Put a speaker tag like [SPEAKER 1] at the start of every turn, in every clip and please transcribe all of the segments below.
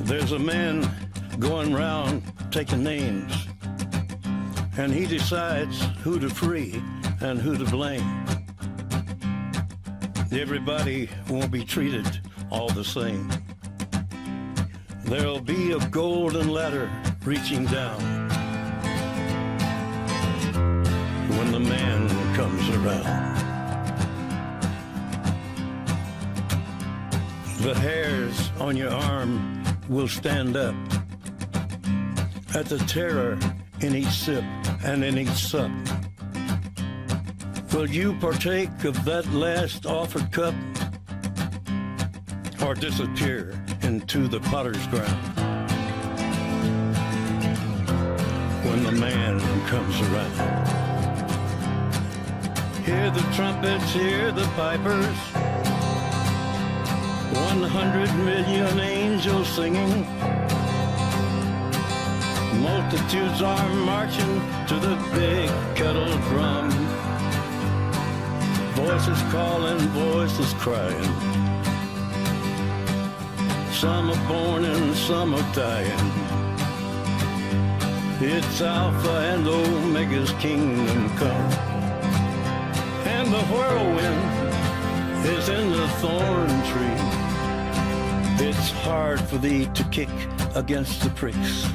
[SPEAKER 1] There's a man going round taking names, and he decides who to free and who to blame. Everybody won't be treated all the same. There'll be a golden ladder reaching down when the man comes around. The hairs on your arm will stand up at the terror in each sip and in each sup. Will you partake of that last offered cup, or disappear into the potter's ground when the man comes around? Hear the trumpets, hear the pipers, 100 million angels singing. Multitudes are marching to the big kettle drum. Voices calling, voices crying. Some are born and some are dying. It's Alpha and Omega's kingdom come. And the whirlwind is in the thorn tree. It's hard for thee to kick against the pricks.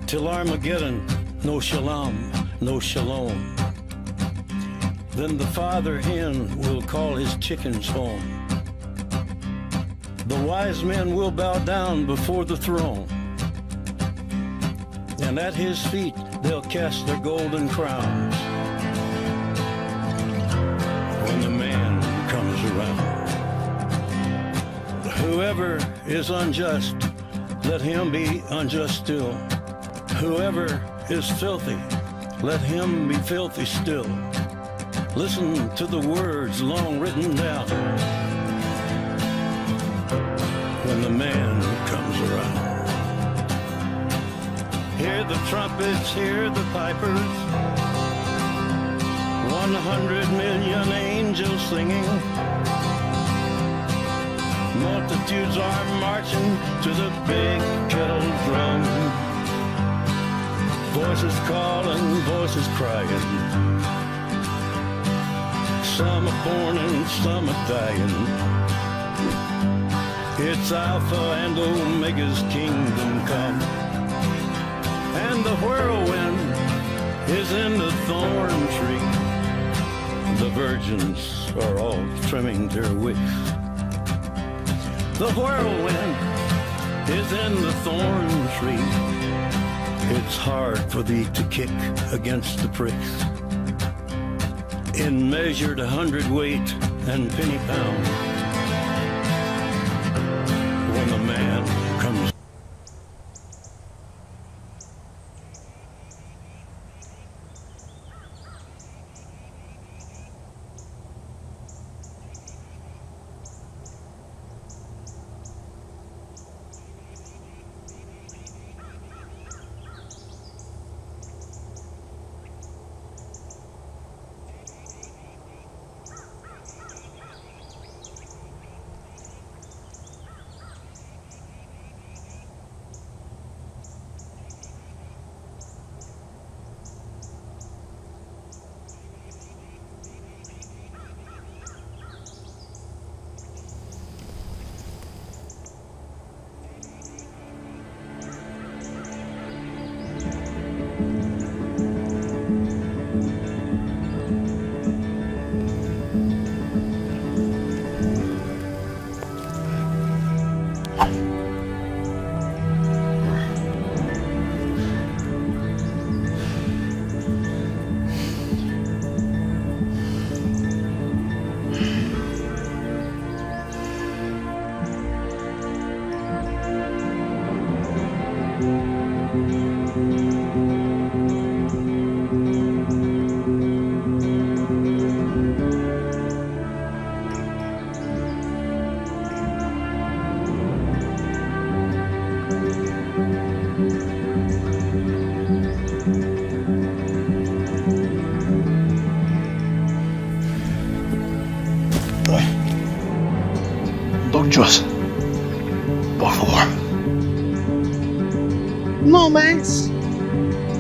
[SPEAKER 1] Till Armageddon, no shalom, no shalom. Then the father hen will call his chickens home. The wise men will bow down before the throne, and at his feet they'll cast their golden crowns when the man comes around. Whoever is unjust, let him be unjust still. Whoever is filthy, let him be filthy still. Listen to the words long written down when the man comes around. Hear the trumpets, hear the pipers, 100 million angels singing. Multitudes are marching to the big kettle drum. Voices calling, voices crying. Some are born and some are dying. It's Alpha and Omega's kingdom come. And the whirlwind is in the thorn tree. The virgins are all trimming their wicks. The whirlwind is in the thorn tree. It's hard for thee to kick against the pricks. In measured 100-weight and penny pound, when the man comes.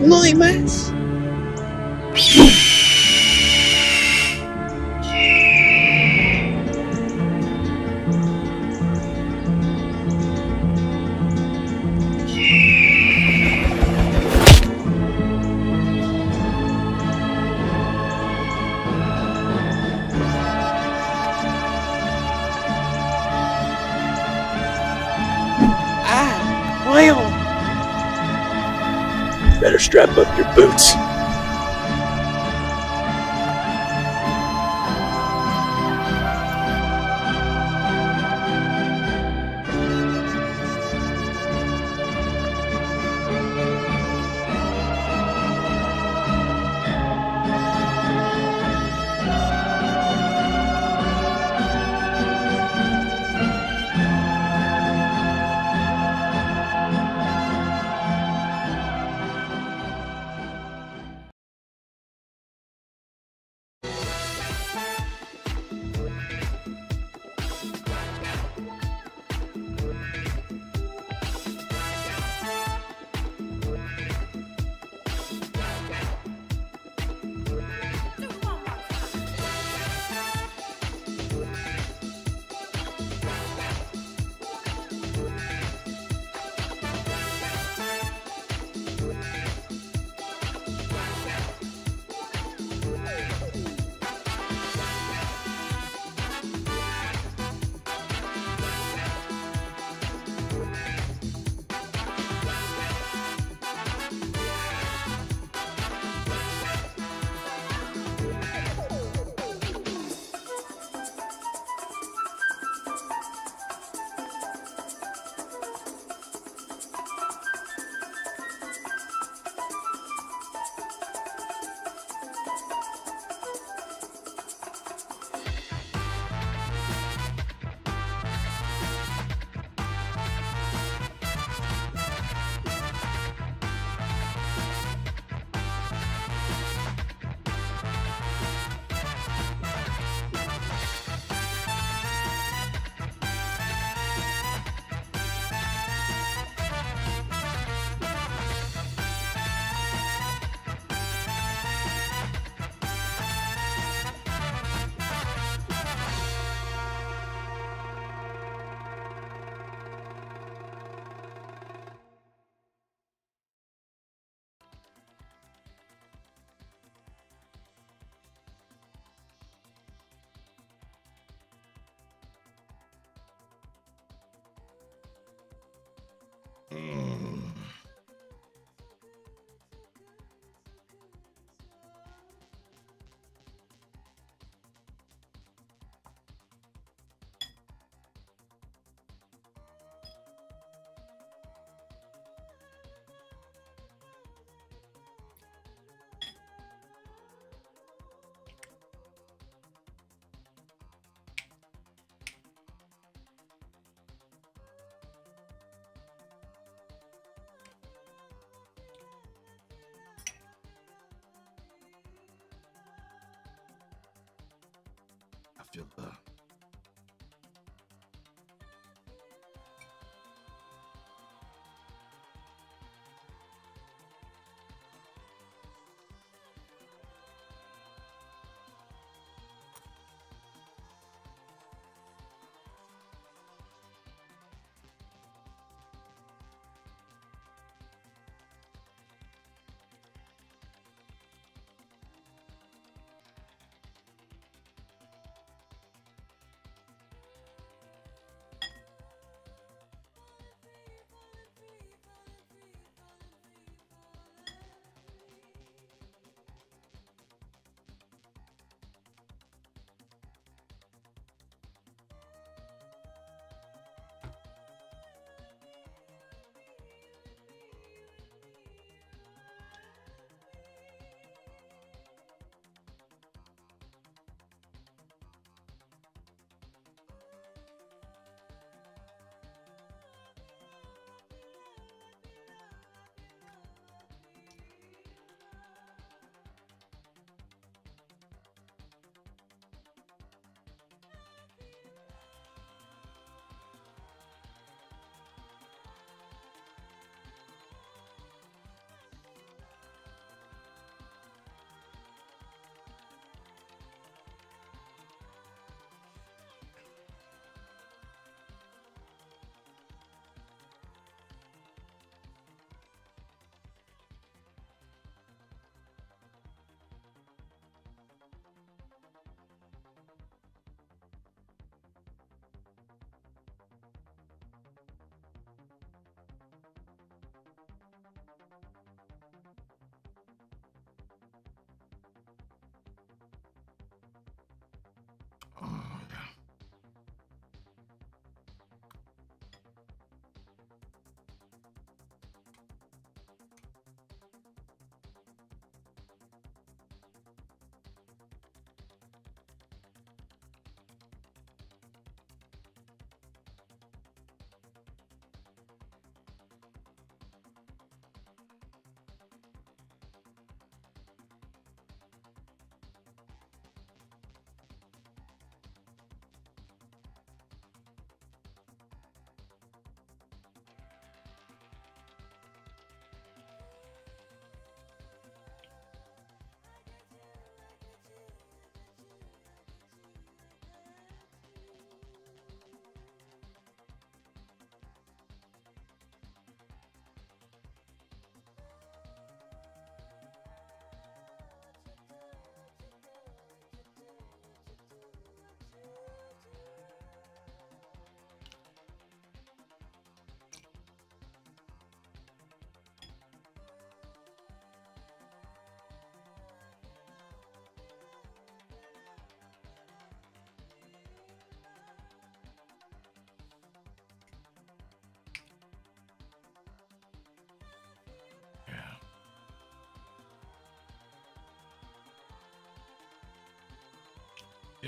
[SPEAKER 2] No hay más. Oil!
[SPEAKER 3] Better strap up your boots. I feel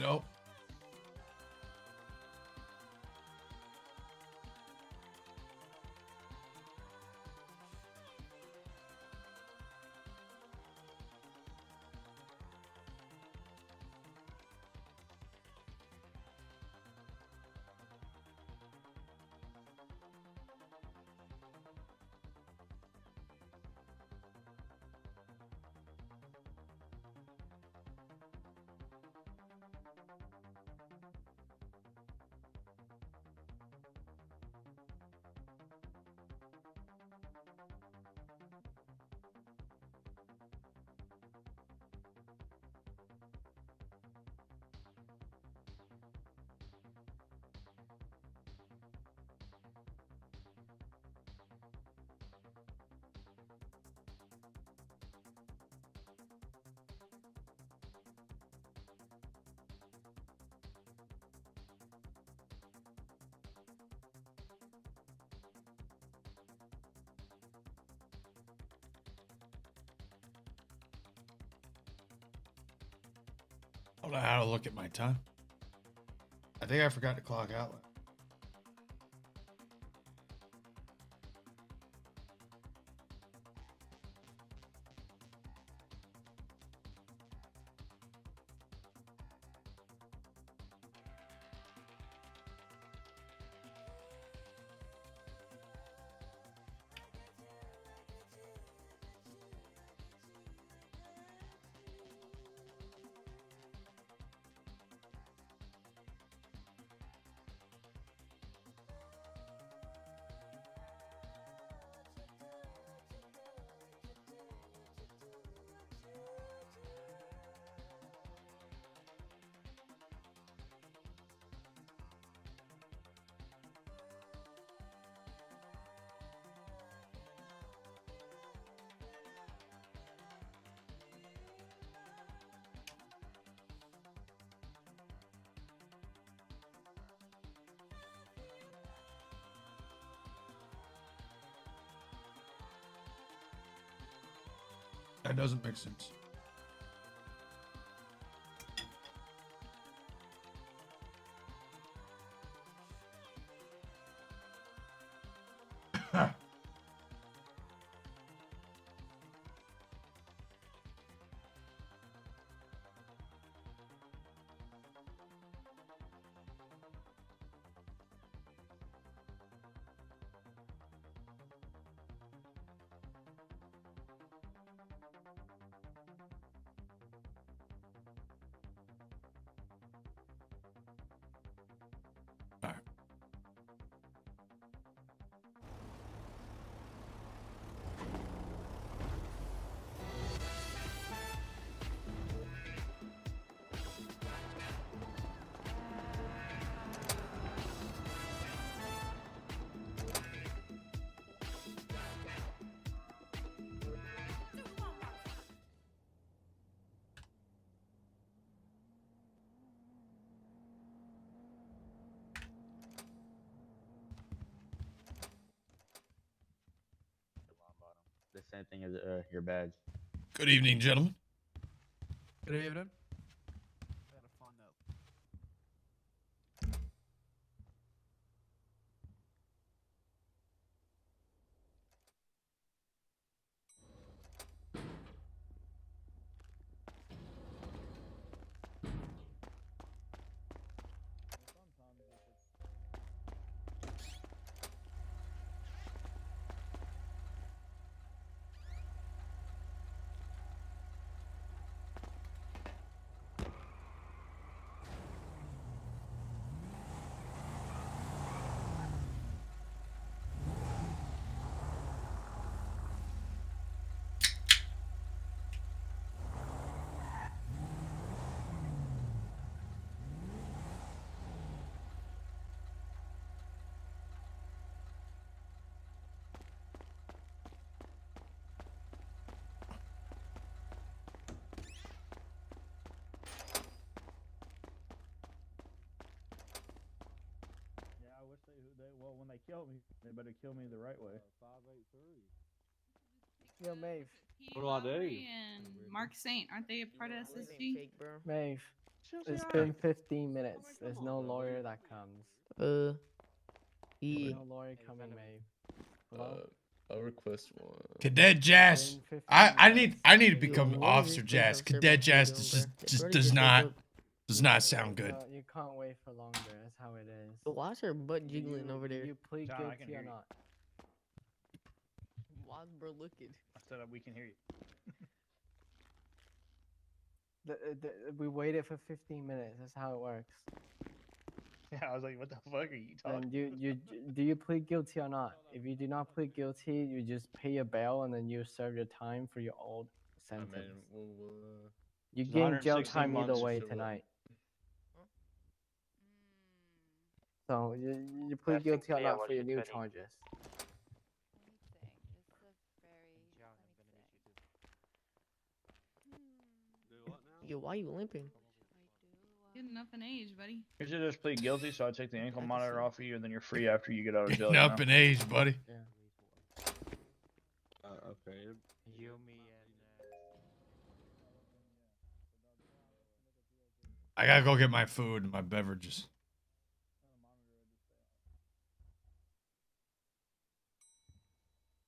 [SPEAKER 2] You know? I don't know how to look at my time. I think I forgot to clock out. That doesn't make sense. All right.
[SPEAKER 4] The same thing as your badge.
[SPEAKER 2] Good evening, gentlemen.
[SPEAKER 5] Good evening. I gotta find that.
[SPEAKER 6] Yeah, I wish well, when they kill me, they better kill me the right way.
[SPEAKER 7] 583.
[SPEAKER 8] Yo, Maeve.
[SPEAKER 7] What do I do?
[SPEAKER 9] And Mark Saint, aren't they a part of
[SPEAKER 8] What's his name?
[SPEAKER 9] SSG?
[SPEAKER 8] Fake, bro. Maeve.
[SPEAKER 7] It's been 15 minutes. There's no lawyer that comes.
[SPEAKER 9] Yeah.
[SPEAKER 7] No lawyer coming, Maeve. Hello?
[SPEAKER 3] I'll request one.
[SPEAKER 2] Cadet Jazz.
[SPEAKER 7] Been 15
[SPEAKER 2] I
[SPEAKER 7] minutes.
[SPEAKER 2] need to
[SPEAKER 9] Yo,
[SPEAKER 2] become
[SPEAKER 9] what is
[SPEAKER 2] Officer
[SPEAKER 9] this police
[SPEAKER 2] Jazz.
[SPEAKER 9] officer
[SPEAKER 2] Cadet
[SPEAKER 9] supposed to be
[SPEAKER 2] Jazz
[SPEAKER 9] doing,
[SPEAKER 2] just,
[SPEAKER 9] bruh? They
[SPEAKER 2] just
[SPEAKER 9] probably
[SPEAKER 2] does
[SPEAKER 9] just woke
[SPEAKER 2] not
[SPEAKER 9] up.
[SPEAKER 2] sound good.
[SPEAKER 7] You can't wait for longer. That's how it is.
[SPEAKER 9] Why's her butt jiggling over there?
[SPEAKER 7] You plead
[SPEAKER 6] John, I can
[SPEAKER 7] guilty or
[SPEAKER 6] hear you.
[SPEAKER 7] not?
[SPEAKER 9] Why's bro looking?
[SPEAKER 6] I said we can hear you.
[SPEAKER 7] We waited for 15 minutes. That's how it works.
[SPEAKER 6] Yeah, I was like, what the fuck are you talking?
[SPEAKER 7] Then do you plead guilty or not? If you do not plead guilty, you just pay your bail and then you serve your time for your old
[SPEAKER 3] I mean,
[SPEAKER 7] sentence.
[SPEAKER 3] we'll,
[SPEAKER 7] You
[SPEAKER 6] it's
[SPEAKER 7] gain jail
[SPEAKER 6] 116
[SPEAKER 7] time either
[SPEAKER 6] months
[SPEAKER 7] way
[SPEAKER 3] for what?
[SPEAKER 7] tonight. So you plead guilty or not for your new charges.
[SPEAKER 9] Yo, why you limping?
[SPEAKER 8] Getting up in age, buddy.
[SPEAKER 6] You should just plead guilty, so I take the ankle monitor off of you, and then you're free after you get out of jail.
[SPEAKER 2] Getting
[SPEAKER 6] you
[SPEAKER 2] up
[SPEAKER 6] know?
[SPEAKER 2] in age, buddy.
[SPEAKER 3] okay.
[SPEAKER 2] I gotta go get my food and my beverages.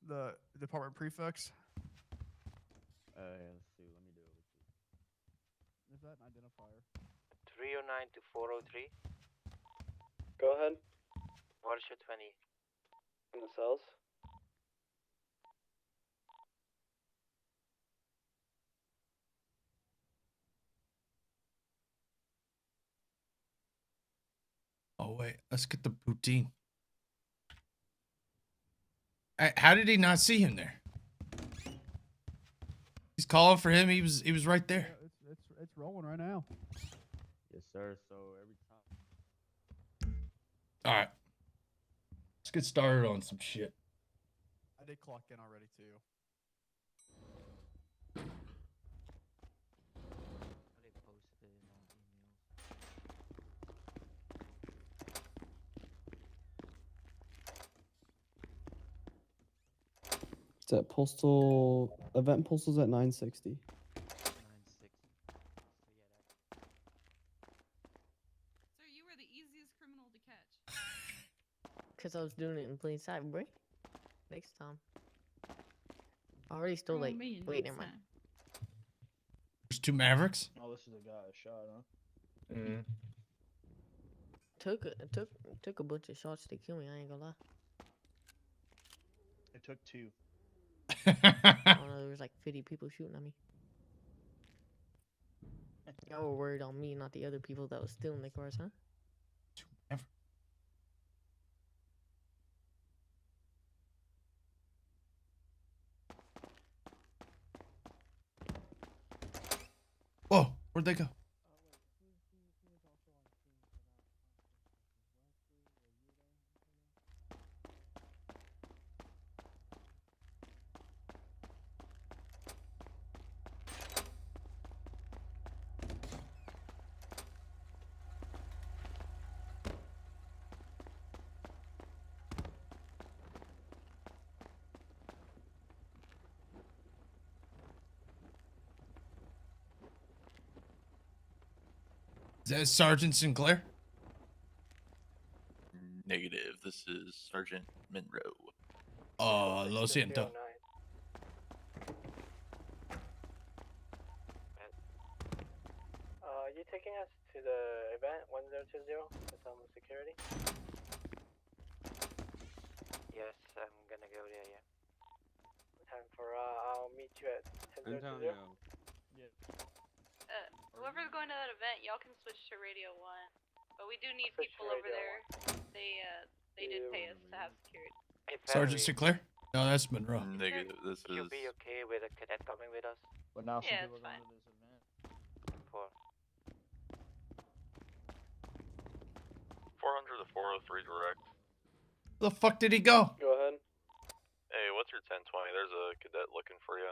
[SPEAKER 5] The department prefix.
[SPEAKER 4] Yeah, let's see. Let me do it.
[SPEAKER 5] Is that an identifier?
[SPEAKER 10] 309 to 403.
[SPEAKER 7] Go ahead.
[SPEAKER 10] Watershed 20.
[SPEAKER 7] In the cells.
[SPEAKER 2] Oh wait, let's get the poutine. How did he not see him there? He's calling for him. He was right there.
[SPEAKER 5] Yeah, it's rolling right now.
[SPEAKER 4] Yes, sir. So every time.
[SPEAKER 2] All right, let's get started on some shit.
[SPEAKER 5] I did clock in already too.
[SPEAKER 10] They posted it on emails.
[SPEAKER 11] It's at postal event postal's at 960.
[SPEAKER 10] 960. So yeah, that.
[SPEAKER 8] Sir, you were the easiest criminal to catch.
[SPEAKER 9] Cause I was doing it in plain sight, bro. Next time. I already stole
[SPEAKER 8] Throw
[SPEAKER 9] like.
[SPEAKER 8] me in
[SPEAKER 9] Wait,
[SPEAKER 8] next
[SPEAKER 9] never mind.
[SPEAKER 8] time.
[SPEAKER 2] There's two Mavericks.
[SPEAKER 6] Oh, this is a guy I shot, huh?
[SPEAKER 3] Mm.
[SPEAKER 9] Took a bunch of shots to kill me. I ain't gonna lie.
[SPEAKER 6] It took 2.
[SPEAKER 9] I don't know. There was like 50 people shooting at me. Y'all were worried on me, not the other people that was stealing the cars, huh?
[SPEAKER 2] Whoa, where'd they go? Is that Sergeant Sinclair?
[SPEAKER 12] Negative. This is Sergeant Monroe.
[SPEAKER 2] Lo siento.
[SPEAKER 7] You taking us to the event 1020? With some security.
[SPEAKER 10] Yes, I'm gonna go there, yeah.
[SPEAKER 7] Time for I'll meet you at 1020.
[SPEAKER 8] Whoever's going to that event, y'all can switch to Radio 1. But we do need
[SPEAKER 7] Switch to
[SPEAKER 8] people over
[SPEAKER 7] Radio
[SPEAKER 8] there. They did pay us to have security.
[SPEAKER 10] Hey,
[SPEAKER 2] Sergeant
[SPEAKER 10] Valerie,
[SPEAKER 2] Sinclair? No, that's Monroe.
[SPEAKER 12] Negative. This
[SPEAKER 10] you'll
[SPEAKER 12] is
[SPEAKER 10] be okay with a cadet coming with us?
[SPEAKER 6] But now some
[SPEAKER 8] Yeah,
[SPEAKER 6] people
[SPEAKER 8] it's
[SPEAKER 6] are
[SPEAKER 8] fine.
[SPEAKER 6] going to this event.
[SPEAKER 10] 4.
[SPEAKER 12] 400 to 403 direct.
[SPEAKER 2] Where the fuck did he go?
[SPEAKER 7] Go ahead.
[SPEAKER 12] Hey, what's your 1020? There's a cadet looking for you.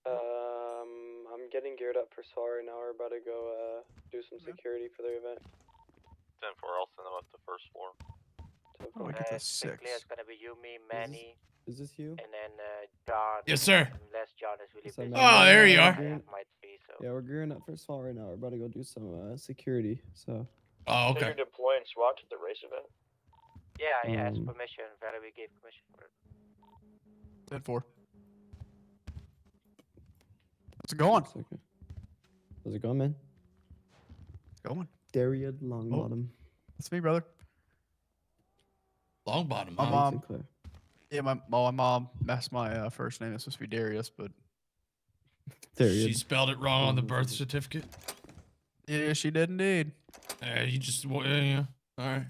[SPEAKER 11] I'm getting geared up for SAR now. We're about to go do some security for the event.
[SPEAKER 12] 10-4, I'll send them up to first floor.
[SPEAKER 5] Oh, we get to
[SPEAKER 10] Basically,
[SPEAKER 5] 6.
[SPEAKER 10] it's gonna be you, me, Manny,
[SPEAKER 11] Is this you?
[SPEAKER 10] and then John.
[SPEAKER 2] Yes, sir.
[SPEAKER 10] Unless John is really
[SPEAKER 11] Yes, I'm
[SPEAKER 10] busy.
[SPEAKER 11] Manny.
[SPEAKER 2] Oh, there you
[SPEAKER 10] I
[SPEAKER 2] are.
[SPEAKER 10] have my fee, so
[SPEAKER 11] Yeah, we're gearing up for SWAT right now. We're about to go do some security. So.
[SPEAKER 2] Oh, okay.
[SPEAKER 12] You're deploying SWAT to the race event?
[SPEAKER 10] Yeah, I asked
[SPEAKER 11] Um,
[SPEAKER 10] permission. Valerie gave permission for it.
[SPEAKER 5] 10-4. How's it going?
[SPEAKER 11] second. How's it going, man?
[SPEAKER 5] Going.
[SPEAKER 11] Daria Longbottom.
[SPEAKER 5] That's me, brother.
[SPEAKER 2] Longbottom.
[SPEAKER 5] My
[SPEAKER 2] Huh?
[SPEAKER 5] mom.
[SPEAKER 11] Sinclair.
[SPEAKER 5] Yeah, my mom. That's my first name. It's supposed to be Darius, but
[SPEAKER 11] Daria.
[SPEAKER 2] She spelled it wrong on the birth certificate.
[SPEAKER 5] yeah, she did indeed.
[SPEAKER 2] You just yeah. All right.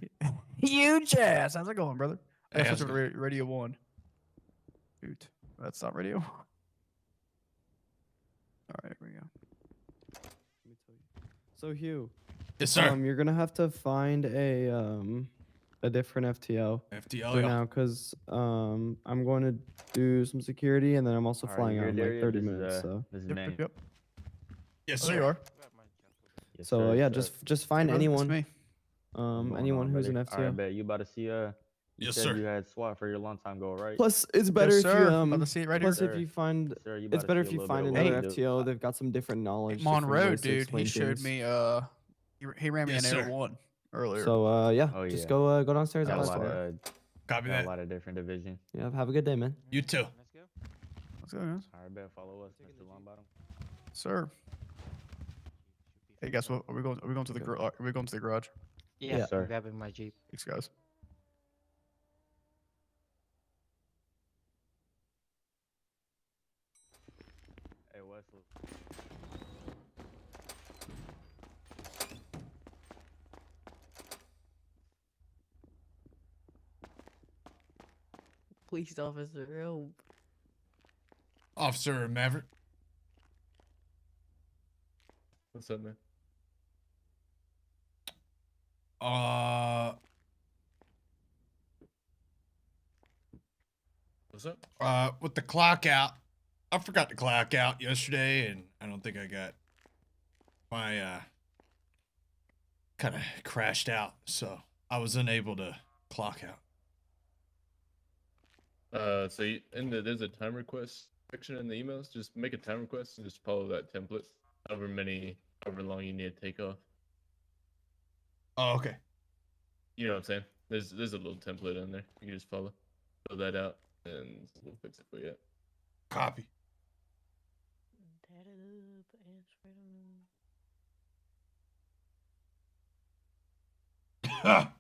[SPEAKER 5] Huge ass. How's it going, brother?
[SPEAKER 2] Hey,
[SPEAKER 5] That's
[SPEAKER 2] how's
[SPEAKER 5] such
[SPEAKER 2] it
[SPEAKER 5] a Radio 1. Shoot. That's not Radio 1. All right, here we go.
[SPEAKER 11] Let me tell you. So Hugh.
[SPEAKER 2] Yes, sir.
[SPEAKER 11] You're gonna have to find a different FTO.
[SPEAKER 2] FTO,
[SPEAKER 11] for
[SPEAKER 2] yeah.
[SPEAKER 11] now, cause I'm going to do some security and then I'm also flying out in like 30 minutes. So.
[SPEAKER 4] This is
[SPEAKER 5] Yep,
[SPEAKER 4] Manny.
[SPEAKER 5] yep, yep.
[SPEAKER 2] Yes,
[SPEAKER 5] Oh,
[SPEAKER 2] sir.
[SPEAKER 5] there you are.
[SPEAKER 4] Yes,
[SPEAKER 11] So
[SPEAKER 4] sir,
[SPEAKER 11] yeah,
[SPEAKER 4] yes, sir.
[SPEAKER 11] just find
[SPEAKER 5] Hey, brother, it's
[SPEAKER 11] anyone.
[SPEAKER 5] me.
[SPEAKER 4] What's going
[SPEAKER 11] Anyone
[SPEAKER 4] on,
[SPEAKER 11] who's an
[SPEAKER 4] brother?
[SPEAKER 11] FTO.
[SPEAKER 4] Alright, bet you about to see you
[SPEAKER 2] Yes,
[SPEAKER 4] said
[SPEAKER 2] sir.
[SPEAKER 4] you had SWAT for your long time ago, right?
[SPEAKER 11] Plus, it's better
[SPEAKER 5] Yes,
[SPEAKER 11] if
[SPEAKER 5] sir.
[SPEAKER 11] you
[SPEAKER 5] About to see it right
[SPEAKER 11] plus
[SPEAKER 5] here.
[SPEAKER 11] if you find
[SPEAKER 4] Sir, you
[SPEAKER 11] it's
[SPEAKER 4] about to
[SPEAKER 11] better
[SPEAKER 4] see
[SPEAKER 11] if
[SPEAKER 4] a
[SPEAKER 11] you
[SPEAKER 4] little
[SPEAKER 11] find
[SPEAKER 4] bit of what
[SPEAKER 11] another
[SPEAKER 4] we do.
[SPEAKER 11] FTO. They've got some different knowledge.
[SPEAKER 5] Monroe,
[SPEAKER 11] different ways to
[SPEAKER 5] dude.
[SPEAKER 11] explain
[SPEAKER 5] He showed
[SPEAKER 11] things.
[SPEAKER 5] me. He ran me
[SPEAKER 2] Yes,
[SPEAKER 5] an
[SPEAKER 2] sir.
[SPEAKER 5] Air 1 earlier.
[SPEAKER 11] So yeah,
[SPEAKER 4] Oh,
[SPEAKER 11] just
[SPEAKER 4] yeah.
[SPEAKER 11] go downstairs.
[SPEAKER 4] Got
[SPEAKER 11] and
[SPEAKER 4] a
[SPEAKER 11] ask
[SPEAKER 4] lot
[SPEAKER 11] for it.
[SPEAKER 4] of
[SPEAKER 2] Copy
[SPEAKER 4] got
[SPEAKER 2] that.
[SPEAKER 4] a lot of different divisions.
[SPEAKER 11] Yeah, have a good day, man.
[SPEAKER 2] You too.
[SPEAKER 5] Let's go, guys.
[SPEAKER 4] Alright, bet follow us, Mr. Longbottom.
[SPEAKER 5] Sir. Hey, guess what? Are we going to the Are we going to the garage?
[SPEAKER 11] Yeah,
[SPEAKER 4] sir.
[SPEAKER 10] Grabbing my Jeep.
[SPEAKER 5] Thanks, guys.
[SPEAKER 4] Hey, Wesley.
[SPEAKER 9] Police officer, help.
[SPEAKER 2] Officer Maverick.
[SPEAKER 3] What's up, man? What's up?
[SPEAKER 2] With the clock out, I forgot to clock out yesterday, and I don't think I got my kind of crashed out, so I was unable to clock out.
[SPEAKER 3] So there's a time request section in the emails. Just make a time request and just follow that template. However long you need to take off.
[SPEAKER 2] Oh, okay.
[SPEAKER 3] You know what I'm saying? There's a little template in there. You can just fill that out, and we'll fix it for you.
[SPEAKER 2] Copy.
[SPEAKER 9] Tat it up and spread 'em.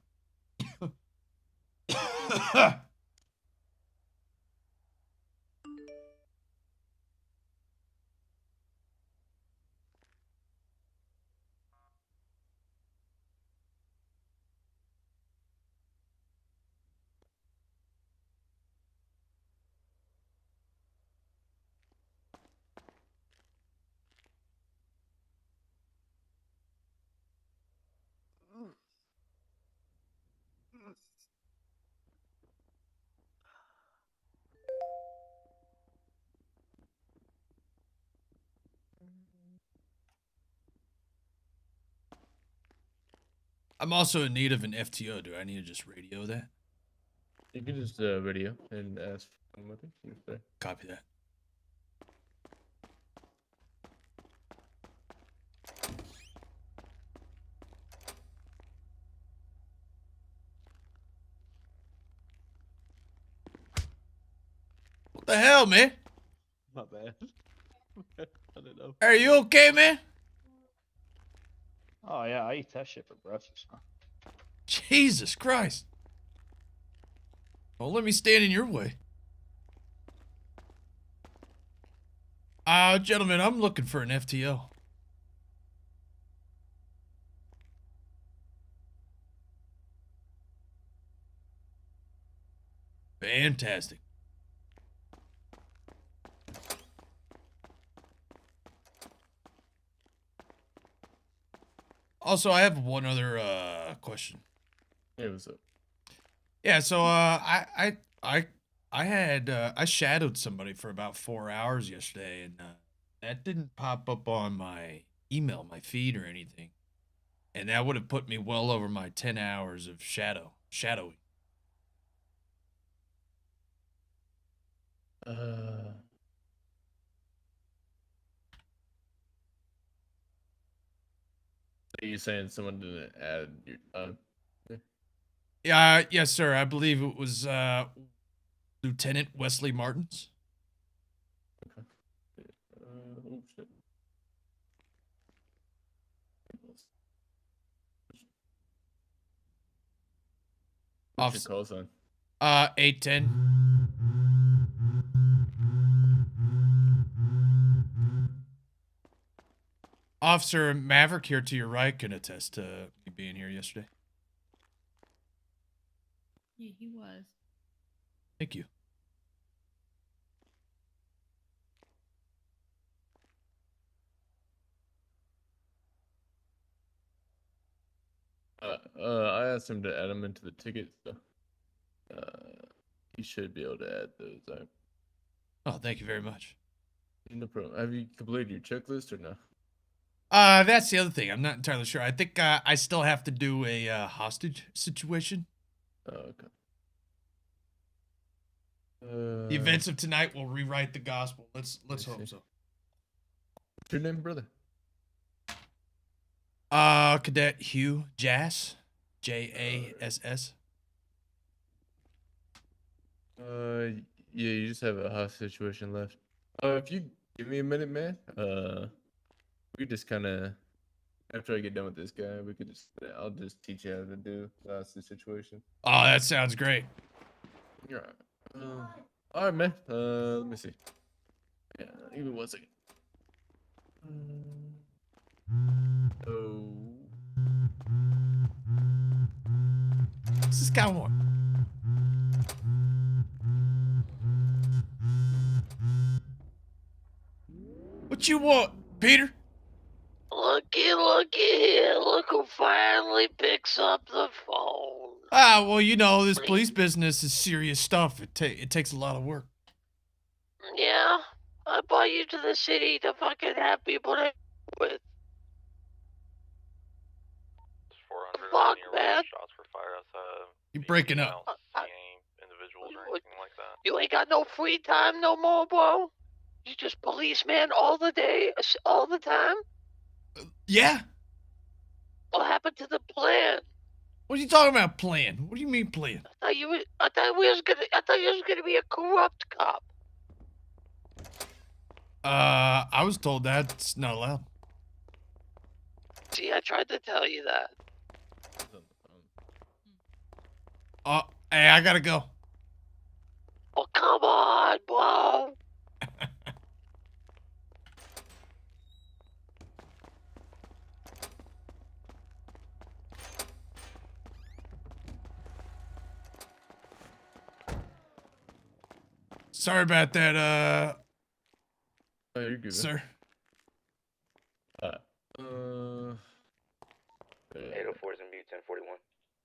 [SPEAKER 9] I'm also in need of an FTO. Do I need to just radio that?
[SPEAKER 3] You can just radio and ask for them, I think. If they're-
[SPEAKER 2] Copy that. What the hell, man?
[SPEAKER 4] My bad. I don't know.
[SPEAKER 2] Are you okay, man?
[SPEAKER 6] Oh yeah, I eat that shit for breakfast.
[SPEAKER 2] Jesus Christ. Don't let me stand in your way. Gentlemen, I'm looking for an FTO. Fantastic. Also, I have one other question.
[SPEAKER 3] Hey, what's up?
[SPEAKER 2] Yeah, so I shadowed somebody for about 4 hours yesterday, and that didn't pop up on my email, my feed, or anything, and that would have put me well over my 10 hours of shadowing.
[SPEAKER 3] Are you saying someone didn't add your time?
[SPEAKER 2] Yes, sir. I believe it was Lieutenant Wesley Martins.
[SPEAKER 3] Oh shit. What's your call sign?
[SPEAKER 2] 810. Officer Maverick here to your right can attest to me being here yesterday.
[SPEAKER 8] Yeah, he was.
[SPEAKER 2] Thank you.
[SPEAKER 3] I asked him to add them into the ticket, so he should be able to add those.
[SPEAKER 2] Oh, thank you very much.
[SPEAKER 3] No problem. Have you completed your checklist or no?
[SPEAKER 2] That's the other thing. I'm not entirely sure. I think I still have to do a hostage situation.
[SPEAKER 3] Oh, okay.
[SPEAKER 2] The events of tonight will rewrite the gospel. Let's hope so.
[SPEAKER 3] What's your name, brother?
[SPEAKER 2] Cadet Hugh Jass, Jass.
[SPEAKER 3] Yeah, you just have a hostage situation left. If you give me a minute, man, we just kind of, after I get done with this guy, we could just, I'll just teach you how to do the hostage situation.
[SPEAKER 2] Oh, that sounds great.
[SPEAKER 3] You're right. All right, man. Let me see. Yeah, give me 1 second. Oh.
[SPEAKER 2] This is guy one. What you want, Peter?
[SPEAKER 13] Looky here. Look who finally picks up the phone.
[SPEAKER 2] Well, you know, this police business is serious stuff. It takes a lot of work.
[SPEAKER 13] Yeah? I brought you to the city to fucking have people to with.
[SPEAKER 12] 400
[SPEAKER 13] Fuck,
[SPEAKER 12] near
[SPEAKER 13] man.
[SPEAKER 12] shots were fired outside.
[SPEAKER 2] You're breaking up.
[SPEAKER 12] Individuals or anything like that.
[SPEAKER 13] You ain't got no free time no more, bro? You just policeman all the day, all the time?
[SPEAKER 2] Yeah.
[SPEAKER 13] What happened to the plan?
[SPEAKER 2] What are you talking about, plan? What do you mean, plan?
[SPEAKER 13] I thought you was gonna be a corrupt cop.
[SPEAKER 2] I was told that's not allowed.
[SPEAKER 13] See, I tried to tell you that.
[SPEAKER 2] Hey, I gotta go.
[SPEAKER 13] Oh, come on, bro.
[SPEAKER 2] Sorry about that,
[SPEAKER 3] Oh, you're good,
[SPEAKER 2] sir.
[SPEAKER 10] 804 is in mute, 1041.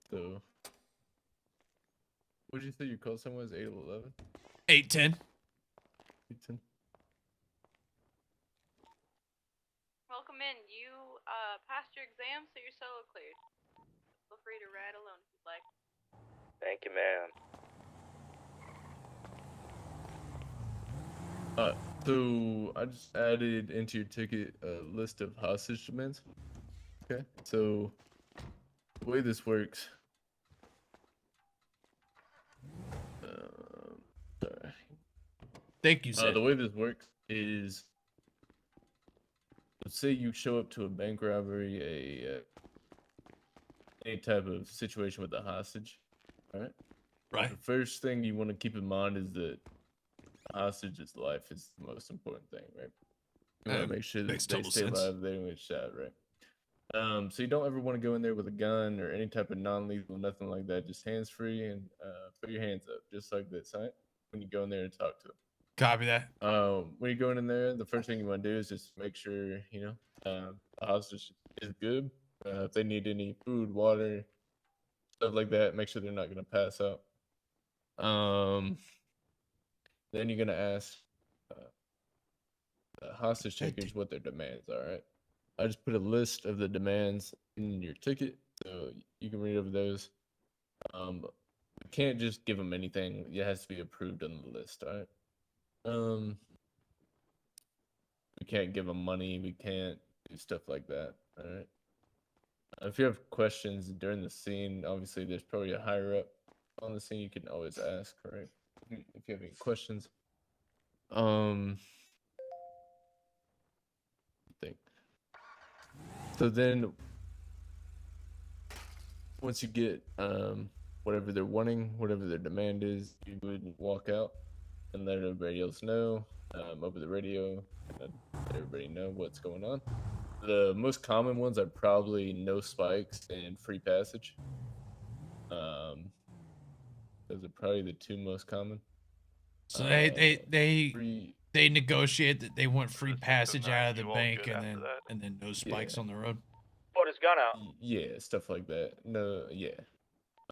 [SPEAKER 3] So, what did you say your call sign was? 811?
[SPEAKER 2] 810.
[SPEAKER 3] 810.
[SPEAKER 8] Welcome in. You passed your exam, so you're solo cleared. Feel free to ride alone if you'd like.
[SPEAKER 10] Thank you, ma'am.
[SPEAKER 3] So I just added into your ticket a list of hostage demands. Okay, so the way this works. Sorry.
[SPEAKER 2] Thank you, sir.
[SPEAKER 3] The way this works is, let's say you show up to a bank robbery, any type of situation with a hostage, all right?
[SPEAKER 2] Right.
[SPEAKER 3] The first thing you want to keep in mind is that hostage's life is the most important thing, right? You want to make sure that they stay alive, they don't get shot, right? So you don't ever want to go in there with a gun or any type of non-lethal, nothing like that. Just hands free and put your hands up, just like this, right? When you go in there and talk to them.
[SPEAKER 2] Copy that.
[SPEAKER 3] When you're going in there, the first thing you want to do is just make sure, you know, the hostage is good. If they need any food, water, stuff like that, make sure they're not going to pass out. Then you're going to ask hostage takers what their demands are, right? I just put a list of the demands in your ticket, so you can read over those. You can't just give them anything. It has to be approved on the list, all right? We can't give them money. We can't do stuff like that, all right? If you have questions during the scene, obviously there's probably a higher up on the scene you can always ask, right? If you have any questions. I think. So then once you get whatever they're wanting, whatever their demand is, you would walk out and let everybody else know over the radio, and let everybody know what's going on. The most common ones are probably no spikes and free passage. Those are probably the two most common.
[SPEAKER 2] So they negotiate that they want free passage out of the bank and then no spikes on the road.
[SPEAKER 10] Put his gun out.
[SPEAKER 3] Yeah, stuff like that. No, yeah.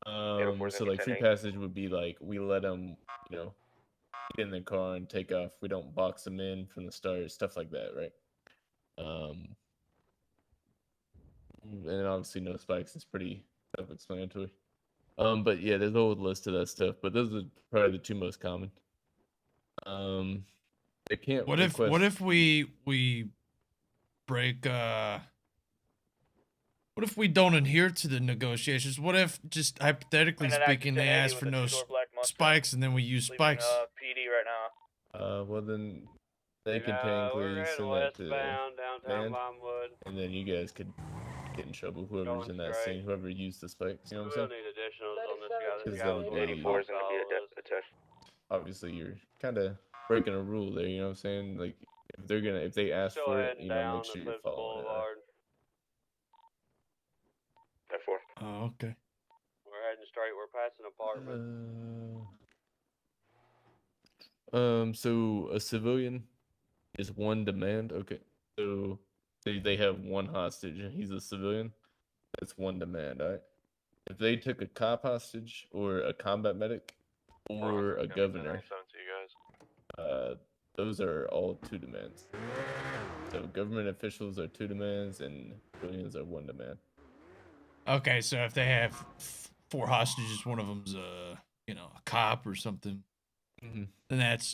[SPEAKER 3] So like free passage would be like we let them, you know, get in the car and take off. We don't box them in from the start, stuff like that, right? And then obviously no spikes is pretty self-explanatory. But yeah, there's a whole list of that stuff, but those are probably the two most common. They can't.
[SPEAKER 2] What if we break? What if we don't adhere to the negotiations? What if, just hypothetically speaking, they ask for no spikes and then we use spikes?
[SPEAKER 10] PD right now.
[SPEAKER 3] Well then they can technically send that to band, and then you guys could get in trouble. Whoever's in that scene, whoever used the spikes, you know what I'm saying? Because obviously you're kind of breaking a rule there. You know what I'm saying? Like if they ask for it, you know, make sure you're following it.
[SPEAKER 2] Oh, okay.
[SPEAKER 10] We're heading straight. We're passing apartment.
[SPEAKER 3] So a civilian is one demand. Okay. So they have one hostage and he's a civilian. That's one demand, all right? If they took a cop hostage or a combat medic or a governor, those are all two demands. So government officials are two demands and civilians are one demand.
[SPEAKER 2] Okay, so if they have 4 hostages, one of them's a cop or something, then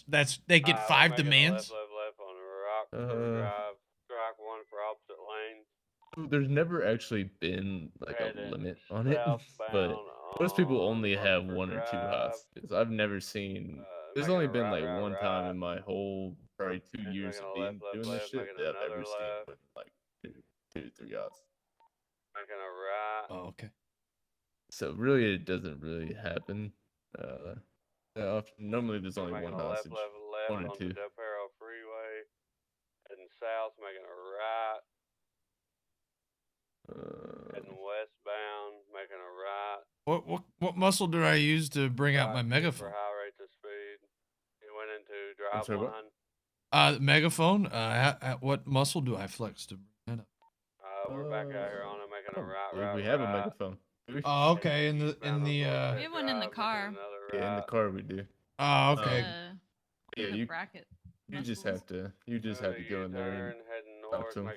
[SPEAKER 2] that's they get 5 demands.
[SPEAKER 10] Left on the rock. Drive 1 for opposite lanes.
[SPEAKER 3] There's never actually been like a limit on it, but most people only have 1 or 2 hostages. I've never seen. There's only been like one time in my whole probably 2 years of being doing this shit that I've ever seen with like 2 to 3 hostages.
[SPEAKER 10] Making a right.
[SPEAKER 2] Oh, okay.
[SPEAKER 3] So really, it doesn't really happen that often. Normally, there's only one hostage,
[SPEAKER 10] left
[SPEAKER 3] 1 or 2.
[SPEAKER 10] on the Del Perro Freeway, heading south, making a right. Heading westbound, making a right.
[SPEAKER 2] What muscle did I use to bring out my megaphone?
[SPEAKER 10] For high rates of speed. It went into drive 1.
[SPEAKER 2] Megaphone. What muscle do I flex to bring that up?
[SPEAKER 10] We're back out here on it, making a right.
[SPEAKER 3] We have a megaphone.
[SPEAKER 2] Oh, okay. In the
[SPEAKER 8] We have one in the car.
[SPEAKER 3] Yeah, in the car we do.
[SPEAKER 2] Oh, okay.
[SPEAKER 3] Yeah, you just have to go in there and talk to them.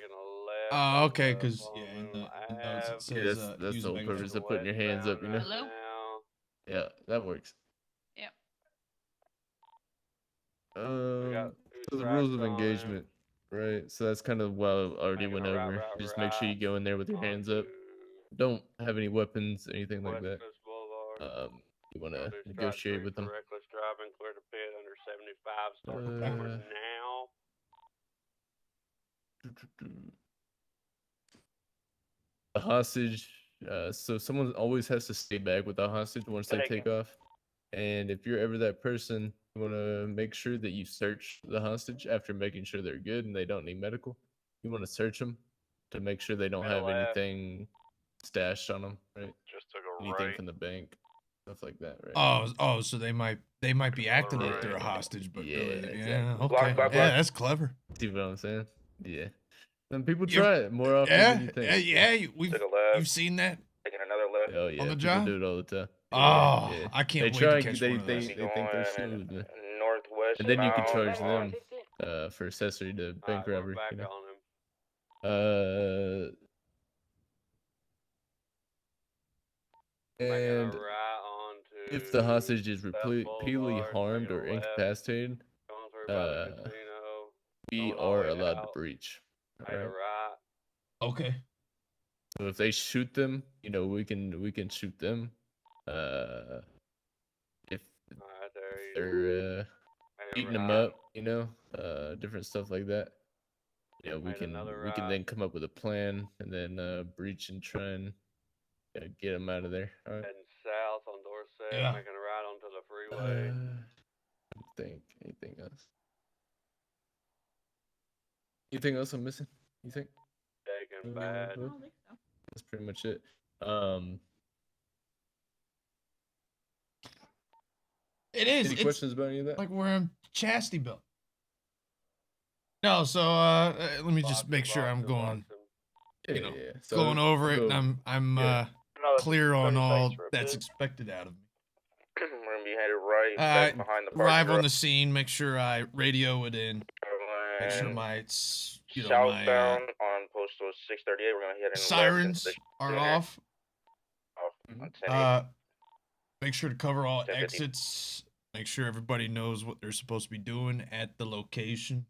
[SPEAKER 2] Oh, okay. Because in the notes it says
[SPEAKER 3] that's the whole purpose of putting your hands up, you know.
[SPEAKER 8] Hello?
[SPEAKER 3] Yeah, that works.
[SPEAKER 8] Yep.
[SPEAKER 3] So the rules of engagement, right? So that's kind of what I already went over. Just make sure you go in there with your hands up. Don't have any weapons, anything like that. You want to negotiate with them.
[SPEAKER 10] Reckless driving, clear to pit under 75. Start the timer now.
[SPEAKER 3] The hostage. So someone always has to stay back with the hostage once they take off. And if you're ever that person, you want to make sure that you search the hostage after making sure they're good and they don't need medical. You want to search them to make sure they don't have anything stashed on them, right?
[SPEAKER 12] Just took a
[SPEAKER 3] anything
[SPEAKER 12] right.
[SPEAKER 3] from the bank, stuff like that, right?
[SPEAKER 2] Oh, so they might be acting like they're a hostage, but really,
[SPEAKER 3] exactly.
[SPEAKER 2] yeah, okay, yeah, that's clever.
[SPEAKER 3] See what I'm saying? Yeah. And people try it more often than you think.
[SPEAKER 2] Yeah, you've seen that.
[SPEAKER 10] Taking another left.
[SPEAKER 3] Oh yeah,
[SPEAKER 2] on the
[SPEAKER 3] people
[SPEAKER 2] job?
[SPEAKER 3] do it all the time.
[SPEAKER 2] Oh,
[SPEAKER 3] yeah.
[SPEAKER 2] I can't
[SPEAKER 3] they
[SPEAKER 2] wait
[SPEAKER 3] try,
[SPEAKER 2] to catch
[SPEAKER 3] they,
[SPEAKER 2] one of
[SPEAKER 3] they,
[SPEAKER 2] those.
[SPEAKER 3] they think they're smooth, man.
[SPEAKER 10] Northwest.
[SPEAKER 3] And then you can charge them for accessory to bank robbery. You know? And if the hostage is repeatedly harmed or incapacitated, we are allowed to breach. Right?
[SPEAKER 2] Okay.
[SPEAKER 3] So if they shoot them, you know, we can shoot them. If they're beating them up, you know, different stuff like that. Yeah, we can then come up with a plan and then breach and try and get them out of there. All right.
[SPEAKER 10] Heading south on Dorset, making a right onto the freeway.
[SPEAKER 3] I think anything else? Anything else I'm missing? You think?
[SPEAKER 10] Taking bad.
[SPEAKER 3] That's pretty much it.
[SPEAKER 2] It is.
[SPEAKER 3] Any questions about any of that?
[SPEAKER 2] Like we're in Chastityville. No, so let me just make sure I'm going, you know,
[SPEAKER 3] So,
[SPEAKER 2] going over it, and I'm clear on all that's expected out of me.
[SPEAKER 14] We're gonna be headed right back behind the
[SPEAKER 2] arrive on the scene, make sure I radio it in, make sure my
[SPEAKER 14] southbound on postal 638. We're gonna hit
[SPEAKER 2] sirens are off. Make sure to cover all exits. Make sure everybody knows what they're supposed to be doing at the location.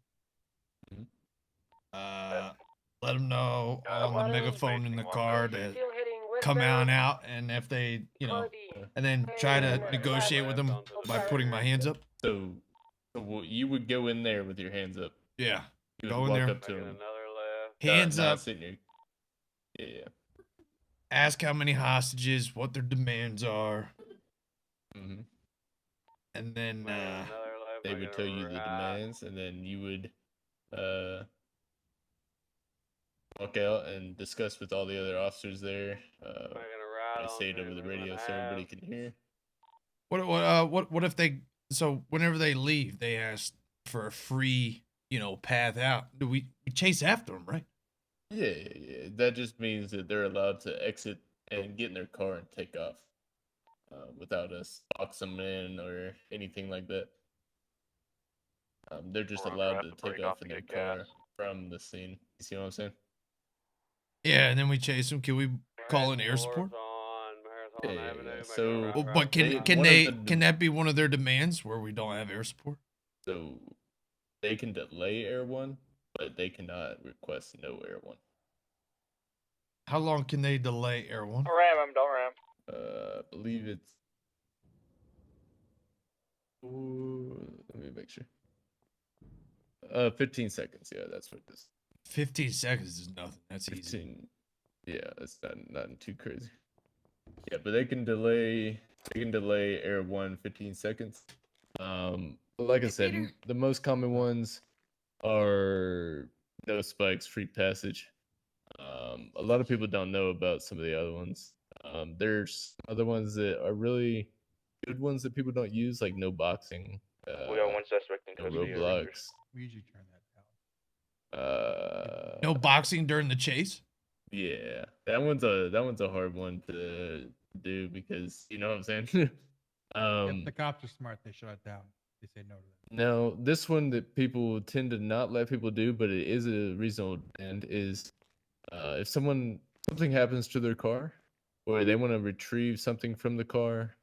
[SPEAKER 2] Let them know on the megaphone in the car to come on out, and if they, you know, and then try to negotiate with them by putting my hands up.
[SPEAKER 3] So you would go in there with your hands up.
[SPEAKER 2] Yeah,
[SPEAKER 3] you
[SPEAKER 2] go
[SPEAKER 3] would
[SPEAKER 2] in
[SPEAKER 3] walk
[SPEAKER 2] there.
[SPEAKER 3] up to them.
[SPEAKER 2] Hands up.
[SPEAKER 3] Yeah.
[SPEAKER 2] Ask how many hostages, what their demands are. And then
[SPEAKER 3] they would tell you the demands, and then you would walk out and discuss with all the other officers there. I say it over the radio so everybody can hear.
[SPEAKER 2] What if they, so whenever they leave, they ask for a free, you know, path out? Do we chase after them, right?
[SPEAKER 3] Yeah. That just means that they're allowed to exit and get in their car and take off without us box them in or anything like that. They're just allowed to take off in their car from the scene. You see what I'm saying?
[SPEAKER 2] Yeah, and then we chase them. Can we call in air support?
[SPEAKER 3] Yeah. So,
[SPEAKER 2] well, but can that be one of their demands where we don't have air support?
[SPEAKER 3] So they can delay Air One, but they cannot request no Air One.
[SPEAKER 2] How long can they delay Air One?
[SPEAKER 14] Don't ram him.
[SPEAKER 3] I believe it's. Let me make sure. 15 seconds. Yeah, that's what this.
[SPEAKER 2] 15 seconds is nothing. That's 15, easy.
[SPEAKER 3] Yeah, that's not too crazy. Yeah, but they can delay Air One 15 seconds. Like I said, the most common ones are no spikes, free passage. A lot of people don't know about some of the other ones. There's other ones that are really good ones that people don't use, like no boxing.
[SPEAKER 14] We got one suspect in custody.
[SPEAKER 3] Roadblocks.
[SPEAKER 5] We usually turn that down.
[SPEAKER 2] No boxing during the chase?
[SPEAKER 3] Yeah, that one's a hard one to do because you know what I'm saying.
[SPEAKER 5] If the cops are smart, they shut it down. They say no to that.
[SPEAKER 3] Now, this one that people tend to not let people do, but it is a reasonable end, is if something happens to their car, or they want to retrieve something from the car,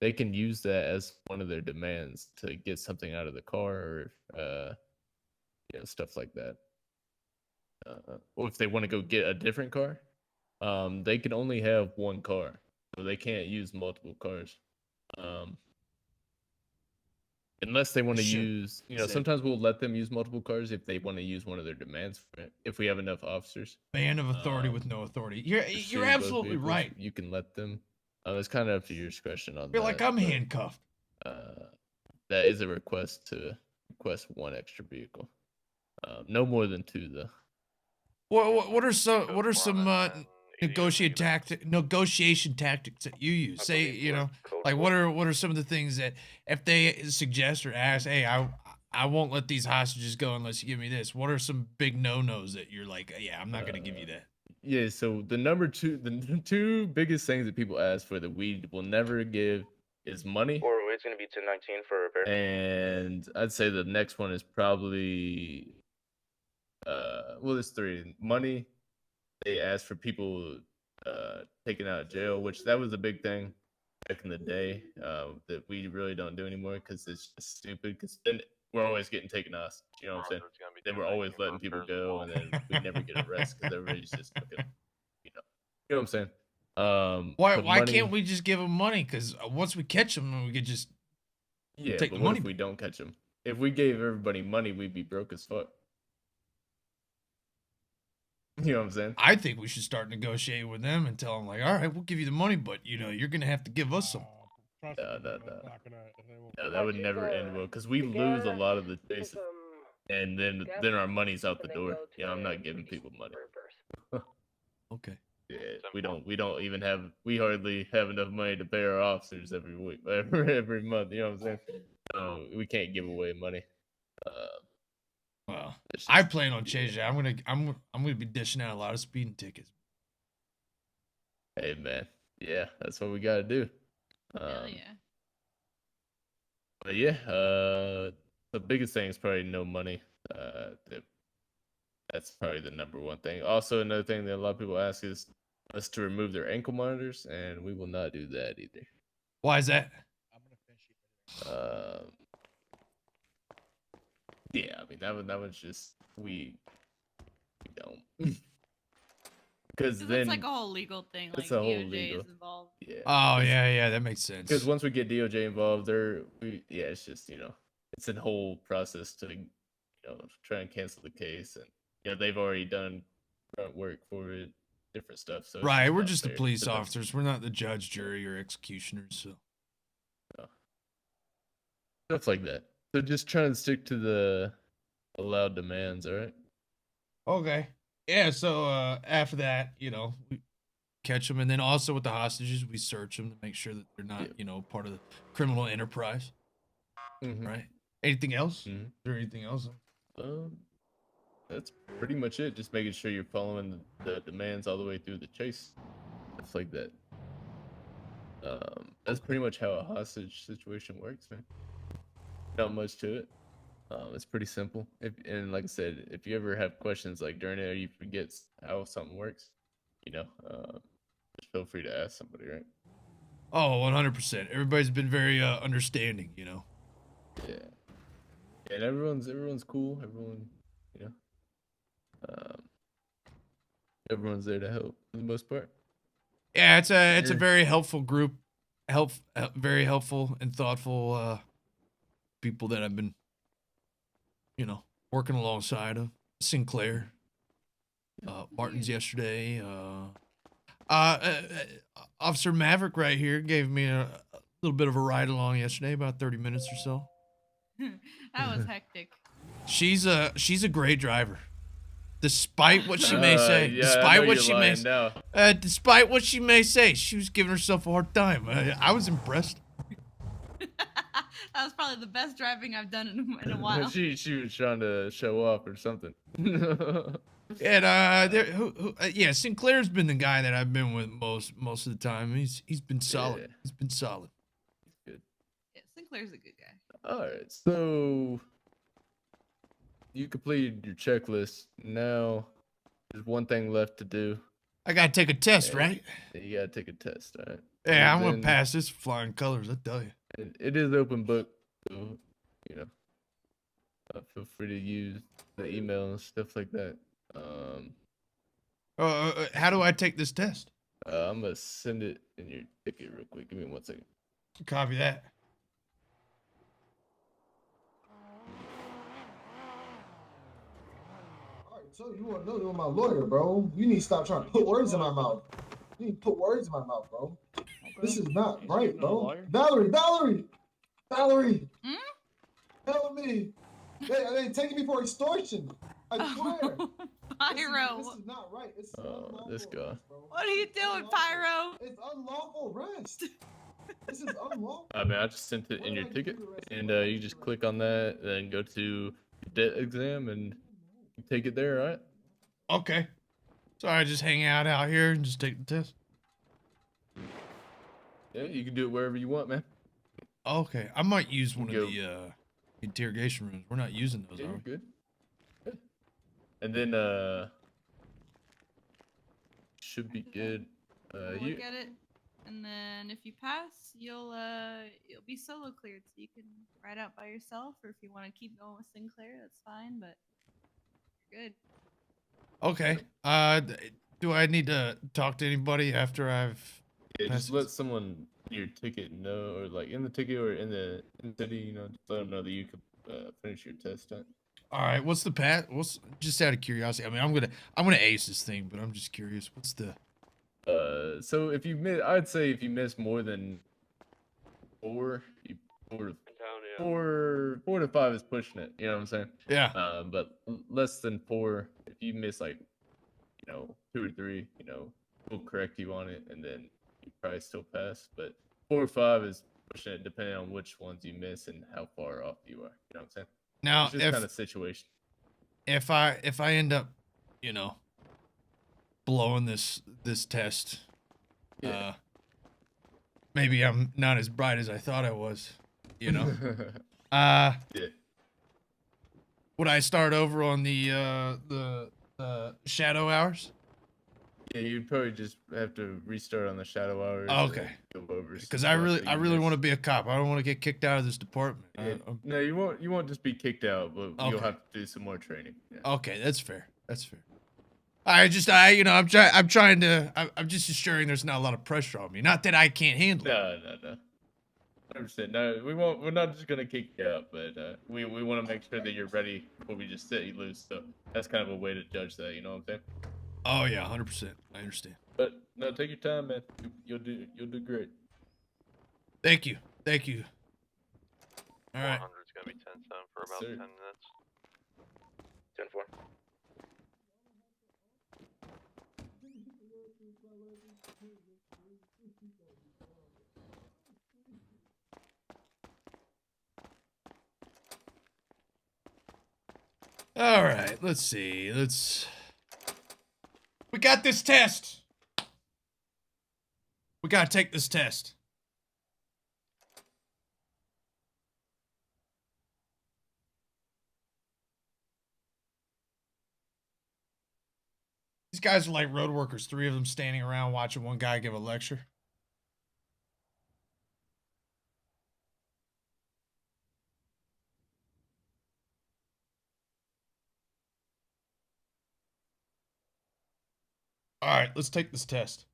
[SPEAKER 3] they can use that as one of their demands to get something out of the car, or stuff like that. Or if they want to go get a different car, they can only have one car, so they can't use multiple cars. Unless they want to use, sometimes we'll let them use multiple cars if they want to use one of their demands for it, if we have enough officers.
[SPEAKER 2] Ban of authority with no authority. You're absolutely right.
[SPEAKER 3] You can let them. It's kind of up to your discretion on that.
[SPEAKER 2] You're like I'm handcuffed.
[SPEAKER 3] That is a request to request one extra vehicle. No more than two, though.
[SPEAKER 2] What are some negotiation tactics that you use? Say, like what are some of the things that if they suggest or ask, hey, I won't let these hostages go unless you give me this. What are some big no-nos that you're like, yeah, I'm not gonna give you that?
[SPEAKER 3] Yeah, so the two biggest things that people ask for that we will never give is money.
[SPEAKER 14] Or it's gonna be 1019 for repair.
[SPEAKER 3] And I'd say the next one is probably there's three. Money. They ask for people taken out of jail, which that was a big thing back in the day that we really don't do anymore because it's just stupid. Because then we're always getting taken us. You know what I'm saying? Then we're always letting people go, and then we never get arrested because everybody's just fucking, you know what I'm saying?
[SPEAKER 2] Why can't we just give them money? Because once we catch them, we could just take
[SPEAKER 3] but
[SPEAKER 2] the
[SPEAKER 3] what
[SPEAKER 2] money.
[SPEAKER 3] if we don't catch them? If we gave everybody money, we'd be broke as fuck. You know what I'm saying?
[SPEAKER 2] I think we should start negotiating with them and tell them like, all right, we'll give you the money, but you know, you're gonna have to give us some.
[SPEAKER 3] No, that would never end well because we lose a lot of the chases, and then our money's out the door. Yeah, I'm not giving people money.
[SPEAKER 2] Okay.
[SPEAKER 3] Yeah, we don't even have. We hardly have enough money to pay our officers every week, every month. You know what I'm saying? So we can't give away money.
[SPEAKER 2] Well, I plan on changing it. I'm gonna be dishing out a lot of speeding tickets.
[SPEAKER 3] Hey man, yeah, that's what we gotta do.
[SPEAKER 8] Hell yeah.
[SPEAKER 3] But yeah, the biggest thing is probably no money. That's probably the number one thing. Also, another thing that a lot of people ask is us to remove their ankle monitors, and we will not do that either.
[SPEAKER 2] Why is that?
[SPEAKER 3] Yeah, I mean that was just we don't. Because then
[SPEAKER 8] it's like a whole legal thing. Like
[SPEAKER 3] it's a whole
[SPEAKER 8] DOJ
[SPEAKER 3] legal.
[SPEAKER 8] is involved.
[SPEAKER 3] Yeah.
[SPEAKER 2] Oh yeah, that makes sense.
[SPEAKER 3] Because once we get DOJ involved, it's just it's a whole process to try and cancel the case, and they've already done grunt work for it, different stuff. So
[SPEAKER 2] right, we're just the police officers. We're not the judge, jury, or executioners. So
[SPEAKER 3] stuff like that. So just trying to stick to the allowed demands. All right.
[SPEAKER 2] Okay. Yeah, so after that, we catch them, and then also with the hostages, we search them to make sure that they're not, part of the criminal enterprise. Right? Anything else? Is there anything else?
[SPEAKER 3] That's pretty much it. Just making sure you're following the demands all the way through the chase, stuff like that. That's pretty much how a hostage situation works, man. Not much to it. It's pretty simple. And like I said, if you ever have questions like during it or you forget how something works, just feel free to ask somebody, right?
[SPEAKER 2] Oh, 100%. Everybody's been very understanding,
[SPEAKER 3] Yeah. And everyone's cool. Everyone, everyone's there to help for the most part.
[SPEAKER 2] Yeah, it's a very helpful group. Very helpful and thoughtful people that I've been working alongside of. Sinclair, Martin's yesterday. Officer Maverick right here gave me a little bit of a ride along yesterday, about 30 minutes or so.
[SPEAKER 8] That was hectic.
[SPEAKER 2] She's a great driver, despite what she may say. Despite what she may say, she was giving herself a hard time. I was impressed.
[SPEAKER 8] That was probably the best driving I've done in a while.
[SPEAKER 3] she was trying to show off or something.
[SPEAKER 2] And Sinclair's been the guy that I've been with most of the time. He's been solid.
[SPEAKER 3] Yeah.
[SPEAKER 2] He's been solid.
[SPEAKER 3] Good.
[SPEAKER 8] Yeah, Sinclair's a good guy.
[SPEAKER 3] All right, so you completed your checklist. Now there's one thing left to do.
[SPEAKER 2] I gotta take a test, right?
[SPEAKER 3] You gotta take a test, all right?
[SPEAKER 2] Yeah, I'm gonna pass this flying colors. I tell you.
[SPEAKER 3] It is open book, so feel free to use the email and stuff like that.
[SPEAKER 2] How do I take this test?
[SPEAKER 3] I'm gonna send it in your ticket real quick. Give me 1 second.
[SPEAKER 2] Copy that.
[SPEAKER 15] So you want to know you're my lawyer, bro. You need to stop trying to put words in my mouth. You need to put words in my mouth, bro. This is not right, bro. Valerie! Help me. They taking me for extortion. I swear.
[SPEAKER 8] Pyro.
[SPEAKER 15] This is not right. This is unlawful.
[SPEAKER 3] This guy.
[SPEAKER 8] What are you doing, Pyro?
[SPEAKER 15] It's unlawful arrest. This is unlawful.
[SPEAKER 3] I mean, I just sent it in your ticket, and you just click on that, then go to debt exam, and take it there, all right?
[SPEAKER 2] Okay. So I just hang out here and just take the test.
[SPEAKER 3] Yeah, you can do it wherever you want, man.
[SPEAKER 2] Okay, I might use one of the interrogation rooms. We're not using those,
[SPEAKER 3] Yeah,
[SPEAKER 2] are
[SPEAKER 3] you're
[SPEAKER 2] we?
[SPEAKER 3] good. And then should be good.
[SPEAKER 8] Look at it. And then if you pass, you'll be solo cleared, so you can ride out by yourself, or if you want to keep going with Sinclair, that's fine. But you're good.
[SPEAKER 2] Okay. Do I need to talk to anybody after I've?
[SPEAKER 3] Yeah, just let someone your ticket know, or like in the ticket or in the city, you know, just let them know that you could finish your test.
[SPEAKER 2] All right. What's the path? What's just out of curiosity? I mean, I'm gonna ace this thing, but I'm just curious. What's the?
[SPEAKER 3] So if you miss, I'd say if you miss more than four to five is pushing it. You know what I'm saying?
[SPEAKER 2] Yeah.
[SPEAKER 3] But less than four, if you miss like, you know, 2 or 3, you know, we'll correct you on it, and then you probably still pass. But 4 or 5 is pushing it, depending on which ones you miss and how far off you are. You know what I'm saying?
[SPEAKER 2] Now,
[SPEAKER 3] it's just kind of situation.
[SPEAKER 2] If I end up, you know, blowing this test, maybe I'm not as bright as I thought I was. You know.
[SPEAKER 3] Yeah.
[SPEAKER 2] Would I start over on the shadow hours?
[SPEAKER 3] Yeah, you'd probably just have to restart on the shadow hours.
[SPEAKER 2] Okay. Because I really want to be a cop. I don't want to get kicked out of this department.
[SPEAKER 3] Yeah. No, you won't. You won't just be kicked out, but you'll have to do some more training. Yeah.
[SPEAKER 2] Okay, that's fair. That's fair. I'm just ensuring there's not a lot of pressure on me. Not that I can't handle it.
[SPEAKER 3] No. 100%. No, we won't. We're not just gonna kick you out, but we want to make sure that you're ready before we just set you loose. So that's kind of a way to judge that. You know what I'm saying?
[SPEAKER 2] Oh yeah, 100%. I understand.
[SPEAKER 3] But no, take your time, man. You'll do great.
[SPEAKER 2] Thank you. All right.
[SPEAKER 12] 100's gonna be 10-7 for about 10 minutes.
[SPEAKER 14] 10-4.
[SPEAKER 2] All right, let's see. We got this test. We gotta take this test. These guys are like road workers. 3 of them standing around watching one guy give a lecture. All right, let's take this test.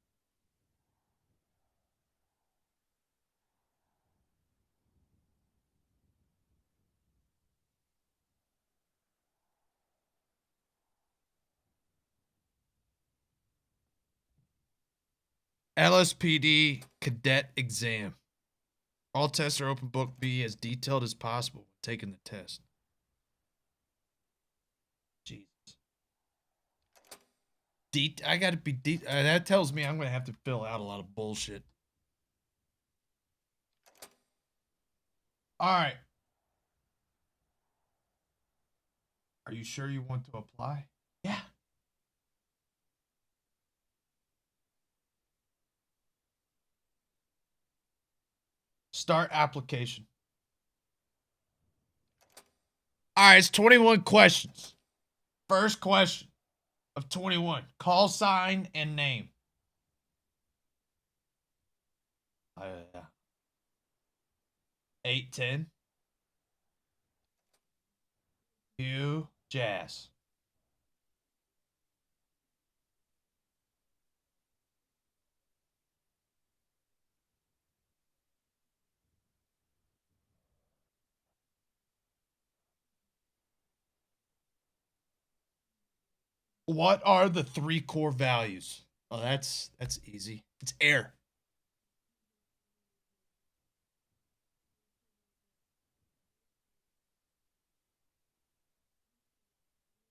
[SPEAKER 2] LSPD cadet exam. All tests are open book. Be as detailed as possible when taking the test. Jesus. I gotta be that tells me I'm gonna have to fill out a lot of bullshit. All right. Are you sure you want to apply? Yeah. Start application. All right, it's 21 questions. First question of 21. Call sign and name. 810. Hugh Jazz. What are the 3 core values? Oh, that's easy. It's air.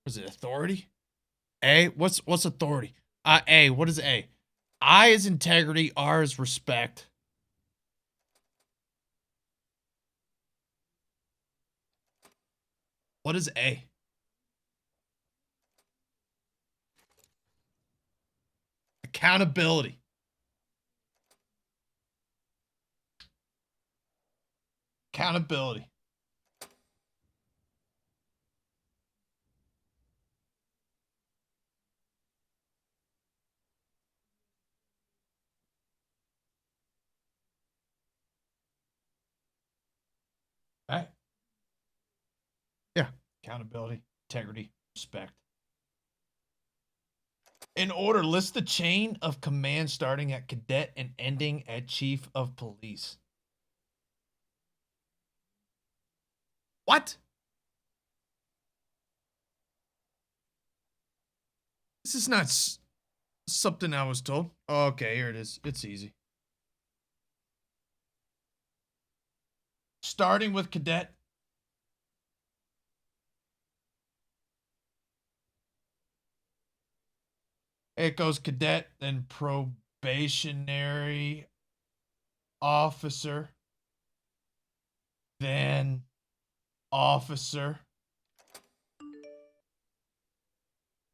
[SPEAKER 2] Was it authority? A, what's authority? A, what is A? I is integrity, R is respect. What is A? Accountability. Accountability. Right? Yeah. Accountability, integrity, respect. In order, list the chain of command starting at cadet and ending at chief of police. What? This is not something I was told. Oh, okay, here it is. It's easy. Starting with cadet. It goes cadet, then probationary officer, then officer.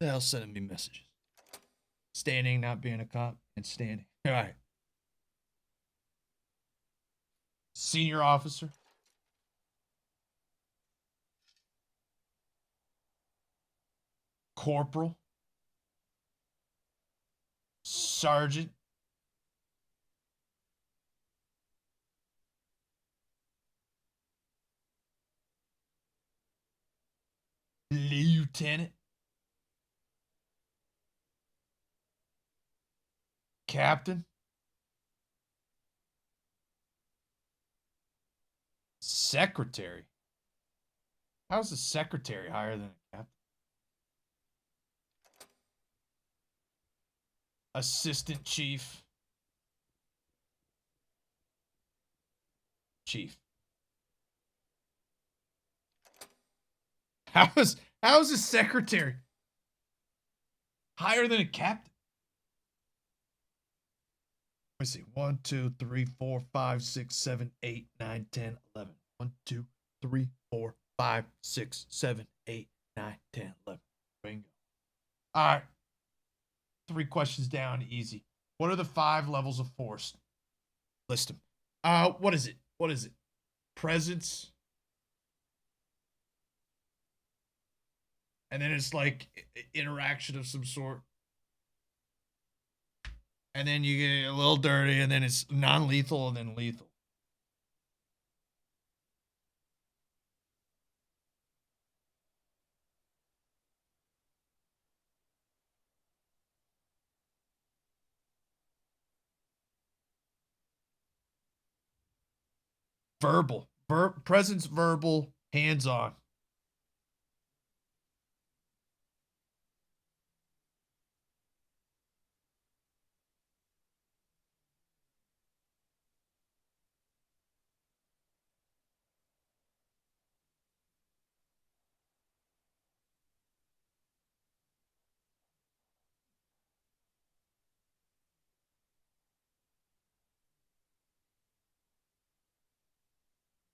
[SPEAKER 2] The hell's sending me messages? Standing, not being a cop, and standing. All right. Senior officer. Corporal. Sergeant. Lieutenant. Captain. Secretary. How's the secretary higher than a captain? Assistant chief. Chief. How is a secretary higher than a captain? Let me see. 1, 2, 3, 4, 5, 6, 7, 8, 9, 10, 11. 1, 2, 3, 4, 5, 6, 7, 8, 9, 10, 11. Bingo. All right. 3 questions down. Easy. What are the 5 levels of force? List them. What is it? What is it? Presence. And then it's like interaction of some sort. And then you get a little dirty, and then it's non-lethal, and then lethal. Verbal. Presence, verbal, hands-on.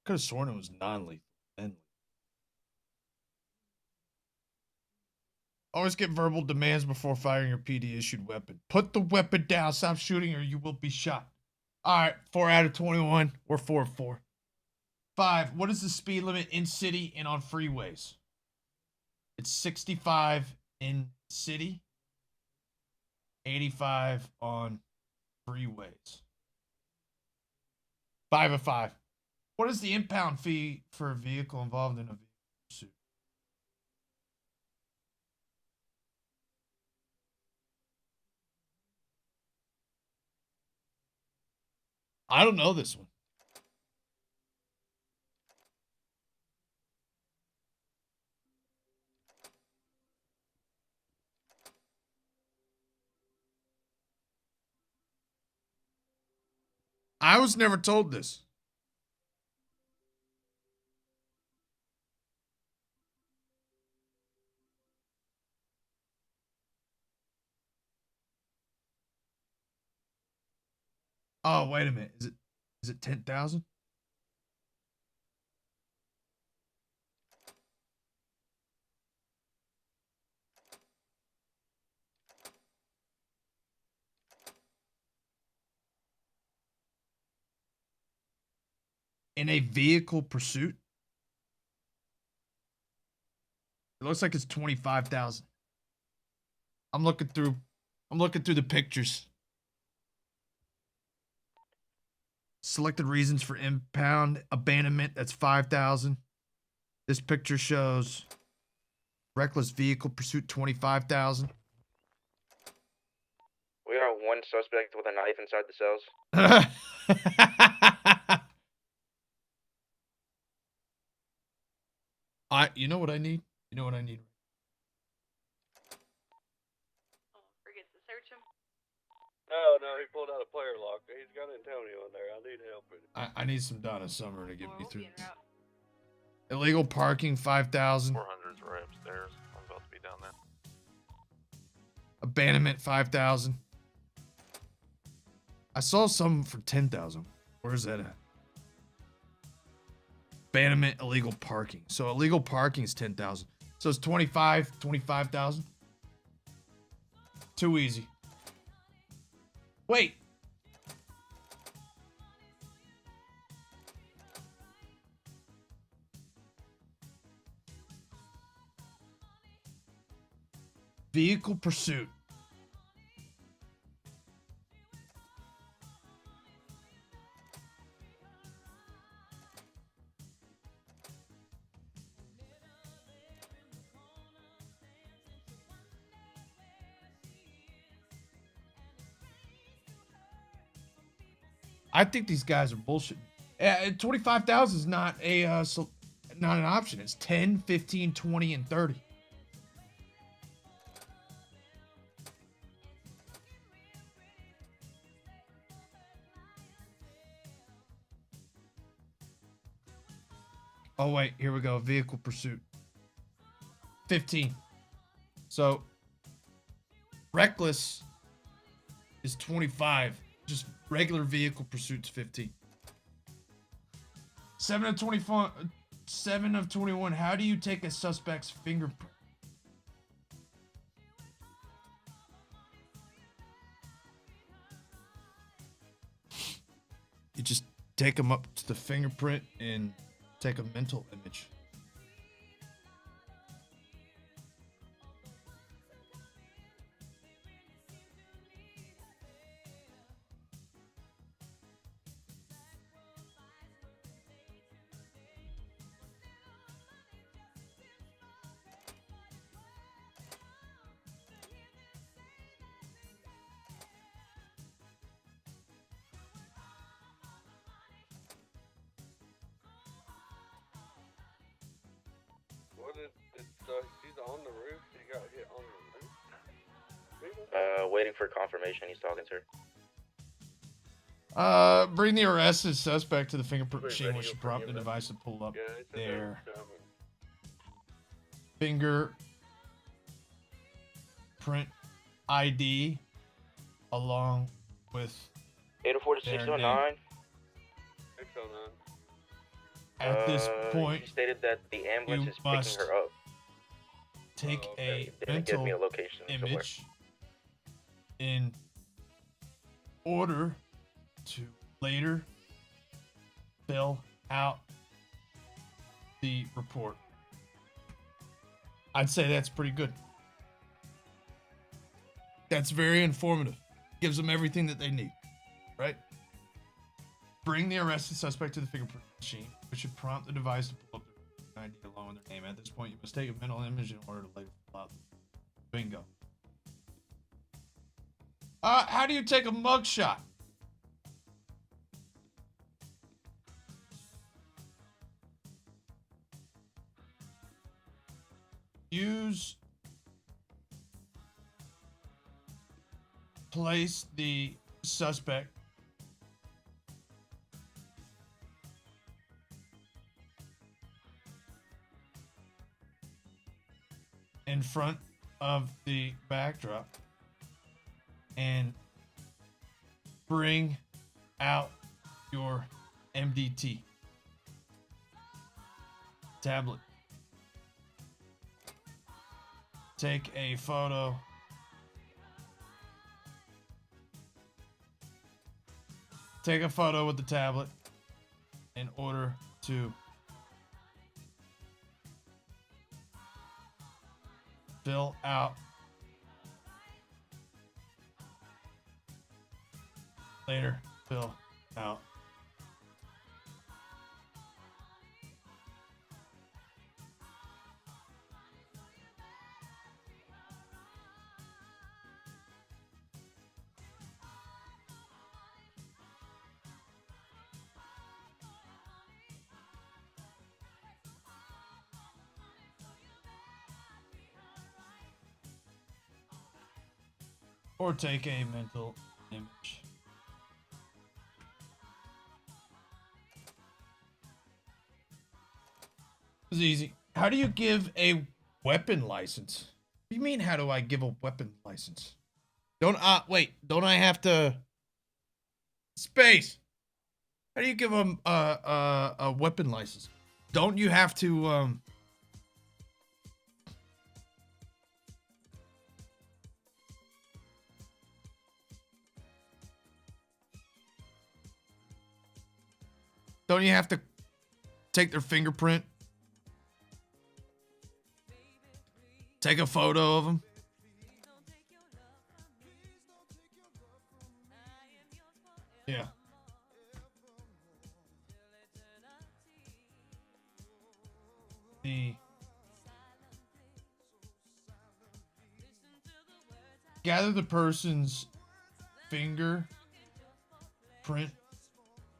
[SPEAKER 2] Could have sworn it was non-lethal. Always get verbal demands before firing your PD-issued weapon. Put the weapon down, stop shooting, or you will be shot. All right, 4 out of 21. We're 4 of 4. 5. What is the speed limit in city and on freeways? It's 65 in city, 85 on freeways. 5 of 5. What is the impound fee for a vehicle involved in a vehicle pursuit? I don't know this one. I was never told this. Oh, wait a minute. Is it 10,000? In a vehicle pursuit? It looks like it's 25,000. I'm looking through the pictures. Selected reasons for impound. Abandonment, that's 5,000. This picture shows reckless vehicle pursuit, 25,000.
[SPEAKER 14] We got one suspect with a knife inside the cells.
[SPEAKER 2] You know what I need? You know what I need?
[SPEAKER 8] Forget to search him.
[SPEAKER 10] No, he pulled out a player lock. He's got Antonio in there. I need help with it.
[SPEAKER 2] I need some Donna Summer to get me through this. Illegal parking, 5,000.
[SPEAKER 12] 400's right upstairs. I'm about to be down there.
[SPEAKER 2] Abandonment, 5,000. I saw some for 10,000. Where's that at? Abandonment, illegal parking. So illegal parking is 10,000. So it's 25,000. Too easy. Wait. Vehicle pursuit. I think these guys are bullshit. 25,000 is not not an option. It's 10, 15, 20, and 30. Oh wait, here we go. Vehicle pursuit. 15. So reckless is 25. Just regular vehicle pursuit's 15. 7 of 24. 7 of 21. How do you take a suspect's fingerprint? You just take them up to the fingerprint and take a mental image.
[SPEAKER 10] He's on the roof. He got hit on the roof.
[SPEAKER 14] Waiting for confirmation. He's talking to
[SPEAKER 2] her. Bring the arrested suspect to the fingerprint machine, which should prompt the device to pull up their fingerprint ID along with
[SPEAKER 14] 804 to 609.
[SPEAKER 10] 609.
[SPEAKER 2] At this point,
[SPEAKER 14] she stated that the ambulance is picking her up.
[SPEAKER 2] Take a mental image in order to later fill out the report. I'd say that's pretty good. That's very informative. Gives them everything that they need, right? Bring the arrested suspect to the fingerprint machine, which should prompt the device to pull up their ID along with their name. At this point, you must take a mental image in order to later fill out. Bingo. How do you take a mugshot? Place the suspect in front of the backdrop and bring out your MDT tablet. Take a photo. Take a photo with the tablet in order to fill out later fill out Or take a mental image. It's easy. How do you give a weapon license? What do you mean, how do I give a weapon license? Don't I have to... Space! How do you give them a weapon license? Don't you have to, Don't you have to take their fingerprint? Take a photo of them? Yeah. Gather the person's fingerprint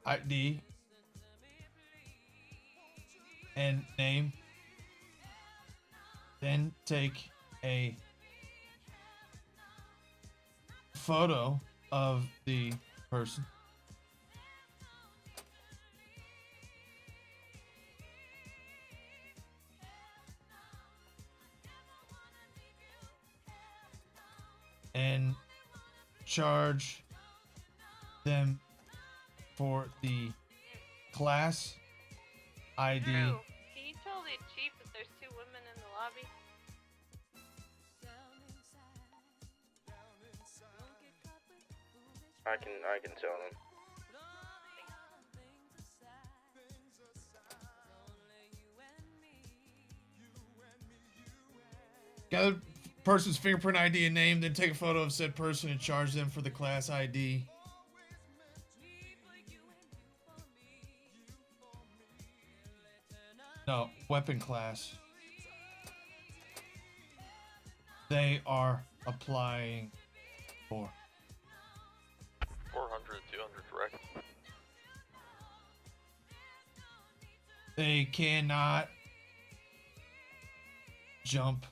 [SPEAKER 2] ID and name. Then take a photo of the person. And charge them for the class ID.
[SPEAKER 8] Drew, can you tell the chief that there's 2 women in the lobby?
[SPEAKER 14] I can tell them.
[SPEAKER 2] Gather person's fingerprint ID and name, then take a photo of said person and charge them for the class ID. No, weapon class. They are applying for
[SPEAKER 12] 400, 200 direct.
[SPEAKER 2] They cannot jump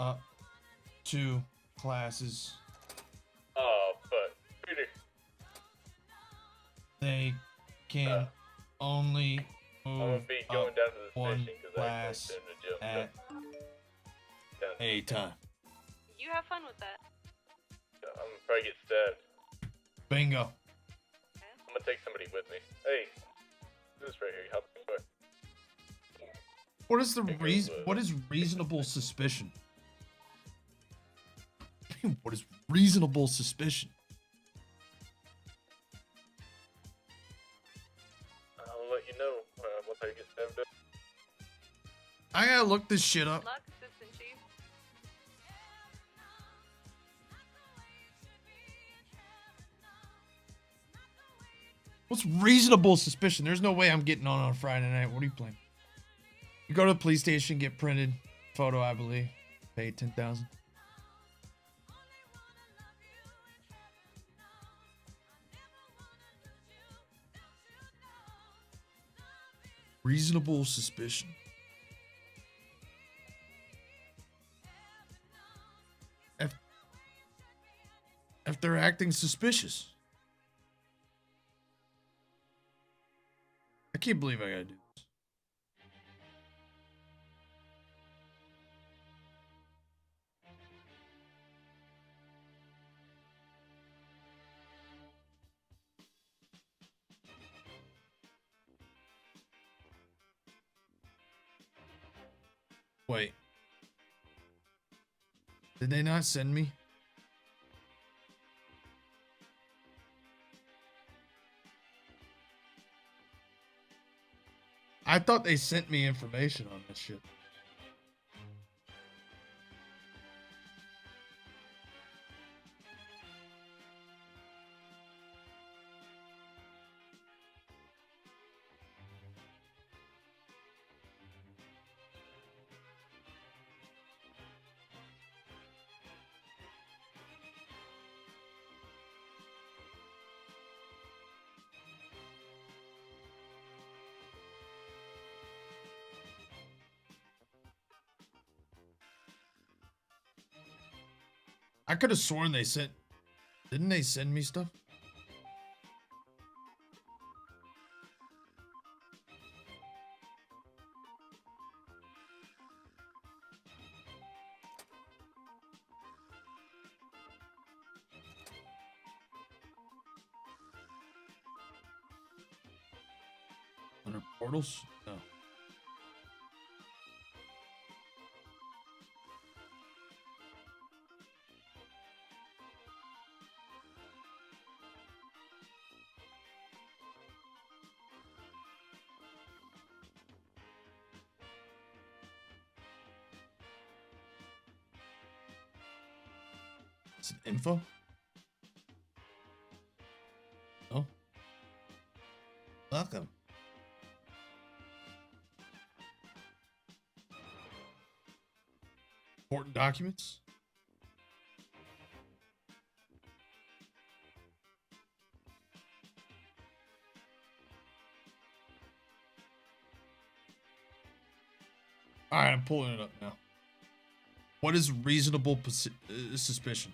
[SPEAKER 2] up 2 classes.
[SPEAKER 3] Oh, but Peter.
[SPEAKER 2] They can only
[SPEAKER 3] I'm gonna
[SPEAKER 2] move
[SPEAKER 3] be going
[SPEAKER 2] up
[SPEAKER 3] down to the
[SPEAKER 2] 1
[SPEAKER 3] station because I
[SPEAKER 2] class
[SPEAKER 3] in the gym.
[SPEAKER 2] at a time.
[SPEAKER 8] You have fun with that.
[SPEAKER 3] I'm gonna probably get stabbed.
[SPEAKER 2] Bingo.
[SPEAKER 3] I'm gonna take somebody with me. Hey, this right here. Help me.
[SPEAKER 2] What is the reason? What is reasonable suspicion? What is reasonable suspicion?
[SPEAKER 3] I'll let you know once I get stabbed up.
[SPEAKER 2] I gotta look this shit up.
[SPEAKER 8] Luck, Assistant Chief.
[SPEAKER 2] What's reasonable suspicion? There's no way I'm getting on Friday night. What are you playing? You go to the police station, get printed photo, I believe. Pay 10,000. Reasonable suspicion. If they're acting suspicious. I can't believe I gotta do this. Wait. Did they not send me? I thought they sent me information on this shit. I could have sworn they sent. Didn't they send me stuff? Under portals? No. It's info? Oh. Welcome. Important documents? All right, I'm pulling it up now. What is reasonable suspicion?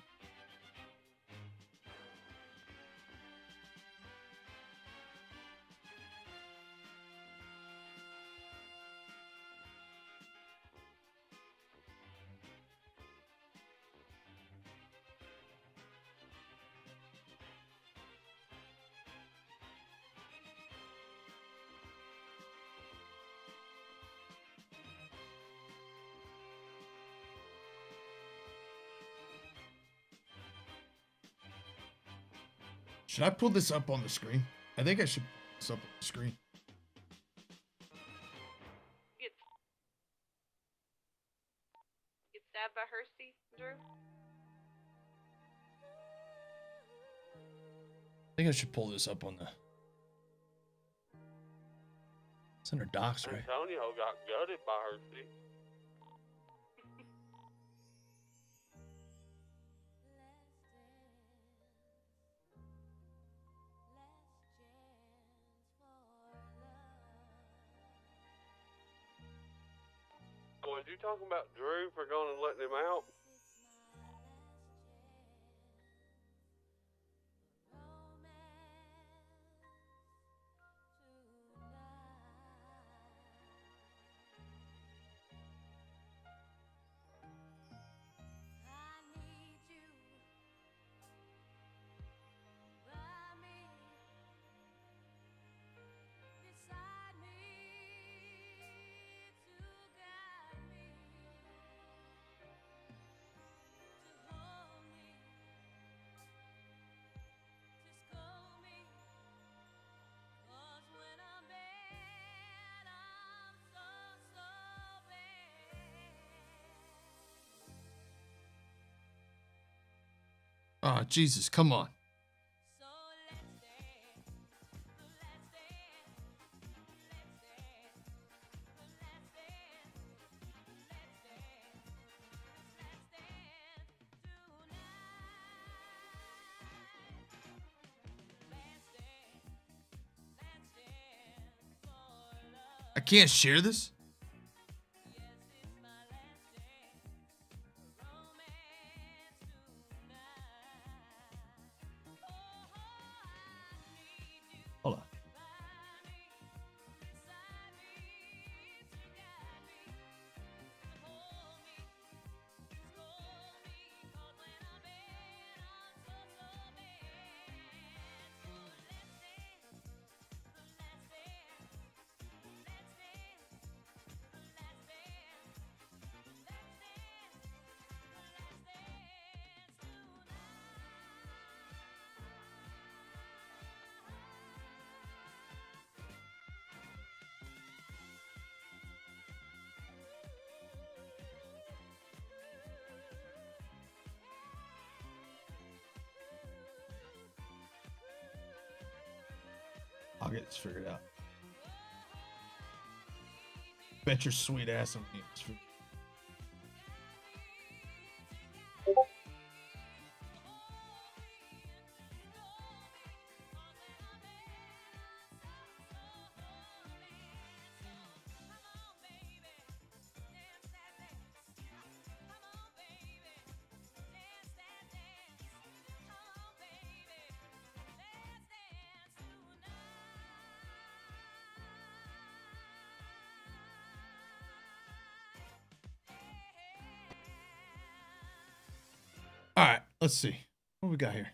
[SPEAKER 2] Should I pull this up on the screen? I think I should pull this up on the screen.
[SPEAKER 16] Get stabbed by Hersey, Drew?
[SPEAKER 2] I think I should pull this up on the. It's under docs, right?
[SPEAKER 10] Antonio got gutted by Hersey. Was you talking about Drew for going and letting him out?
[SPEAKER 2] Oh, Jesus, come on. I can't share this? Hold on. I'll get this figured out. Bet your sweet ass I'm getting this figured out. All right, let's see. What we got here?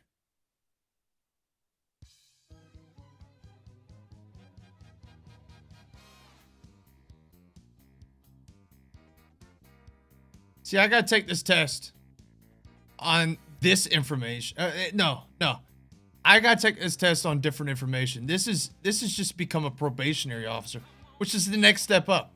[SPEAKER 2] See, I gotta take this test on this information. No. I gotta take this test on different information. This is just become a probationary officer, which is the next step up.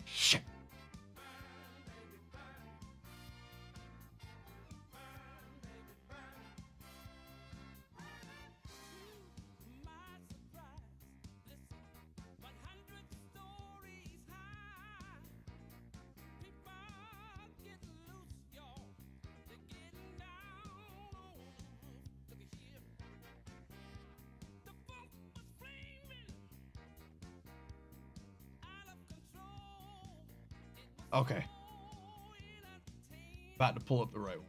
[SPEAKER 2] Shit. Okay. About to pull up the right one.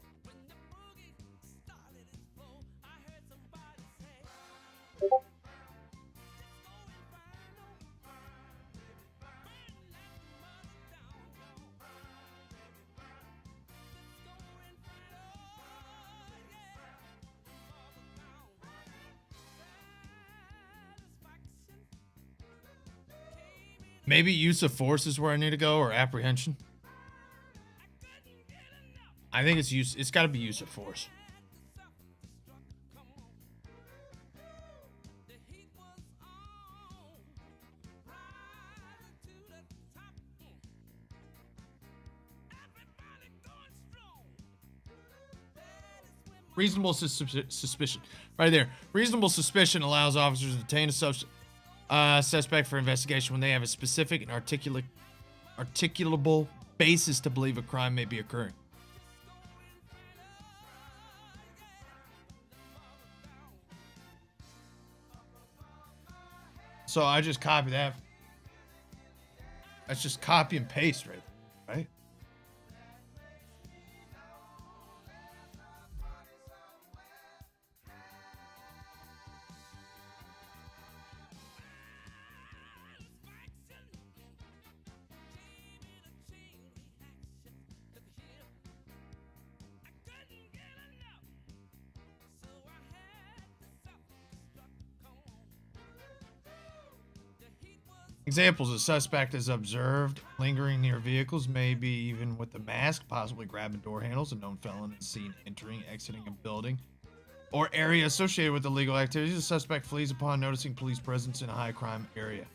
[SPEAKER 2] Maybe use of force is where I need to go, or apprehension. I think it's got to be use of force. Reasonable suspicion. Right there. Reasonable suspicion allows officers to detain a suspect for investigation when they have a specific and articulable basis to believe a crime may be occurring. So I just copy that. That's just copy and paste right there, right? Examples: a suspect is observed lingering near vehicles, maybe even with a mask, possibly grabbing door handles. A known felon is seen entering, exiting a building or area associated with illegal activities. The suspect flees upon noticing police presence in a high crime area.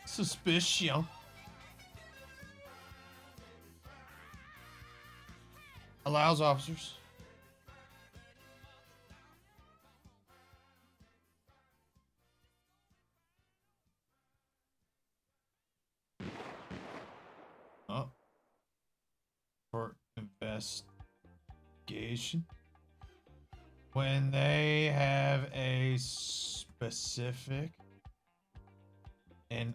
[SPEAKER 2] Suspicion. Allows officers for investigation when they have a specific and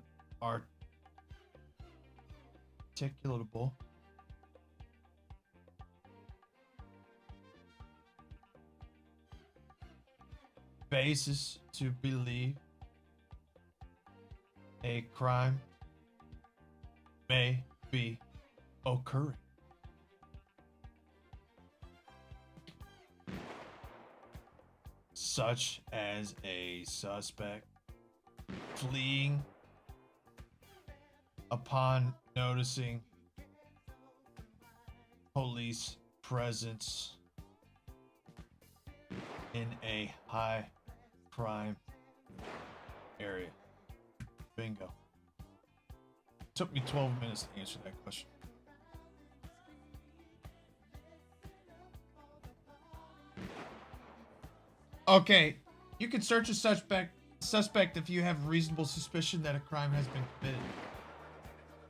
[SPEAKER 2] articulable basis to believe a crime may be occurring. Such as a suspect fleeing upon noticing police presence in a high crime area. Bingo. Took me 12 minutes to answer that question. Okay, you can search a suspect if you have reasonable suspicion that a crime has been committed.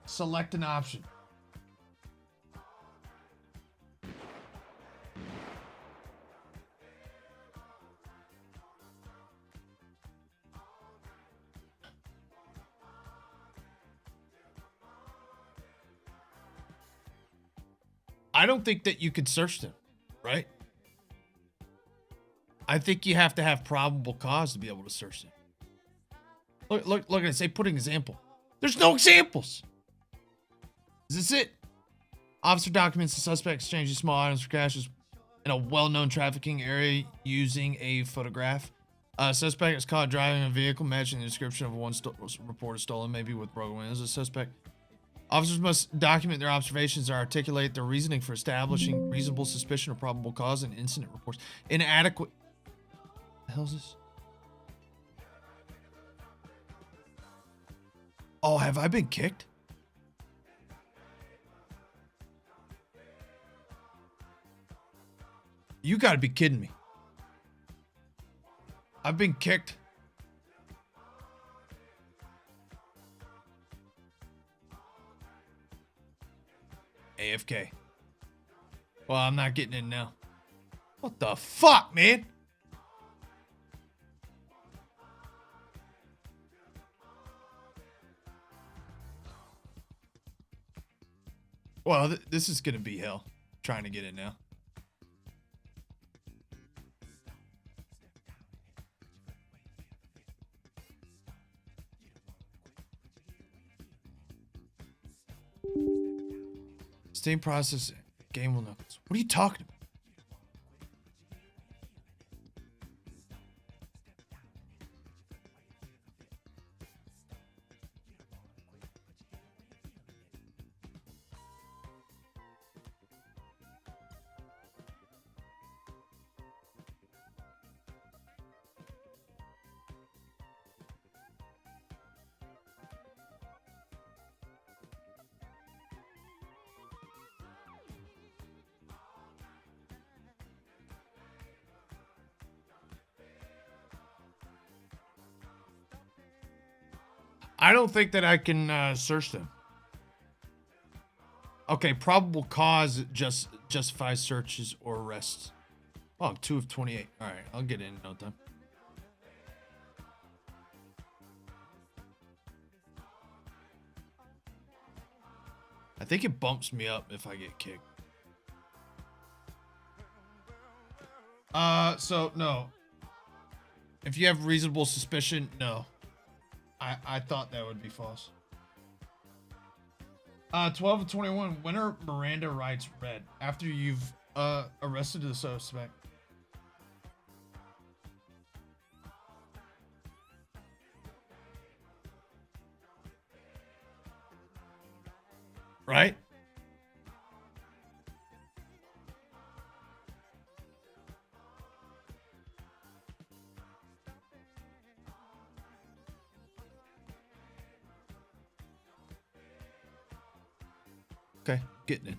[SPEAKER 2] Select an option. I don't think that you could search them, right? I think you have to have probable cause to be able to search them. Look at it. Say, put an example. There's no examples. Is this it? Officer documents the suspect exchanging small items for cash in a well-known trafficking area using a photograph. Suspect is caught driving a vehicle matching the description of one reported stolen, maybe with broken windows. The suspect. Officers must document their observations and articulate their reasoning for establishing reasonable suspicion or probable cause in incident reports. Inadequate. What the hell is this? Oh, have I been kicked? You gotta be kidding me. I've been kicked. AFK. Well, I'm not getting in now. What the fuck, man? Well, this is gonna be hell. Trying to get in now. Steam process game will knuckles. What are you talking about? I don't think that I can search them. Okay, probable cause justifies searches or arrests. Oh, 2 of 28. All right, I'll get in no time. I think it bumps me up if I get kicked. So no. If you have reasonable suspicion, no. I thought that would be false. 12 of 21. When are Miranda rights read? After you've arrested the suspect. Right? Okay, getting in.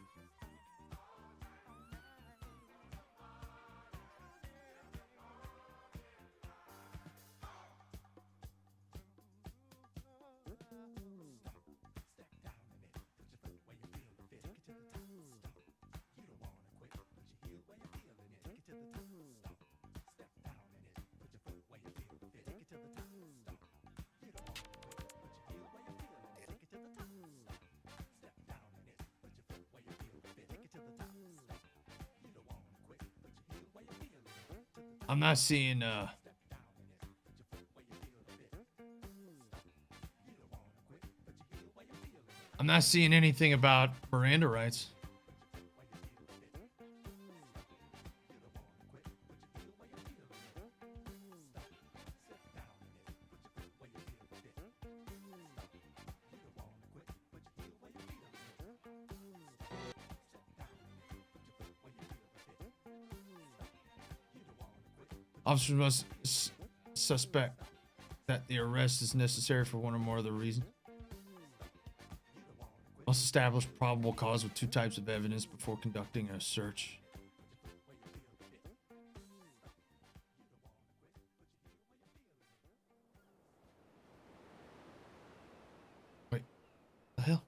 [SPEAKER 2] I'm not seeing I'm not seeing anything about Miranda rights. Officers must suspect that the arrest is necessary for one or more of the reasons. Must establish probable cause with 2 types of evidence before conducting a search. Wait, the hell?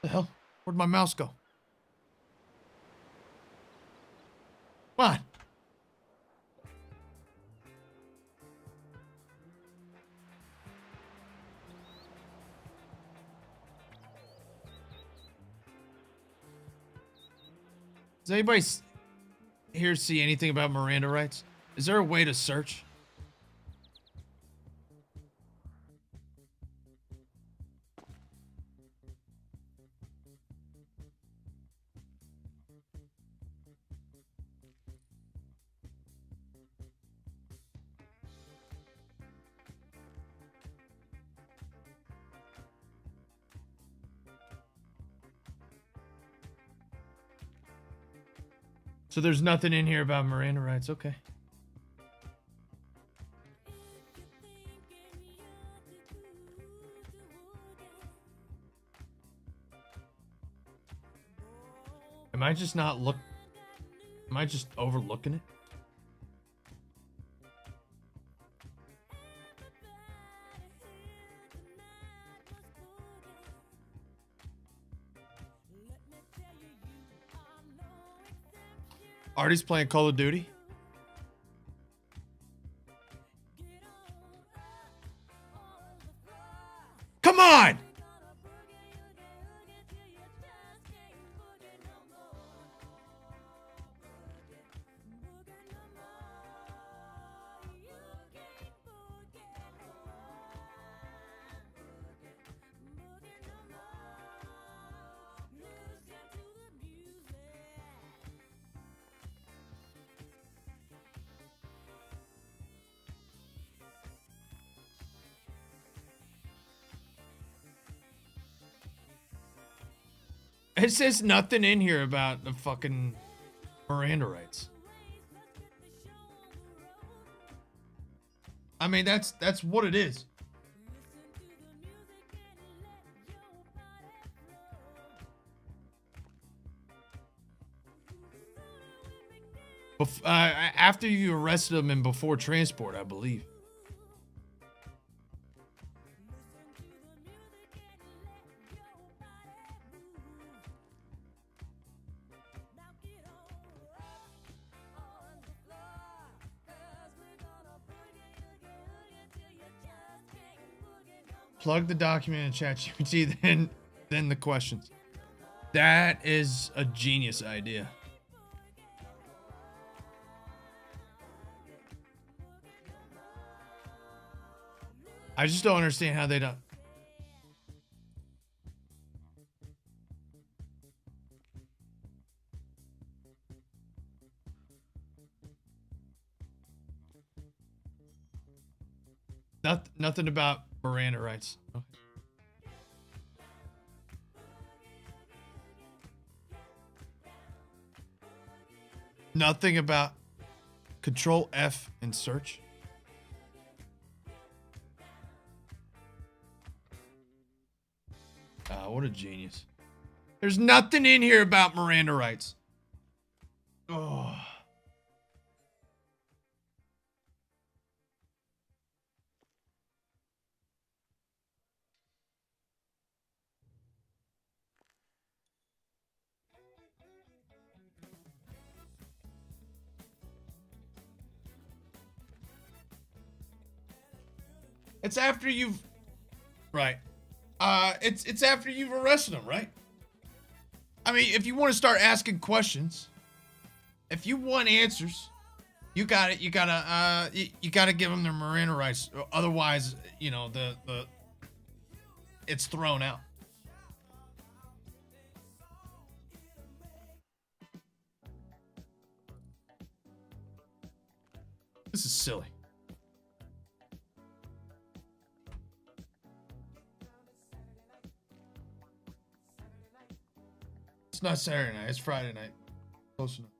[SPEAKER 2] The hell? Where'd my mouse go? Come on. Does anybody here see anything about Miranda rights? Is there a way to search? So there's nothing in here about Miranda rights. Okay. Am I just overlooking it? Artie's playing Call of Duty. Come on! It says nothing in here about the fucking Miranda rights. I mean, that's what it is. After you arrested him and before transport, I believe. Plug the document in ChatGPT, then the questions. That is a genius idea. I just don't understand how they don't. Nothing about Miranda rights. Okay. Nothing about Control F and search. What a genius. There's nothing in here about Miranda rights. Oh. It's after you've... Right. It's after you've arrested him, right? I mean, if you want to start asking questions, if you want answers, you gotta give them their Miranda rights. Otherwise, you know, it's thrown out. This is silly. It's not Saturday night. It's Friday night. Close enough.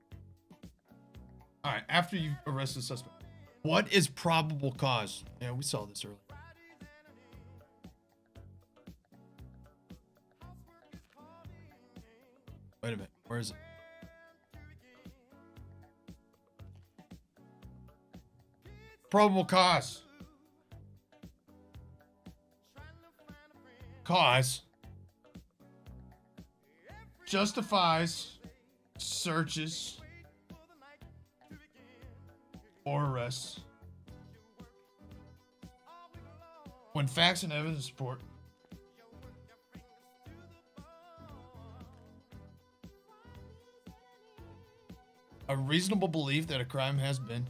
[SPEAKER 2] All right. After you arrest the suspect, what is probable cause? Yeah, we saw this earlier. Wait a minute. Where is it? Probable cause. Cause justifies searches or arrests when facts and evidence support a reasonable belief that a crime has been.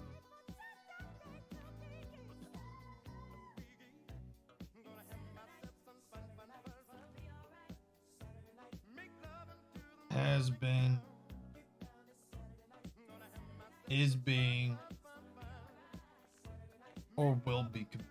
[SPEAKER 2] Has been, is being, or will be committed.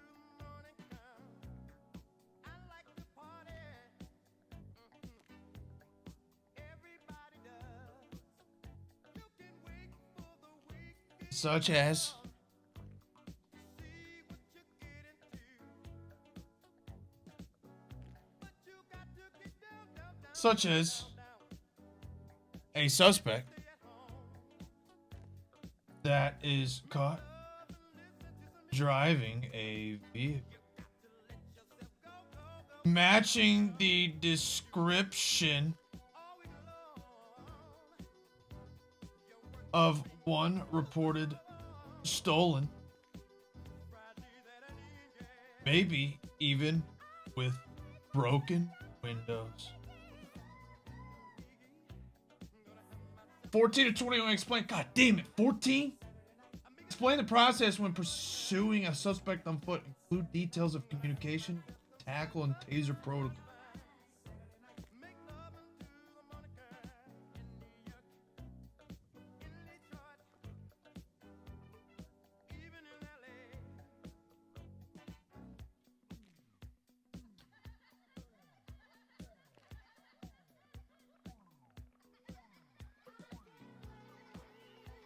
[SPEAKER 2] Such as a suspect that is caught driving a vehicle matching the description of one reported stolen, maybe even with broken windows. 14 to 21, explain. God damn it, 14? Explain the process when pursuing a suspect on foot. Include details of communication, tackle, and taser protocol.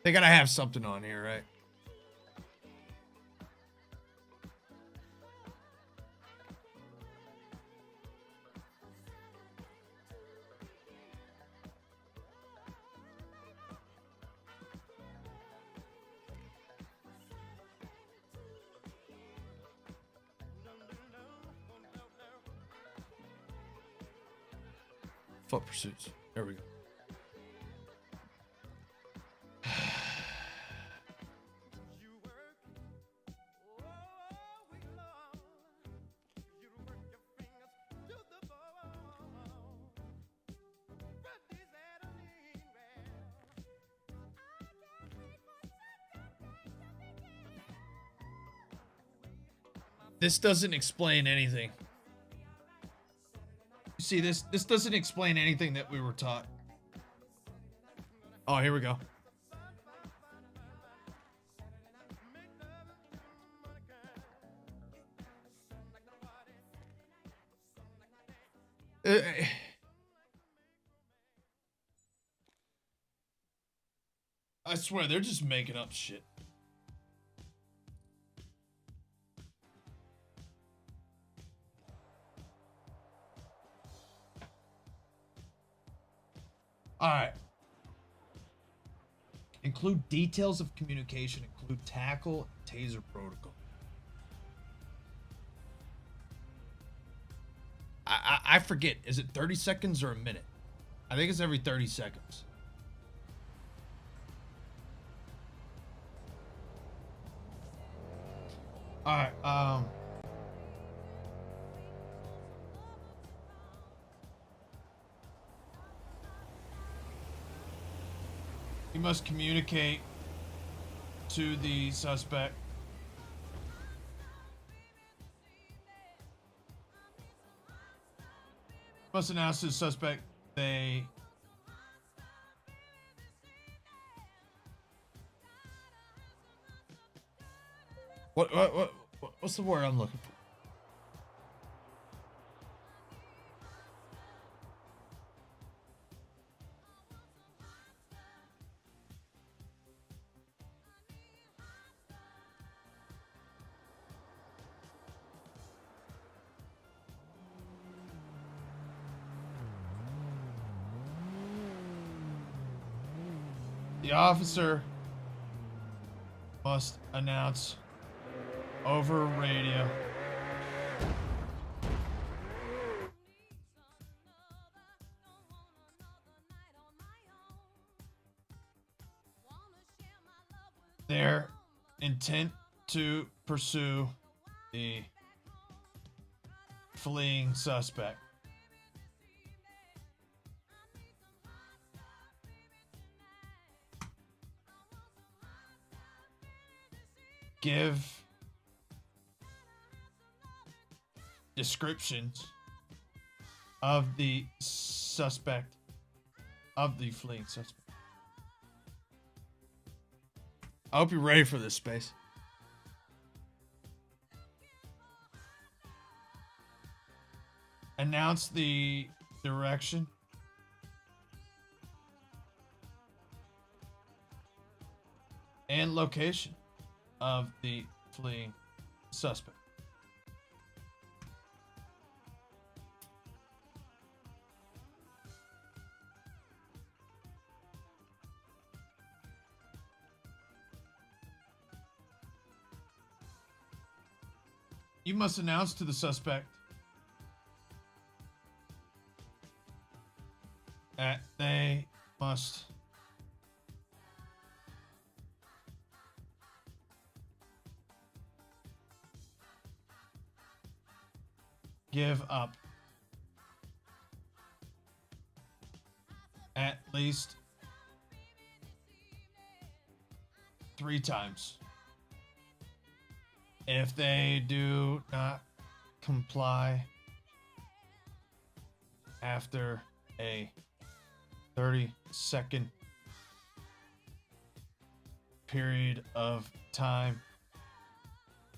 [SPEAKER 2] They gotta have something on here, right? Foot pursuits. There we go. This doesn't explain anything. You see, this doesn't explain anything that we were taught. Oh, here we go. I swear, they're just making up shit. All right. Include details of communication. Include tackle, taser protocol. I forget. Is it 30 seconds or a minute? I think it's every 30 seconds. All right. You must communicate to the suspect. Must announce to the suspect they what's the word I'm looking for? The officer must announce over radio their intent to pursue the fleeing suspect. give descriptions of the suspect, of the fleeing suspect. I hope you're ready for this, Space. Announce the direction and location of the fleeing suspect. You must announce to the suspect that they must give up at least 3 times. If they do not comply after a 30-second period of time,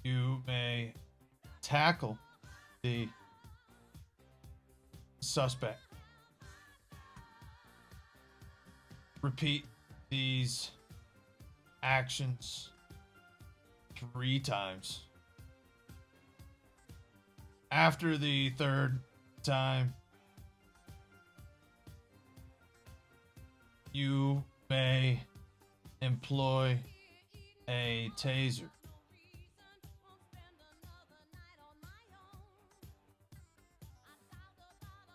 [SPEAKER 2] you may tackle the suspect. Repeat these actions 3 times. After the 3rd time, you may employ a taser.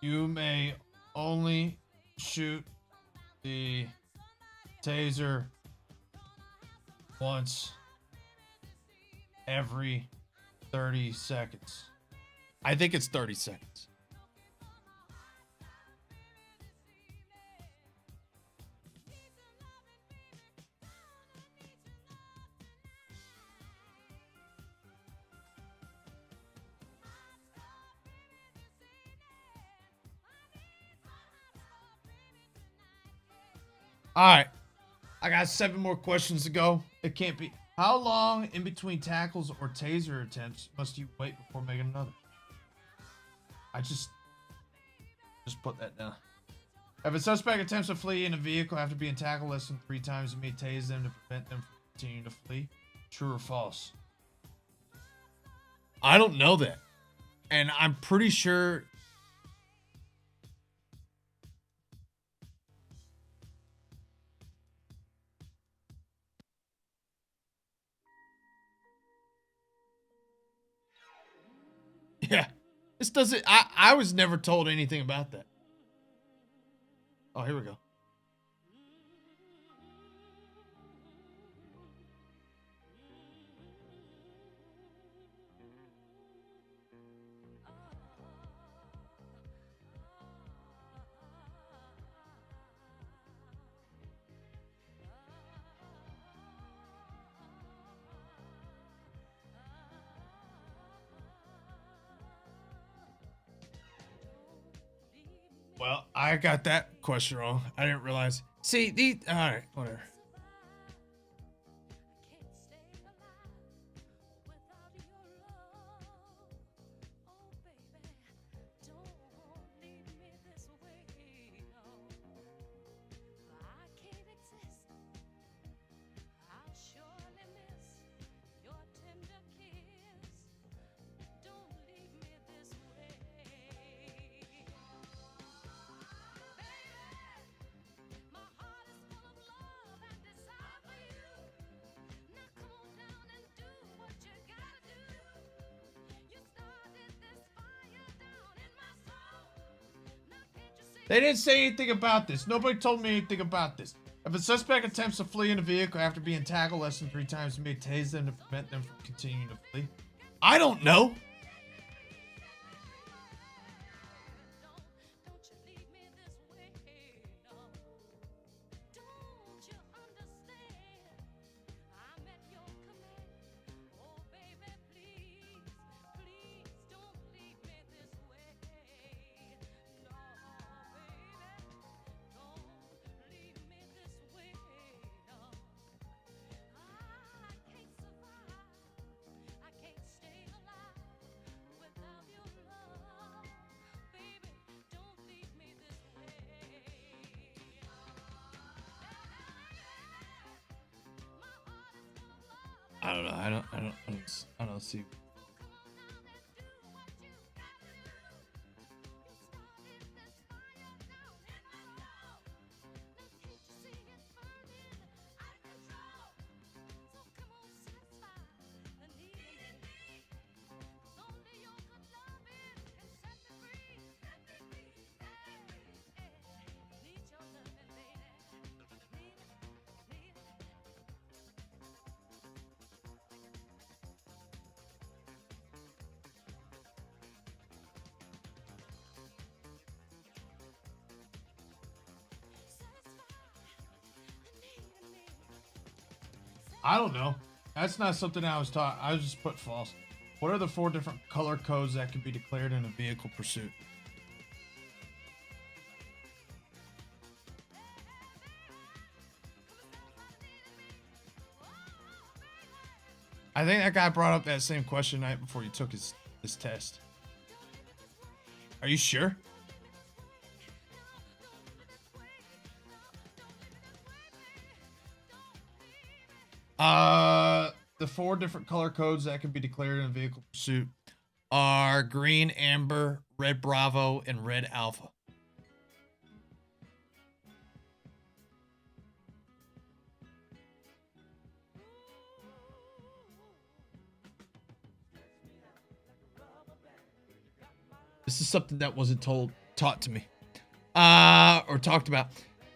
[SPEAKER 2] You may only shoot the taser once every 30 seconds. I think it's 30 seconds. All right. I got 7 more questions to go. It can't be. How long in between tackles or taser attempts must you wait before making another? I just put that down. If a suspect attempts to flee in a vehicle after being tackled less than 3 times, you may tase them to prevent them from continuing to flee. True or false? I don't know that. And I'm pretty sure... Yeah. This doesn't... I was never told anything about that. Oh, here we go. Well, I got that question wrong. I didn't realize. See, these... All right, whatever. They didn't say anything about this. Nobody told me anything about this. If a suspect attempts to flee in a vehicle after being tackled less than 3 times, you may tase them to prevent them from continuing to flee. I don't know. I don't know. I don't see. I don't know. That's not something I was taught. I was just put false. What are the 4 different color codes that can be declared in a vehicle pursuit? I think that guy brought up that same question night before he took his test. Are you sure? The 4 different color codes that can be declared in a vehicle pursuit are green, amber, red Bravo, and red Alpha. This is something that wasn't taught to me, or talked about.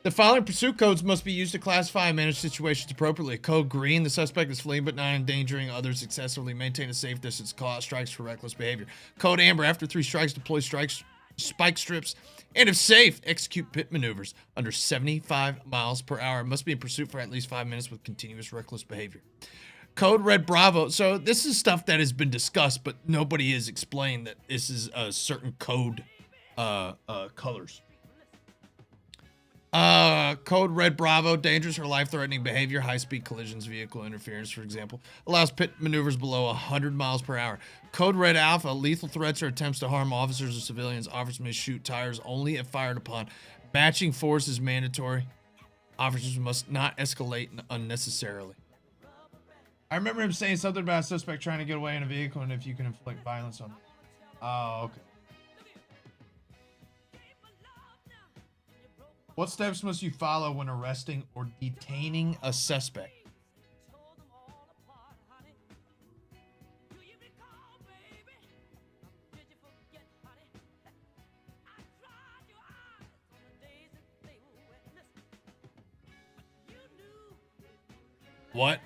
[SPEAKER 2] The following pursuit codes must be used to classify and manage situations appropriately. Code green, the suspect is fleeing but not endangering others excessively. Maintain a safe distance. Call out strikes for reckless behavior. Code amber, after 3 strikes, deploy spike strips. And if safe, execute pit maneuvers under 75 miles per hour. Must be in pursuit for at least 5 minutes with continuous reckless behavior. Code red Bravo. So this is stuff that has been discussed, but nobody has explained that this is a certain code colors. Code red Bravo, dangerous or life-threatening behavior, high-speed collisions, vehicle interference, for example, allows pit maneuvers below 100 miles per hour. Code red Alpha, lethal threats or attempts to harm officers or civilians. Officers may shoot tires only if fired upon. Matching force is mandatory. Officers must not escalate unnecessarily. I remember him saying something about a suspect trying to get away in a vehicle and if you can inflict violence on them. Oh, okay. What steps must you follow when arresting or detaining a suspect? What?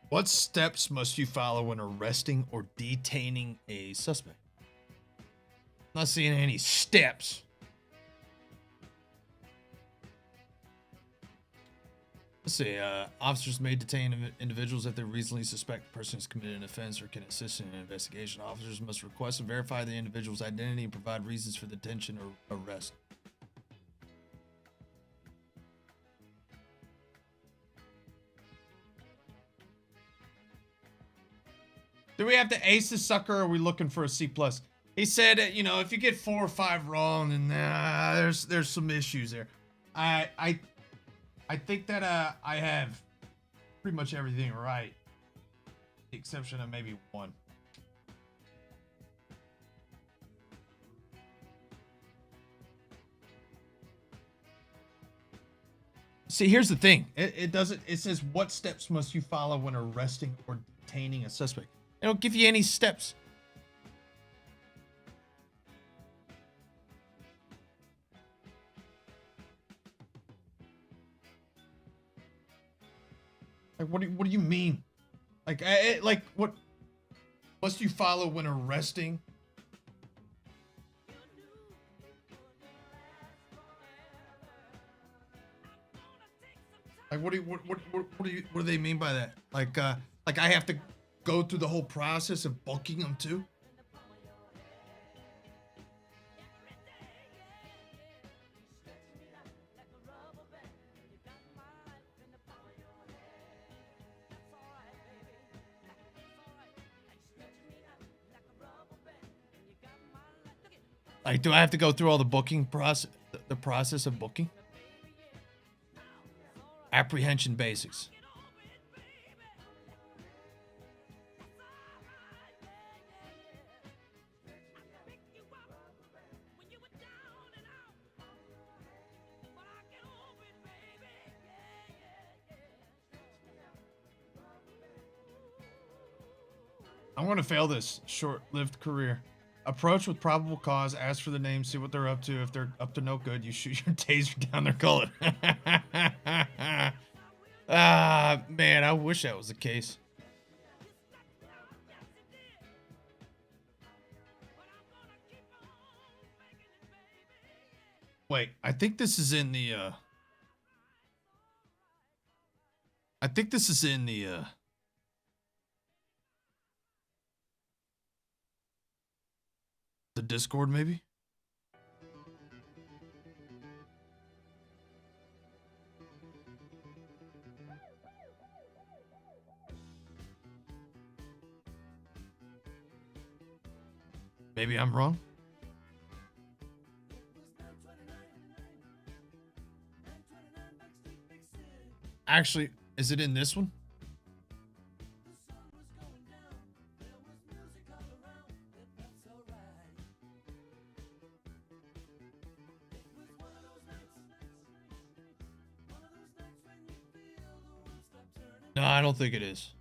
[SPEAKER 2] What steps must you follow when arresting or detaining a suspect? Not seeing any steps. Let's see. Officers may detain individuals if they reasonably suspect the person has committed an offense or can assist in an investigation. Officers must request and verify the individual's identity and provide reasons for the detention or arrest. Do we have to ace this sucker, or are we looking for a C+? He said, you know, if you get 4 or 5 wrong, then there's some issues there. I think that I have pretty much everything right, with the exception of maybe 1. See, here's the thing. It says, what steps must you follow when arresting or detaining a suspect? They don't give you any steps. Like, what do you mean? Like, like what must you follow when arresting? Like, what do they mean by that? Like I have to go through the whole process of booking them too? Like, do I have to go through all the booking process, the process of booking? Apprehension basics. I'm going to fail this short-lived career. Approach with probable cause, ask for the name, see what they're up to. If they're up to no good, you shoot your taser down their gullet. Ah, man, I wish that was the case. Wait, I think this is in the, the Discord, maybe? Maybe I'm wrong. Actually, is it in this one? No, I don't think it is.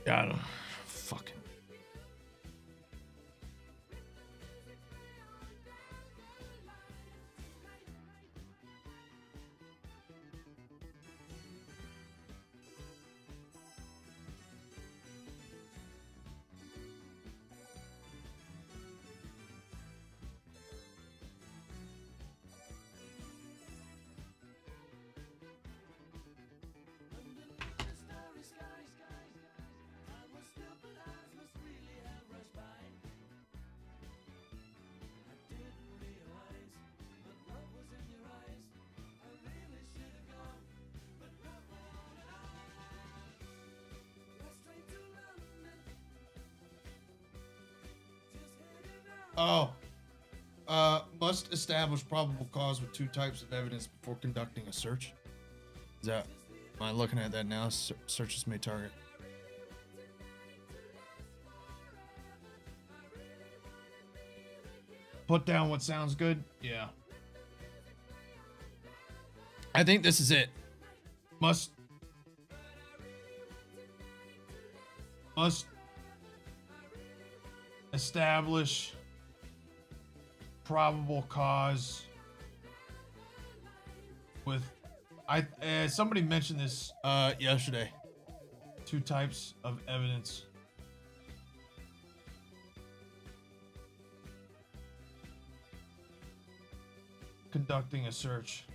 [SPEAKER 2] God, fucking. Oh, must establish probable cause with 2 types of evidence before conducting a search. Is that, am I looking at that now? Searches may target. Put down what sounds good? Yeah. I think this is it. must establish probable cause with somebody mentioned this yesterday. 2 types of evidence. Conducting a search.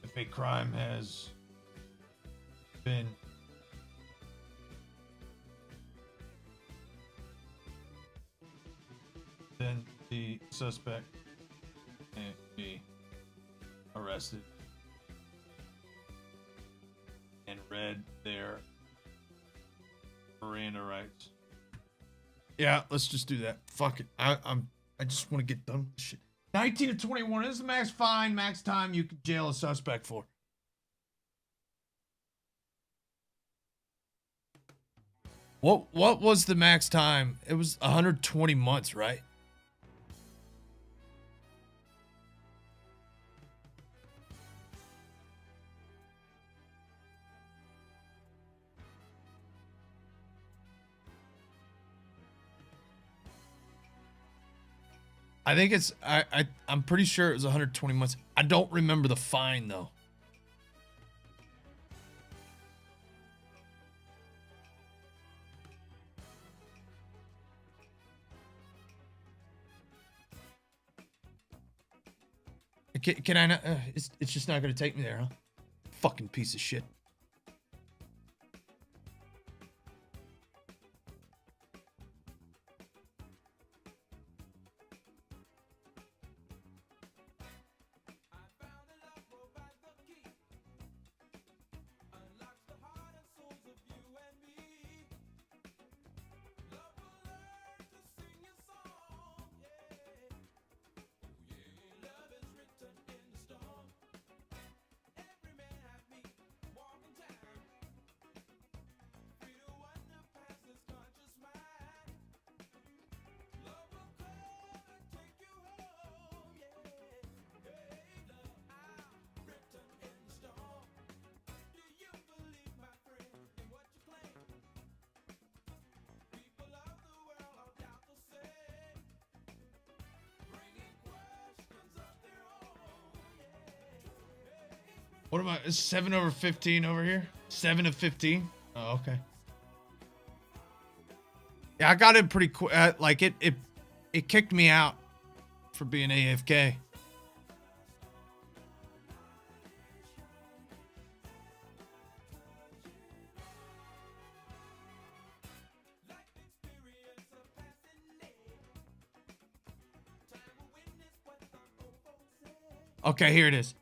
[SPEAKER 2] If a crime has been then the suspect can be arrested and read their Miranda rights. Yeah, let's just do that. Fuck it. I just want to get done with this shit. 19 to 21 is the max fine, max time you can jail a suspect for. What was the max time? It was 120 months, right? I think it's I'm pretty sure it was 120 months. I don't remember the fine though. Can I not? It's just not gonna take me there, huh? Fucking piece of shit. What am I? Is 7 over 15 over here? 7 of 15? Oh, okay. Yeah, I got in pretty quick. Like it kicked me out for being AFK. Okay, here it is.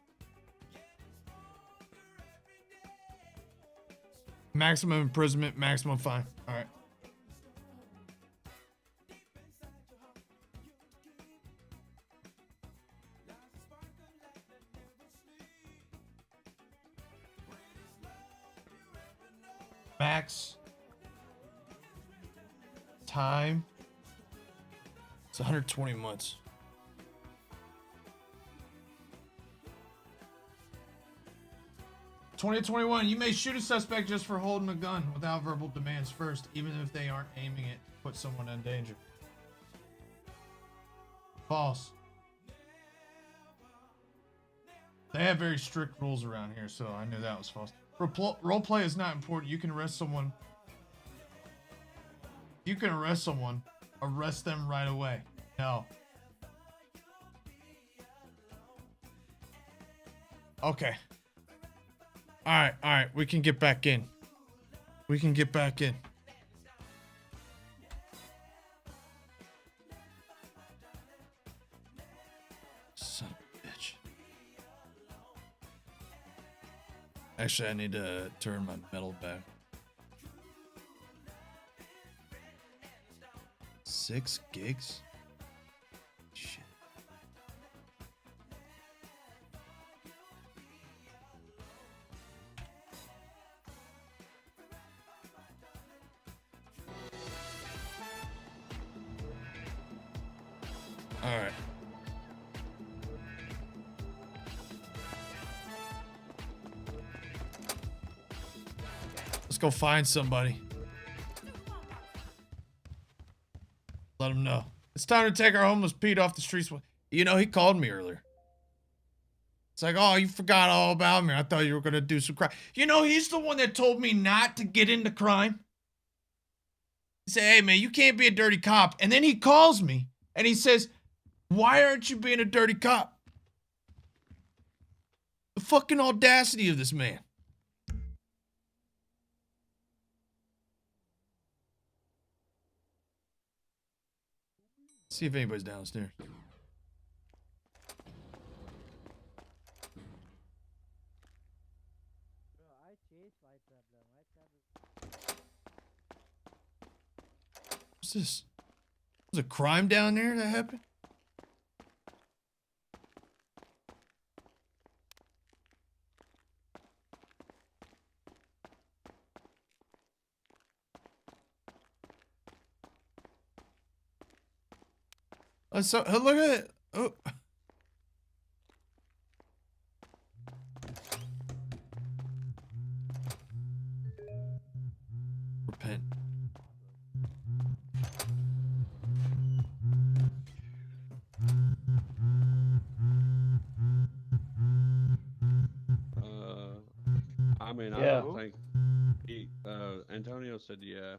[SPEAKER 2] Maximum imprisonment, maximum fine. All right. Max time. It's 120 months. (2021) You may shoot a suspect just for holding a gun without verbal demands first, even if they aren't aiming it to put someone in danger. False. They have very strict rules around here, so I knew that was false. Roleplay is not important. You can arrest someone. You can arrest someone. Arrest them right away. No. Okay. All right. We can get back in. We can get back in. Son of a bitch. Actually, I need to turn my metal back. 6 gigs? Shit. Let's go find somebody. Let him know. It's time to take our homeless Pete off the streets. You know, he called me earlier. It's like, oh, you forgot all about me. I thought you were going to do some crime. You know, he's the one that told me not to get into crime. He said, hey, man, you can't be a dirty cop. And then he calls me and he says, why aren't you being a dirty cop? The fucking audacity of this man. See if anybody's downstairs. What's this? Was a crime down there that happened? So look at it. Oh. Repent.
[SPEAKER 10] I mean, I don't think he, Antonio said, yeah.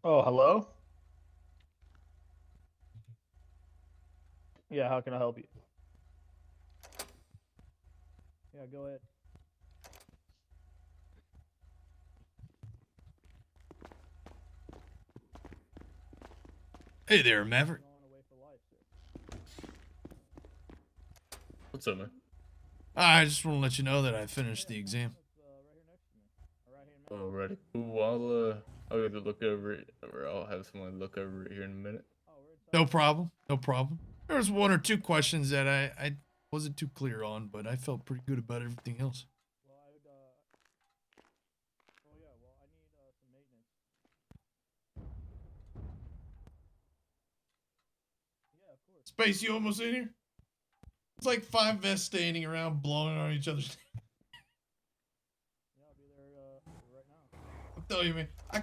[SPEAKER 6] Oh, hello? Yeah, how can I help you? Yeah, go ahead.
[SPEAKER 2] Hey there, Maverick.
[SPEAKER 3] What's up, man?
[SPEAKER 2] I just want to let you know that I finished the exam.
[SPEAKER 3] Alrighty. Ooh, I'll either look over it or I'll have someone look over it here in a minute.
[SPEAKER 2] No problem. No problem. There was one or two questions that I wasn't too clear on, but I felt pretty good about everything else. Space, you almost in here? It's like 5 vests standing around blowing on each other's. I'm telling you, man, I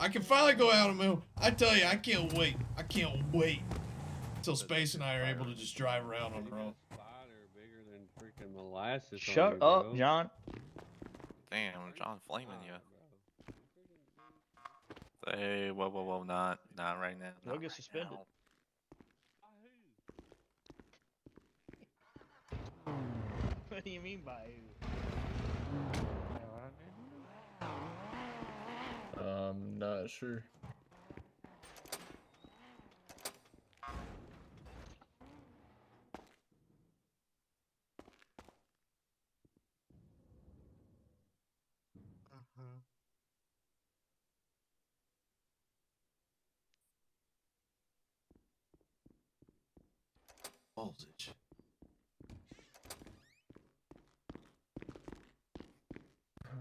[SPEAKER 2] can finally go out on my own. I tell you, I can't wait. I can't wait until Space and I are able to just drive around on our own.
[SPEAKER 10] Bigger than freaking molasses.
[SPEAKER 6] Shut up, John.
[SPEAKER 12] Damn, John flaming you. Hey, whoa, not right now.
[SPEAKER 6] You'll get suspended.
[SPEAKER 12] Now.
[SPEAKER 6] What do you mean by who?
[SPEAKER 3] Not sure.
[SPEAKER 2] Voltage.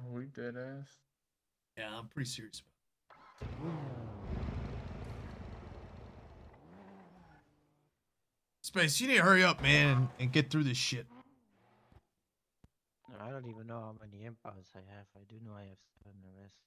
[SPEAKER 3] We dead ass.
[SPEAKER 2] Yeah, I'm pretty serious about it. Space, you need to hurry up, man, and get through this shit.
[SPEAKER 4] I don't even know how many empires I have. I do know I have 7 arrests.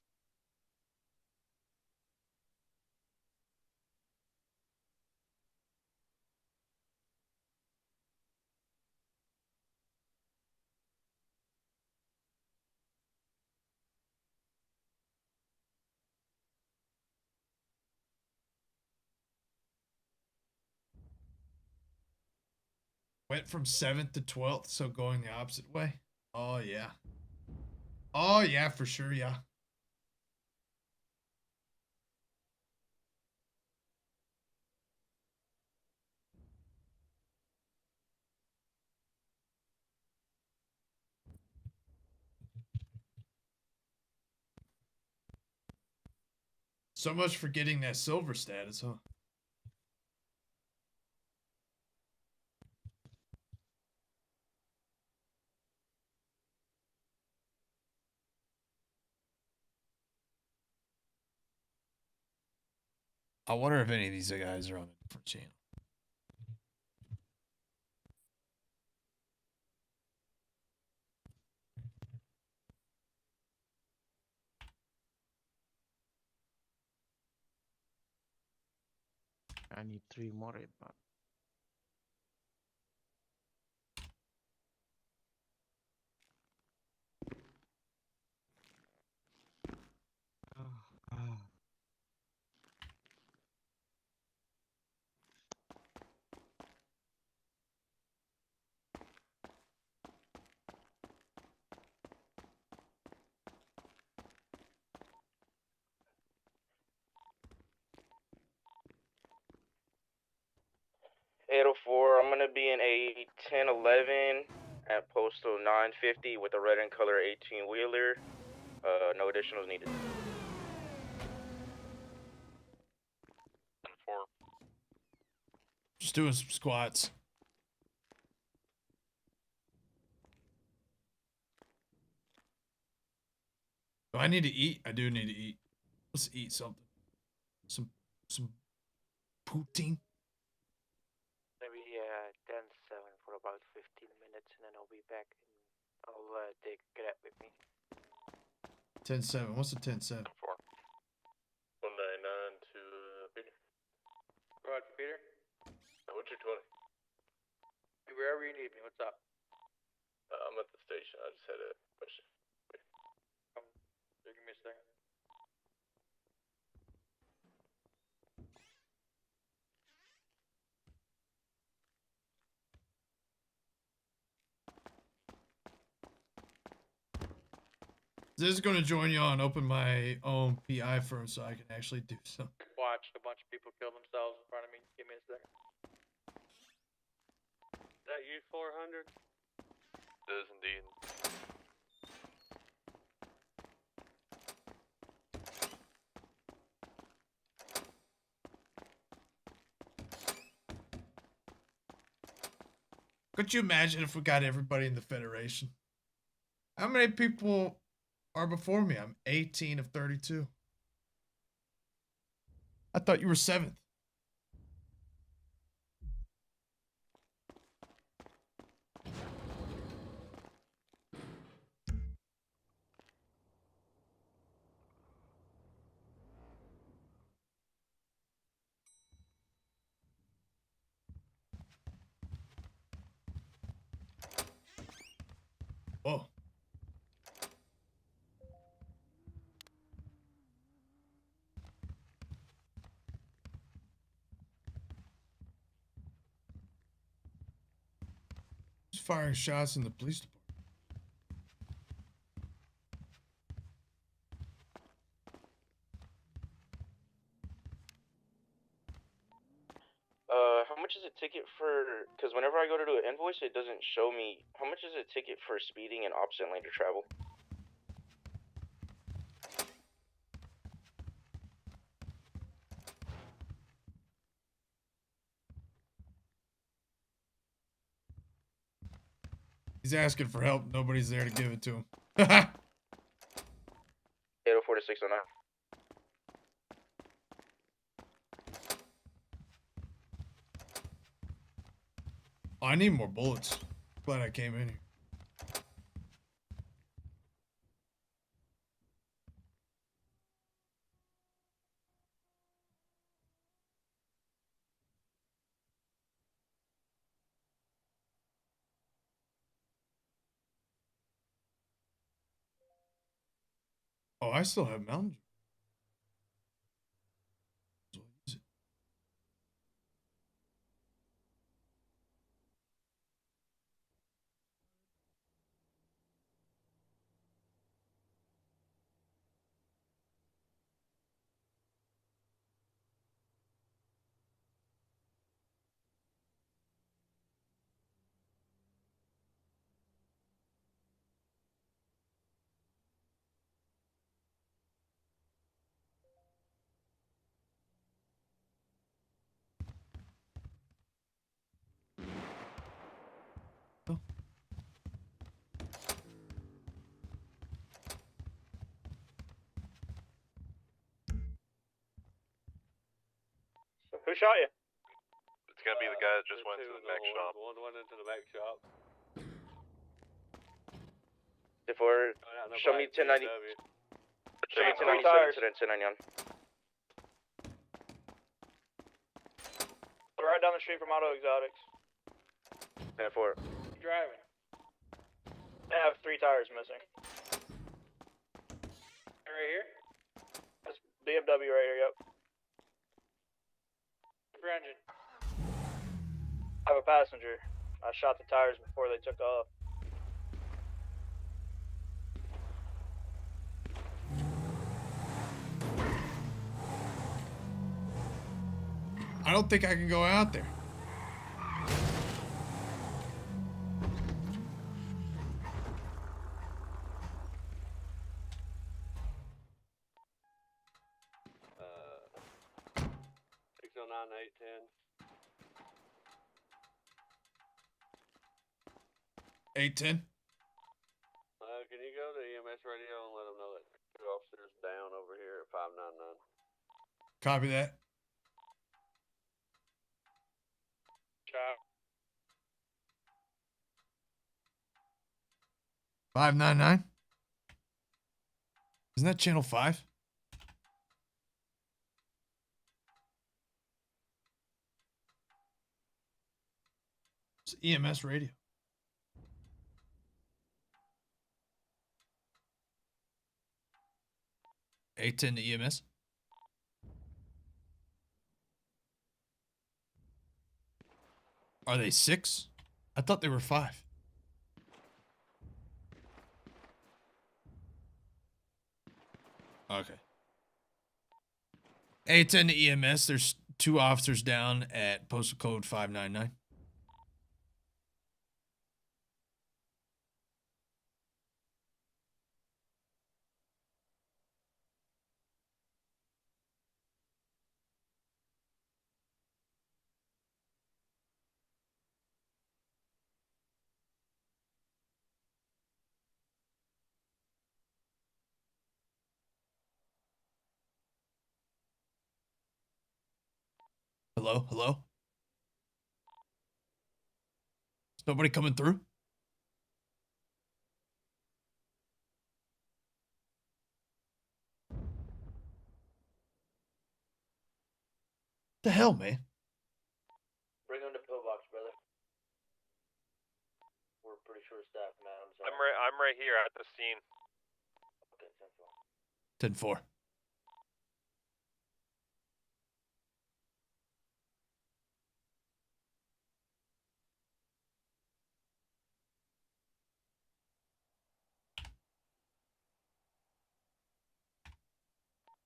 [SPEAKER 2] Went from 7th to 12th, so going the opposite way. Oh, yeah. Oh, yeah, for sure, yeah. So much for getting that silver status, huh? I wonder if any of these guys are on a different channel.
[SPEAKER 4] I need 3 more, but oh.
[SPEAKER 14] 804, I'm gonna be in a 1011 at postal 950 with a red and color 18 wheeler. No additionals needed.
[SPEAKER 12] 10-4.
[SPEAKER 2] Just doing some squats. Do I need to eat? I do need to eat. Let's eat something. Some poutine.
[SPEAKER 16] Maybe 10-7 for about 15 minutes, and then I'll be back. And I'll take a cadet with me.
[SPEAKER 2] 10-7. What's a 10-7?
[SPEAKER 12] 4. 199 to Peter.
[SPEAKER 16] Right, Peter.
[SPEAKER 12] What's your 20?
[SPEAKER 16] Wherever you need me. What's up?
[SPEAKER 12] I'm at the station. I just had a question.
[SPEAKER 16] Give me a second.
[SPEAKER 2] This is going to join you on open my own PI firm so I can actually do something.
[SPEAKER 16] Watched a bunch of people kill themselves in front of me. Give me a second.
[SPEAKER 10] Is that you 400?
[SPEAKER 12] It is indeed.
[SPEAKER 2] Could you imagine if we got everybody in the Federation? How many people are before me? I'm 18 of 32. I thought you were 7th. Whoa. Just firing shots in the police department.
[SPEAKER 14] How much is a ticket for, because whenever I go to do an invoice, it doesn't show me, how much is a ticket for speeding and opposite lane to travel?
[SPEAKER 2] He's asking for help. Nobody's there to give it to him.
[SPEAKER 14] 804 to 609.
[SPEAKER 2] Oh, I need more bullets. Glad I came in here. Oh, I still have Mountain Dew.
[SPEAKER 17] Who shot you?
[SPEAKER 12] It's gonna be the guy that just went to the mech shop.
[SPEAKER 10] One went into the mech shop.
[SPEAKER 14] Before, show me 1090. Show me 1097 to 1099.
[SPEAKER 17] Right down the street from Auto Exotics.
[SPEAKER 14] 10-4.
[SPEAKER 17] Driving. I have 3 tires missing. Right here? That's BMW right here, yep. For engine. I have a passenger. I shot the tires before they took off.
[SPEAKER 2] I don't think I can go out there.
[SPEAKER 10] Uh, 609 810.
[SPEAKER 2] 810.
[SPEAKER 10] Can you go to EMS radio and let them know that 2 officers down over here at 599?
[SPEAKER 2] Copy that.
[SPEAKER 17] Shot.
[SPEAKER 2] 599. Isn't that channel 5? It's EMS radio. A10 to EMS. Are they 6? I thought they were 5. Okay. A10 to EMS. There's 2 officers down at postal code 599. Hello? Hello? Is nobody coming through? The hell, man?
[SPEAKER 17] Bring them to pillbox, brother. We're pretty short staffed now.
[SPEAKER 12] I'm right here at the scene.
[SPEAKER 17] Okay, 10-4.
[SPEAKER 2] 10-4.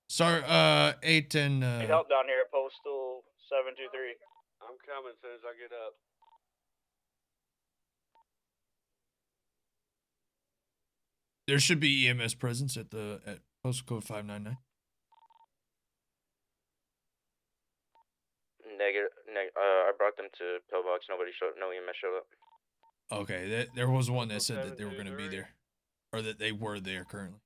[SPEAKER 2] Sorry, 810.
[SPEAKER 17] Need help down here at postal 723.
[SPEAKER 10] I'm coming as soon as I get up.
[SPEAKER 2] There should be EMS presence at postal code 599.
[SPEAKER 14] Negative. I brought them to pillbox. No EMS showed up.
[SPEAKER 2] Okay, there was one that said that they were going to be there, or that they were there currently.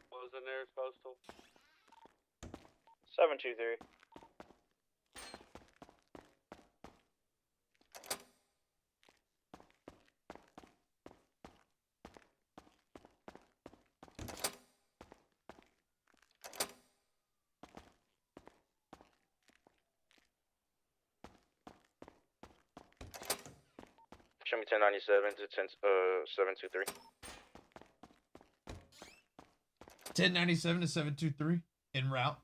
[SPEAKER 10] What was the nearest postal?
[SPEAKER 17] 723.
[SPEAKER 14] Show me 1097 to 723.
[SPEAKER 2] 1097 to 723 en route.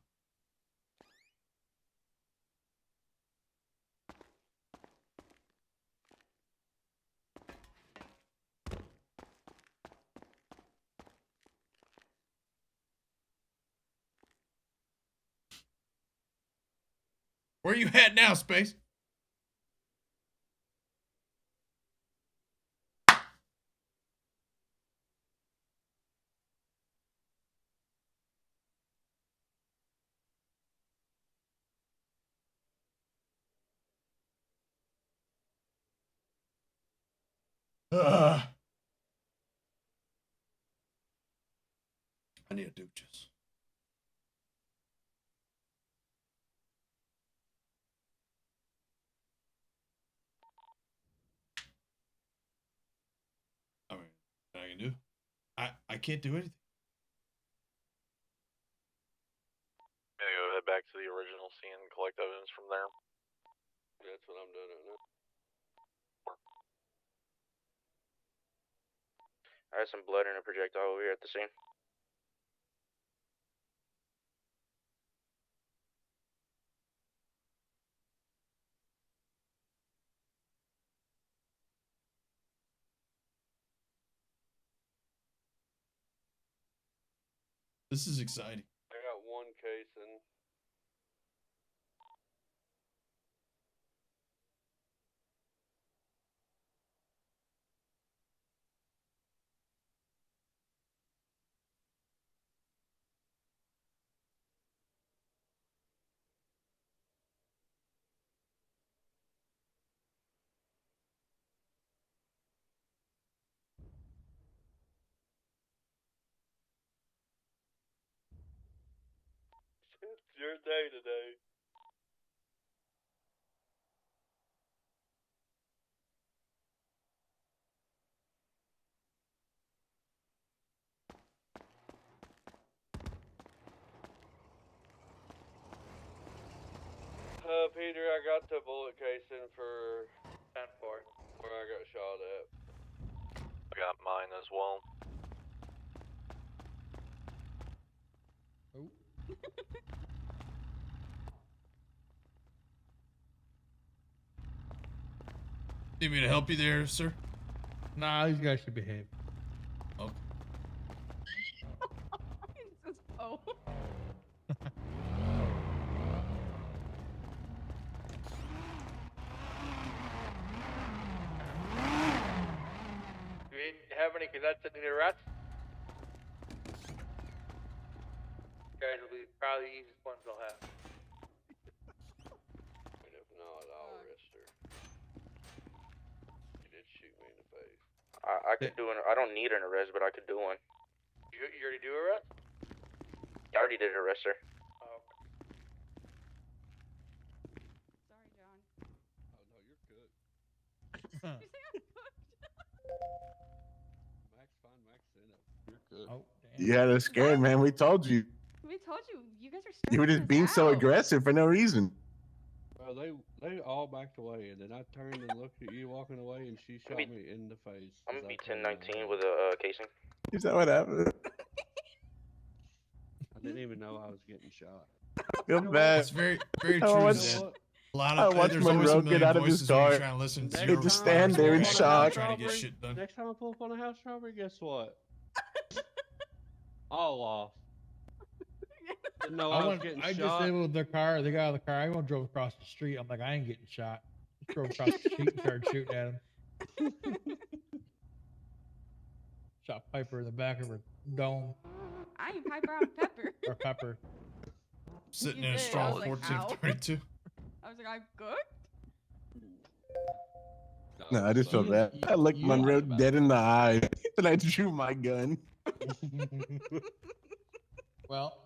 [SPEAKER 2] Where you at now, Space? I need a douches. I mean, what I can do? I can't do anything.
[SPEAKER 12] Gonna go head back to the original scene and collect evidence from there.
[SPEAKER 10] That's what I'm doing right now.
[SPEAKER 14] I had some blood and a projectile over here at the scene.
[SPEAKER 2] This is exciting.
[SPEAKER 10] I got one case in. It's your day today. Peter, I got the bullet casing for 10-4 where I got shot at.
[SPEAKER 12] I got mine as well.
[SPEAKER 2] Need me to help you there, sir?
[SPEAKER 6] Nah, these guys should behave.
[SPEAKER 2] Okay.
[SPEAKER 8] Oh.
[SPEAKER 17] Do we have any cadets that need arrest? Guys will be probably the easiest ones they'll have.
[SPEAKER 10] And if not, I'll arrest her. She did shoot me in the face.
[SPEAKER 14] I could do an. I don't need an arrest, but I could do one.
[SPEAKER 17] You already do arrest?
[SPEAKER 14] I already did arrest her.
[SPEAKER 17] Oh.
[SPEAKER 8] Sorry, John.
[SPEAKER 10] Oh no, you're good.
[SPEAKER 8] You say I'm cooked?
[SPEAKER 10] Max, fine, Max, in it. You're good.
[SPEAKER 6] Oh,
[SPEAKER 18] You had us scared, man. We told you.
[SPEAKER 8] We told you. You guys are
[SPEAKER 18] You were
[SPEAKER 8] stressing
[SPEAKER 18] just
[SPEAKER 8] us
[SPEAKER 18] being so
[SPEAKER 8] out.
[SPEAKER 18] aggressive for no reason.
[SPEAKER 10] Well, they all backed away, and then I turned and looked at you walking away, and she shot me in the face.
[SPEAKER 14] I'm gonna be 10-19 with a casing.
[SPEAKER 18] Is that what happened?
[SPEAKER 10] I didn't even know I was getting shot.
[SPEAKER 18] I feel bad.
[SPEAKER 2] It's very, very
[SPEAKER 18] I
[SPEAKER 2] true.
[SPEAKER 18] watched-
[SPEAKER 2] Dad. A lot
[SPEAKER 18] I
[SPEAKER 2] of
[SPEAKER 18] watched
[SPEAKER 2] there's always
[SPEAKER 18] Monroe
[SPEAKER 2] a
[SPEAKER 18] get
[SPEAKER 2] million
[SPEAKER 18] out of his
[SPEAKER 2] voices when you're
[SPEAKER 18] car.
[SPEAKER 2] trying to listen to
[SPEAKER 18] He
[SPEAKER 2] your
[SPEAKER 18] just stand there in shock.
[SPEAKER 2] trying to get shit done.
[SPEAKER 10] Next time I pull up on a house robbery, guess what? All off. Didn't know I was getting
[SPEAKER 6] I
[SPEAKER 10] shot.
[SPEAKER 6] disabled their car. They got out of the car. I drove across the street. I'm like, I ain't getting shot. Drove across the street and started shooting at him. Shot Piper in the back of her dome
[SPEAKER 8] I ain't Piper, I'm Pepper.
[SPEAKER 6] or Pepper.
[SPEAKER 2] Sitting
[SPEAKER 8] You
[SPEAKER 2] in a
[SPEAKER 8] did. I
[SPEAKER 2] strong
[SPEAKER 8] was like,
[SPEAKER 2] 1432.
[SPEAKER 8] I was like, I'm cooked?
[SPEAKER 18] No, I just felt bad. I looked Monroe dead in the eye, and I drew my gun.
[SPEAKER 6] Well,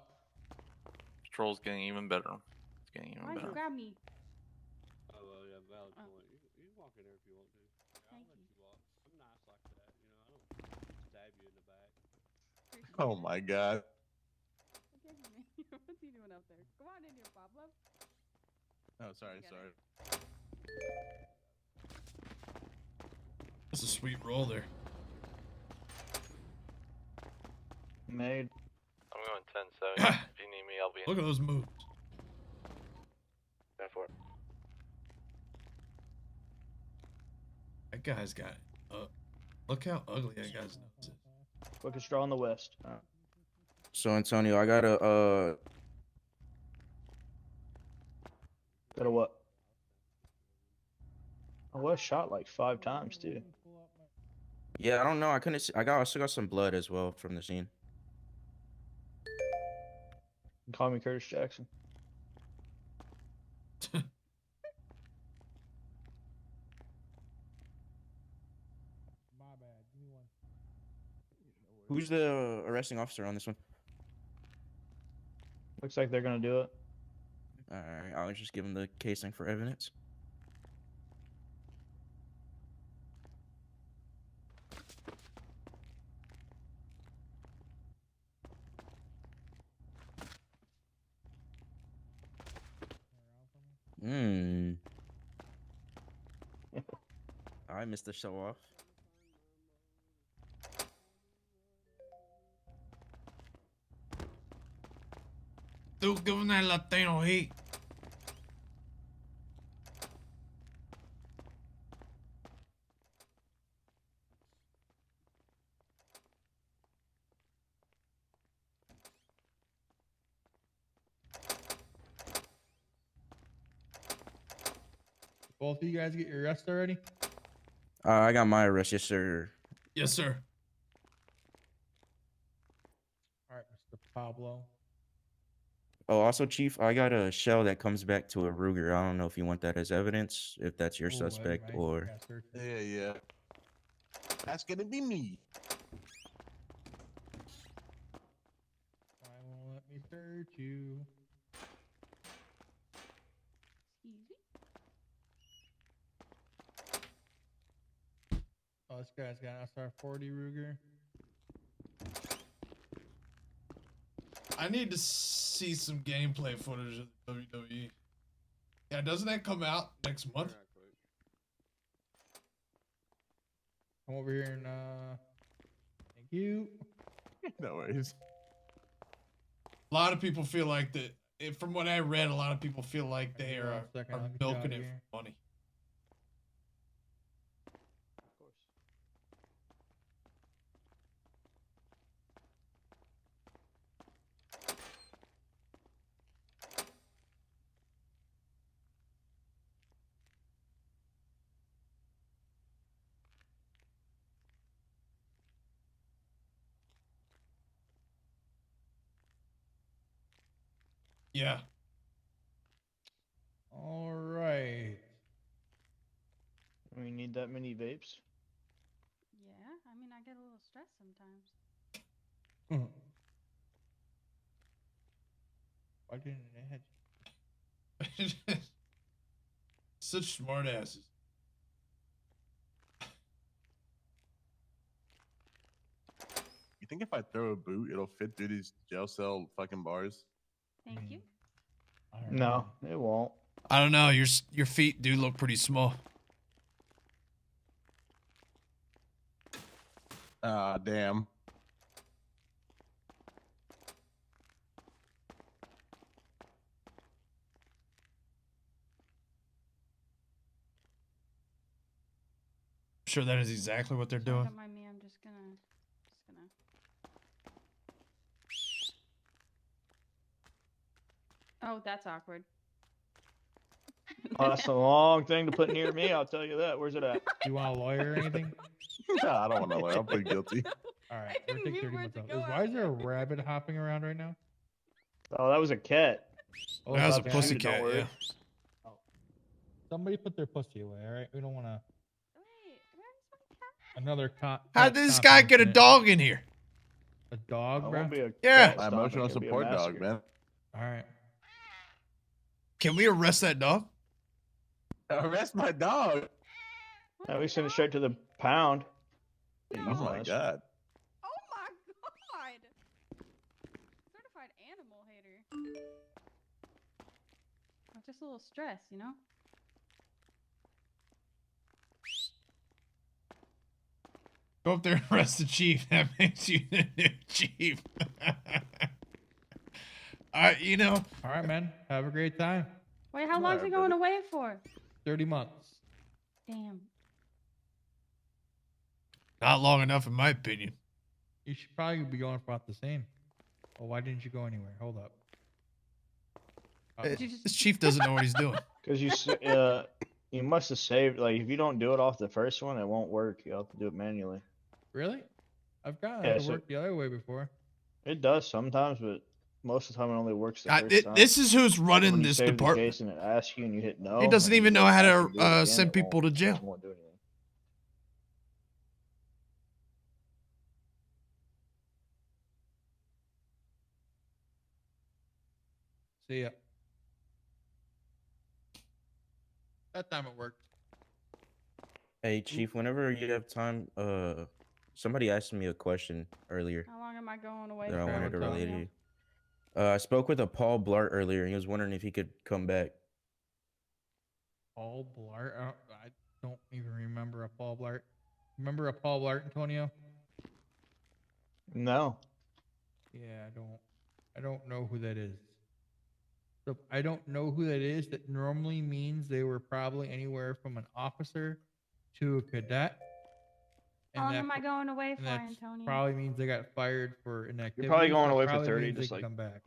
[SPEAKER 12] Patrol's getting even better. It's getting even
[SPEAKER 8] Why'd you
[SPEAKER 12] better.
[SPEAKER 8] grab me?
[SPEAKER 10] Oh, well, yeah, valid point. You can walk in there if you want to.
[SPEAKER 8] Thank
[SPEAKER 10] I'll let you walk. I'm nice like that, you know. I don't stab you in the back.
[SPEAKER 18] Oh my god.
[SPEAKER 8] What's he doing up there? Come on in here, Pablo.
[SPEAKER 18] Oh, sorry, sorry.
[SPEAKER 2] That's a sweet roll there.
[SPEAKER 5] Made.
[SPEAKER 12] I'm going 10-7. If you need me, I'll be in.
[SPEAKER 2] Look at those moves.
[SPEAKER 14] 10-4.
[SPEAKER 2] That guy's got. Look how ugly that guy's nose is.
[SPEAKER 5] Quickest draw in the West.
[SPEAKER 14] So Antonio, I got a
[SPEAKER 5] Got a what? I was shot like 5 times too.
[SPEAKER 14] Yeah, I don't know. I couldn't see. I also got some blood as well from the scene.
[SPEAKER 5] Call me Curtis Jackson.
[SPEAKER 6] bad. Give me one.
[SPEAKER 19] Who's the arresting officer on this one?
[SPEAKER 17] Looks like they're gonna do it.
[SPEAKER 19] Alright, I'll just give him the casing for evidence. I missed the show off.
[SPEAKER 2] Dude, give him that Latino heat.
[SPEAKER 6] Both of you guys get your arrest already?
[SPEAKER 19] I got my arrest, yes, sir.
[SPEAKER 2] Yes, sir.
[SPEAKER 6] All right, Mr. Pablo.
[SPEAKER 19] Oh, also, Chief, I got a shell that comes back to a Ruger. I don't know if you want that as evidence, if that's your suspect, or...
[SPEAKER 18] Yeah. That's gonna be me.
[SPEAKER 6] I won't let me search you. Oh, this guy's got an SR-40 Ruger.
[SPEAKER 2] I need to see some gameplay footage of WWE. Yeah, doesn't that come out next month?
[SPEAKER 6] Come over here and thank you.
[SPEAKER 18] No worries.
[SPEAKER 2] A lot of people feel like that. From what I read, a lot of people feel like they are milking it for money. Yeah.
[SPEAKER 6] All right.
[SPEAKER 17] We need that many vapes.
[SPEAKER 20] Yeah, I mean, I get a little stressed sometimes.
[SPEAKER 6] Why didn't they have
[SPEAKER 2] Such smart asses.
[SPEAKER 18] You think if I throw a boot, it'll fit through these jail cell fucking bars?
[SPEAKER 20] Thank you.
[SPEAKER 17] No, it won't.
[SPEAKER 2] I don't know. Your feet do look pretty small.
[SPEAKER 18] Ah, damn.
[SPEAKER 2] Sure, that is exactly what they're doing.
[SPEAKER 20] Don't mind me. I'm just gonna. Oh, that's awkward.
[SPEAKER 17] Oh, that's a long thing to put near me. I'll tell you that. Where's it at?
[SPEAKER 6] You want a lawyer or anything?
[SPEAKER 18] Nah, I don't want a lawyer. I'm pretty guilty.
[SPEAKER 6] All right, we're taking 30 minutes off. Why is there a rabbit hopping around right now?
[SPEAKER 17] Oh, that was a cat.
[SPEAKER 6] Oh,
[SPEAKER 2] that was a
[SPEAKER 6] okay.
[SPEAKER 2] pussy
[SPEAKER 17] Don't
[SPEAKER 2] cat.
[SPEAKER 17] worry.
[SPEAKER 2] Yeah.
[SPEAKER 6] Somebody put their pussy away. All right, we don't want to. Another
[SPEAKER 2] How did this guy get a dog in here?
[SPEAKER 6] A dog,
[SPEAKER 17] I
[SPEAKER 6] bro?
[SPEAKER 17] won't be a
[SPEAKER 2] Yeah.
[SPEAKER 17] cat
[SPEAKER 18] My
[SPEAKER 17] stop,
[SPEAKER 18] emotional
[SPEAKER 17] it could be a
[SPEAKER 18] support dog,
[SPEAKER 17] massacre.
[SPEAKER 18] man.
[SPEAKER 6] All right.
[SPEAKER 2] Can we arrest that dog?
[SPEAKER 18] Arrest my dog.
[SPEAKER 17] Yeah, we send it straight to the pound.
[SPEAKER 18] Oh my god.
[SPEAKER 20] Oh my god! Certified animal hater. I'm just a little stressed, you know?
[SPEAKER 2] Go up there and arrest the chief. That makes you the new chief. You know.
[SPEAKER 6] All right, man. Have a great time.
[SPEAKER 20] Wait, how long's he going away for?
[SPEAKER 6] 30 months.
[SPEAKER 20] Damn.
[SPEAKER 2] Not long enough, in my opinion.
[SPEAKER 6] You should probably be going for about the same. Well, why didn't you go anywhere? Hold up.
[SPEAKER 2] This chief doesn't know what he's doing.
[SPEAKER 17] Because you must have saved. Like, if you don't do it off the first one, it won't work. You have to do it manually.
[SPEAKER 6] Really? I've gotten
[SPEAKER 17] Yeah,
[SPEAKER 6] it to
[SPEAKER 17] so-
[SPEAKER 6] work the other way before.
[SPEAKER 17] It does sometimes, but most of the time it only works the
[SPEAKER 2] God,
[SPEAKER 17] first time.
[SPEAKER 2] this is who's
[SPEAKER 17] When
[SPEAKER 2] running
[SPEAKER 17] you
[SPEAKER 2] this
[SPEAKER 17] save the
[SPEAKER 2] department.
[SPEAKER 17] case and it asks you and you hit no.
[SPEAKER 2] He doesn't
[SPEAKER 17] and
[SPEAKER 2] even
[SPEAKER 17] you
[SPEAKER 2] know how
[SPEAKER 17] have
[SPEAKER 2] to
[SPEAKER 17] do it again,
[SPEAKER 2] send
[SPEAKER 17] it
[SPEAKER 2] people to
[SPEAKER 17] won't-
[SPEAKER 2] jail.
[SPEAKER 17] it won't do anything.
[SPEAKER 6] See ya. That time it worked.
[SPEAKER 19] Hey, Chief, whenever you have time, somebody asked me a question earlier
[SPEAKER 20] How long am I going away
[SPEAKER 19] that I
[SPEAKER 20] for,
[SPEAKER 19] wanted to relay to
[SPEAKER 20] Antonio?
[SPEAKER 19] you. I spoke with a Paul Blart earlier, and he was wondering if he could come back.
[SPEAKER 6] Paul Blart? I don't even remember a Paul Blart. Remember a Paul Blart, Antonio?
[SPEAKER 17] No.
[SPEAKER 6] Yeah, I don't know who that is. So I don't know who that is. That normally means they were probably anywhere from an officer to a cadet.
[SPEAKER 20] How long
[SPEAKER 6] that
[SPEAKER 20] am I
[SPEAKER 6] pro-
[SPEAKER 20] going away for,
[SPEAKER 6] and that
[SPEAKER 20] Antonio?
[SPEAKER 6] probably means they got fired for inactivity.
[SPEAKER 17] You're probably going
[SPEAKER 6] so it
[SPEAKER 17] away for
[SPEAKER 6] probably
[SPEAKER 17] 30,
[SPEAKER 6] means they
[SPEAKER 17] just
[SPEAKER 6] can
[SPEAKER 17] like.
[SPEAKER 6] come back.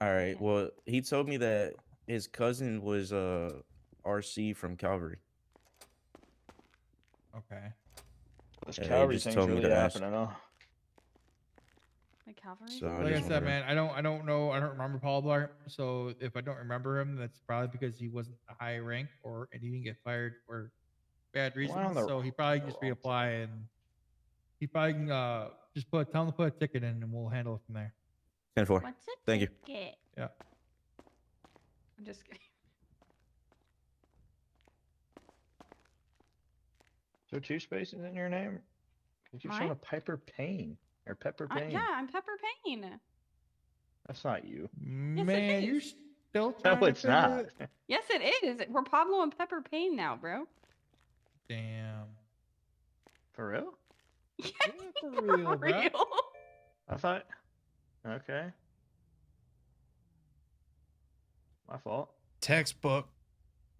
[SPEAKER 19] All right. Well, he told me that his cousin was RC from Calvary.
[SPEAKER 6] Okay.
[SPEAKER 17] This
[SPEAKER 19] Yeah, he
[SPEAKER 17] Calvary
[SPEAKER 19] just
[SPEAKER 17] thing's
[SPEAKER 19] told me
[SPEAKER 17] really
[SPEAKER 19] to ask.
[SPEAKER 17] happening, huh?
[SPEAKER 20] The cavalry.
[SPEAKER 19] So
[SPEAKER 6] Like I said, man, I don't know. I don't remember Paul Blart. So if I don't remember him, that's probably because he wasn't a high rank and he didn't get fired for bad
[SPEAKER 17] Why on
[SPEAKER 6] reasons.
[SPEAKER 17] the-
[SPEAKER 6] So he probably just reapply and he probably can just tell him to put a ticket in and we'll handle it from there.
[SPEAKER 19] 10-4.
[SPEAKER 20] What's a
[SPEAKER 19] Thank you.
[SPEAKER 20] ticket?
[SPEAKER 6] Yeah.
[SPEAKER 20] I'm just kidding.
[SPEAKER 17] Is there 2 spaces in your name? Did you
[SPEAKER 20] Mine?
[SPEAKER 17] show a Piper Payne or Pepper Payne?
[SPEAKER 20] Yeah, I'm Pepper Payne.
[SPEAKER 17] That's not you.
[SPEAKER 6] Man, you're still
[SPEAKER 17] No,
[SPEAKER 6] trying to
[SPEAKER 17] it's not.
[SPEAKER 20] Yes, it is. We're Pablo and Pepper Payne now, bro.
[SPEAKER 6] Damn.
[SPEAKER 17] For real?
[SPEAKER 6] Yeah, for real, bro.
[SPEAKER 17] I thought. Okay. My fault.
[SPEAKER 2] Textbook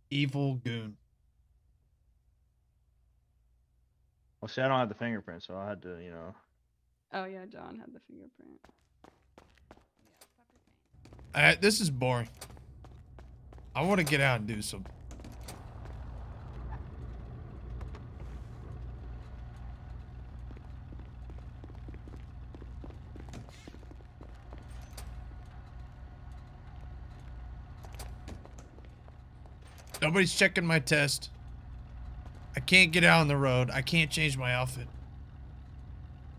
[SPEAKER 2] evil goon.
[SPEAKER 17] Well, see, I don't have the fingerprint, so I had to, you know.
[SPEAKER 20] Oh yeah, John had the fingerprint.
[SPEAKER 2] This is boring. I want to get out and do some. Nobody's checking my test. I can't get out on the road. I can't change my outfit.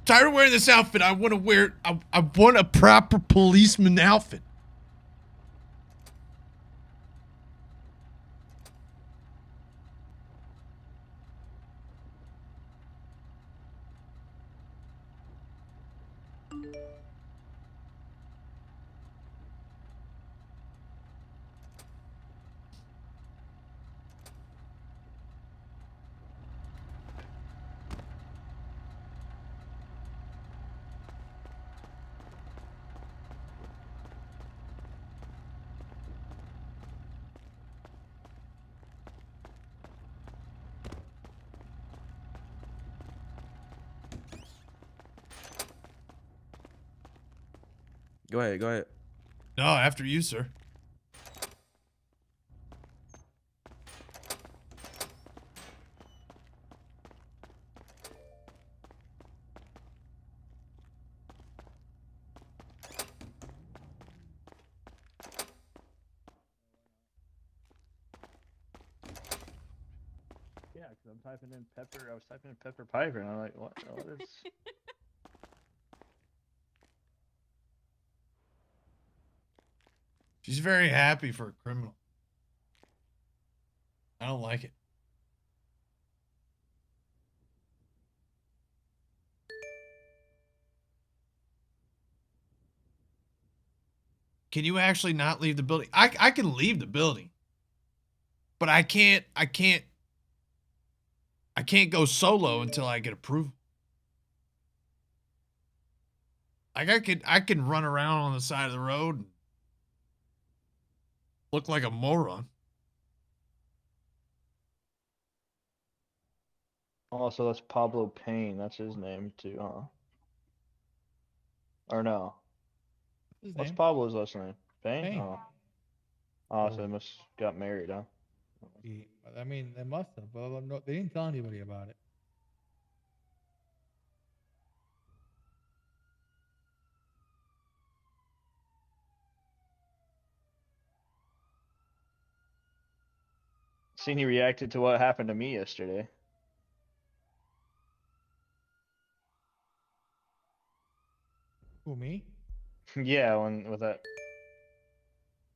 [SPEAKER 2] Tired of wearing this outfit. I want to wear. I want a proper policeman outfit.
[SPEAKER 19] Go ahead. Go ahead.
[SPEAKER 2] No, after you, sir.
[SPEAKER 17] Yeah, because I'm typing in Pepper. I was typing in Pepper Piper, and I'm like, what is.
[SPEAKER 2] She's very happy for a criminal. I don't like it. Can you actually not leave the building? I can leave the building. But I can't go solo until I get approval. Like I can run around on the side of the road and look like a moron.
[SPEAKER 17] Oh, so that's Pablo Payne. That's his name too, huh? Or no? What's Pablo's last name? Payne?
[SPEAKER 6] Payne.
[SPEAKER 17] Oh, so they must got married, huh?
[SPEAKER 6] Yeah, I mean, they must have, but no, they didn't tell anybody about it.
[SPEAKER 17] Seen he reacted to what happened to me yesterday.
[SPEAKER 6] Who, me?
[SPEAKER 17] Yeah, with that.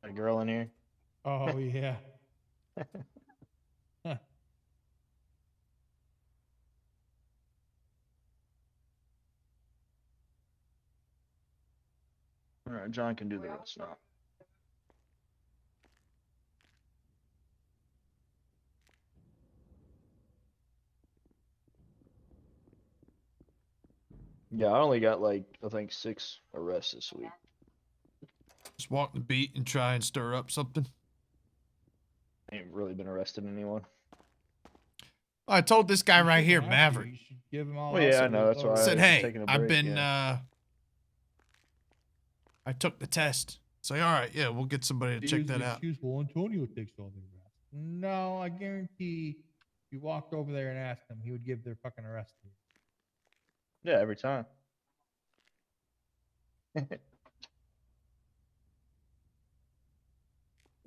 [SPEAKER 17] A girl in here.
[SPEAKER 6] Oh yeah. Huh.
[SPEAKER 17] All right, John can do the rest now. Yeah, I only got like I think 6 arrests this week.
[SPEAKER 2] Just walk the beat and try and stir up something.
[SPEAKER 17] I ain't really been arresting anyone.
[SPEAKER 2] I told this guy right here,
[SPEAKER 6] have to.
[SPEAKER 2] Maverick.
[SPEAKER 6] You should give him all.
[SPEAKER 17] Well, yeah, I know. That's why I
[SPEAKER 2] Said,
[SPEAKER 17] was
[SPEAKER 2] hey,
[SPEAKER 17] taking a
[SPEAKER 2] I've
[SPEAKER 17] break,
[SPEAKER 2] been,
[SPEAKER 17] yeah.
[SPEAKER 2] I took the test. Say, all right, yeah, we'll get somebody to check that out.
[SPEAKER 6] Excuse, well, Antonio takes all the arrests. No, I guarantee if you walked over there and asked him, he would give their fucking arrest to you.
[SPEAKER 17] Yeah, every time.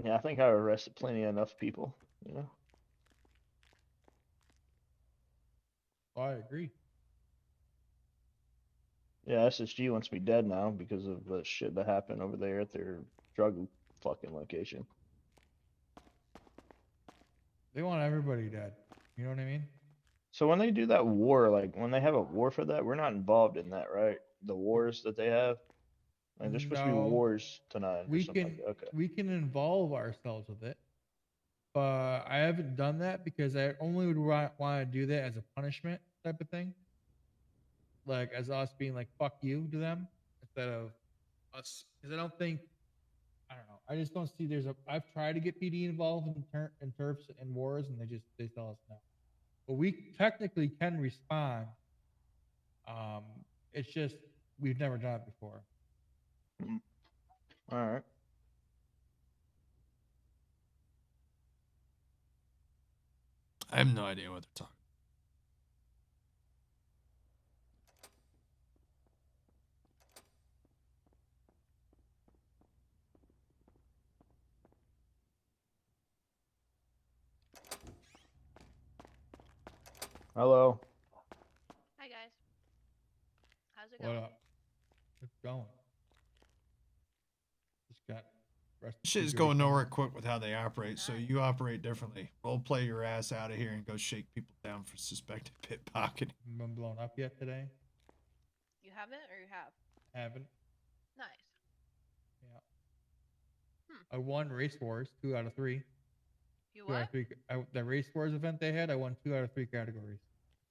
[SPEAKER 17] Yeah, I think I arrested plenty enough people, you know.
[SPEAKER 6] I agree.
[SPEAKER 17] Yeah, SSG wants me dead now because of the shit that happened over there at their drug fucking location.
[SPEAKER 6] They want everybody dead. You know what I mean?
[SPEAKER 17] So when they do that war, like when they have a war for that, we're not involved in that, right? The wars that they have, like there's supposed to be
[SPEAKER 6] No.
[SPEAKER 17] wars tonight. or
[SPEAKER 6] We
[SPEAKER 17] something
[SPEAKER 6] can
[SPEAKER 17] like that. Okay.
[SPEAKER 6] we can involve ourselves with it, but I haven't done that because I only would want to do that as a punishment type of thing, like as us being like "fuck you" to them instead of us. Because I don't think, I don't know. I just don't see there's a. I've tried to get PD involved in turfs and wars, and they tell us no. But we technically can respond. It's just we've never done it before.
[SPEAKER 17] All right.
[SPEAKER 2] I have no idea what they're talking.
[SPEAKER 17] Hello.
[SPEAKER 21] Hi guys. How's it
[SPEAKER 6] What
[SPEAKER 21] going?
[SPEAKER 6] up? It's going. Just got.
[SPEAKER 2] Shit is going nowhere quick with how they operate, so you operate differently. Role play your ass out of here and go shake people down for suspected pickpocketing.
[SPEAKER 6] Been blown up yet today?
[SPEAKER 21] You haven't or you have?
[SPEAKER 6] Haven't.
[SPEAKER 21] Nice.
[SPEAKER 6] I won Race Wars 2 out of 3.
[SPEAKER 21] You
[SPEAKER 6] 2 out of
[SPEAKER 21] what?
[SPEAKER 6] 3. The Race Wars event they had, I won 2 out of 3 categories.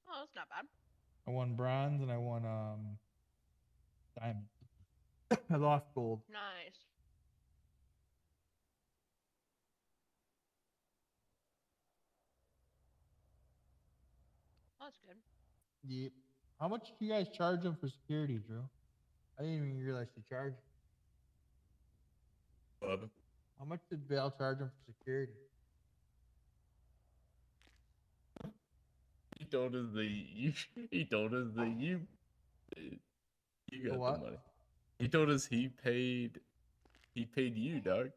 [SPEAKER 21] Oh, that's not bad.
[SPEAKER 6] I won bronze and I won diamond. I lost gold.
[SPEAKER 21] Nice. That's good.
[SPEAKER 6] Yep. How much do you guys charge them for security, Drew? I didn't even realize you charge. How much did Val charge them for security?
[SPEAKER 3] He told us he told us that you got
[SPEAKER 6] what?
[SPEAKER 3] the money. He told us he paid you, dog.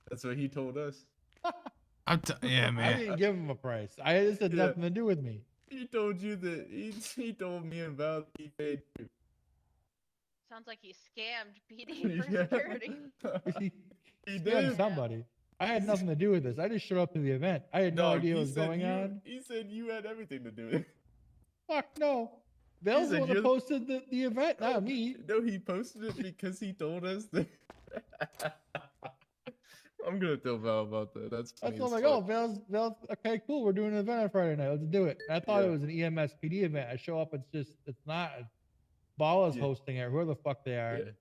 [SPEAKER 3] That's what he told us.
[SPEAKER 2] Yeah,
[SPEAKER 6] I
[SPEAKER 2] man.
[SPEAKER 6] didn't give him a price. This had
[SPEAKER 3] Yeah.
[SPEAKER 6] nothing to do with me.
[SPEAKER 3] He told you that he told me and Val he paid you.
[SPEAKER 21] Sounds like he scammed PD for
[SPEAKER 3] Yeah.
[SPEAKER 6] He
[SPEAKER 21] security.
[SPEAKER 6] scammed
[SPEAKER 3] did.
[SPEAKER 6] somebody. I had nothing to do with this. I just showed up to the event. I had no
[SPEAKER 3] Dog,
[SPEAKER 6] idea
[SPEAKER 3] he
[SPEAKER 6] what was
[SPEAKER 3] said
[SPEAKER 6] going on.
[SPEAKER 3] He said you had everything to do with it.
[SPEAKER 6] Fuck no. Val's the
[SPEAKER 3] said
[SPEAKER 6] one that
[SPEAKER 3] you're-
[SPEAKER 6] posted the event, not me.
[SPEAKER 3] No, he posted it because he told us that. I'm gonna tell Val about that. That's funny.
[SPEAKER 6] That's
[SPEAKER 3] as
[SPEAKER 6] I'm like,
[SPEAKER 3] fuck.
[SPEAKER 6] oh, Val's okay, cool. We're doing an event on Friday night. Let's do it. And I thought it
[SPEAKER 3] Yeah.
[SPEAKER 6] was an EMS PD event. I show up, it's not. Bala's
[SPEAKER 3] Yeah.
[SPEAKER 6] hosting it, whoever the fuck they are.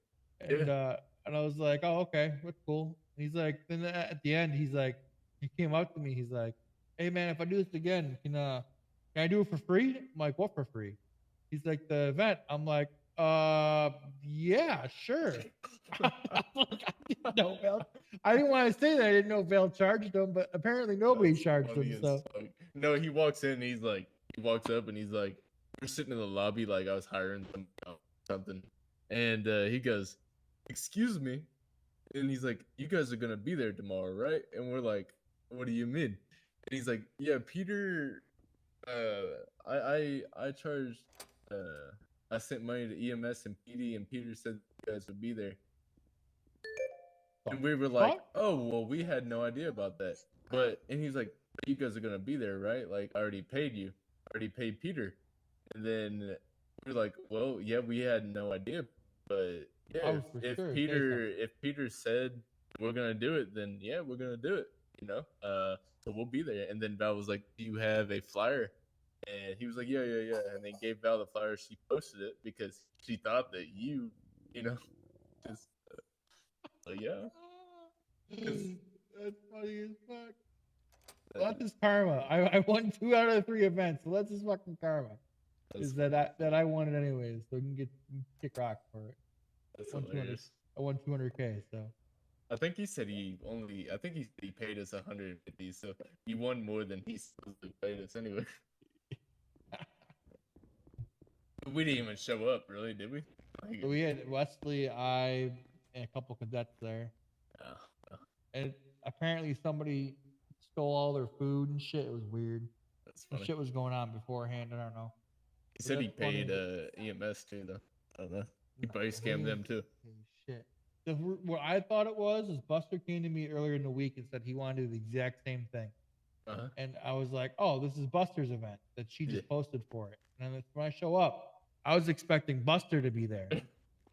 [SPEAKER 3] Yeah.
[SPEAKER 6] And I was like, oh, okay, that's cool. And he's like, then at the end, he's like, he came up to me, he's like, hey man, if I do this again, can I do it for free? I'm like, what for free? He's like, the event. I'm like, yeah, sure. I'm like, I didn't know Val. I didn't want to say that I didn't know Val charged him, but apparently nobody charged
[SPEAKER 3] Funny
[SPEAKER 6] him.
[SPEAKER 3] as
[SPEAKER 6] So
[SPEAKER 3] fuck. No, he walks in and he walks up and he's like, we're sitting in the lobby like I was hiring something. And he goes, excuse me. And he's like, you guys are gonna be there tomorrow, right? And we're like, what do you mean? And he's like, yeah, Peter, I charged, I sent money to EMS and PD, and Peter said you guys would be there. And we were like, oh, well, we had no idea about that. And he's like, you guys are going to be there, right? Like, I already paid you. I already paid Peter. And then we're like, well, yeah, we had no idea. But yeah,
[SPEAKER 6] Oh, for
[SPEAKER 3] if
[SPEAKER 6] sure, say
[SPEAKER 3] Peter said we're going to do it, then yeah, we're going to do it, you know? So we'll be there. And then Val was like, do you have a flyer? And he was like, yeah. And they gave Val the flyer. She posted it because she thought that you know, just, yeah.
[SPEAKER 6] That's funny as fuck. Well, that's his karma. I won 2 out of the 3 events, so that's his fucking karma. Is that I won it anyways, so you can kick rock for it.
[SPEAKER 3] That's
[SPEAKER 6] I won 200.
[SPEAKER 3] hilarious.
[SPEAKER 6] I won 200K. So
[SPEAKER 3] I think he said he paid us 150, so he won more than he supposed to paid us anyway. We didn't even show up, really, did we?
[SPEAKER 6] So we had Wesley, I, and a couple cadets there. And apparently somebody stole all their food and shit. It was weird. Some
[SPEAKER 3] funny.
[SPEAKER 6] shit was going on beforehand. I don't know.
[SPEAKER 3] He said he
[SPEAKER 6] That's funny.
[SPEAKER 3] paid EMS too, though. I don't know. He probably scammed them too.
[SPEAKER 6] Shit. What I thought it was is Buster came to me earlier in the week and said he wanted to do the exact same thing. And I was like, oh, this is Buster's event that she just posted for it. And then when I show up, I was expecting Buster to be there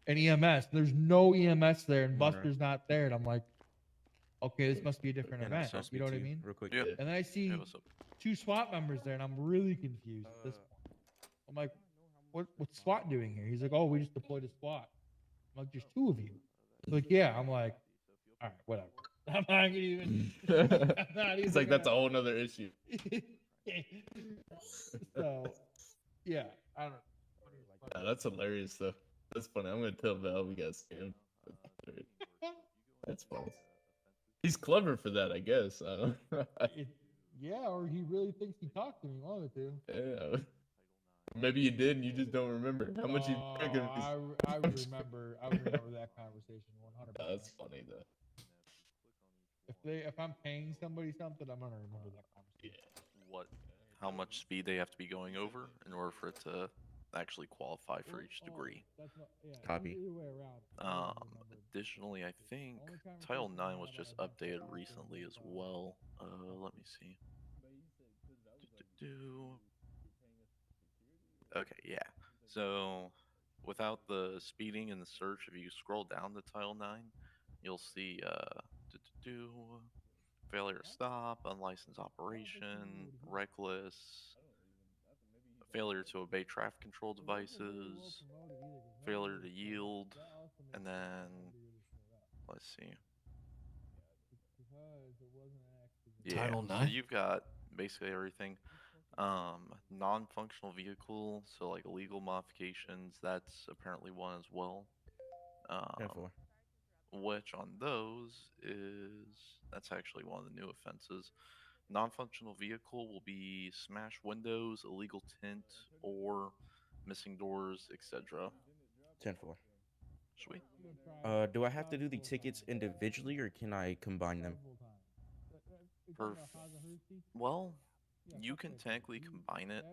[SPEAKER 6] and EMS. There's no EMS there and Buster's not there. And I'm like, okay, this must be a different event. You know what I mean?
[SPEAKER 19] Real quick.
[SPEAKER 12] Yeah.
[SPEAKER 6] And then I see 2 SWAT members there and I'm really confused at this point. I'm like, what's SWAT doing here? He's like, oh, we just deployed a SWAT. I'm like, there's 2 of you. He's like, yeah. I'm like, all right, whatever. I'm not gonna even.
[SPEAKER 3] It's like that's a whole nother issue.
[SPEAKER 6] So, yeah, I don't know.
[SPEAKER 3] Yeah, that's hilarious though. That's funny. I'm gonna tell Val we got scammed. That's funny. He's clever for that, I guess. I don't know.
[SPEAKER 6] Yeah, or he really thinks he talked to me. One of the 2.
[SPEAKER 3] Yeah. Maybe you did and you just don't remember how much you
[SPEAKER 6] I remember that conversation 100%.
[SPEAKER 3] That's funny though.
[SPEAKER 6] If I'm paying somebody something, I'm gonna remember that conversation.
[SPEAKER 12] How much speed they have to be going over in order for it to actually qualify for each degree.
[SPEAKER 19] Copy.
[SPEAKER 12] Additionally, I think Title 9 was just updated recently as well. Let me see. Okay, yeah. So without the speeding and the search, if you scroll down to Title 9, you'll see failure to stop, unlicensed operation, reckless, failure to obey traffic control devices, failure to yield, and then let's see. Yeah,
[SPEAKER 2] Title
[SPEAKER 12] so
[SPEAKER 2] 9?
[SPEAKER 12] you've got basically everything. Non-functional vehicle, so like illegal modifications, that's apparently one as well. Which on those that's actually one of the new offenses. Non-functional vehicle will be smashed windows, illegal tint, or missing doors, etc.
[SPEAKER 19] 10-4.
[SPEAKER 12] Sweet.
[SPEAKER 19] Do I have to do the tickets individually or can I combine them?
[SPEAKER 12] Well, you can technically combine it.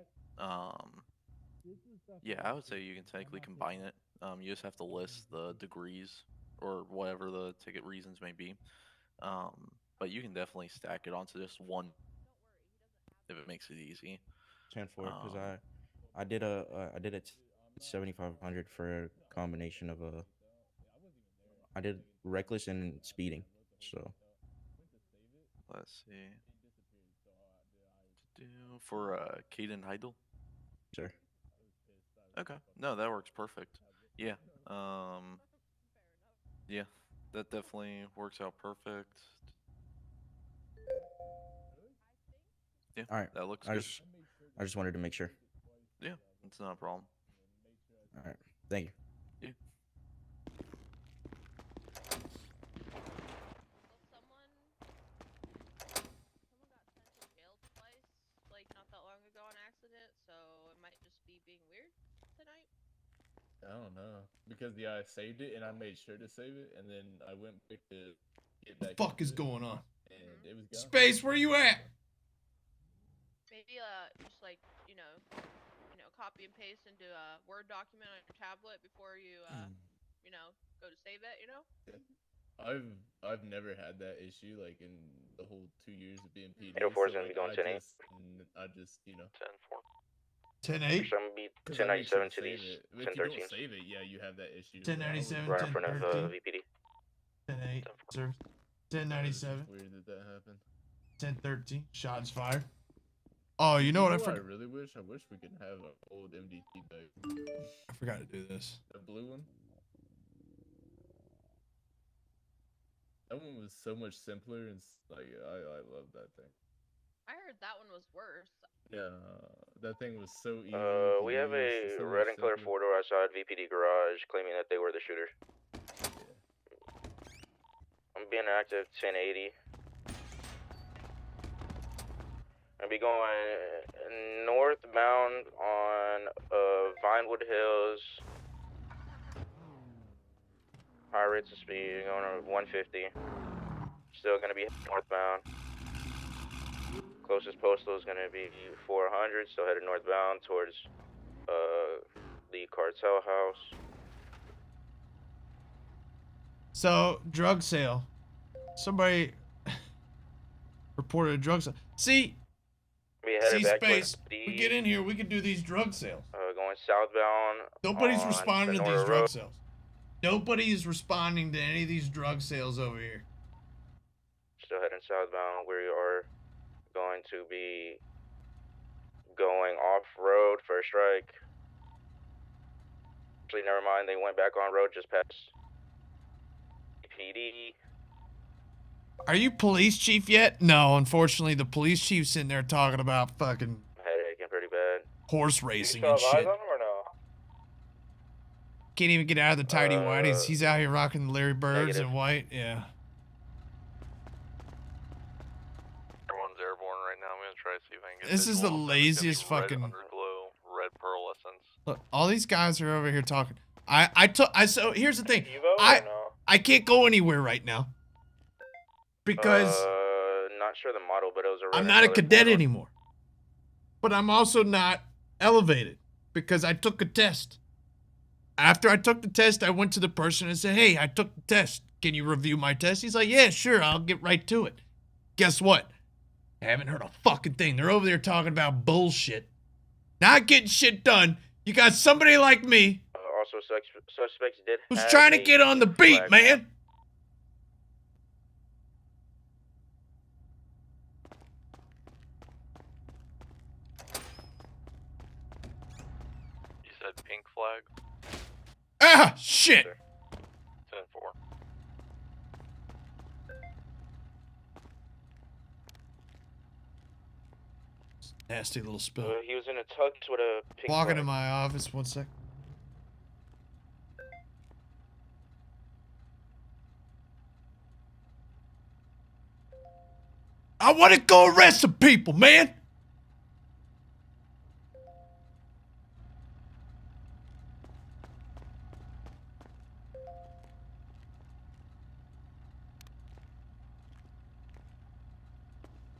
[SPEAKER 12] Yeah, I would say you can technically combine it. You just have to list the degrees or whatever the ticket reasons may be. But you can definitely stack it onto just one if it makes it easy.
[SPEAKER 19] 10-4 because I did a 7500 for a combination of I did reckless and speeding. So
[SPEAKER 12] let's see. For Caden Heidel?
[SPEAKER 19] Sure.
[SPEAKER 12] Okay. No, that works perfect. Yeah. Yeah, that definitely works out perfect. Yeah.
[SPEAKER 19] All right.
[SPEAKER 12] That looks
[SPEAKER 19] I
[SPEAKER 12] good.
[SPEAKER 19] I just wanted to make sure.
[SPEAKER 12] Yeah, it's not a problem.
[SPEAKER 19] All right. Thank you.
[SPEAKER 12] Yeah.
[SPEAKER 3] I don't know because I saved it and I made sure to save it, and then I went back to get back.
[SPEAKER 2] What the fuck is going on?
[SPEAKER 3] And it was gone.
[SPEAKER 2] Space, where you at?
[SPEAKER 21] Maybe just like you know, copy and paste into a Word document on your tablet before you you know, go to save it. You know.
[SPEAKER 3] I've never had that issue like in the whole 2 years of being PD.
[SPEAKER 14] 804 is gonna be going 10-8.
[SPEAKER 3] I just, you know.
[SPEAKER 12] 10-4.
[SPEAKER 2] 10-8.
[SPEAKER 14] So I'm gonna be 1097 to these 1013s.
[SPEAKER 3] If you don't save it, yeah, you have that issue.
[SPEAKER 2] 1097,
[SPEAKER 14] Right in front of
[SPEAKER 2] 1013.
[SPEAKER 14] VPD.
[SPEAKER 2] 10-8, sir. 1097.
[SPEAKER 3] Weird that that happened.
[SPEAKER 2] 10-13. Shots fired. Oh, you know what I forgot?
[SPEAKER 3] I really wish we could have an old MDT back.
[SPEAKER 2] I forgot to do this.
[SPEAKER 3] The blue one. That one was so much simpler and like I love that thing.
[SPEAKER 21] I heard that one was worse.
[SPEAKER 3] Yeah, that thing was so easy.
[SPEAKER 14] We have a red and color 4-door outside VPD garage claiming that they were the shooter. I'm being active 1080. I'll be going northbound on Vinewood Hills. High rates of speed, going to 150. Still going to be northbound. Closest postal is going to be 400, still headed northbound towards the cartel house.
[SPEAKER 2] So, drug sale. Somebody reported a drug sale. See space. We get in here, we can do these drug sales.
[SPEAKER 14] Going southbound.
[SPEAKER 2] Nobody's responding to these drug sales. Nobody's responding to any of these drug sales over here.
[SPEAKER 14] Still heading southbound. We are going to be going off-road for a strike. Actually, never mind. They went back on road just past PD.
[SPEAKER 2] Are you police chief yet? No, unfortunately, the police chief's in there talking about fucking
[SPEAKER 14] Headache pretty bad.
[SPEAKER 2] horse racing and shit. Can't even get out of the tidy whities. He's out here rocking the Larry Birds and white. Yeah.
[SPEAKER 12] Everyone's airborne right now. I'm gonna try to see if I can get
[SPEAKER 2] This is the
[SPEAKER 12] visual.
[SPEAKER 2] laziest
[SPEAKER 12] Red
[SPEAKER 2] fucking.
[SPEAKER 12] underglow, red pearlescence.
[SPEAKER 2] Look, all these guys are over here talking. So here's the thing.
[SPEAKER 14] Evo or no?
[SPEAKER 2] I can't go anywhere right now because
[SPEAKER 14] not sure the model, but it was a red
[SPEAKER 2] I'm
[SPEAKER 14] and
[SPEAKER 2] not a
[SPEAKER 14] colored
[SPEAKER 2] cadet
[SPEAKER 14] 4-door.
[SPEAKER 2] anymore. But I'm also not elevated because I took a test. After I took the test, I went to the person and said, "Hey, I took the test. Can you review my test?" He's like, "Yeah, sure. I'll get right to it." Guess what? I haven't heard a fucking thing. They're over there talking about bullshit. Not getting shit done. You got somebody like me
[SPEAKER 14] Also, suspects did
[SPEAKER 2] who's
[SPEAKER 14] have
[SPEAKER 2] trying to
[SPEAKER 14] a
[SPEAKER 2] get on the beat,
[SPEAKER 14] flag.
[SPEAKER 2] man.
[SPEAKER 12] You said pink flag.
[SPEAKER 2] Ah, shit.
[SPEAKER 12] 10-4.
[SPEAKER 2] Nasty little spill.
[SPEAKER 14] He was in a tux with a pink
[SPEAKER 2] Walking
[SPEAKER 14] flag.
[SPEAKER 2] in my office. 1 sec. I want to go arrest some people, man.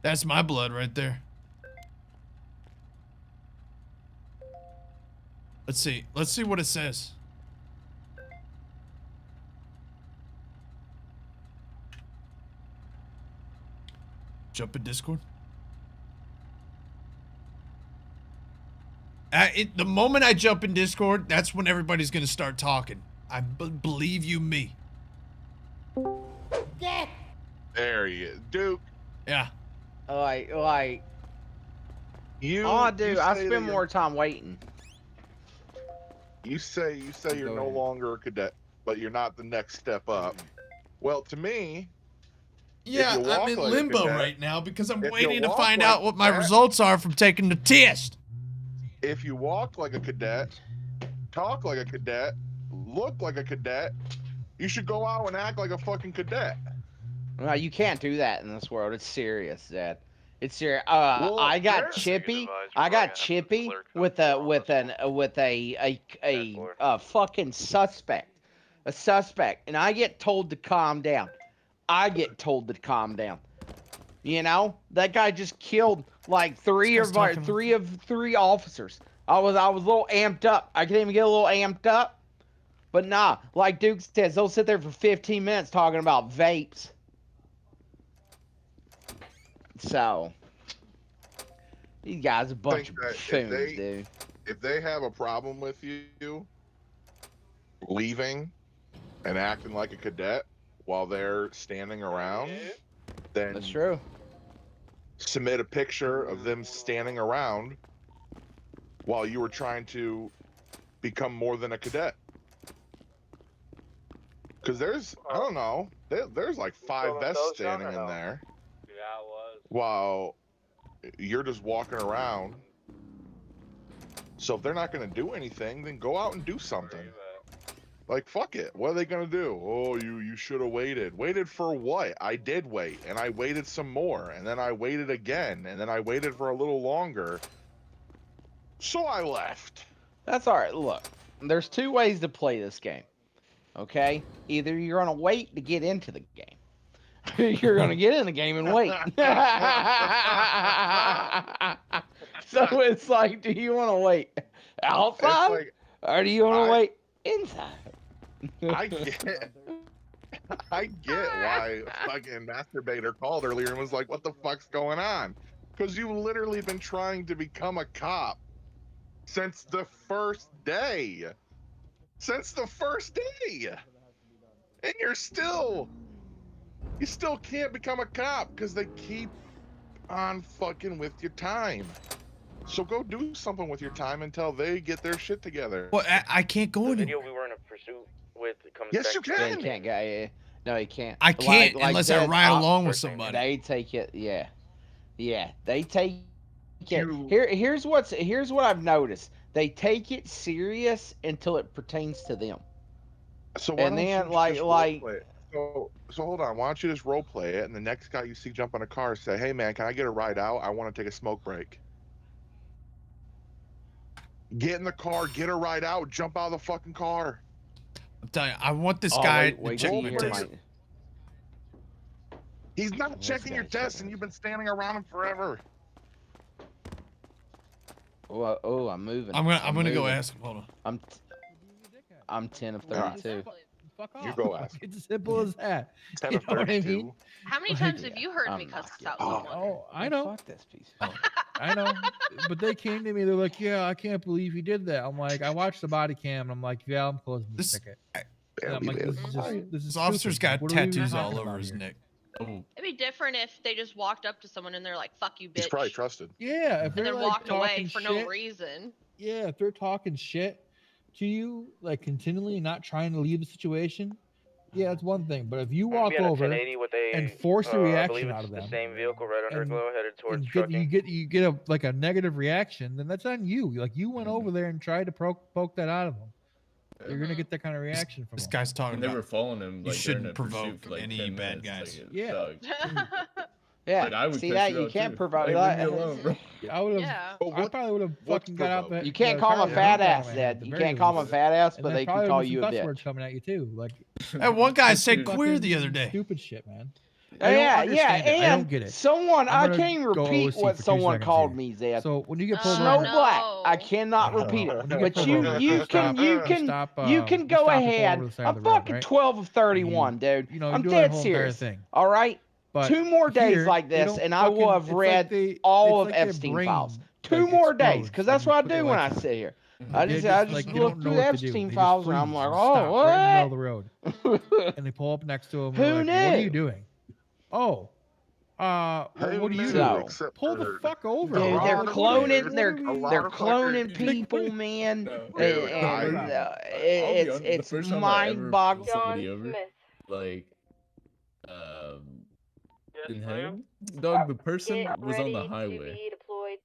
[SPEAKER 2] That's my blood right there. Let's see. Let's see what it says. Jump in Discord. The moment I jump in Discord, that's when everybody's gonna start talking. I believe you me.
[SPEAKER 18] There he is, Duke.
[SPEAKER 2] Yeah.
[SPEAKER 1] Like.
[SPEAKER 18] You.
[SPEAKER 1] All I do,
[SPEAKER 18] you
[SPEAKER 1] I
[SPEAKER 18] say that
[SPEAKER 1] spend
[SPEAKER 18] you're-
[SPEAKER 1] more time waiting.
[SPEAKER 18] You say you're
[SPEAKER 1] Go
[SPEAKER 18] no
[SPEAKER 1] ahead.
[SPEAKER 18] longer a cadet, but you're not the next step up. Well, to me,
[SPEAKER 2] Yeah,
[SPEAKER 18] if you walk
[SPEAKER 2] I'm in
[SPEAKER 18] like a
[SPEAKER 2] limbo
[SPEAKER 18] cadet-
[SPEAKER 2] right now because I'm
[SPEAKER 18] if you
[SPEAKER 2] waiting to
[SPEAKER 18] walk
[SPEAKER 2] find
[SPEAKER 18] like
[SPEAKER 2] out what my
[SPEAKER 18] that-
[SPEAKER 2] results are from taking the test.
[SPEAKER 18] If you walk like a cadet, talk like a cadet, look like a cadet, you should go out and act like a fucking cadet.
[SPEAKER 1] No, you can't do that in this world. It's serious, Dad. It's serious.
[SPEAKER 18] Well,
[SPEAKER 1] I got
[SPEAKER 18] there's-
[SPEAKER 1] Chippy. I got Chippy with a fucking suspect, and I get told to calm down. You know, that guy just killed like three officers. I was a little amped up. I couldn't even get a little amped up, But nah, like Duke says, they'll sit there for 15 minutes talking about vapes. So, these guys are a bunch of buffoons, dude.
[SPEAKER 18] If they have a problem with you leaving and acting like a cadet while they're standing around, then
[SPEAKER 1] that's true.
[SPEAKER 18] Submit a picture of them standing around while you were trying to become more than a cadet. Because there's, I don't know, there's like 5 vests standing in there.
[SPEAKER 10] Yeah, it was.
[SPEAKER 18] While you're just walking around. So if they're not going to do anything, then go out and do something. Like, fuck it. What are they going to do? Oh, you should have waited. Waited for what? I did wait, and I waited some more, and then I waited again, and then I waited for a little longer. So I left.
[SPEAKER 1] That's all right. Look, there's 2 ways to play this game. Okay? Either you're going to wait to get into the game. You're going to get in the game and wait. So it's like, do you want to wait outside?
[SPEAKER 18] Like,
[SPEAKER 1] or do you want to wait inside?
[SPEAKER 18] I get why fucking Masturbator called earlier and was like, what the fuck's going on? Because you've literally been trying to become a cop since the first day. Since the first day. And you still can't become a cop because they keep on fucking with your time. So go do something with your time until they get their shit together.
[SPEAKER 2] Well, I can't go in.
[SPEAKER 14] We were in a pursuit with comes
[SPEAKER 18] Yes,
[SPEAKER 14] back
[SPEAKER 18] you
[SPEAKER 14] to-
[SPEAKER 18] can.
[SPEAKER 1] Yeah, you can't go. Yeah. No, you can't.
[SPEAKER 2] I can't unless I
[SPEAKER 1] that
[SPEAKER 2] ride along with
[SPEAKER 1] Oxford,
[SPEAKER 2] somebody.
[SPEAKER 1] They take it. Yeah, yeah. They take it. Here's what I've noticed. They take it serious until it pertains to them.
[SPEAKER 18] So why
[SPEAKER 1] And
[SPEAKER 18] don't
[SPEAKER 1] then,
[SPEAKER 18] you
[SPEAKER 1] like-
[SPEAKER 18] just roleplay it? So hold on. Why don't you just role play it, and the next guy you see jump on a car, say, "Hey man, can I get a ride out? I want to take a smoke break." Get in the car, get a ride out, jump out of the fucking car.
[SPEAKER 2] I'm telling you, I want this
[SPEAKER 1] Oh,
[SPEAKER 2] guy
[SPEAKER 1] wait
[SPEAKER 2] to check
[SPEAKER 1] till
[SPEAKER 2] my
[SPEAKER 1] you hear
[SPEAKER 2] test.
[SPEAKER 18] He's not checking your test, and you've been standing around him forever.
[SPEAKER 1] Oh, I'm moving.
[SPEAKER 2] I'm gonna go
[SPEAKER 1] moving.
[SPEAKER 2] ask him. Hold on.
[SPEAKER 1] I'm 10 of 32.
[SPEAKER 6] Fuck off.
[SPEAKER 18] You go ask.
[SPEAKER 6] It's as simple as that.
[SPEAKER 18] 10
[SPEAKER 6] You
[SPEAKER 18] of
[SPEAKER 6] know what I
[SPEAKER 18] 32.
[SPEAKER 6] mean?
[SPEAKER 21] How many times have you heard me cuss out someone?
[SPEAKER 6] Oh, I know.
[SPEAKER 1] Fuck this piece.
[SPEAKER 6] I know. But they came to me. They're like, "Yeah, I can't believe you did that." I'm like, I watched the body cam, and I'm like, "Yeah, I'm closing this ticket." And I'm like, "This is just this is
[SPEAKER 2] This officer's
[SPEAKER 6] stupid.
[SPEAKER 2] got
[SPEAKER 6] What are we even
[SPEAKER 2] tattoos
[SPEAKER 6] talking
[SPEAKER 2] all over
[SPEAKER 6] about
[SPEAKER 2] his
[SPEAKER 6] here?"
[SPEAKER 2] neck.
[SPEAKER 3] Oh,
[SPEAKER 21] It'd be different if they just walked up to someone and they're like, "Fuck you, bitch,"
[SPEAKER 18] He's probably trusted.
[SPEAKER 6] Yeah, if
[SPEAKER 21] and
[SPEAKER 6] they're
[SPEAKER 21] then
[SPEAKER 6] like,
[SPEAKER 21] walked away
[SPEAKER 6] talking
[SPEAKER 21] for
[SPEAKER 6] shit,
[SPEAKER 21] no reason.
[SPEAKER 6] Yeah, if they're talking shit to you, like continually not trying to leave the situation, yeah, that's one thing. But if you walk
[SPEAKER 14] We had a
[SPEAKER 6] over
[SPEAKER 14] 1080 with a,
[SPEAKER 6] and force a
[SPEAKER 14] I
[SPEAKER 6] reaction
[SPEAKER 14] believe
[SPEAKER 6] out
[SPEAKER 14] it's
[SPEAKER 6] of
[SPEAKER 14] the
[SPEAKER 6] them,
[SPEAKER 14] same vehicle, red underglow, headed towards
[SPEAKER 6] and
[SPEAKER 14] trucking.
[SPEAKER 6] you get a like a negative reaction, then that's on you. Like you went over there and tried to poke that out of them. You're gonna get that kind of reaction from
[SPEAKER 2] This
[SPEAKER 6] them.
[SPEAKER 2] guy's talking
[SPEAKER 3] never
[SPEAKER 2] about
[SPEAKER 3] following him.
[SPEAKER 2] you
[SPEAKER 3] Like,
[SPEAKER 2] shouldn't
[SPEAKER 3] during that pursuit
[SPEAKER 2] provoke
[SPEAKER 3] for, like,
[SPEAKER 2] any
[SPEAKER 3] 10
[SPEAKER 2] bad
[SPEAKER 3] minutes,
[SPEAKER 2] guys.
[SPEAKER 3] like,
[SPEAKER 6] Yeah.
[SPEAKER 3] dog.
[SPEAKER 1] Yeah,
[SPEAKER 3] Like, I would
[SPEAKER 1] see
[SPEAKER 3] cuss
[SPEAKER 1] that
[SPEAKER 3] you
[SPEAKER 1] you
[SPEAKER 3] out,
[SPEAKER 1] can't
[SPEAKER 3] too.
[SPEAKER 1] provide
[SPEAKER 3] Like,
[SPEAKER 1] that.
[SPEAKER 3] leave me alone, bro.
[SPEAKER 6] I would have.
[SPEAKER 21] Yeah.
[SPEAKER 6] I probably would have fucking got out that.
[SPEAKER 1] You can't
[SPEAKER 6] the
[SPEAKER 1] call him a
[SPEAKER 6] car
[SPEAKER 1] fat
[SPEAKER 6] with a gun
[SPEAKER 1] ass,
[SPEAKER 6] in my hand at
[SPEAKER 1] Dad.
[SPEAKER 6] the
[SPEAKER 1] You
[SPEAKER 6] very
[SPEAKER 1] can't call him a
[SPEAKER 6] least.
[SPEAKER 1] fat ass,
[SPEAKER 6] And
[SPEAKER 1] but
[SPEAKER 6] then
[SPEAKER 1] they can
[SPEAKER 6] probably
[SPEAKER 1] call
[SPEAKER 6] with some
[SPEAKER 1] you a
[SPEAKER 6] cuss
[SPEAKER 1] bitch.
[SPEAKER 6] words coming at you too. Like
[SPEAKER 2] That one guy
[SPEAKER 6] that's
[SPEAKER 2] said queer
[SPEAKER 6] fucking
[SPEAKER 2] the other day.
[SPEAKER 6] Stupid shit, man.
[SPEAKER 1] Yeah,
[SPEAKER 6] I don't
[SPEAKER 1] yeah,
[SPEAKER 6] understand it. I don't
[SPEAKER 1] and
[SPEAKER 6] get it.
[SPEAKER 1] someone,
[SPEAKER 6] I'm
[SPEAKER 1] I
[SPEAKER 6] gonna
[SPEAKER 1] can't even
[SPEAKER 6] go
[SPEAKER 1] repeat
[SPEAKER 6] OC
[SPEAKER 1] what
[SPEAKER 6] for 2
[SPEAKER 1] someone
[SPEAKER 6] seconds
[SPEAKER 1] called
[SPEAKER 6] here.
[SPEAKER 1] me, Zed.
[SPEAKER 6] So when you get pulled
[SPEAKER 1] Snow
[SPEAKER 6] over,
[SPEAKER 1] Black. I cannot repeat it.
[SPEAKER 6] when you get
[SPEAKER 1] But
[SPEAKER 6] pulled
[SPEAKER 1] you
[SPEAKER 6] over,
[SPEAKER 1] you
[SPEAKER 6] stop-
[SPEAKER 1] can you can
[SPEAKER 6] stop,
[SPEAKER 1] you can
[SPEAKER 6] you
[SPEAKER 1] go
[SPEAKER 6] stop and pull
[SPEAKER 1] ahead.
[SPEAKER 6] over the side
[SPEAKER 1] I'm
[SPEAKER 6] of the road,
[SPEAKER 1] fucking
[SPEAKER 6] right?
[SPEAKER 1] 12 of 31, dude.
[SPEAKER 6] you know,
[SPEAKER 1] I'm
[SPEAKER 6] do that
[SPEAKER 1] dead
[SPEAKER 6] whole entire
[SPEAKER 1] serious.
[SPEAKER 6] thing.
[SPEAKER 1] All right.
[SPEAKER 6] But
[SPEAKER 1] 2 more days
[SPEAKER 6] here,
[SPEAKER 1] like
[SPEAKER 6] they
[SPEAKER 1] this,
[SPEAKER 6] don't
[SPEAKER 1] and I will
[SPEAKER 6] fucking-
[SPEAKER 1] have
[SPEAKER 6] it's like
[SPEAKER 1] read
[SPEAKER 6] they-
[SPEAKER 1] all
[SPEAKER 6] it's
[SPEAKER 1] of
[SPEAKER 6] like their
[SPEAKER 1] Epstein
[SPEAKER 6] brain,
[SPEAKER 1] files.
[SPEAKER 6] like,
[SPEAKER 1] 2 more days,
[SPEAKER 6] explodes
[SPEAKER 1] because
[SPEAKER 6] when
[SPEAKER 1] that's
[SPEAKER 6] you
[SPEAKER 1] what I
[SPEAKER 6] put the
[SPEAKER 1] do when I
[SPEAKER 6] lights on.
[SPEAKER 1] sit here.
[SPEAKER 6] They
[SPEAKER 1] I
[SPEAKER 6] just,
[SPEAKER 1] just
[SPEAKER 6] like, they
[SPEAKER 1] look
[SPEAKER 6] don't
[SPEAKER 1] through
[SPEAKER 6] know
[SPEAKER 1] the
[SPEAKER 6] what to do.
[SPEAKER 1] Epstein
[SPEAKER 6] They just
[SPEAKER 1] files, and I'm
[SPEAKER 6] freeze
[SPEAKER 1] like,
[SPEAKER 6] and
[SPEAKER 1] oh,
[SPEAKER 6] stop right in the middle of the
[SPEAKER 1] what?
[SPEAKER 6] road. And they pull up next to them.
[SPEAKER 1] Who
[SPEAKER 6] and they're like, "What are you
[SPEAKER 1] knew?
[SPEAKER 6] doing?" Oh, well, what do you
[SPEAKER 1] So-
[SPEAKER 6] do? Pull the fuck over.
[SPEAKER 1] Dude, they're
[SPEAKER 6] What are
[SPEAKER 1] cloning.
[SPEAKER 6] you
[SPEAKER 1] They're
[SPEAKER 6] doing?
[SPEAKER 1] cloning people, man.
[SPEAKER 3] Dude,
[SPEAKER 1] And
[SPEAKER 3] I'll be
[SPEAKER 1] it's
[SPEAKER 3] honest, the
[SPEAKER 1] it's
[SPEAKER 3] first time I ever pulled
[SPEAKER 1] mind-boggling.
[SPEAKER 3] somebody over, like, in head, dog, the person was on the highway.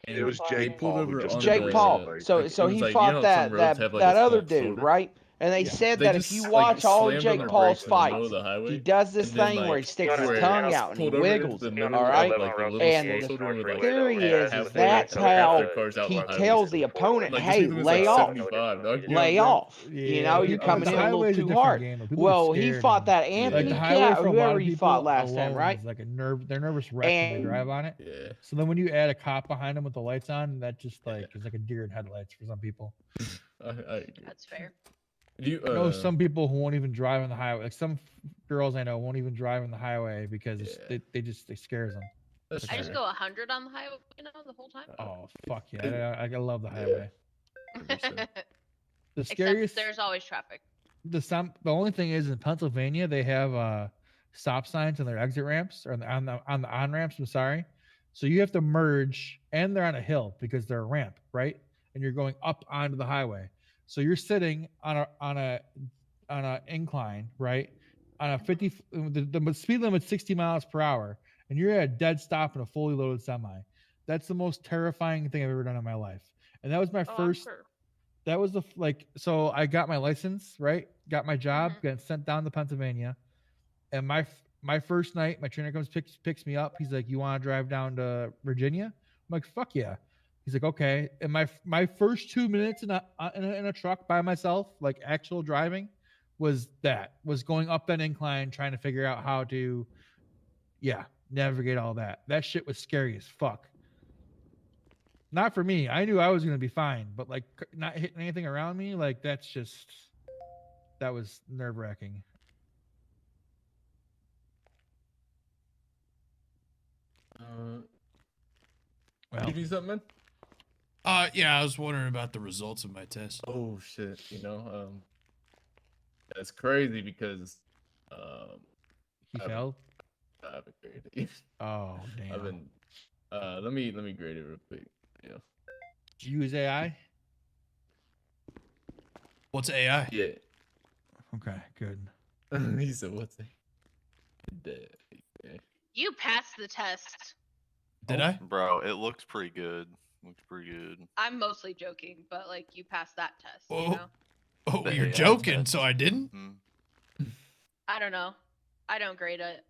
[SPEAKER 3] And
[SPEAKER 18] It was
[SPEAKER 3] they
[SPEAKER 18] Jake
[SPEAKER 3] pulled
[SPEAKER 18] Paul who
[SPEAKER 3] over
[SPEAKER 18] just
[SPEAKER 3] on
[SPEAKER 1] Jake
[SPEAKER 3] the,
[SPEAKER 1] Paul. So
[SPEAKER 3] like,
[SPEAKER 1] so
[SPEAKER 3] it was
[SPEAKER 1] he
[SPEAKER 3] like,
[SPEAKER 1] fought
[SPEAKER 3] you know,
[SPEAKER 1] that
[SPEAKER 3] some roads
[SPEAKER 1] that
[SPEAKER 3] have, like,
[SPEAKER 1] that
[SPEAKER 3] a
[SPEAKER 1] other
[SPEAKER 3] small
[SPEAKER 1] dude,
[SPEAKER 3] shoulder?
[SPEAKER 1] right? And they
[SPEAKER 3] Yeah.
[SPEAKER 1] said
[SPEAKER 3] They
[SPEAKER 1] that if
[SPEAKER 3] just,
[SPEAKER 1] you
[SPEAKER 3] like,
[SPEAKER 1] watch all of
[SPEAKER 3] slammed on
[SPEAKER 1] Jake
[SPEAKER 3] the
[SPEAKER 1] Paul's
[SPEAKER 3] brakes in the middle
[SPEAKER 1] fights,
[SPEAKER 3] of the highway,
[SPEAKER 1] he does this
[SPEAKER 3] and then,
[SPEAKER 1] thing where he
[SPEAKER 3] like,
[SPEAKER 1] sticks his
[SPEAKER 3] where
[SPEAKER 1] tongue
[SPEAKER 3] it
[SPEAKER 1] out and he
[SPEAKER 3] pulled over
[SPEAKER 1] wiggles
[SPEAKER 3] the
[SPEAKER 1] it.
[SPEAKER 3] middle
[SPEAKER 1] All
[SPEAKER 3] of,
[SPEAKER 1] right.
[SPEAKER 3] like, the little
[SPEAKER 1] And
[SPEAKER 3] small
[SPEAKER 1] the
[SPEAKER 3] shoulder with, like,
[SPEAKER 1] theory is
[SPEAKER 3] half
[SPEAKER 1] that's
[SPEAKER 3] the- half
[SPEAKER 1] how
[SPEAKER 3] their cars out on
[SPEAKER 1] he
[SPEAKER 3] the highway.
[SPEAKER 1] tells the opponent,
[SPEAKER 3] Like,
[SPEAKER 1] "Hey,
[SPEAKER 3] this was,
[SPEAKER 1] lay
[SPEAKER 3] like,
[SPEAKER 1] off,
[SPEAKER 3] 75, dog. You
[SPEAKER 1] lay
[SPEAKER 3] know,
[SPEAKER 1] off.
[SPEAKER 6] Yeah,
[SPEAKER 1] You know, you're
[SPEAKER 6] people-
[SPEAKER 1] coming
[SPEAKER 6] the
[SPEAKER 1] in a little
[SPEAKER 6] highway's a
[SPEAKER 1] too
[SPEAKER 6] different
[SPEAKER 1] hard."
[SPEAKER 6] game, though. People
[SPEAKER 1] Well,
[SPEAKER 6] get
[SPEAKER 1] he
[SPEAKER 6] scared
[SPEAKER 1] fought
[SPEAKER 6] and-
[SPEAKER 1] that
[SPEAKER 6] Like
[SPEAKER 1] Anthony
[SPEAKER 6] the highway
[SPEAKER 1] Cat,
[SPEAKER 6] for a lot
[SPEAKER 1] whoever
[SPEAKER 6] of
[SPEAKER 1] he
[SPEAKER 6] people
[SPEAKER 1] fought last time,
[SPEAKER 6] alone
[SPEAKER 1] right?
[SPEAKER 6] is like a they're nervous wreck when they
[SPEAKER 1] And
[SPEAKER 6] drive on it.
[SPEAKER 3] Yeah.
[SPEAKER 6] So then when you add a cop behind them with the lights on, that just like is like a deer in headlights for some people.
[SPEAKER 3] I agree.
[SPEAKER 21] That's fair.
[SPEAKER 6] I know some people who won't even drive on the highway. Like some girls I know won't even drive on the highway because it scares them.
[SPEAKER 21] I just go 100 on the highway, the whole time.
[SPEAKER 6] Oh fuck yeah! I love the highway. The
[SPEAKER 21] Except
[SPEAKER 6] scariest.
[SPEAKER 21] there's always traffic.
[SPEAKER 6] The only thing is in Pennsylvania they have stop signs on their exit ramps or on the on ramps. I'm sorry, so you have to merge, and they're on a hill because they're a ramp, right? And you're going up onto the highway. So you're sitting on a incline, right? On a 50, the speed limit 60 miles per hour, and you're at a dead stop in a fully loaded semi. That's the most terrifying thing I've ever done in my life. And that was my first. That was so I got my license, right? Got my job, got sent down to Pennsylvania, and my first night, my trainer comes picks me up. He's like, "You want to drive down to Virginia?" I'm like, "Fuck yeah." He's like, "Okay." And my first 2 minutes in a truck by myself, like actual driving, was going up that incline, trying to figure out how to, navigate all that. That shit was scary as fuck. Not for me. I knew I was gonna be fine, but like not hitting anything around me, like that was nerve-wracking.
[SPEAKER 3] Did you do something, man?
[SPEAKER 2] Yeah, I was wondering about the results of my test.
[SPEAKER 3] Oh shit, that's crazy because
[SPEAKER 6] he failed.
[SPEAKER 3] I haven't graded it.
[SPEAKER 6] Oh damn.
[SPEAKER 3] I've been let me grade it real quick. Yeah.
[SPEAKER 6] Did you use AI?
[SPEAKER 2] What's AI?
[SPEAKER 3] Yeah.
[SPEAKER 6] Okay, good.
[SPEAKER 3] He said, "What's it?"
[SPEAKER 21] You passed the test.
[SPEAKER 2] Did I?
[SPEAKER 12] Bro, it looks pretty good. Looks pretty good.
[SPEAKER 21] I'm mostly joking, but like you passed that test.
[SPEAKER 2] Oh,
[SPEAKER 21] You know?
[SPEAKER 2] oh, you're joking, so I didn't?
[SPEAKER 21] I don't know. I don't grade it.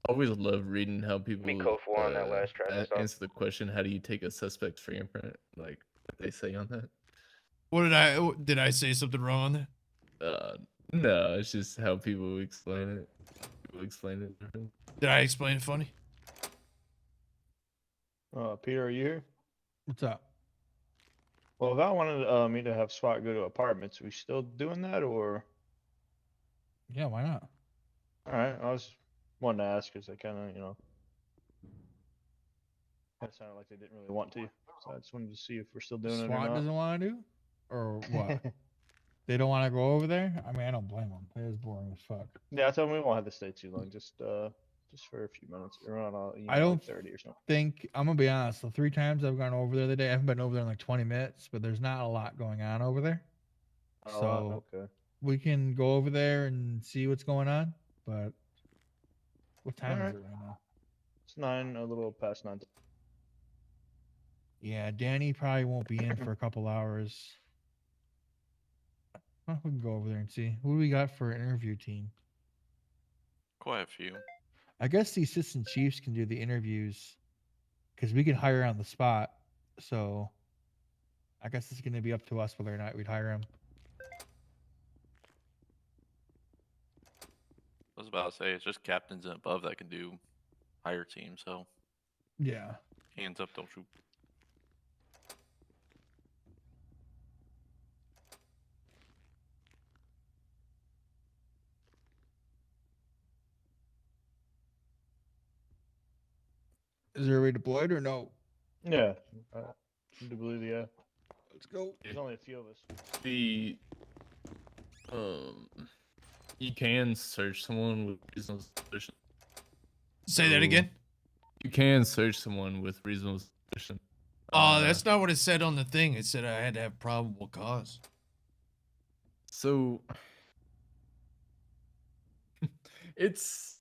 [SPEAKER 3] Always love reading how people
[SPEAKER 14] on that last try.
[SPEAKER 3] answer the question, "How do you take a suspect's fingerprint?" Like what they say on that.
[SPEAKER 2] What did I say something wrong on that?
[SPEAKER 3] No, it's just how people explain it. People explain it differently.
[SPEAKER 2] Did I explain it funny?
[SPEAKER 17] Peter, are you here?
[SPEAKER 6] What's up?
[SPEAKER 17] Well, if I wanted me to have SWAT go to apartments, we still doing that or?
[SPEAKER 6] Yeah, why not?
[SPEAKER 17] All right, I was wanting to ask because I kind of, that sounded like they didn't really want to, so I just wanted to see if we're still doing it or
[SPEAKER 6] SWAT
[SPEAKER 17] not.
[SPEAKER 6] doesn't want to do, or what? They don't want to go over there. I mean, I don't blame them. It is boring as fuck.
[SPEAKER 17] Yeah, I told them we won't have to stay too long, just for a few minutes. Around
[SPEAKER 6] I don't
[SPEAKER 17] 30 or something.
[SPEAKER 6] think I'm gonna be honest. The 3 times I've gone over there today, I haven't been over there in like 20 minutes, but there's not a lot going on over there. So
[SPEAKER 17] okay.
[SPEAKER 6] we can go over there and see what's going on. But what time
[SPEAKER 17] Alright.
[SPEAKER 6] is it right now?
[SPEAKER 17] It's 9, a little past 9.
[SPEAKER 6] Yeah, Danny probably won't be in for a couple hours. Well, we can go over there and see. Who do we got for an interview team?
[SPEAKER 12] Quite a few.
[SPEAKER 6] I guess the assistant chiefs can do the interviews because we can hire on the spot. So I guess it's going to be up to us whether or not we'd hire him.
[SPEAKER 12] I was about to say, it's just captains and above that can do higher teams, so
[SPEAKER 6] Yeah.
[SPEAKER 12] hands up, don't shoot.
[SPEAKER 6] Is there a way deployed or no?
[SPEAKER 17] Yeah, I do believe, yeah.
[SPEAKER 6] Let's go.
[SPEAKER 17] There's only a few of us.
[SPEAKER 3] You can search someone with reasonable suspicion.
[SPEAKER 2] Say that again?
[SPEAKER 3] You can search someone with reasonable suspicion.
[SPEAKER 2] Oh, that's not what it said on the thing. It said I had to have probable cause.
[SPEAKER 3] So it's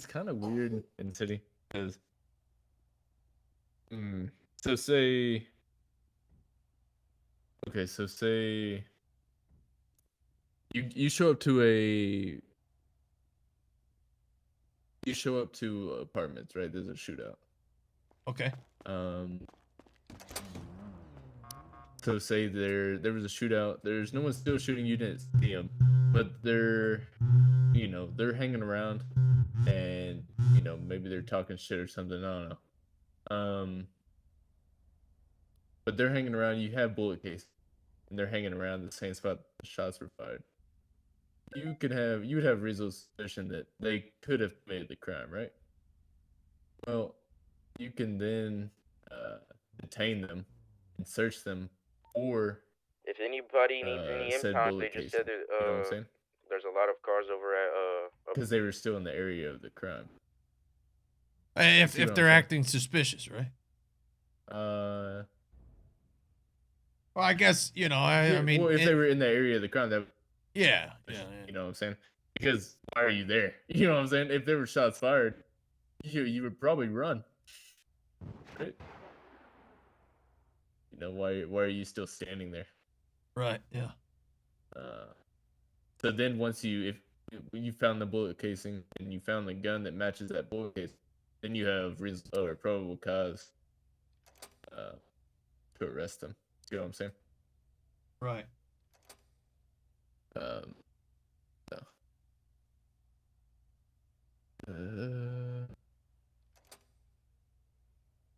[SPEAKER 3] kind of weird in the city because so say you show up to apartments, right? There's a shootout.
[SPEAKER 2] Okay.
[SPEAKER 3] So say there was a shootout. There's no one still shooting. You didn't see them, but they're hanging around. and maybe they're talking shit or something. I don't know. But they're hanging around. You have bullet cases, and they're hanging around the same spot the shots were fired. You would have reasonable suspicion that they could have committed the crime, right? Well, you can then detain them and search them, or
[SPEAKER 14] if anybody needs any
[SPEAKER 3] said
[SPEAKER 14] impounds,
[SPEAKER 3] bullet
[SPEAKER 14] they just
[SPEAKER 3] casing.
[SPEAKER 14] said that
[SPEAKER 3] You know what I'm saying?
[SPEAKER 14] there's a lot of cars over at
[SPEAKER 3] Because they were still in the area of the crime.
[SPEAKER 2] If
[SPEAKER 3] See what I'm
[SPEAKER 2] they're
[SPEAKER 3] saying?
[SPEAKER 2] acting suspicious, right? Well, I guess I mean,
[SPEAKER 3] well, if they were in the area of the crime, that
[SPEAKER 2] yeah.
[SPEAKER 3] You know what I'm saying? Because why are you there? You know what I'm saying? If there were shots fired, you would probably run. Right? Why are you still standing there?
[SPEAKER 2] Right. Yeah.
[SPEAKER 3] So then once if you found the bullet casing and you found the gun that matches that bullet case, then you have reasonable or probable cause to arrest them. See what I'm saying?
[SPEAKER 2] Right.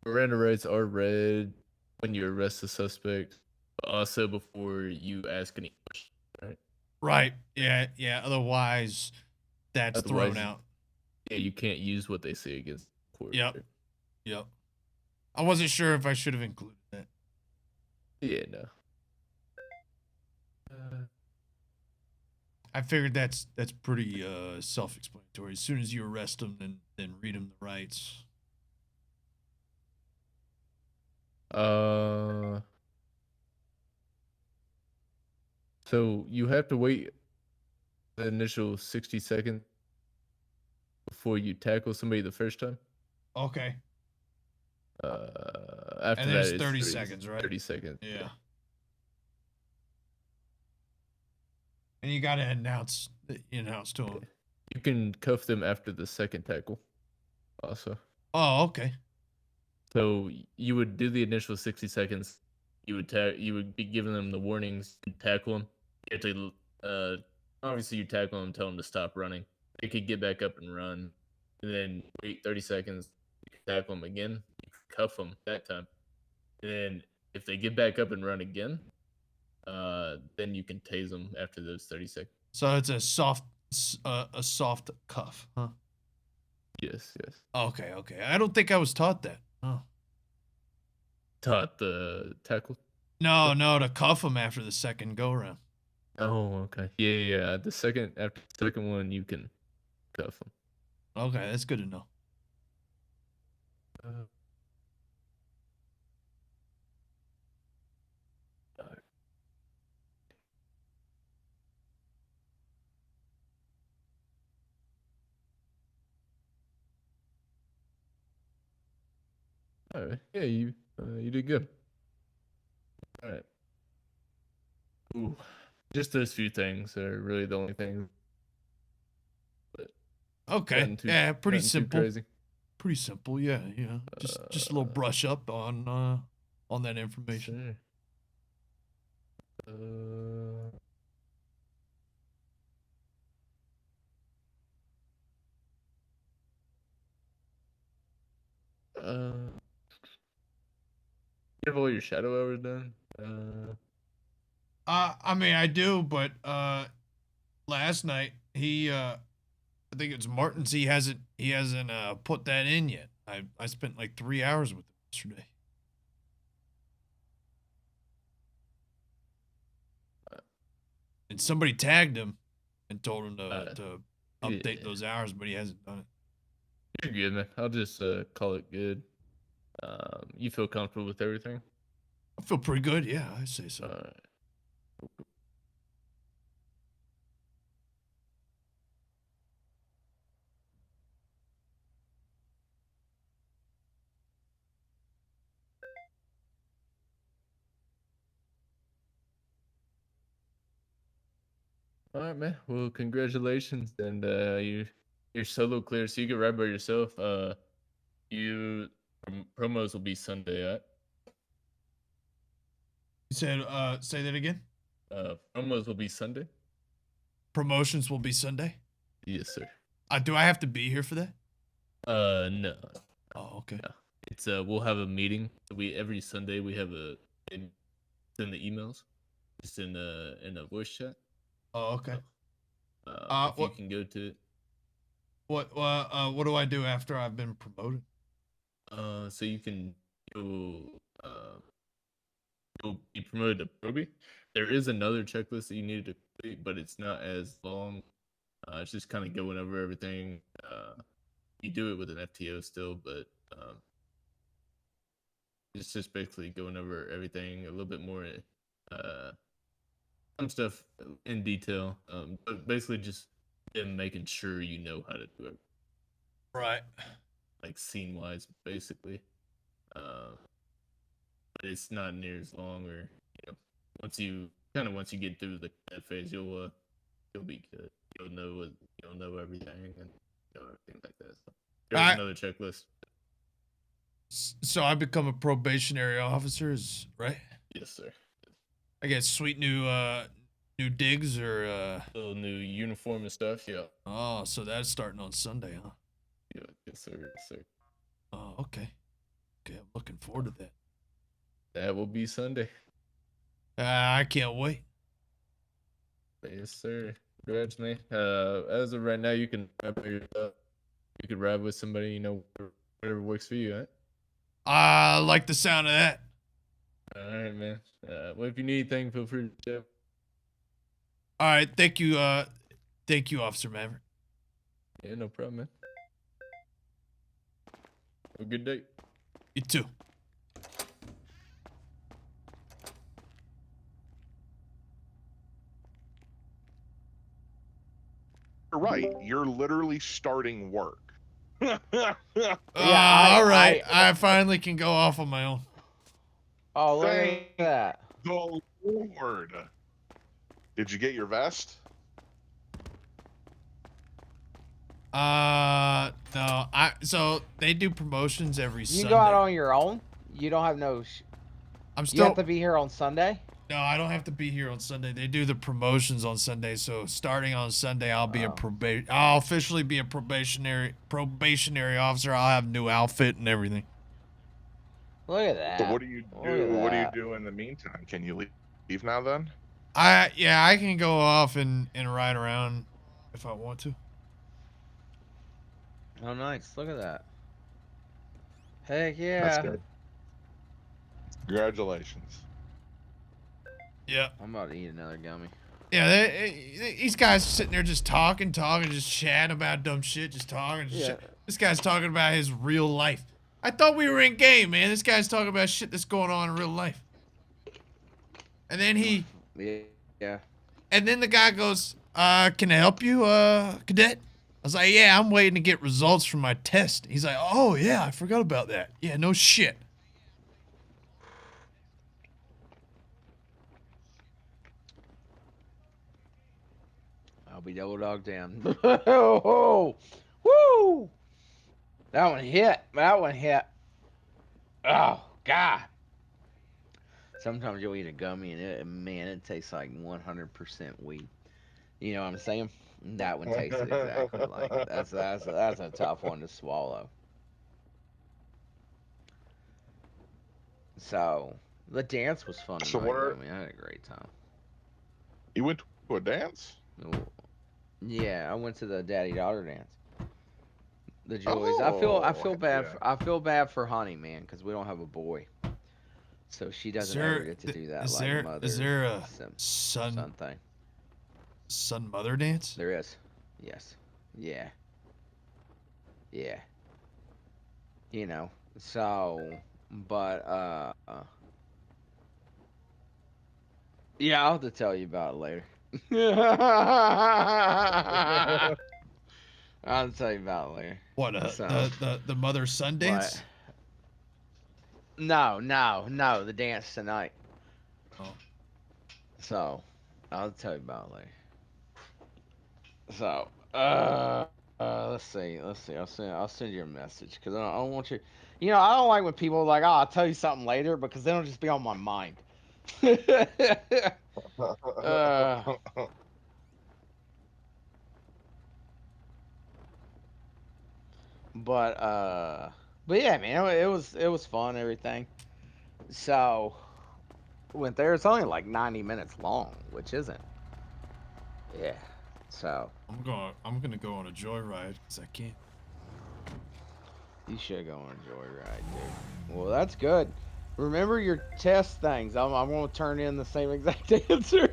[SPEAKER 3] Miranda rights are read when you arrest the suspect, but also before you ask any questions, right?
[SPEAKER 2] Right. Yeah. Otherwise, that's thrown out.
[SPEAKER 3] Yeah, you can't use what they say against the court.
[SPEAKER 2] Yep. Yep. I wasn't sure if I should have included that.
[SPEAKER 3] Yeah, no.
[SPEAKER 2] I figured that's pretty self-explanatory. As soon as you arrest them, then read them the rights.
[SPEAKER 3] So you have to wait the initial 60 seconds before you tackle somebody the first time.
[SPEAKER 2] Okay.
[SPEAKER 3] After
[SPEAKER 2] And there's
[SPEAKER 3] that, it's
[SPEAKER 2] 30 seconds, right?
[SPEAKER 3] 30 seconds.
[SPEAKER 2] Yeah. And you got to announce to them.
[SPEAKER 3] You can cuff them after the second tackle, also.
[SPEAKER 2] Oh, okay.
[SPEAKER 3] So you would do the initial 60 seconds. You would be giving them the warnings to tackle them. You have to obviously you tackle them, tell them to stop running. They could get back up and run, and then wait 30 seconds. You can tackle them again. You can cuff them that time. And then if they get back up and run again, then you can tase them after those 30 seconds.
[SPEAKER 2] So it's a soft cuff, huh?
[SPEAKER 3] Yes.
[SPEAKER 2] Okay. I don't think I was taught that. Oh.
[SPEAKER 3] Taught the tackle?
[SPEAKER 2] No, to cuff them after the second go round.
[SPEAKER 3] Oh, okay. Yeah. After the second one, you can cuff them.
[SPEAKER 2] Okay, that's good to know.
[SPEAKER 3] All right. Yeah, you did good. All right. Ooh, just those few things are really the only things. But
[SPEAKER 2] Okay. Yeah, pretty
[SPEAKER 3] nothing too
[SPEAKER 2] simple.
[SPEAKER 3] crazy.
[SPEAKER 2] Pretty simple. Yeah. Just a little brush up on that information.
[SPEAKER 3] You have all your shadow hours done?
[SPEAKER 2] I mean, I do, but last night I think it's Martin's. He hasn't put that in yet. I spent like 3 hours with him yesterday. And somebody tagged him and told him to update those hours, but he hasn't done it.
[SPEAKER 3] You're good, man. I'll just call it good. You feel comfortable with everything?
[SPEAKER 2] I feel pretty good. Yeah, I say so.
[SPEAKER 3] All right. All right, man. Well, congratulations, and you're solo clear, so you get right by yourself. You promos will be Sunday, right?
[SPEAKER 2] You said say that again.
[SPEAKER 3] Promos will be Sunday.
[SPEAKER 2] Promotions will be Sunday.
[SPEAKER 3] Yes, sir.
[SPEAKER 2] Do I have to be here for that?
[SPEAKER 3] No.
[SPEAKER 2] Oh, okay.
[SPEAKER 3] No. It's we'll have a meeting. Every Sunday we have it's in the emails. It's in a voice chat.
[SPEAKER 2] Oh, okay.
[SPEAKER 3] If you can go to it.
[SPEAKER 2] What do I do after I've been promoted?
[SPEAKER 3] So you'll be promoted to Proby. There is another checklist that you need to complete, but it's not as long. It's just kind of going over everything. You do it with an FTO still, but it's just basically going over everything a little bit more, some stuff in detail. But basically just them making sure you know how to do it.
[SPEAKER 2] Right.
[SPEAKER 3] Like scene wise, basically. But it's not near as long, or once you get through that phase, you'll be good. You'll know everything and everything like that. So there's another checklist.
[SPEAKER 2] So I become a probationary officer, right?
[SPEAKER 3] Yes, sir.
[SPEAKER 2] I get sweet new digs or
[SPEAKER 3] little new uniform and stuff. Yeah.
[SPEAKER 2] Oh, so that's starting on Sunday, huh?
[SPEAKER 3] Yeah. Yes, sir. Yes, sir.
[SPEAKER 2] Oh, okay. Okay, I'm looking forward to that.
[SPEAKER 3] That will be Sunday.
[SPEAKER 2] I can't wait.
[SPEAKER 3] Yes, sir. Congrats, man. As of right now, you can ride by yourself. You could ride with somebody, whatever works for you, right?
[SPEAKER 2] I like the sound of that.
[SPEAKER 3] All right, man. Well, if you need anything, feel free to chat.
[SPEAKER 2] All right, thank you, Officer Maverick.
[SPEAKER 3] Yeah, no problem, man. Have a good day.
[SPEAKER 2] You too.
[SPEAKER 18] You're right. You're literally starting work.
[SPEAKER 2] All right. I finally can go off on my own.
[SPEAKER 1] Oh, look
[SPEAKER 18] Thank
[SPEAKER 1] at that.
[SPEAKER 18] the Lord. Did you get your vest?
[SPEAKER 2] No. So they do promotions every
[SPEAKER 1] You
[SPEAKER 2] Sunday.
[SPEAKER 1] go out on your own? You don't have no...
[SPEAKER 2] I'm
[SPEAKER 1] You
[SPEAKER 2] still...
[SPEAKER 1] have to be here on Sunday?
[SPEAKER 2] No, I don't have to be here on Sunday. They do the promotions on Sunday, so starting on Sunday, I'll be I'll officially be a probationary officer. I'll have new outfit and everything.
[SPEAKER 1] Look at that.
[SPEAKER 18] So what do you do? What do you do in the meantime? Can you leave now then?
[SPEAKER 2] I can go off and ride around if I want to.
[SPEAKER 1] Oh, nice. Look at that. Heck yeah.
[SPEAKER 18] That's good. Congratulations.
[SPEAKER 2] Yeah.
[SPEAKER 1] I'm about to eat another gummy.
[SPEAKER 2] Yeah, these guys are sitting there just talking, just chatting about dumb shit, just talking. Shit. This guy's talking about his real life. I thought we were in game, man. This guy's talking about shit that's going on in real life. And then
[SPEAKER 1] Yeah.
[SPEAKER 2] And then the guy goes, can I help you, cadet? I was like, yeah, I'm waiting to get results from my test. He's like, oh, yeah, I forgot about that. Yeah, no shit.
[SPEAKER 1] I'll be double dog down. Oh, woo! That one hit. That one hit. Oh, God. Sometimes you'll eat a gummy and it tastes like 100% weed. You know what I'm saying? That one tasted exactly like it. That's a tough one to swallow. So the dance was fun.
[SPEAKER 18] So
[SPEAKER 1] I had a great time.
[SPEAKER 18] You went to a dance?
[SPEAKER 1] Yeah, I went to the daddy-daughter dance. The Joys. I feel bad for Honey, man, because we don't have a boy. So she doesn't ever get to do that.
[SPEAKER 2] Is there a son
[SPEAKER 1] thing?
[SPEAKER 2] Son mother dance?
[SPEAKER 1] There is. Yes. Yeah. Yeah. You know. So, but yeah, I'll have to tell you about it later. I'll tell you about it later.
[SPEAKER 2] What the mother son dance?
[SPEAKER 1] No, the dance tonight.
[SPEAKER 2] Oh.
[SPEAKER 1] So, I'll tell you about it later. So, let's see. I'll send you a message because I don't want you. You know, I don't like when people are like, "Oh, I'll tell you something later," because then it'll just be on my mind. But yeah, man, it was fun, everything. So went there. It's only like 90 minutes long, which isn't. Yeah. So
[SPEAKER 2] I'm gonna go on a joyride because I can't.
[SPEAKER 1] you should go on a joyride, dude. Well, that's good. Remember your test things. I'm gonna turn in the same exact answer.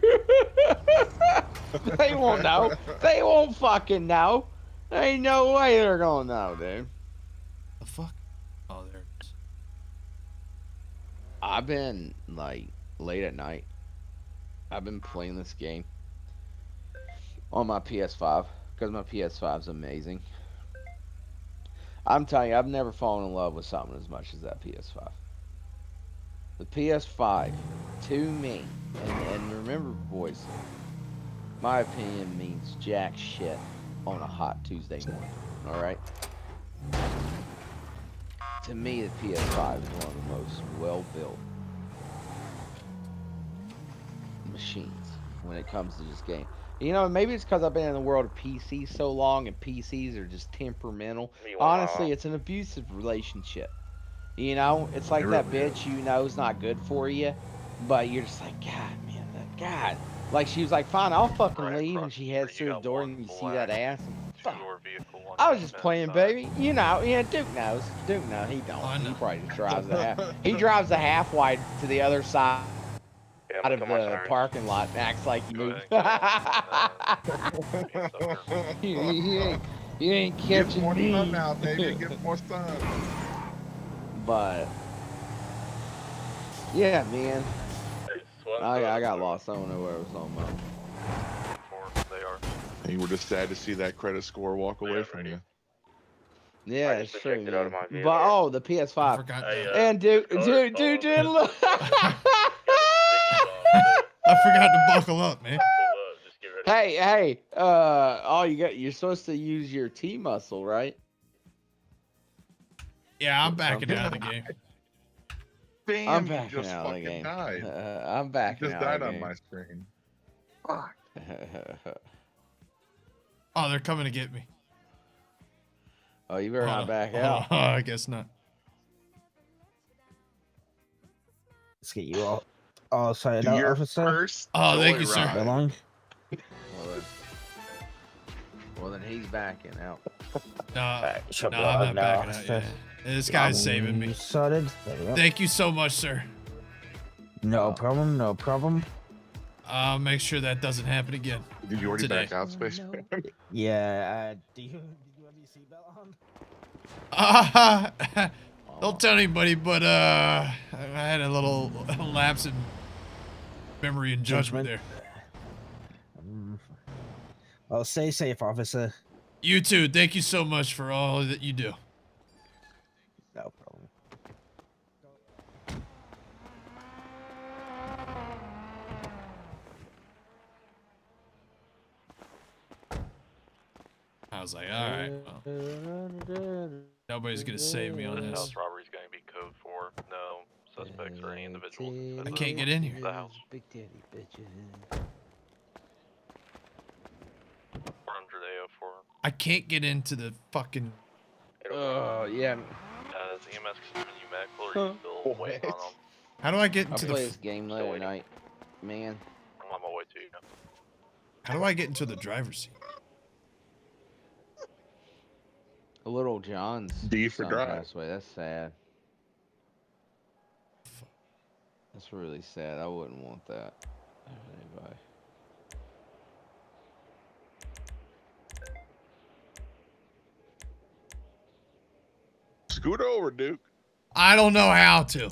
[SPEAKER 1] They won't know. They won't fucking know. There ain't no way they're gonna know, dude.
[SPEAKER 2] The fuck? Oh, there it is.
[SPEAKER 1] I've been like late at night. I've been playing this game on my PS5 because my PS5 is amazing. I'm telling you, I've never fallen in love with something as much as that PS5. The PS5, to me, and remember, boys, my opinion means jack shit on a hot Tuesday morning. All right. To me, the PS5 is one of the most well-built machines when it comes to this game. You know, maybe it's because I've been in the world of PCs so long, and PCs are just temperamental. Honestly, it's an abusive relationship. You know, it's like that bitch you know is not good for you, but you're just like, God, man, God. Like, she was like, fine, I'll fucking leave, and she heads through the door, and you see that ass, and fuck. I was just playing, baby. You know, yeah, Duke knows. Duke knows. He don't. He probably just drives the half. He drives the half wide to the other side out of the parking lot and acts like he moved. You ain't catching
[SPEAKER 18] more
[SPEAKER 1] me.
[SPEAKER 18] sun now, baby. Get more sun.
[SPEAKER 1] But yeah, man. I got lost. I don't know where I was on about.
[SPEAKER 12] They are.
[SPEAKER 18] And you were just sad to see that credit score walk away from you.
[SPEAKER 1] Yeah, it's true. Man. But the PS5. And dude, look.
[SPEAKER 2] I forgot to buckle up, man.
[SPEAKER 1] Hey, you're supposed to use your T muscle, right?
[SPEAKER 2] Yeah, I'm backing out of the game.
[SPEAKER 18] Bam,
[SPEAKER 1] I'm backing
[SPEAKER 18] just
[SPEAKER 1] out of the
[SPEAKER 18] fucking
[SPEAKER 1] game.
[SPEAKER 18] died.
[SPEAKER 1] I'm backing
[SPEAKER 18] You just
[SPEAKER 1] out
[SPEAKER 18] died
[SPEAKER 1] of the
[SPEAKER 18] on
[SPEAKER 1] game.
[SPEAKER 18] my screen. Fuck.
[SPEAKER 2] Oh, they're coming to get me.
[SPEAKER 1] Oh, you better not back out.
[SPEAKER 2] Oh, I guess not.
[SPEAKER 7] Let's get you all signed out, officer.
[SPEAKER 2] Oh, thank you, sir.
[SPEAKER 7] How long?
[SPEAKER 1] Well, then he's backing out.
[SPEAKER 2] No, I'm not backing out yet. This guy's saving me.
[SPEAKER 7] Sorted.
[SPEAKER 2] Thank you so much, sir.
[SPEAKER 7] No problem. No problem.
[SPEAKER 2] I'll make sure that doesn't happen again.
[SPEAKER 18] Did you already
[SPEAKER 2] today.
[SPEAKER 18] back out, Space?
[SPEAKER 7] Yeah. Did you have your seatbelt on?
[SPEAKER 2] Don't tell anybody, but I had a little lapse in memory and judgment there.
[SPEAKER 7] Well, stay safe, officer.
[SPEAKER 2] You too. Thank you so much for all that you do.
[SPEAKER 7] No problem.
[SPEAKER 2] I was like, all right, well, nobody's gonna save me on this.
[SPEAKER 12] House robbery is going to be code 4. No suspects or any individuals.
[SPEAKER 2] I can't get in here.
[SPEAKER 12] The house.
[SPEAKER 1] Big daddy bitches.
[SPEAKER 12] 400 AO4.
[SPEAKER 2] I can't get into the fucking.
[SPEAKER 1] Oh yeah.
[SPEAKER 12] Is EMS giving you medical or are you still waiting on them?
[SPEAKER 2] How do I get
[SPEAKER 1] I
[SPEAKER 2] into
[SPEAKER 1] play
[SPEAKER 2] the?
[SPEAKER 1] this game late at night, man.
[SPEAKER 12] I'm on my way to you.
[SPEAKER 2] How do I get into the driver's seat?
[SPEAKER 1] Little John's.
[SPEAKER 18] D for
[SPEAKER 1] son
[SPEAKER 18] drive.
[SPEAKER 1] passed away. That's sad. That's really sad. I wouldn't want that. Anybody.
[SPEAKER 18] Scoot over, Duke.
[SPEAKER 2] I don't know how to.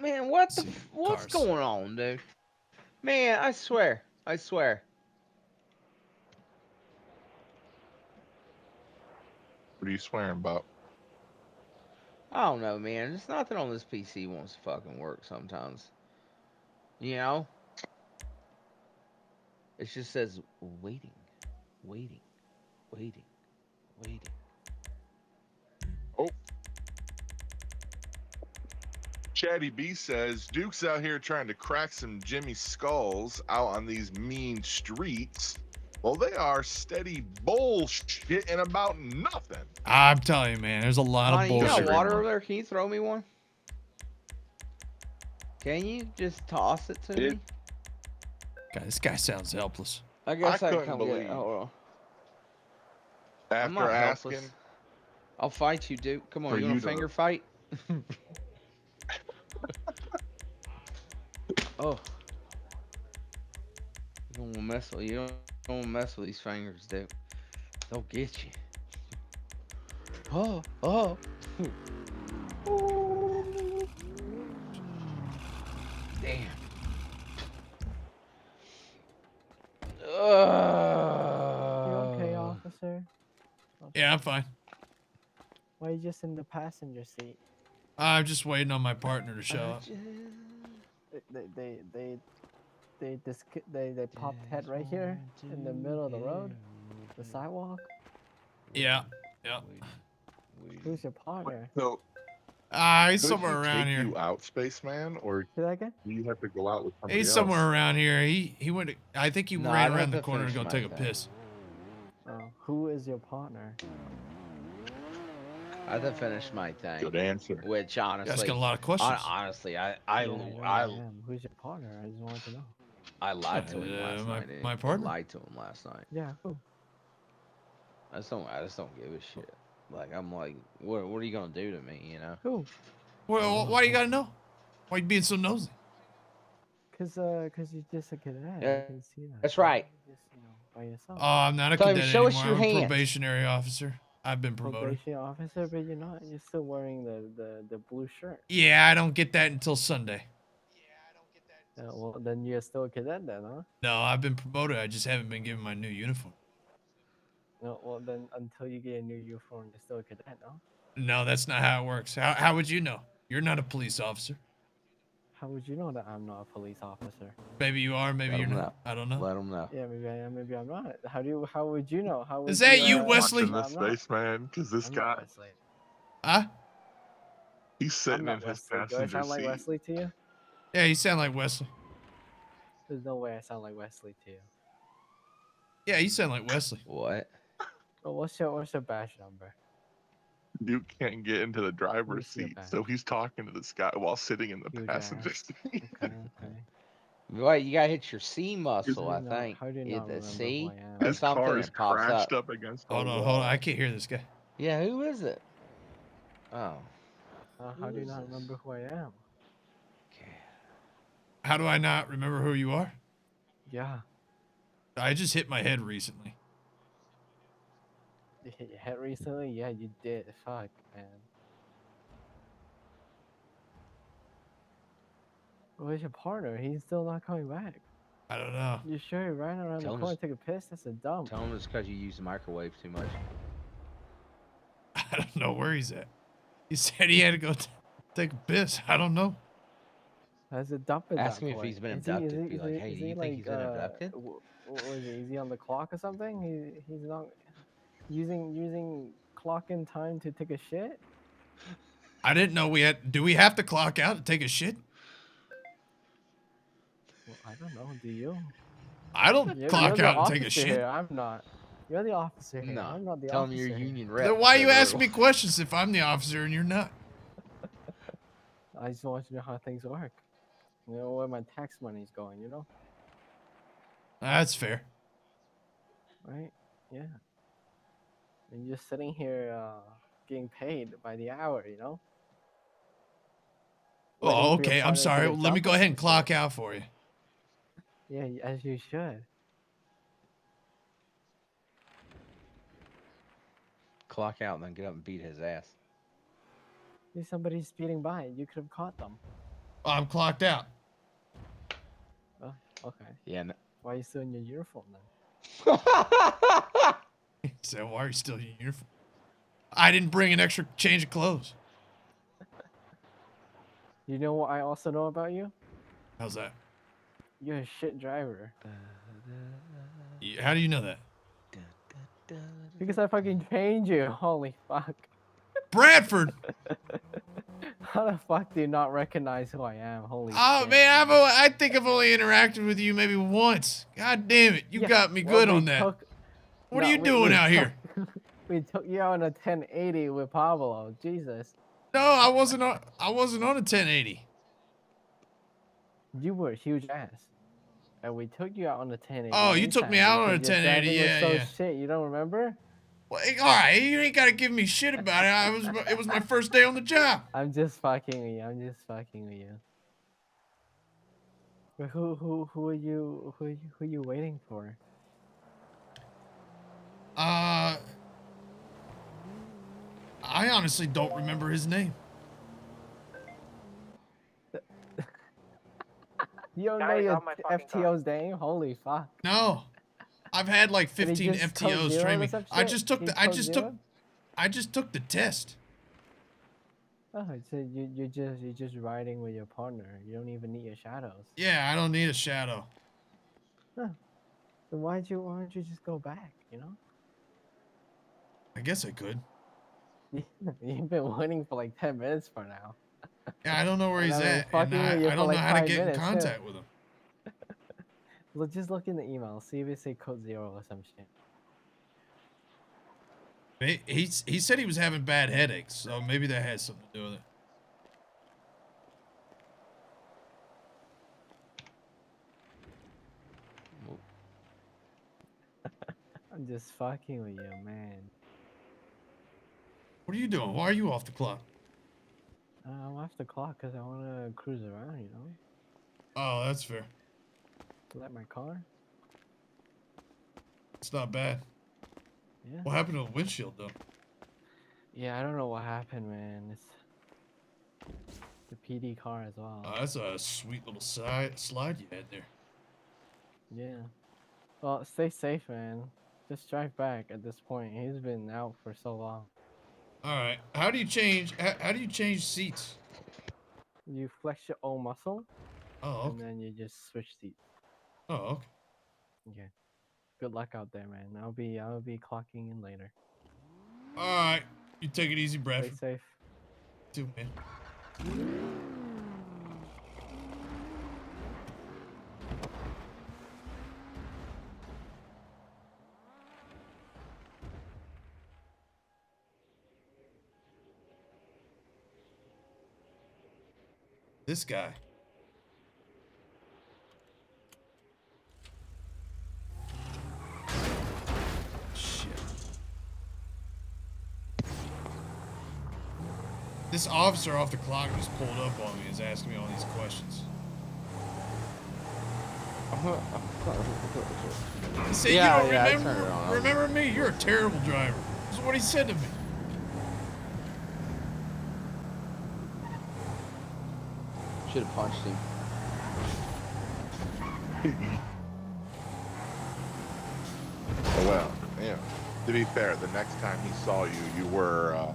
[SPEAKER 1] Man, what's going on, dude? Man, I swear.
[SPEAKER 18] What are you swearing about?
[SPEAKER 1] I don't know, man. There's nothing on this PC wants to fucking work sometimes. You know? It just says waiting.
[SPEAKER 18] Chatty B says Duke's out here trying to crack some Jimmy skulls out on these mean streets. Well, they are steady bullshitting about nothing.
[SPEAKER 2] I'm telling you, man, there's a lot of bullshit.
[SPEAKER 1] You got water over there? Can you throw me one? Can you just toss it to me?
[SPEAKER 2] God, this guy sounds helpless.
[SPEAKER 1] I guess I
[SPEAKER 18] couldn't
[SPEAKER 1] can
[SPEAKER 18] believe.
[SPEAKER 1] get it. Oh,
[SPEAKER 18] After asking,
[SPEAKER 1] I'll fight you, Duke. Come
[SPEAKER 18] for
[SPEAKER 1] on, you want
[SPEAKER 18] you
[SPEAKER 1] a
[SPEAKER 18] to-
[SPEAKER 1] finger fight? Oh. You don't want to mess with you. Don't want to mess with these fingers, Duke. They'll get you. Oh, oh. Damn.
[SPEAKER 7] You okay, officer?
[SPEAKER 2] Yeah, I'm fine.
[SPEAKER 7] Why are you just in the passenger seat?
[SPEAKER 2] I'm just waiting on my partner to show up.
[SPEAKER 7] They popped head right here in the middle of the road, the sidewalk.
[SPEAKER 2] Yeah, yeah.
[SPEAKER 7] Who's your partner?
[SPEAKER 18] So,
[SPEAKER 2] he's
[SPEAKER 18] could
[SPEAKER 2] somewhere
[SPEAKER 18] he
[SPEAKER 2] around
[SPEAKER 18] take
[SPEAKER 2] here.
[SPEAKER 18] you out, Spaceman, or
[SPEAKER 7] do
[SPEAKER 18] you have to go out with somebody
[SPEAKER 2] He's
[SPEAKER 18] else?
[SPEAKER 2] somewhere around here. He went. I think he
[SPEAKER 1] No,
[SPEAKER 2] ran
[SPEAKER 1] I'd
[SPEAKER 2] around the
[SPEAKER 1] have to
[SPEAKER 2] corner to
[SPEAKER 1] finish
[SPEAKER 2] go
[SPEAKER 1] my
[SPEAKER 2] take a
[SPEAKER 1] thing.
[SPEAKER 2] piss.
[SPEAKER 7] Who is your partner?
[SPEAKER 1] I had to finish my thing.
[SPEAKER 18] Good answer.
[SPEAKER 1] Which honestly,
[SPEAKER 2] asking a lot of questions.
[SPEAKER 1] Honestly,
[SPEAKER 7] Yeah, who's your partner? I just wanted to know.
[SPEAKER 1] I lied to him last
[SPEAKER 2] my-
[SPEAKER 1] night.
[SPEAKER 2] my
[SPEAKER 1] I
[SPEAKER 2] partner?
[SPEAKER 1] lied to him last night.
[SPEAKER 7] Yeah, who?
[SPEAKER 1] I just don't give a shit. Like I'm like, what are you gonna do to me? You know?
[SPEAKER 7] Who?
[SPEAKER 2] Well, why you gotta know? Why you being so nosy?
[SPEAKER 7] Cause you're just a cadet.
[SPEAKER 1] Yeah,
[SPEAKER 7] I can see that.
[SPEAKER 1] that's right.
[SPEAKER 7] Just, by yourself.
[SPEAKER 2] Oh, I'm not a
[SPEAKER 1] Tell him,
[SPEAKER 2] cadet
[SPEAKER 1] show us
[SPEAKER 2] anymore.
[SPEAKER 1] your
[SPEAKER 2] I'm a
[SPEAKER 1] hands.
[SPEAKER 2] probationary officer. I've been promoted.
[SPEAKER 7] Probation officer, but you're not. You're still wearing the blue shirt.
[SPEAKER 2] Yeah, I don't get that until Sunday.
[SPEAKER 7] Well, then you're still a cadet then, huh?
[SPEAKER 2] No, I've been promoted. I just haven't been given my new uniform.
[SPEAKER 7] No, well then until you get a new uniform, you're still a cadet, no?
[SPEAKER 2] No, that's not how it works. How would you know? You're not a police officer.
[SPEAKER 7] How would you know that I'm not a police officer?
[SPEAKER 2] Maybe you are. Maybe
[SPEAKER 1] Let
[SPEAKER 2] you're
[SPEAKER 1] him
[SPEAKER 2] not. I don't know.
[SPEAKER 1] Let him know.
[SPEAKER 7] Yeah, maybe I am. Maybe I'm not. How would you know? How would
[SPEAKER 2] Is that you,
[SPEAKER 7] know
[SPEAKER 2] Wesley?
[SPEAKER 7] that
[SPEAKER 18] Watching
[SPEAKER 7] I'm
[SPEAKER 18] this
[SPEAKER 7] not?
[SPEAKER 18] Spaceman, because this
[SPEAKER 7] I'm
[SPEAKER 18] guy,
[SPEAKER 7] not Wesley.
[SPEAKER 2] Huh?
[SPEAKER 18] he's sitting
[SPEAKER 7] I'm
[SPEAKER 18] in
[SPEAKER 7] not
[SPEAKER 18] his
[SPEAKER 7] Wesley. Do I
[SPEAKER 18] passenger
[SPEAKER 7] sound like
[SPEAKER 18] seat.
[SPEAKER 7] Wesley to you?
[SPEAKER 2] Yeah, you sound like Wesley.
[SPEAKER 7] There's no way I sound like Wesley to you.
[SPEAKER 2] Yeah, you sound like Wesley.
[SPEAKER 1] What?
[SPEAKER 7] Well, what's your badge number?
[SPEAKER 18] Duke can't get into the driver's
[SPEAKER 7] see your
[SPEAKER 18] seat,
[SPEAKER 7] badge.
[SPEAKER 18] so he's talking to this guy while sitting in the
[SPEAKER 7] Huge
[SPEAKER 18] passenger
[SPEAKER 7] ass.
[SPEAKER 18] seat.
[SPEAKER 7] Okay.
[SPEAKER 1] Right, you gotta hit your C muscle,
[SPEAKER 7] How
[SPEAKER 1] I
[SPEAKER 7] do you not-
[SPEAKER 1] think.
[SPEAKER 7] how do you
[SPEAKER 1] Hit
[SPEAKER 7] not
[SPEAKER 1] the
[SPEAKER 7] remember
[SPEAKER 1] C
[SPEAKER 7] who I am?
[SPEAKER 1] or
[SPEAKER 18] His
[SPEAKER 1] something
[SPEAKER 18] car is
[SPEAKER 1] that pops
[SPEAKER 18] crashed
[SPEAKER 1] up.
[SPEAKER 18] up against the
[SPEAKER 2] Hold on,
[SPEAKER 18] wall.
[SPEAKER 2] hold on. I can't hear this guy.
[SPEAKER 1] Yeah, who is it? Oh.
[SPEAKER 7] How do you
[SPEAKER 1] is
[SPEAKER 7] not
[SPEAKER 1] this?
[SPEAKER 7] remember who I am?
[SPEAKER 2] How do I not remember who you are?
[SPEAKER 7] Yeah.
[SPEAKER 2] I just hit my head recently.
[SPEAKER 7] You hit your head recently? Yeah, you did. Fuck, man. Where's your partner? He's still not coming back.
[SPEAKER 2] I don't know.
[SPEAKER 7] You sure he ran around
[SPEAKER 1] Tell
[SPEAKER 7] the
[SPEAKER 1] him
[SPEAKER 7] corner
[SPEAKER 1] to-
[SPEAKER 7] to take a piss? That's a dump.
[SPEAKER 1] Tell him it's because you use the microwave too much.
[SPEAKER 2] I don't know where he's at. He said he had to go take a piss. I don't know.
[SPEAKER 7] That's a dump at
[SPEAKER 1] Ask
[SPEAKER 7] that
[SPEAKER 1] him if
[SPEAKER 7] point.
[SPEAKER 1] he's been
[SPEAKER 7] Is he-
[SPEAKER 1] abducted.
[SPEAKER 7] is
[SPEAKER 1] Be
[SPEAKER 7] he-
[SPEAKER 1] like,
[SPEAKER 7] is
[SPEAKER 1] hey,
[SPEAKER 7] he-
[SPEAKER 1] do you
[SPEAKER 7] is he
[SPEAKER 1] think he's been abducted?
[SPEAKER 7] What was he? Is he on the clock or something? He's not using clock in time to take a shit?
[SPEAKER 2] I didn't know we had. Do we have to clock out to take a shit?
[SPEAKER 7] Well, I don't know. Do you?
[SPEAKER 2] I don't
[SPEAKER 7] You're
[SPEAKER 2] clock
[SPEAKER 7] the
[SPEAKER 2] out and take a
[SPEAKER 7] officer
[SPEAKER 2] shit.
[SPEAKER 7] Here. I'm not. You're the officer here.
[SPEAKER 1] No.
[SPEAKER 7] I'm not the
[SPEAKER 1] Tell him
[SPEAKER 7] officer.
[SPEAKER 1] you're
[SPEAKER 7] here.
[SPEAKER 1] union rep.
[SPEAKER 2] Then why are you
[SPEAKER 1] so
[SPEAKER 2] asking me
[SPEAKER 1] they're-
[SPEAKER 2] questions if I'm the officer and you're not?
[SPEAKER 7] I just want to know how things work. You know where my tax money's going. You know,
[SPEAKER 2] That's fair.
[SPEAKER 7] right? Yeah. And you're sitting here getting paid by the hour. You know.
[SPEAKER 2] Oh,
[SPEAKER 7] Waiting for your
[SPEAKER 2] okay. I'm
[SPEAKER 7] partner to
[SPEAKER 2] sorry.
[SPEAKER 7] take a
[SPEAKER 2] Let me
[SPEAKER 7] dump
[SPEAKER 2] go
[SPEAKER 7] or
[SPEAKER 2] ahead and
[SPEAKER 7] some
[SPEAKER 2] clock
[SPEAKER 7] shit.
[SPEAKER 2] out for you.
[SPEAKER 7] Yeah, as you should.
[SPEAKER 1] Clock out and then get up and beat his ass.
[SPEAKER 7] If somebody's speeding by, you could have caught them.
[SPEAKER 2] Oh, I'm clocked out.
[SPEAKER 7] Oh, okay.
[SPEAKER 1] Yeah. No.
[SPEAKER 7] Why are you still in your uniform then?
[SPEAKER 2] So why are you still in your uniform? I didn't bring an extra change of clothes.
[SPEAKER 7] You know what I also know about you?
[SPEAKER 2] How's that?
[SPEAKER 7] You're a shit driver.
[SPEAKER 2] How do you know that?
[SPEAKER 7] Because I fucking trained you. Holy fuck.
[SPEAKER 2] Bradford!
[SPEAKER 7] How the fuck do you not recognize who I am? Holy
[SPEAKER 2] Oh
[SPEAKER 7] shit.
[SPEAKER 2] man, I think I've only interacted with you maybe once. God damn it, you
[SPEAKER 7] Yeah,
[SPEAKER 2] got me
[SPEAKER 7] well,
[SPEAKER 2] good
[SPEAKER 7] we
[SPEAKER 2] on that.
[SPEAKER 7] took-
[SPEAKER 2] What
[SPEAKER 7] no,
[SPEAKER 2] are you
[SPEAKER 7] we-
[SPEAKER 2] doing
[SPEAKER 7] we
[SPEAKER 2] out
[SPEAKER 7] took-
[SPEAKER 2] here?
[SPEAKER 7] We took you out on a 1080 with Pablo. Jesus.
[SPEAKER 2] No, I wasn't on a 1080.
[SPEAKER 7] You were a huge ass. And we took you out on a 1080.
[SPEAKER 2] Oh, you took me out on a
[SPEAKER 7] because your
[SPEAKER 2] 1080,
[SPEAKER 7] driving was
[SPEAKER 2] yeah,
[SPEAKER 7] so
[SPEAKER 2] yeah.
[SPEAKER 7] shit, you don't remember?
[SPEAKER 2] Well, all right, you ain't gotta give me shit about it. It was my first day on the job.
[SPEAKER 7] I'm just fucking with you. I'm just fucking with you. But who are you waiting for?
[SPEAKER 2] I honestly don't remember his name.
[SPEAKER 7] You don't know
[SPEAKER 16] Guys,
[SPEAKER 7] your
[SPEAKER 16] on my fucking
[SPEAKER 7] FTO's name? Holy fuck.
[SPEAKER 2] No, I've had like
[SPEAKER 7] Did he
[SPEAKER 2] 15
[SPEAKER 7] just code
[SPEAKER 2] FTOs
[SPEAKER 7] zero
[SPEAKER 2] train
[SPEAKER 7] or
[SPEAKER 2] me.
[SPEAKER 7] some
[SPEAKER 2] I
[SPEAKER 7] shit?
[SPEAKER 2] just took
[SPEAKER 7] He
[SPEAKER 2] the
[SPEAKER 7] code zero?
[SPEAKER 2] I just took the test.
[SPEAKER 7] Oh, so you're just riding with your partner. You don't even need your shadows.
[SPEAKER 2] Yeah, I don't need a shadow.
[SPEAKER 7] Huh. So why don't you just go back? You know?
[SPEAKER 2] I guess I could.
[SPEAKER 7] You've been waiting for like 10 minutes for now.
[SPEAKER 2] Yeah, I don't know where
[SPEAKER 7] And
[SPEAKER 2] he's
[SPEAKER 7] I've been
[SPEAKER 2] at, and
[SPEAKER 7] fucking with you
[SPEAKER 2] I
[SPEAKER 7] for
[SPEAKER 2] don't
[SPEAKER 7] like
[SPEAKER 2] know how to
[SPEAKER 7] 5
[SPEAKER 2] get in
[SPEAKER 7] minutes, too.
[SPEAKER 2] contact with him.
[SPEAKER 7] Look, just look in the email. See if it say code 0 or some shit.
[SPEAKER 2] He said he was having bad headaches, so maybe that has something to do with it.
[SPEAKER 7] I'm just fucking with you, man.
[SPEAKER 2] What are you doing? Why are you off the clock?
[SPEAKER 7] I'm off the clock because I want to cruise around, you know?
[SPEAKER 2] Oh, that's fair.
[SPEAKER 7] Let my car?
[SPEAKER 2] It's not bad.
[SPEAKER 7] Yeah.
[SPEAKER 2] What happened to the windshield, though?
[SPEAKER 7] Yeah, I don't know what happened, man. It's the PD car as well.
[SPEAKER 2] That's a sweet little slide you had there.
[SPEAKER 7] Yeah. Well, stay safe, man. Just drive back at this point. He's been out for so long.
[SPEAKER 2] All right. How do you change? How do you change seats?
[SPEAKER 7] You flex your own muscle.
[SPEAKER 2] Oh,
[SPEAKER 7] And then you just switch seats.
[SPEAKER 2] Oh, okay.
[SPEAKER 7] Okay. Good luck out there, man. I'll be clocking in later.
[SPEAKER 2] All right. You take it easy, Brad.
[SPEAKER 7] Stay safe.
[SPEAKER 2] Too, man. This guy. Shit. This officer off the clock just pulled up on me and is asking me all these questions. See,
[SPEAKER 1] Yeah,
[SPEAKER 2] you
[SPEAKER 1] yeah, I
[SPEAKER 2] don't
[SPEAKER 1] turned it on.
[SPEAKER 2] remember me? You're a terrible driver. This is what he said to me.
[SPEAKER 1] Should have punched him.
[SPEAKER 18] Oh, well, yeah. To be fair, the next time he saw you, you were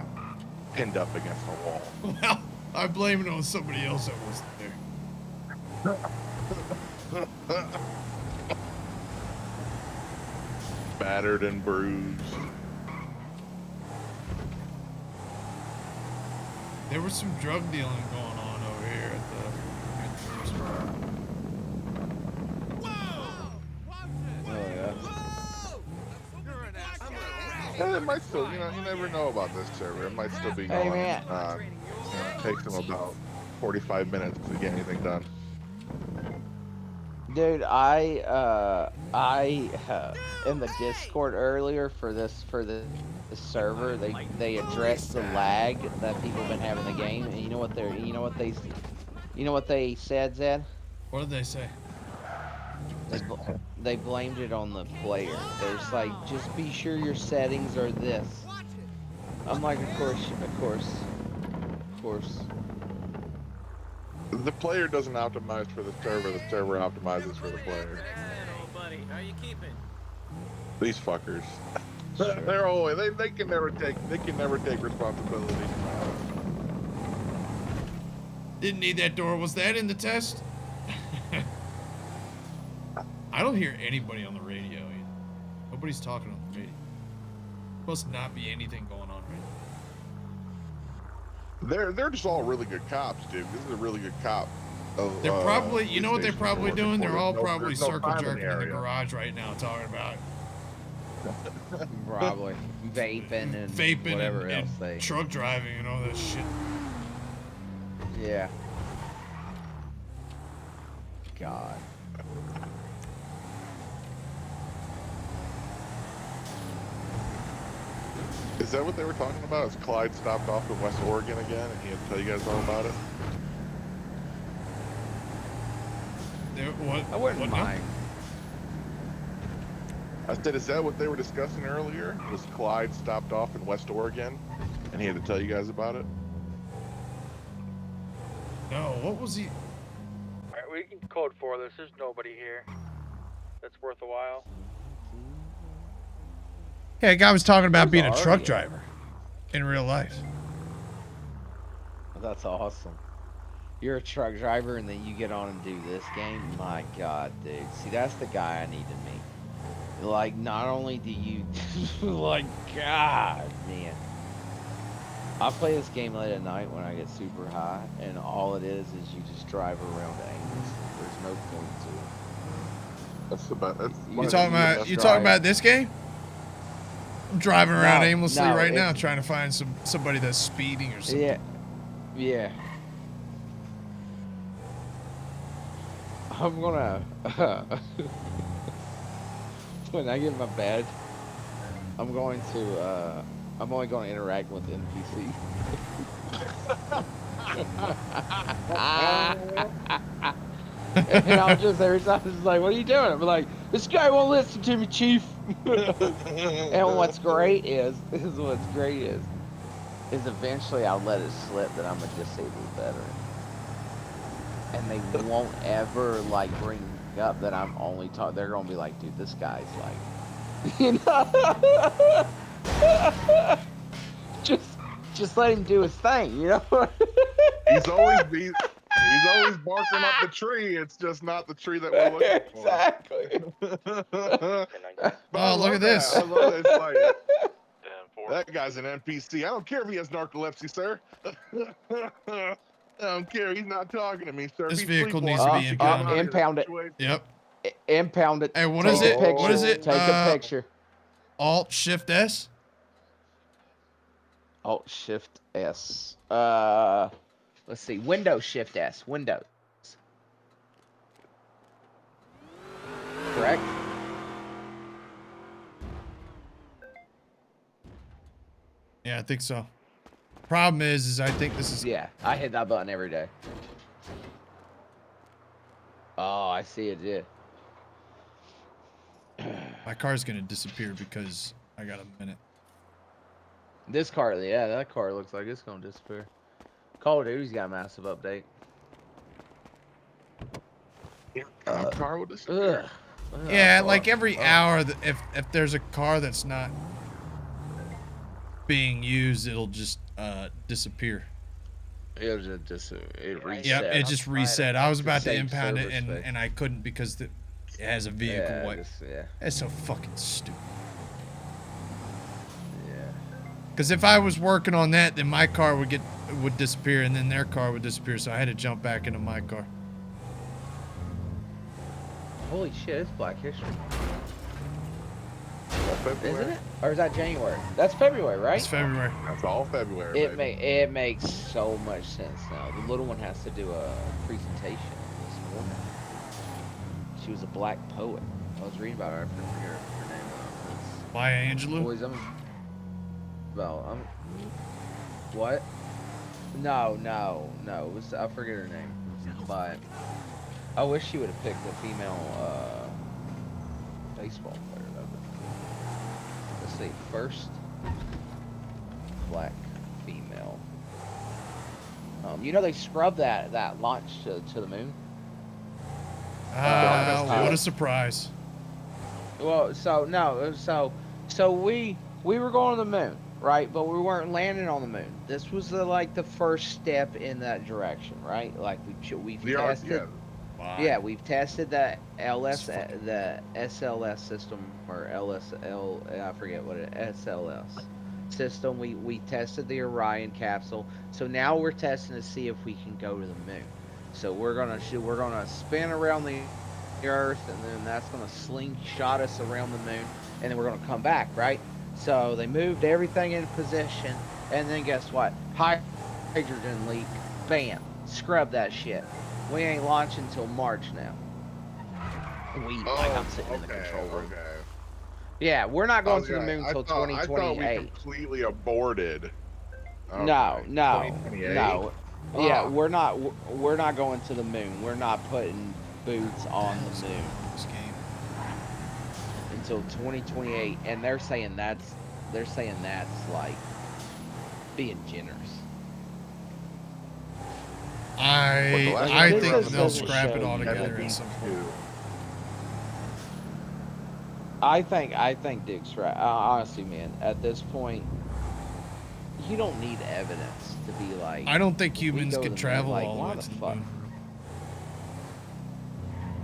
[SPEAKER 18] pinned up against a wall.
[SPEAKER 2] Well, I blame it on somebody else that wasn't there.
[SPEAKER 18] Battered and bruised.
[SPEAKER 2] There was some drug dealing going on over here at the.
[SPEAKER 18] Yeah, it might still, you never know about this server. It might still be
[SPEAKER 1] Hey,
[SPEAKER 18] going.
[SPEAKER 1] man.
[SPEAKER 18] It takes them about 45 minutes to get anything done.
[SPEAKER 1] Dude, I in the Discord earlier for the server, they addressed the lag that people have been having in the game, and you know what they said, Zed?
[SPEAKER 2] What did they say?
[SPEAKER 1] They blamed it on the player. There's like, just be sure your settings are this. I'm like, of course.
[SPEAKER 18] The player doesn't optimize for the server optimizes for the player.
[SPEAKER 11] buddy, how you keeping?
[SPEAKER 18] These fuckers. They're always, they can never take responsibility.
[SPEAKER 2] Didn't need that door. Was that in the test? I don't hear anybody on the radio either. Nobody's talking on the radio. Must not be anything going on right
[SPEAKER 18] They're just all really good cops, dude. This is a really good cop.
[SPEAKER 2] They're probably, you know what they're
[SPEAKER 18] station
[SPEAKER 2] probably
[SPEAKER 18] working
[SPEAKER 2] doing?
[SPEAKER 18] for.
[SPEAKER 2] They're all
[SPEAKER 18] There's no-
[SPEAKER 2] probably
[SPEAKER 18] there's no
[SPEAKER 2] circle
[SPEAKER 18] crime in the
[SPEAKER 2] jerking in the
[SPEAKER 18] area.
[SPEAKER 2] garage right now, talking about
[SPEAKER 1] Probably vaping and
[SPEAKER 2] vaping
[SPEAKER 1] whatever
[SPEAKER 2] and,
[SPEAKER 1] else they.
[SPEAKER 2] truck driving and all that shit.
[SPEAKER 1] Yeah. God.
[SPEAKER 18] Is that what they were talking about? Is Clyde stopped off in West Oregon again, and he had to tell you guys all about it?
[SPEAKER 2] What?
[SPEAKER 1] I wouldn't
[SPEAKER 2] what now?
[SPEAKER 1] mind.
[SPEAKER 18] I said, is that what they were discussing earlier? Was Clyde stopped off in West Oregon, and he had to tell you guys about it?
[SPEAKER 2] No, what was he?
[SPEAKER 16] Alright, we can code 4 this. There's nobody here. That's worth a while.
[SPEAKER 2] Yeah, a guy was talking about
[SPEAKER 1] Those
[SPEAKER 2] being a
[SPEAKER 1] are
[SPEAKER 2] truck
[SPEAKER 1] already-
[SPEAKER 2] driver in real life.
[SPEAKER 1] That's awesome. You're a truck driver and then you get on and do this game? My God, dude. See, that's the guy I need to meet. Like, not only do you... like, God, man. I play this game late at night when I get super high, and all it is you just drive around aimlessly. There's no point to it.
[SPEAKER 18] That's about... That's
[SPEAKER 2] You talking about this game? I'm driving around
[SPEAKER 1] No,
[SPEAKER 2] aimlessly
[SPEAKER 1] no,
[SPEAKER 2] right now,
[SPEAKER 1] it's-
[SPEAKER 2] trying to find somebody that's speeding or something.
[SPEAKER 1] Yeah. Yeah. I'm gonna when I get in my bed, I'm going to I'm only going to interact with NPC. And I'll just every time it's like, what are you doing? I'm like, this guy won't listen to me, chief. And what's great is eventually I'll let it slip that I'm a disabled veteran. And they won't ever like bring up that I'm only talking. They're gonna be like, dude, this guy's like, you know, just let him do his thing, you know.
[SPEAKER 18] He's always barking up the tree. It's just not the tree that we're looking for.
[SPEAKER 1] Exactly.
[SPEAKER 2] Oh, look at this.
[SPEAKER 18] I love it. It's like, that guy's an NPC. I don't care if he has narcolepsy, sir. I don't care. He's not talking to me, sir.
[SPEAKER 2] This
[SPEAKER 18] If he's
[SPEAKER 2] vehicle needs to be
[SPEAKER 18] sleepwalking,
[SPEAKER 2] impounded.
[SPEAKER 1] Impound it.
[SPEAKER 2] Yep.
[SPEAKER 1] Impound it.
[SPEAKER 2] Hey, what
[SPEAKER 1] Take
[SPEAKER 2] is
[SPEAKER 1] a
[SPEAKER 2] it?
[SPEAKER 1] picture.
[SPEAKER 2] What is it?
[SPEAKER 1] Take a picture.
[SPEAKER 2] Alt Shift S.
[SPEAKER 1] Alt Shift S. Let's see. Windows Shift S. Windows. Correct?
[SPEAKER 2] Yeah, I think so. Problem is I think this is.
[SPEAKER 1] Yeah, I hit that button every day. Oh, I see it did.
[SPEAKER 2] My car's gonna disappear because I got a minute.
[SPEAKER 1] This car, yeah, that car looks like it's gonna disappear. Call of Duty's got a massive update.
[SPEAKER 18] car will disappear.
[SPEAKER 2] Yeah, like every hour, if there's a car that's not being used, it'll just disappear.
[SPEAKER 1] It'll just it reset.
[SPEAKER 2] Yep, it just reset. I was about to
[SPEAKER 1] Save
[SPEAKER 2] impound it
[SPEAKER 1] server
[SPEAKER 2] and
[SPEAKER 1] space.
[SPEAKER 2] I couldn't because it has a vehicle
[SPEAKER 1] Yeah,
[SPEAKER 2] wipe.
[SPEAKER 1] yeah.
[SPEAKER 2] That's so fucking stupid.
[SPEAKER 1] Yeah.
[SPEAKER 2] Because if I was working on that, then my car would disappear, and then their car would disappear. So I had to jump back into my car.
[SPEAKER 1] Holy shit, it's Black History.
[SPEAKER 18] February?
[SPEAKER 1] Isn't it? Or is that January? That's February, right?
[SPEAKER 2] It's February.
[SPEAKER 18] That's all February.
[SPEAKER 1] It makes so much sense now. The little one has to do a presentation this morning. She was a black poet. I was reading about her. I forget her name.
[SPEAKER 2] Maya Angelou?
[SPEAKER 1] Boys, what? No. It was, I forget her name. But I wish she would have picked a female baseball player. Let's see, first black female. You know they scrubbed that launch to the moon.
[SPEAKER 2] What a surprise!
[SPEAKER 1] Well, so we were going to the moon, right? But we weren't landing on the moon. This was the first step in that direction, right? Like we've tested. Yeah, we've tested the SLS system or LSL. I forget what it SLS. system. We tested the Orion capsule. So now we're testing to see if we can go to the moon. So we're gonna spin around the Earth, and then that's gonna slingshot us around the moon, and then we're gonna come back, right? So they moved everything into position, and then guess what? Hydrogen leak. Bam. Scrub that shit. We ain't launching until March now. I'm sitting in the control room.
[SPEAKER 18] Okay.
[SPEAKER 1] Yeah, we're not going to the moon until
[SPEAKER 18] I thought
[SPEAKER 1] 2028.
[SPEAKER 18] we completely aborted. Okay.
[SPEAKER 1] No.
[SPEAKER 18] 2028?
[SPEAKER 1] Yeah, we're not going to the moon. We're not putting boots on the moon until 2028, and they're saying that's like being generous.
[SPEAKER 2] I think they'll scrap it all together at some point.
[SPEAKER 1] I think Dick's right. Honestly, man, at this point, you don't need evidence to be like.
[SPEAKER 2] I don't think humans can travel
[SPEAKER 1] like,
[SPEAKER 2] all the way
[SPEAKER 1] the
[SPEAKER 2] to the
[SPEAKER 1] fuck?
[SPEAKER 2] moon.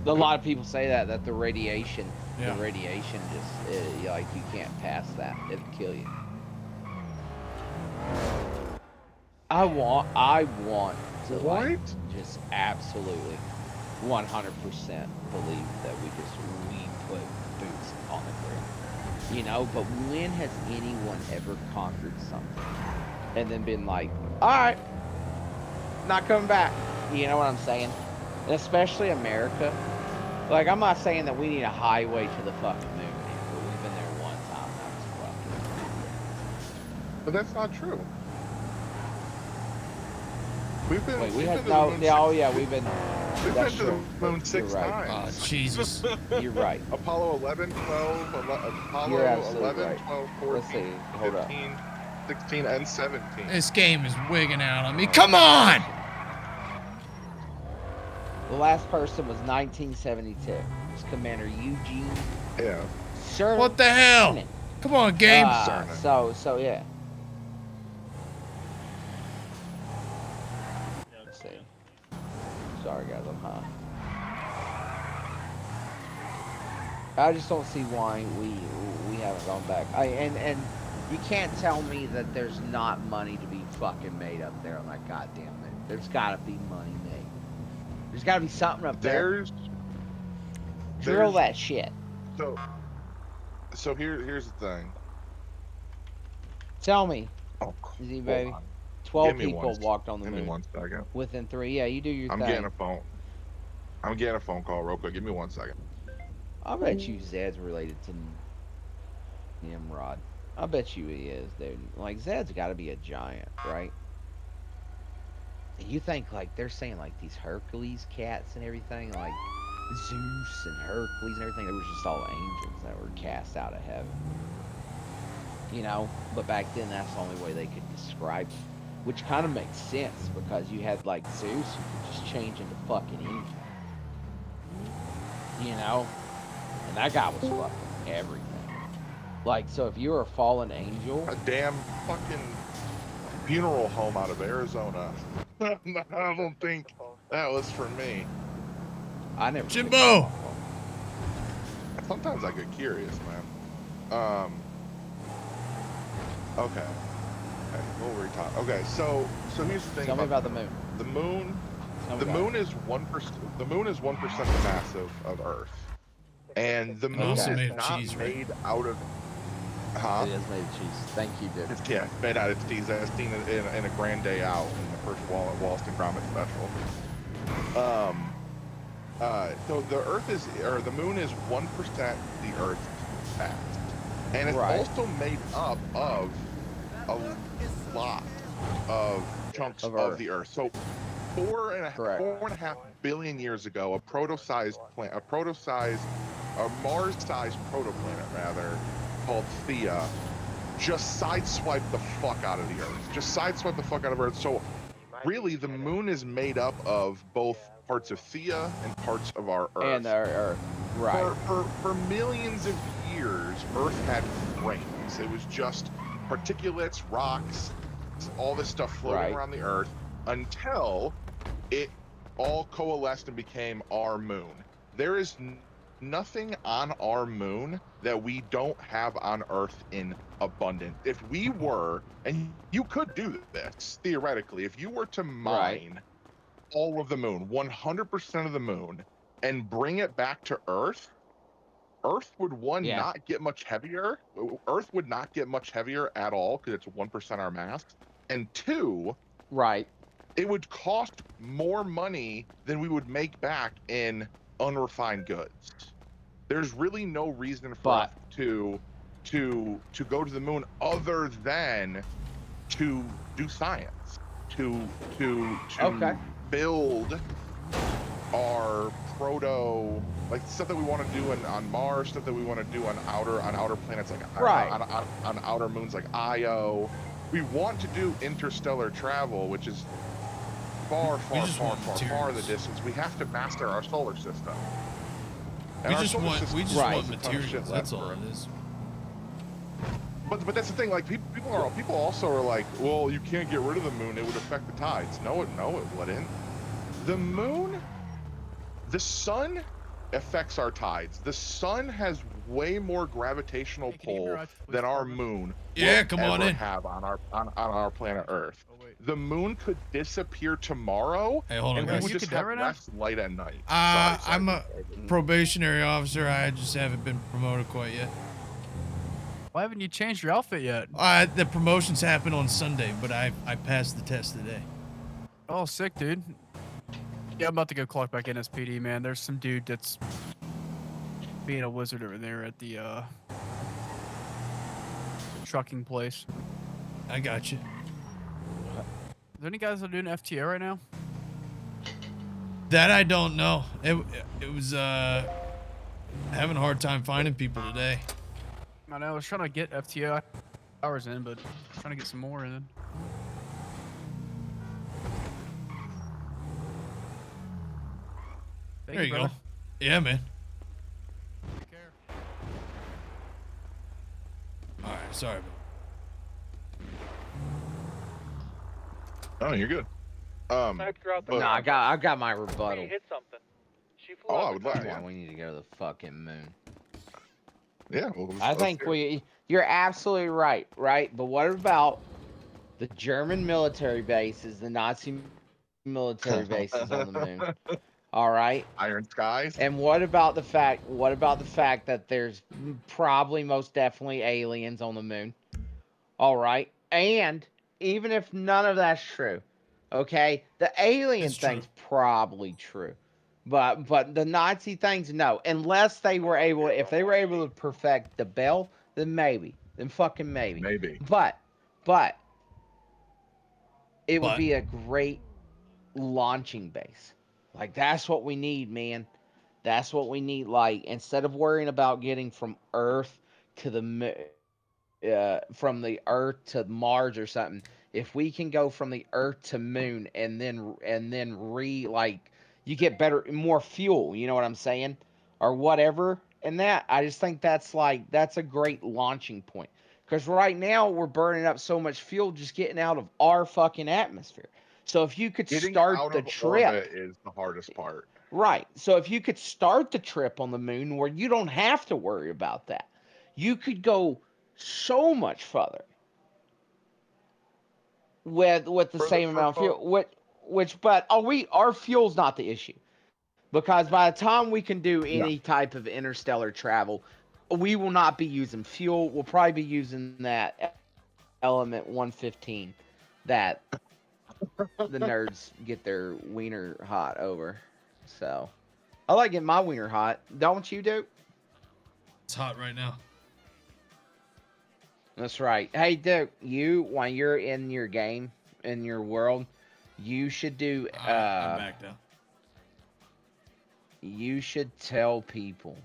[SPEAKER 1] A lot of people say that the radiation,
[SPEAKER 2] Yeah.
[SPEAKER 1] just like you can't pass that; it'll kill you. I want to like, just absolutely 100% believe that we put boots on the ground. You know, but when has anyone ever conquered something and then been like, all right, not coming back? You know what I'm saying? And especially America. Like, I'm not saying that we need a highway to the fucking moon, man, but we've been there one time. That was fucking.
[SPEAKER 18] But that's not true. We've been.
[SPEAKER 1] Wait,
[SPEAKER 18] we've been to the moon six-
[SPEAKER 1] we've been.
[SPEAKER 18] We've
[SPEAKER 1] That's
[SPEAKER 18] been to
[SPEAKER 1] true.
[SPEAKER 18] the moon 6
[SPEAKER 1] You're right.
[SPEAKER 18] times.
[SPEAKER 2] Oh, Jesus.
[SPEAKER 1] You're right.
[SPEAKER 18] Apollo 11, 12, Apollo
[SPEAKER 1] You're absolutely
[SPEAKER 18] 11,
[SPEAKER 1] right.
[SPEAKER 18] 12,
[SPEAKER 1] Let's
[SPEAKER 18] 14,
[SPEAKER 1] see. Hold up.
[SPEAKER 18] 15, 16, and 17.
[SPEAKER 2] This game is wigging out on me. Come on!
[SPEAKER 1] The last person was 1972. It was Commander Eugene.
[SPEAKER 18] Yeah.
[SPEAKER 1] Cernan.
[SPEAKER 2] What the hell? Come on, game.
[SPEAKER 1] So yeah. Let's see. Sorry guys, I'm high. I just don't see why we haven't gone back. And you can't tell me that there's not money to be fucking made up there on that goddamn moon. There's gotta be money made. There's gotta be something up there. Drill that shit.
[SPEAKER 18] So here's the thing.
[SPEAKER 1] Tell me. Z baby. 12
[SPEAKER 18] Give me
[SPEAKER 1] people
[SPEAKER 18] one-
[SPEAKER 1] walked on the
[SPEAKER 18] Give
[SPEAKER 1] moon.
[SPEAKER 18] me 1 second.
[SPEAKER 1] Within 3. Yeah, you do your
[SPEAKER 18] I'm
[SPEAKER 1] thing.
[SPEAKER 18] getting a phone. I'm getting a phone call real quick. Give me 1 second.
[SPEAKER 1] I bet you Zed's related to Nimrod. I bet you he is, dude. Like, Zed's got to be a giant, right? And you think, like, they're saying, like, these Hercules cats and everything, like, Zeus and Hercules and everything, they were just all angels that were cast out of heaven. You know? But back then, that's the only way they could describe it. Which kind of makes sense, because you had, like, Zeus who could just change into fucking evil. You know? And that guy was fucking everything. Like, so if you were a fallen angel...
[SPEAKER 18] A damn fucking funeral home out of Arizona. I don't think that was for me.
[SPEAKER 1] I never...
[SPEAKER 2] Jimbo!
[SPEAKER 18] Sometimes I get curious, man. Okay. What were we talking? Okay, so here's the thing.
[SPEAKER 1] Tell me about the moon.
[SPEAKER 18] The moon.
[SPEAKER 1] Tell me
[SPEAKER 18] The
[SPEAKER 1] about
[SPEAKER 18] moon is 1%. The moon is 1% the mass of Earth, and the moon
[SPEAKER 2] Also
[SPEAKER 18] is
[SPEAKER 2] made of
[SPEAKER 18] not
[SPEAKER 2] cheese, right?
[SPEAKER 18] made out of. Huh?
[SPEAKER 1] It is made of cheese. Thank you, dude.
[SPEAKER 18] It's made out of cheese. As seen in a Grand Day Out in the first Walston Gromit special. So the Earth is, or the moon is 1% the Earth's mass, and it's
[SPEAKER 1] Right.
[SPEAKER 18] also made up of a lot of chunks
[SPEAKER 1] Of
[SPEAKER 18] of
[SPEAKER 1] Earth.
[SPEAKER 18] the Earth. So 4.5 billion years ago, a Mars-sized protoplanet rather, called Theia, just sideswiped the fuck out of the Earth. Just sideswiped the fuck out of Earth. So really, the moon is made up of both parts of Theia and parts of our Earth.
[SPEAKER 1] And our Earth. Right.
[SPEAKER 18] For millions of years, Earth had rings. It was just particulates, rocks, all this stuff floating
[SPEAKER 1] Right.
[SPEAKER 18] around the Earth until it all coalesced and became our moon. There is nothing on our moon that we don't have on Earth in abundance. If we were, and you could do this theoretically, if you were to mine all of the moon, 100% of the moon, and bring it back to Earth, Earth would not get much heavier. Earth would not get much heavier at all because it's 1% our mass. And 2, it would cost more money than we would make back in unrefined goods. There's really no reason for us to go to the moon other than to do science, to build our proto, like stuff that we want to do on Mars, stuff that we want to do on outer planets like on outer moons like Io. We want to do interstellar travel, which is far the distance. We have to master our solar system. And
[SPEAKER 2] we just want materials. That's all it is.
[SPEAKER 18] But that's the thing. Like people also are like, well, you can't get rid of the moon. It would affect the tides. No, it wouldn't. The moon, the sun affects our tides. The sun has way more gravitational pull than our moon
[SPEAKER 2] come on in.
[SPEAKER 18] have on our planet Earth. The moon could disappear tomorrow,
[SPEAKER 2] hey, hold on,
[SPEAKER 18] and
[SPEAKER 2] guys.
[SPEAKER 18] we would just have less light at night.
[SPEAKER 2] I'm a probationary officer. I just haven't been promoted quite yet.
[SPEAKER 5] Why haven't you changed your outfit yet?
[SPEAKER 2] The promotions happen on Sunday, but I passed the test today.
[SPEAKER 5] Oh, sick, dude. Yeah, I'm about to go clock back in as PD, man. There's some dude that's being a wizard over there at the trucking place.
[SPEAKER 2] I got you.
[SPEAKER 5] Is there any guys that are doing FTA right now?
[SPEAKER 2] That I don't know. It was having a hard time finding people today.
[SPEAKER 5] I know. I was trying to get FTA hours in, but I'm trying to get some more in.
[SPEAKER 2] There you go. Yeah, man.
[SPEAKER 5] Take care.
[SPEAKER 2] All right, sorry.
[SPEAKER 18] Oh, you're good.
[SPEAKER 1] I got my rebuttal.
[SPEAKER 16] Hit something. She flew
[SPEAKER 18] I would love
[SPEAKER 1] we need to go to the fucking moon.
[SPEAKER 18] Yeah,
[SPEAKER 1] I think you're absolutely right, but what about the German military bases, the Nazi military bases on the moon? All right.
[SPEAKER 18] Iron skies.
[SPEAKER 1] And what about the fact that there's probably most definitely aliens on the moon? All right. And even if none of that's true, okay, the alien thing's probably true. But the Nazi things, no. Unless if they were able to perfect the bell, then maybe. Then fucking maybe.
[SPEAKER 18] Maybe.
[SPEAKER 1] But it would be a great launching base. Like, that's what we need, man. That's what we need. Like, instead of worrying about getting from Earth to from the Earth to Mars or something, if we can go from the Earth to Moon and then you get more fuel, you know what I'm saying? Or whatever. And I just think that's a great launching point. Because right now we're burning up so much fuel just getting out of our fucking atmosphere. So if you could start the trip,
[SPEAKER 18] is the hardest part.
[SPEAKER 1] Right. So if you could start the trip on the moon where you don't have to worry about that, you could go so much further with the same amount of fuel. Our fuel's not the issue, because by the time we can do any type of interstellar travel, we will not be using fuel. We'll probably be using that element 115 that the nerds get their wiener hot over. So I like getting my wiener hot. Don't you, Duke?
[SPEAKER 2] It's hot right now.
[SPEAKER 1] That's right. Hey, Duke, when you're in your game, in your world, you should do
[SPEAKER 2] I'm back now.
[SPEAKER 1] You should tell people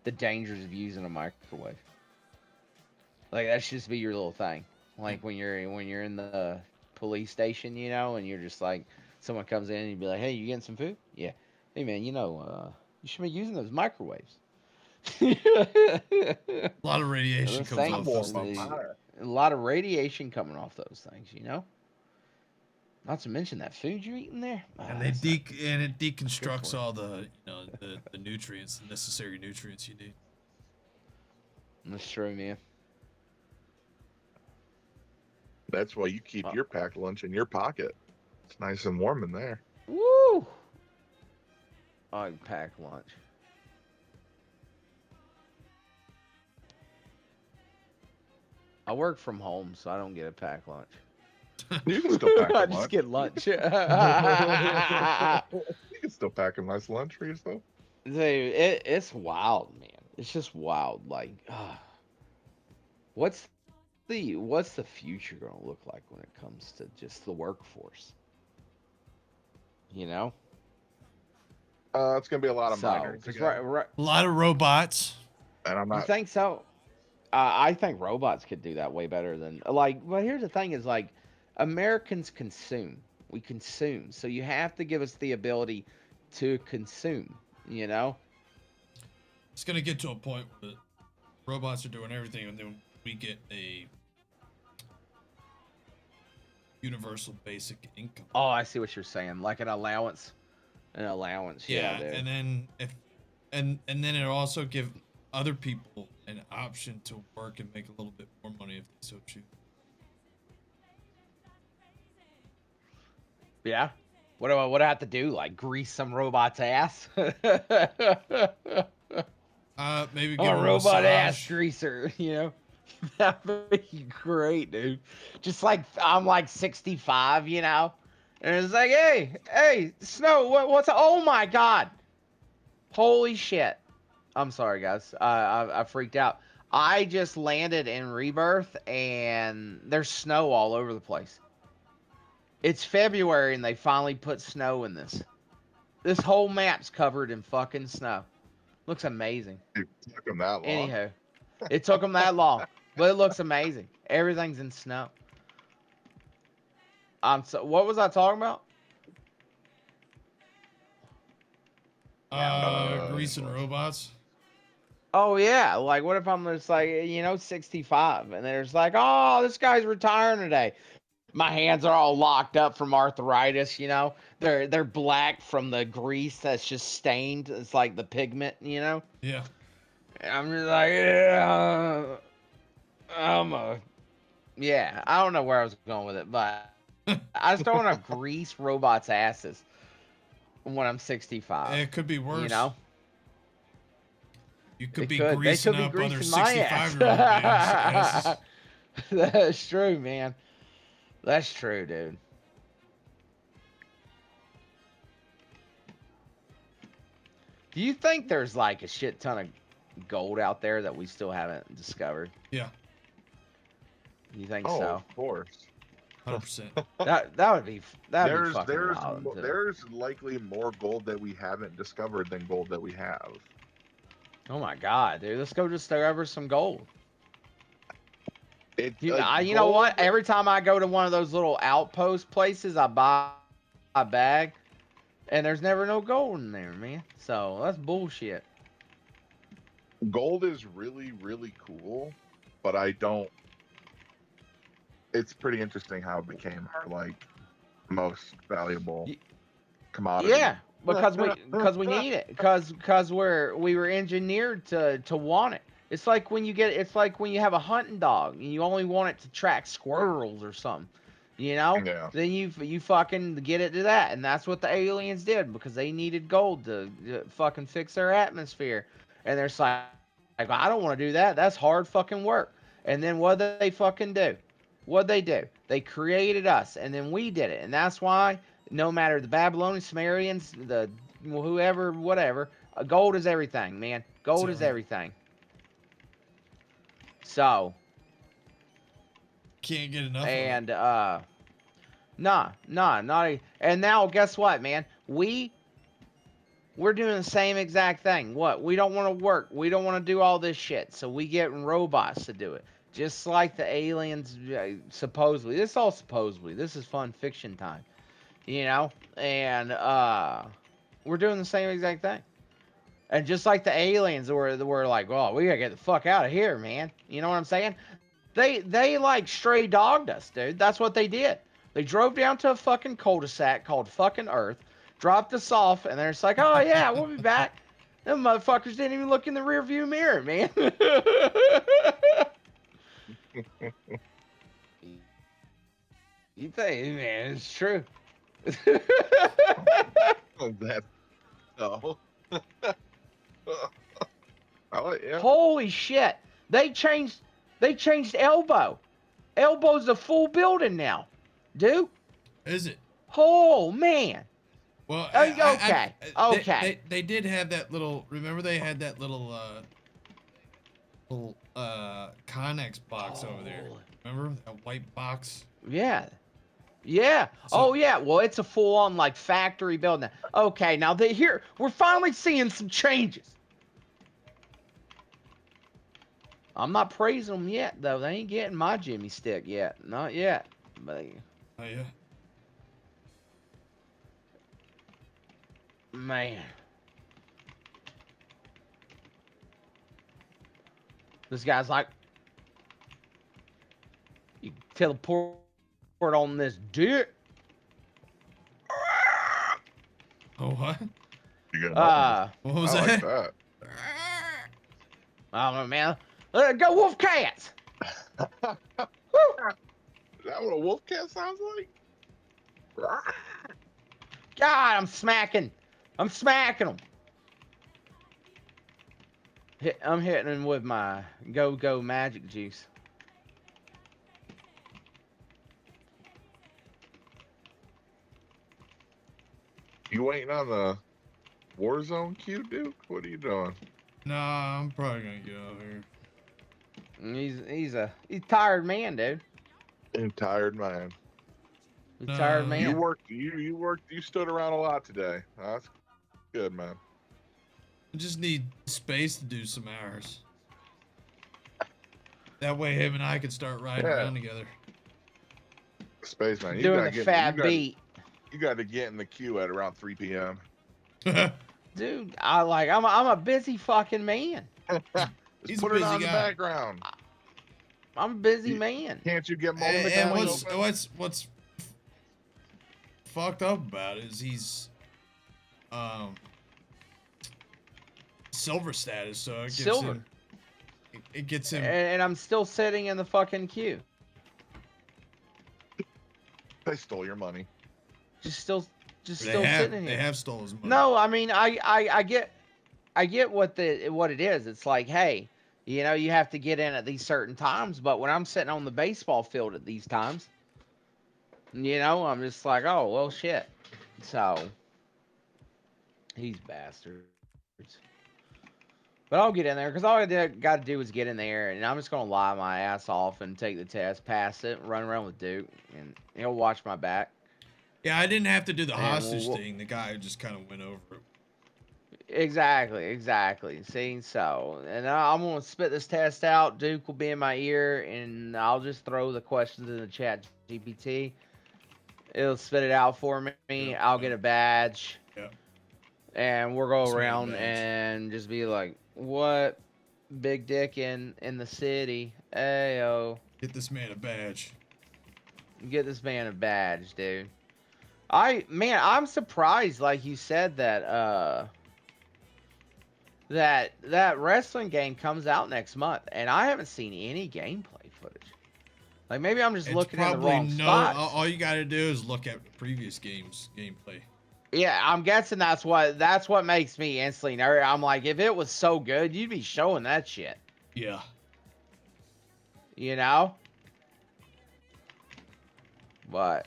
[SPEAKER 1] the dangers of using a microwave. Like, that should just be your little thing. Like when you're in the police station, and you're just like, someone comes in and you'd be like, hey, you getting some food? Yeah. Hey man, you should be using those microwaves.
[SPEAKER 2] A lot of radiation comes off those things.
[SPEAKER 1] A lot of radiation coming off those things, Not to mention that food you're eating there.
[SPEAKER 2] And it deconstructs all the the nutrients, the necessary nutrients you need.
[SPEAKER 1] That's true, man.
[SPEAKER 18] That's why you keep your packed lunch in your pocket. It's nice and warm in there.
[SPEAKER 1] Woo! I pack lunch. I work from home, so I don't get a packed lunch.
[SPEAKER 18] You can still pack a
[SPEAKER 1] I
[SPEAKER 18] lunch.
[SPEAKER 1] just get lunch.
[SPEAKER 18] You can still pack a nice lunch for yourself.
[SPEAKER 1] Dude, it's wild, man. It's just wild. Like, what's the future gonna look like when it comes to just the workforce? You know?
[SPEAKER 18] It's gonna be a lot of minors.
[SPEAKER 2] A lot of robots.
[SPEAKER 18] And I'm
[SPEAKER 1] You
[SPEAKER 18] not.
[SPEAKER 1] think so? I think robots could do that way better than Well, here's the thing: is like Americans consume. We consume, so you have to give us the ability to consume. You know?
[SPEAKER 2] It's gonna get to a point where robots are doing everything, and then we get a universal basic income.
[SPEAKER 1] Oh, I see what you're saying. Like an allowance. An allowance.
[SPEAKER 2] Yeah,
[SPEAKER 1] dude.
[SPEAKER 2] and then and then it'll also give other people an option to work and make a little bit more money if they so choose.
[SPEAKER 1] Yeah. What do I have to do? Like grease some robot's ass?
[SPEAKER 2] Maybe
[SPEAKER 1] I'm
[SPEAKER 2] give
[SPEAKER 1] a
[SPEAKER 2] a
[SPEAKER 1] robot
[SPEAKER 2] massage.
[SPEAKER 1] ass greaser, you know? That'd be great, dude. Just like I'm like 65, you know? And it's like, hey, Snow, what's oh my god. Holy shit. I'm sorry, guys. I freaked out. I just landed in Rebirth and there's snow all over the place. It's February and they finally put snow in this. This whole map's covered in fucking snow. Looks amazing.
[SPEAKER 18] It took them that long.
[SPEAKER 1] Anyhow, it took them that long, but it looks amazing. Everything's in snow. What was I talking about?
[SPEAKER 2] Greasing robots.
[SPEAKER 1] Oh yeah, like what if I'm just like 65 and there's like, oh, this guy's retiring today. My hands are all locked up from arthritis, you know. They're black from the grease that's just stained. It's like the pigment, you know.
[SPEAKER 2] Yeah.
[SPEAKER 1] I'm just like, yeah. I don't know where I was going with it, but I just don't want to grease robots' asses when I'm 65.
[SPEAKER 2] It could be worse.
[SPEAKER 1] You know.
[SPEAKER 2] You could
[SPEAKER 1] They
[SPEAKER 2] be
[SPEAKER 1] could.
[SPEAKER 2] greasing
[SPEAKER 1] They could be
[SPEAKER 2] up other
[SPEAKER 1] greasing my ass.
[SPEAKER 2] 65-year-old asses.
[SPEAKER 1] That's true, man. That's true, dude. Do you think there's like a shit ton of gold out there that we still haven't discovered?
[SPEAKER 2] Yeah.
[SPEAKER 1] You think
[SPEAKER 18] Oh,
[SPEAKER 1] so?
[SPEAKER 18] of course.
[SPEAKER 2] 100%.
[SPEAKER 1] That would be fucking
[SPEAKER 18] There's
[SPEAKER 1] wild.
[SPEAKER 18] there's likely more gold that we haven't discovered than gold that we have.
[SPEAKER 1] Oh my god, dude! Let's go discover some gold. You know
[SPEAKER 18] gold-
[SPEAKER 1] what? Every time I go to one of those little outpost places, I buy a bag, and there's never no gold in there, man. So that's bullshit.
[SPEAKER 18] Gold is really, really cool, but I don't. It's pretty interesting how it became our like most valuable commodity.
[SPEAKER 1] Yeah, because we need it because we were engineered to want it. It's like when you have a hunting dog and you only want it to track squirrels or something, you know?
[SPEAKER 18] Yeah.
[SPEAKER 1] Then you fucking get it to that, and that's what the aliens did because they needed gold to fucking fix their atmosphere. And they're like I don't want to do that. That's hard fucking work. And then what did they fucking do? What'd they do? They created us, and then we did it. And that's why no matter the Babylonians, Sumerians, the whoever, whatever, gold is everything, man. Gold is everything. So.
[SPEAKER 2] Can't get enough.
[SPEAKER 1] And not. And now guess what, man? We're doing the same exact thing. What? We don't want to work. We don't want to do all this shit. So we get robots to do it. Just like the aliens, supposedly. This is all supposedly. This is fun fiction time. You know? And we're doing the same exact thing. And just like the aliens were like, oh, we gotta get the fuck out of here, man. You know what I'm saying? They like stray dogged us, dude. That's what they did. They drove down to a fucking cul-de-sac called fucking Earth, dropped us off, and they're just like, oh yeah, we'll be back. Them motherfuckers didn't even look in the rear view mirror, man. You think, man, it's true.
[SPEAKER 18] That's no. Yeah.
[SPEAKER 1] Holy shit. They changed Elbow. Elbow's a full building now. Dude.
[SPEAKER 2] Is it?
[SPEAKER 1] Oh man.
[SPEAKER 2] Well,
[SPEAKER 1] okay. Okay.
[SPEAKER 2] They did have that little. Remember, they had that little Connex box over there. Remember that white box?
[SPEAKER 1] Yeah. Yeah. Oh yeah. Well, it's a full-on like factory building. Okay. Now here we're finally seeing some changes. I'm not praising them yet, though. They ain't getting my Jimmy stick yet. Not yet. But,
[SPEAKER 2] oh yeah.
[SPEAKER 1] Man. This guy's like, you teleport on this dick.
[SPEAKER 2] Oh, what?
[SPEAKER 1] What
[SPEAKER 2] was
[SPEAKER 18] I
[SPEAKER 2] that?
[SPEAKER 18] Like that?
[SPEAKER 1] I don't know, man. Go Wolf Cats!
[SPEAKER 18] Is that what a wolf cat sounds like?
[SPEAKER 1] God, I'm smacking them. I'm hitting them with my go magic juice.
[SPEAKER 18] You waiting on the Warzone queue, Duke? What are you doing?
[SPEAKER 2] Nah, I'm probably gonna get out here.
[SPEAKER 1] He's a tired man, dude.
[SPEAKER 18] A tired man.
[SPEAKER 1] Tired man.
[SPEAKER 18] You stood around a lot today. That's good, man.
[SPEAKER 2] I just need space to do some hours. That way him and I can start riding around together.
[SPEAKER 18] Spaceman,
[SPEAKER 1] doing the fat beat.
[SPEAKER 18] You got to get in the queue at around 3 p.m.
[SPEAKER 1] Dude, I'm a busy fucking man.
[SPEAKER 2] He's
[SPEAKER 18] put
[SPEAKER 2] a
[SPEAKER 18] it
[SPEAKER 2] busy
[SPEAKER 18] on
[SPEAKER 2] guy.
[SPEAKER 18] the background.
[SPEAKER 1] I'm a busy man.
[SPEAKER 18] Can't you get
[SPEAKER 2] And what's fucked up about it is he's silver status, so it gives
[SPEAKER 1] Silver.
[SPEAKER 2] him it gets him.
[SPEAKER 1] And I'm still sitting in the fucking queue.
[SPEAKER 18] They stole your money.
[SPEAKER 1] Still
[SPEAKER 2] They
[SPEAKER 1] sitting
[SPEAKER 2] They
[SPEAKER 1] here.
[SPEAKER 2] have stolen his money.
[SPEAKER 1] No, I mean I get what it is. It's like, hey, you know, you have to get in at these certain times, but when I'm sitting on the baseball field at these times, you know, I'm just like, oh well, shit. So these bastards. But I'll get in there because all I got to do is get in there, and I'm just gonna lie my ass off and take the test, pass it, run around with Duke, and he'll watch my back.
[SPEAKER 2] Yeah, I didn't have to do the
[SPEAKER 1] And
[SPEAKER 2] hostage thing. The guy just kind of went over it.
[SPEAKER 1] Exactly. See, so, and I'm gonna spit this test out. Duke will be in my ear, and I'll just throw the questions in the chat GPT. It'll spit it out for me. I'll get a badge.
[SPEAKER 2] Yeah.
[SPEAKER 1] And we'll go
[SPEAKER 2] Sweet
[SPEAKER 1] around
[SPEAKER 2] badge.
[SPEAKER 1] and just be like, "What big dick in the city? Ayo,
[SPEAKER 2] Get this man a badge.
[SPEAKER 1] get this man a badge, dude." I'm surprised, like you said, that that wrestling game comes out next month, and I haven't seen any gameplay footage. Like maybe I'm just looking in the wrong spot.
[SPEAKER 2] All you got to do is look at previous games gameplay.
[SPEAKER 1] Yeah, I'm guessing that's what makes me instantly nervous. I'm like, if it was so good, you'd be showing that shit.
[SPEAKER 2] Yeah.
[SPEAKER 1] You know? But,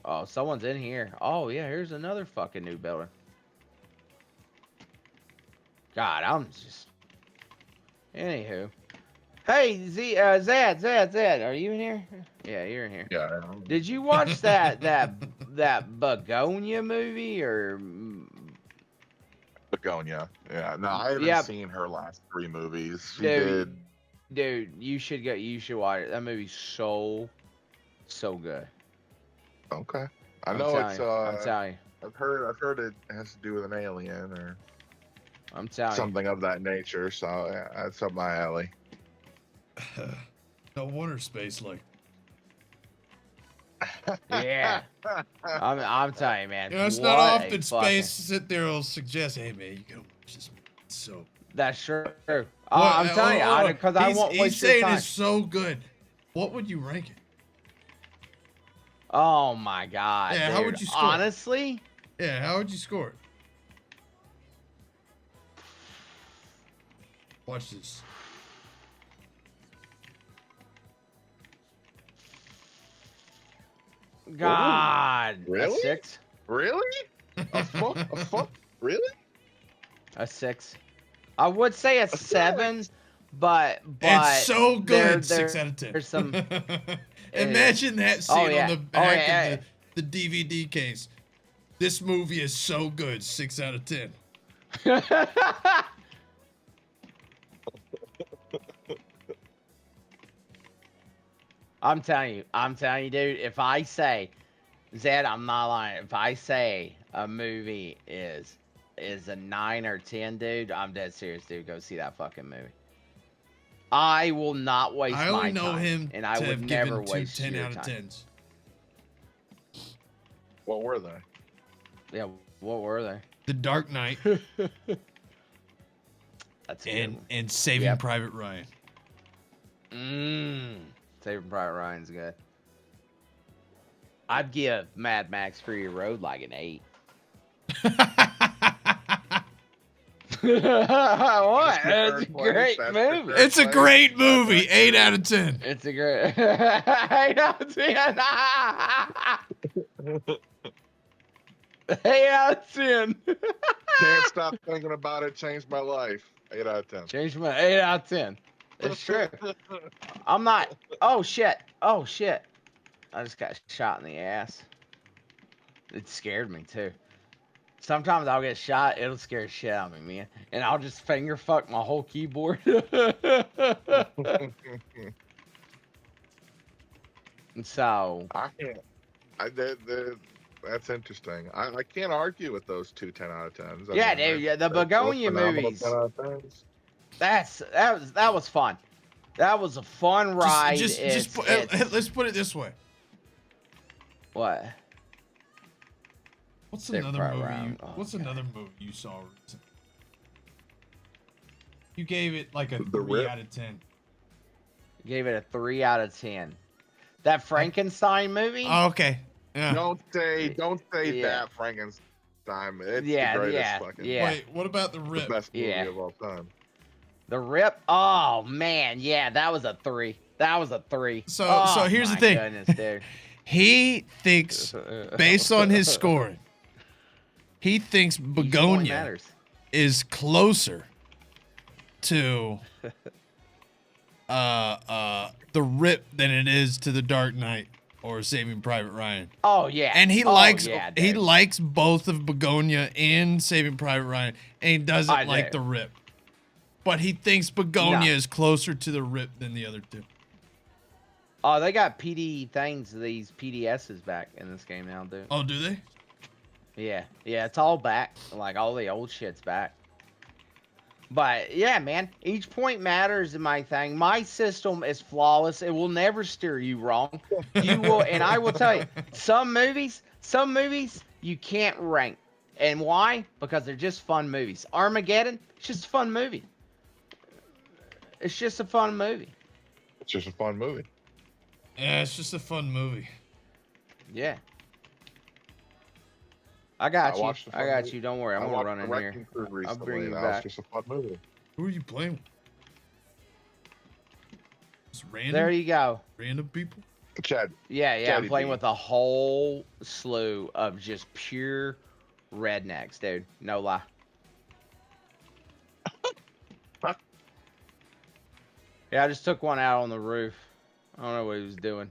[SPEAKER 1] oh, someone's in here. Oh, yeah, here's another fucking new building. God, I'm just... Anywho. Hey, Zed, are you in here? Yeah, you're in here.
[SPEAKER 18] Yeah.
[SPEAKER 1] Did you watch that Begonia movie or...
[SPEAKER 18] Begonia. Yeah, no, I haven't seen her last 3 movies. She did.
[SPEAKER 1] Dude, you should watch it. That movie's so good.
[SPEAKER 18] Okay. I know it's
[SPEAKER 1] I'm telling you.
[SPEAKER 18] I've heard it has to do with an alien or
[SPEAKER 1] I'm telling you.
[SPEAKER 18] something of that nature, so yeah, that's up my alley.
[SPEAKER 2] No wonder space like
[SPEAKER 1] Yeah. I'm telling you, man.
[SPEAKER 2] You know, it's not often Space sit there will suggest, hey man, you gotta watch this movie. It's so
[SPEAKER 1] That's true. I'm telling you, because I won't waste your
[SPEAKER 2] saying
[SPEAKER 1] time.
[SPEAKER 2] it's so good. What would you rank it?
[SPEAKER 1] Oh my god.
[SPEAKER 2] Yeah,
[SPEAKER 1] dude.
[SPEAKER 2] how would you score?
[SPEAKER 1] Honestly?
[SPEAKER 2] Yeah, how would you score it? Watch this.
[SPEAKER 1] God.
[SPEAKER 18] Really?
[SPEAKER 1] A 6?
[SPEAKER 18] Really? A fuck? Really?
[SPEAKER 1] A 6. I would say a 7, but
[SPEAKER 2] It's so good.
[SPEAKER 1] there-
[SPEAKER 2] 6 out of 10.
[SPEAKER 1] There's some.
[SPEAKER 2] Imagine that scene
[SPEAKER 1] yeah.
[SPEAKER 2] on the back
[SPEAKER 1] yeah.
[SPEAKER 2] of the DVD case. This movie is so good. 6 out of 10.
[SPEAKER 1] I'm telling you, dude. If I say, Zed, I'm not lying. If I say a movie is a 9 or 10, dude, I'm dead serious, dude. Go see that fucking movie. I will not waste my time.
[SPEAKER 2] I only know him
[SPEAKER 1] and I
[SPEAKER 2] to
[SPEAKER 1] would
[SPEAKER 2] have
[SPEAKER 1] never
[SPEAKER 2] given two
[SPEAKER 1] waste
[SPEAKER 2] 10
[SPEAKER 1] your
[SPEAKER 2] out of
[SPEAKER 1] time.
[SPEAKER 2] 10s.
[SPEAKER 18] What were they?
[SPEAKER 1] Yeah, what were they?
[SPEAKER 2] The Dark Knight
[SPEAKER 1] That's a good one.
[SPEAKER 2] and Saving Private Ryan.
[SPEAKER 1] Saving Private Ryan's good. I'd give Mad Max Fury Road like an 8. What? It's a great movie.
[SPEAKER 2] It's a great movie. 8 out of 10.
[SPEAKER 1] It's a great 8 out of 10. 8 out of 10.
[SPEAKER 18] Can't stop thinking about it. Changed my life. 8 out of 10.
[SPEAKER 1] Changed my 8 out of 10. It's true. I'm not. Oh shit. Oh shit. I just got shot in the ass. It scared me too. Sometimes I'll get shot, it'll scare the shit out of me, man. And I'll just finger fuck my whole keyboard. And so
[SPEAKER 18] I can't. That's interesting. I can't argue with those 2 10 out of 10s.
[SPEAKER 1] yeah, dude. Yeah, the Begonia movies. That was fun. That was a fun ride.
[SPEAKER 2] Let's put it this way.
[SPEAKER 1] What?
[SPEAKER 2] What's another movie? What's another movie you saw recently? You gave it like a 3 out of 10.
[SPEAKER 1] Gave it a 3 out of 10. That Frankenstein movie?
[SPEAKER 2] Oh, okay. Yeah.
[SPEAKER 18] Don't say that Frankenstein. It's the greatest fucking.
[SPEAKER 2] Wait, what about The Rip?
[SPEAKER 18] The best movie of all time.
[SPEAKER 1] The Rip? Oh man, yeah, that was a 3. That was a 3.
[SPEAKER 2] So here's the thing.
[SPEAKER 1] Goodness, dude.
[SPEAKER 2] He thinks, based on his scoring, he thinks Begonia is closer to The Rip than it is to The Dark Knight or Saving Private Ryan.
[SPEAKER 1] Oh yeah.
[SPEAKER 2] And he likes both of Begonia and Saving Private Ryan, and he doesn't like The Rip. But he thinks Begonia is closer to The Rip than the other two.
[SPEAKER 1] Oh, they got PD things, these PDSs back in this game now, dude.
[SPEAKER 2] Oh, do they?
[SPEAKER 1] Yeah, it's all back. Like all the old shit's back. But yeah, man, each point matters in my thing. My system is flawless. It will never steer you wrong. You will, and I will tell you, some movies you can't rank. And why? Because they're just fun movies. Armageddon, it's just a fun movie. It's just a fun movie.
[SPEAKER 18] It's just a fun movie.
[SPEAKER 2] Yeah, it's just a fun movie.
[SPEAKER 1] Yeah. I got you. I got
[SPEAKER 18] movie.
[SPEAKER 1] you. Don't worry. I'm gonna run in here. I'll bring you
[SPEAKER 18] That
[SPEAKER 1] back.
[SPEAKER 18] was just a fun movie.
[SPEAKER 2] Who are you playing with? Just random?
[SPEAKER 1] There you go.
[SPEAKER 2] Random people?
[SPEAKER 18] Chad.
[SPEAKER 1] Yeah. I'm playing with a whole slew of just pure rednecks, dude. No lie. Yeah, I just took one out on the roof. I don't know what he was doing.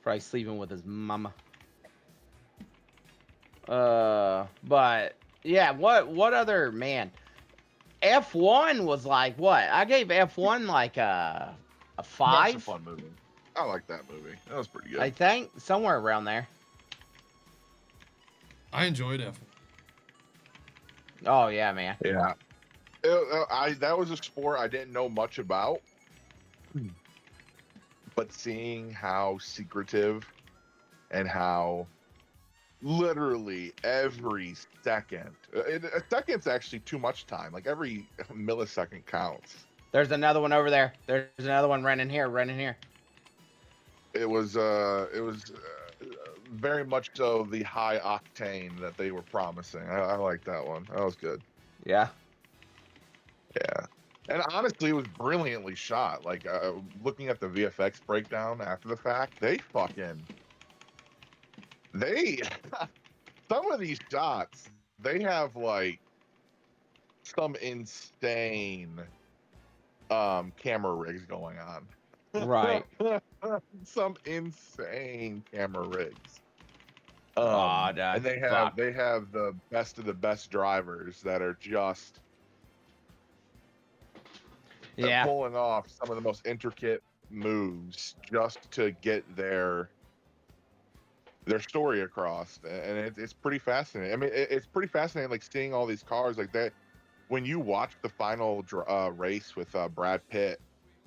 [SPEAKER 1] Probably sleeping with his mama. But yeah, what other, man? F1 was like what? I gave F1 like a 5.
[SPEAKER 18] That's a fun movie. I like that movie. That was pretty good.
[SPEAKER 1] I think somewhere around there.
[SPEAKER 2] I enjoyed F1.
[SPEAKER 1] Oh yeah, man.
[SPEAKER 18] Yeah. That was a sport I didn't know much about. but seeing how secretive and how literally every second, a second's actually too much time. Like every millisecond counts.
[SPEAKER 1] There's another one over there. There's another one running here.
[SPEAKER 18] It was very much so the high octane that they were promising. I like that one. That was good.
[SPEAKER 1] Yeah.
[SPEAKER 18] Yeah. And honestly, it was brilliantly shot. Like, looking at the VFX breakdown after the fact, some of these shots, they have, like, some insane camera rigs going on.
[SPEAKER 1] Right.
[SPEAKER 18] Some insane camera rigs.
[SPEAKER 1] And
[SPEAKER 18] they have the best of the best drivers that are just pulling off some of the most intricate moves just to get their story across, and it's pretty fascinating. I mean, it's pretty fascinating, like seeing all these cars like that. When you watch the final race with Brad Pitt,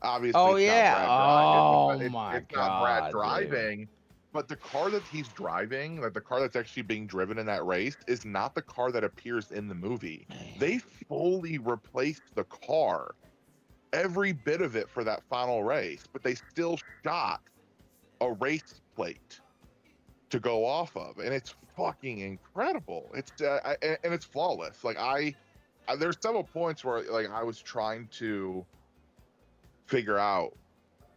[SPEAKER 18] obviously, it's not Brad driving, dude. But the car that he's driving, like the car that's actually being driven in that race, is not the car that appears in the movie. They fully replaced the car, every bit of it, for that final race, but they still shot a race plate to go off of, and it's fucking incredible. It's and it's flawless. Like there's several points where like I was trying to figure out,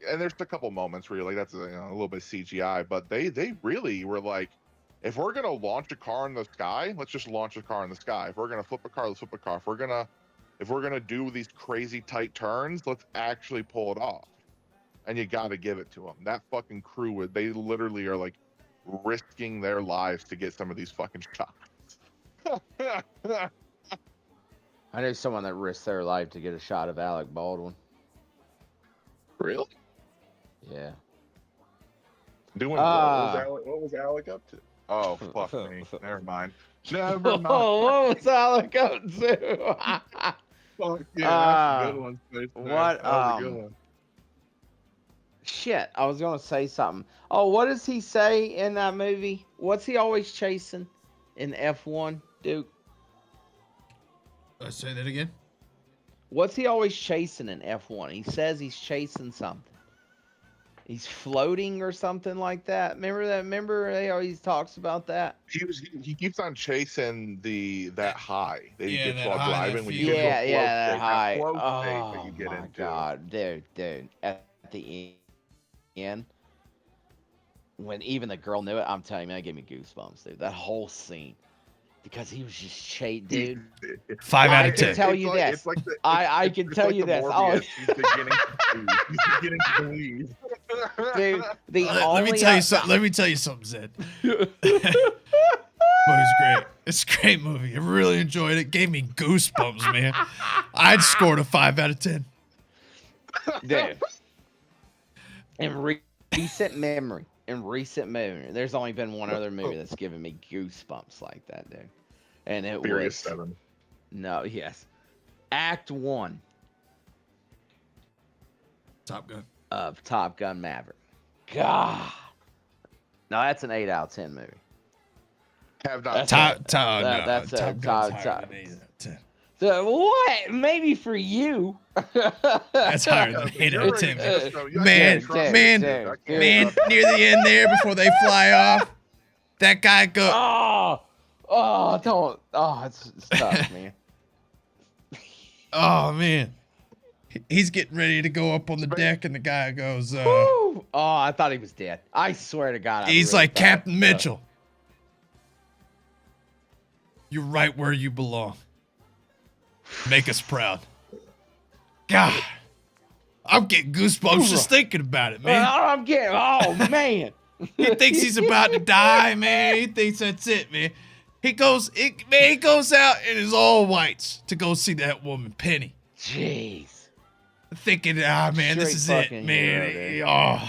[SPEAKER 18] and there's a couple moments where you're like, that's a little bit of CGI, but they really were like, if we're gonna launch a car in the sky, let's just launch a car in the sky. If we're gonna flip a car, let's flip a car. If we're gonna do these crazy tight turns, let's actually pull it off. And you gotta give it to them. That fucking crew, they literally are like risking their lives to get some of these fucking shots.
[SPEAKER 1] I know someone that risked their life to get a shot of Alec Baldwin.
[SPEAKER 18] Really?
[SPEAKER 1] Yeah.
[SPEAKER 18] Doing what was Alec up to? Oh, fuck me. Never mind. Never mind.
[SPEAKER 1] Oh, what was Alec up to?
[SPEAKER 18] Fuck yeah, that's a good one.
[SPEAKER 1] What?
[SPEAKER 18] That was a good one.
[SPEAKER 1] Shit, I was gonna say something. Oh, what does he say in that movie? What's he always chasing in F1, Duke?
[SPEAKER 2] Say that again.
[SPEAKER 1] What's he always chasing in F1? He says he's chasing something. He's floating or something like that. Remember that? Remember he always talks about that.
[SPEAKER 18] He keeps on chasing that high that he gets while
[SPEAKER 2] high,
[SPEAKER 18] driving. When you
[SPEAKER 1] that high.
[SPEAKER 18] That
[SPEAKER 1] Oh
[SPEAKER 18] you get
[SPEAKER 1] my
[SPEAKER 18] into.
[SPEAKER 1] god, dude! At the end, when even the girl knew it, I'm telling you, man, it gave me goosebumps, dude. That whole scene. Because he was just shade, dude.
[SPEAKER 2] 5 out of 10.
[SPEAKER 1] I can tell you this. I can tell you this. Oh,
[SPEAKER 18] he's beginning to leave.
[SPEAKER 1] Dude,
[SPEAKER 2] let me tell you something. Let me tell you something, Zed. Movie's great. It's a great movie. I really enjoyed it. Gave me goosebumps, man. I'd scored a 5 out of 10.
[SPEAKER 1] Dude. In recent memory, there's only been one other movie that's given me goosebumps like that, dude. And it
[SPEAKER 18] Furious
[SPEAKER 1] was
[SPEAKER 18] 7.
[SPEAKER 1] No, yes. Act 1
[SPEAKER 2] Top Gun.
[SPEAKER 1] Of Top Gun Maverick. God. No, that's an 8 out of 10 movie.
[SPEAKER 18] Have not.
[SPEAKER 1] That's
[SPEAKER 2] Top Gun's higher than 8 out of 10.
[SPEAKER 1] So what? Maybe for you.
[SPEAKER 2] That's higher than 8 out of 10. Man, near the end there before they fly off, that guy go.
[SPEAKER 1] Don't. Oh, it's tough, man.
[SPEAKER 2] Oh man, he's getting ready to go up on the deck, and the guy goes.
[SPEAKER 1] Oh, I thought he was dead. I swear to God.
[SPEAKER 2] He's really like Captain Mitchell. You're right where you belong. Make us proud. God, I'm getting goosebumps just thinking about it, man.
[SPEAKER 1] I'm getting. Oh man.
[SPEAKER 2] He thinks he's about to die, man. He thinks that's it, man. He goes out in his all whites to go see that woman, Penny.
[SPEAKER 1] Jeez.
[SPEAKER 2] Thinking, man, this is it, man.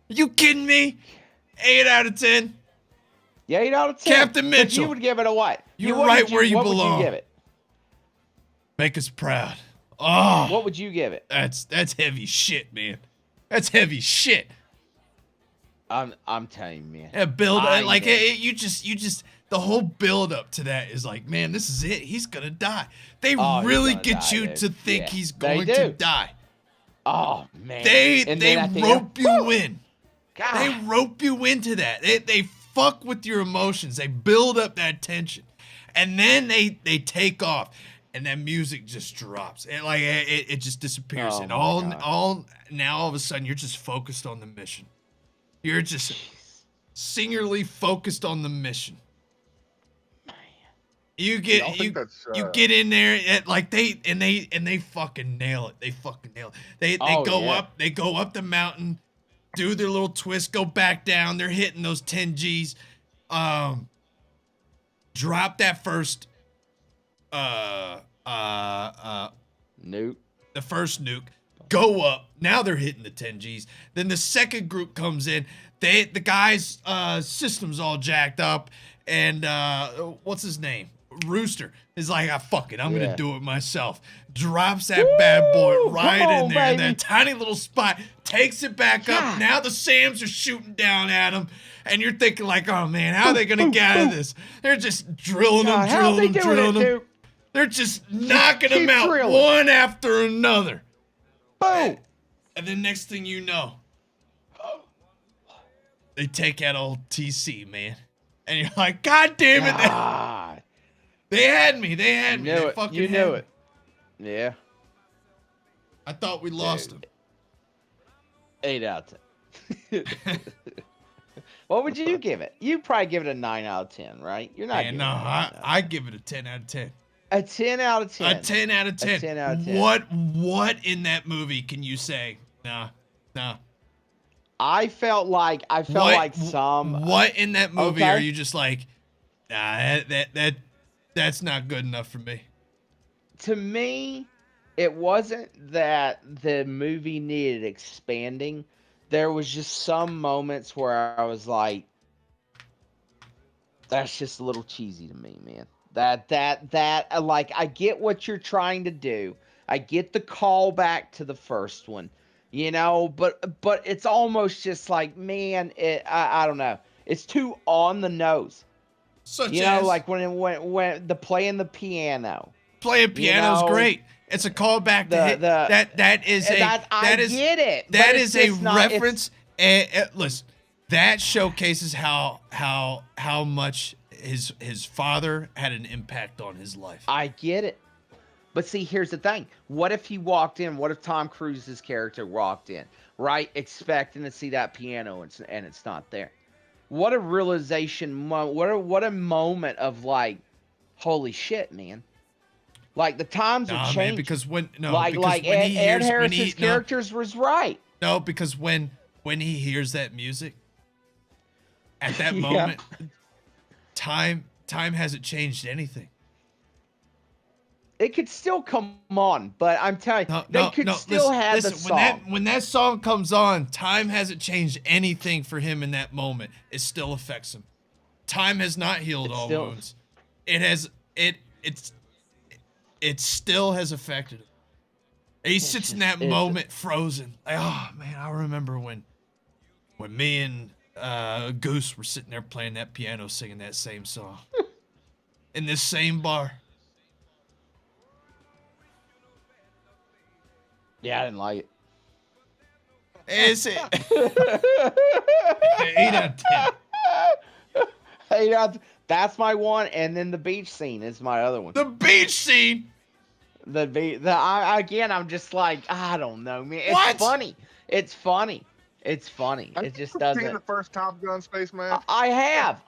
[SPEAKER 2] You kidding me? 8 out of 10.
[SPEAKER 1] Yeah, 8 out of 10.
[SPEAKER 2] Captain Mitchell.
[SPEAKER 1] But you would give it a what?
[SPEAKER 2] You're right where you belong.
[SPEAKER 1] What would you give it?
[SPEAKER 2] Make us proud. Oh.
[SPEAKER 1] What would you give it?
[SPEAKER 2] That's heavy shit, man. That's heavy shit.
[SPEAKER 1] I'm telling you, man.
[SPEAKER 2] You just the whole build up to that is like, man, this is it. He's gonna die. They really get you to think he's going to die.
[SPEAKER 1] Oh man.
[SPEAKER 2] They rope you in. God. They rope you into that. They fuck with your emotions. They build up that tension, and then they take off, and that music just drops. It just disappears, and all now all of a sudden you're just focused on the mission. You're just singularly focused on the mission. You get you get in there they fucking nail it. They fucking nail it. They go up the mountain, do their little twist, go back down. They're hitting those 10 Gs. Drop that first
[SPEAKER 1] nuke.
[SPEAKER 2] The first nuke. Go up. Now they're hitting the 10 Gs. Then the second group comes in. The guy's system's all jacked up, and what's his name? Rooster is like, fuck it, I'm gonna do it myself. Drops that bad boy right in there in that tiny little spot, takes it back up. Now the SAMs are shooting down at him, and you're thinking like, oh man, how are they gonna get out of this? They're just drilling them. They're just knocking them out one after another.
[SPEAKER 1] Boom!
[SPEAKER 2] And then next thing you know, they take out old TC, man. And you're like, God damn it. They had me. They had me.
[SPEAKER 1] You knew it. Yeah.
[SPEAKER 2] I thought we lost him.
[SPEAKER 1] 8 out of 10. What would you give it? You'd probably give it a 9 out of 10, right? You're not.
[SPEAKER 2] No, I give it a 10 out of 10.
[SPEAKER 1] A 10 out of 10.
[SPEAKER 2] A 10 out of 10.
[SPEAKER 1] A 10 out of 10.
[SPEAKER 2] What in that movie can you say? Nah.
[SPEAKER 1] I felt like some.
[SPEAKER 2] What in that movie are you just like, nah, that's not good enough for me?
[SPEAKER 1] To me, it wasn't that the movie needed expanding. There was just some moments where I was like, that's just a little cheesy to me, man. That like, I get what you're trying to do. I get the callback to the first one, you know, but it's almost just like, man, I don't know. It's too on the nose. Like when the playing the piano.
[SPEAKER 2] Playing piano's great. It's a callback to hit. That is a reference. Listen, that showcases how much his father had an impact on his life.
[SPEAKER 1] I get it. But see, here's the thing. What if he walked in? What if Tom Cruise's character walked in, right, expecting to see that piano and it's not there? What a realization! What a moment of like, holy shit, man! Like the times have changed. Man,
[SPEAKER 2] because when
[SPEAKER 1] Ed Harris's characters was right.
[SPEAKER 2] No, because when he hears that music, at that moment, time hasn't changed anything.
[SPEAKER 1] It could still come on, but I'm telling you, they could still have the song.
[SPEAKER 2] When that song comes on, time hasn't changed anything for him in that moment. It still affects him. Time has not healed all wounds. It still has affected him. And he sits in that moment frozen. Like, oh man, I remember when me and Goose were sitting there playing that piano, singing that same song in this same bar.
[SPEAKER 1] Yeah, I didn't like it.
[SPEAKER 2] Is it? 8 out of 10.
[SPEAKER 1] 8 out of 10. That's my one, and then the beach scene is my other one.
[SPEAKER 2] The beach scene.
[SPEAKER 1] Again, I'm just like, I don't know, man. It's funny. It's funny. It just doesn't.
[SPEAKER 18] Seen the first Top Gun, Spaceman?
[SPEAKER 1] I have.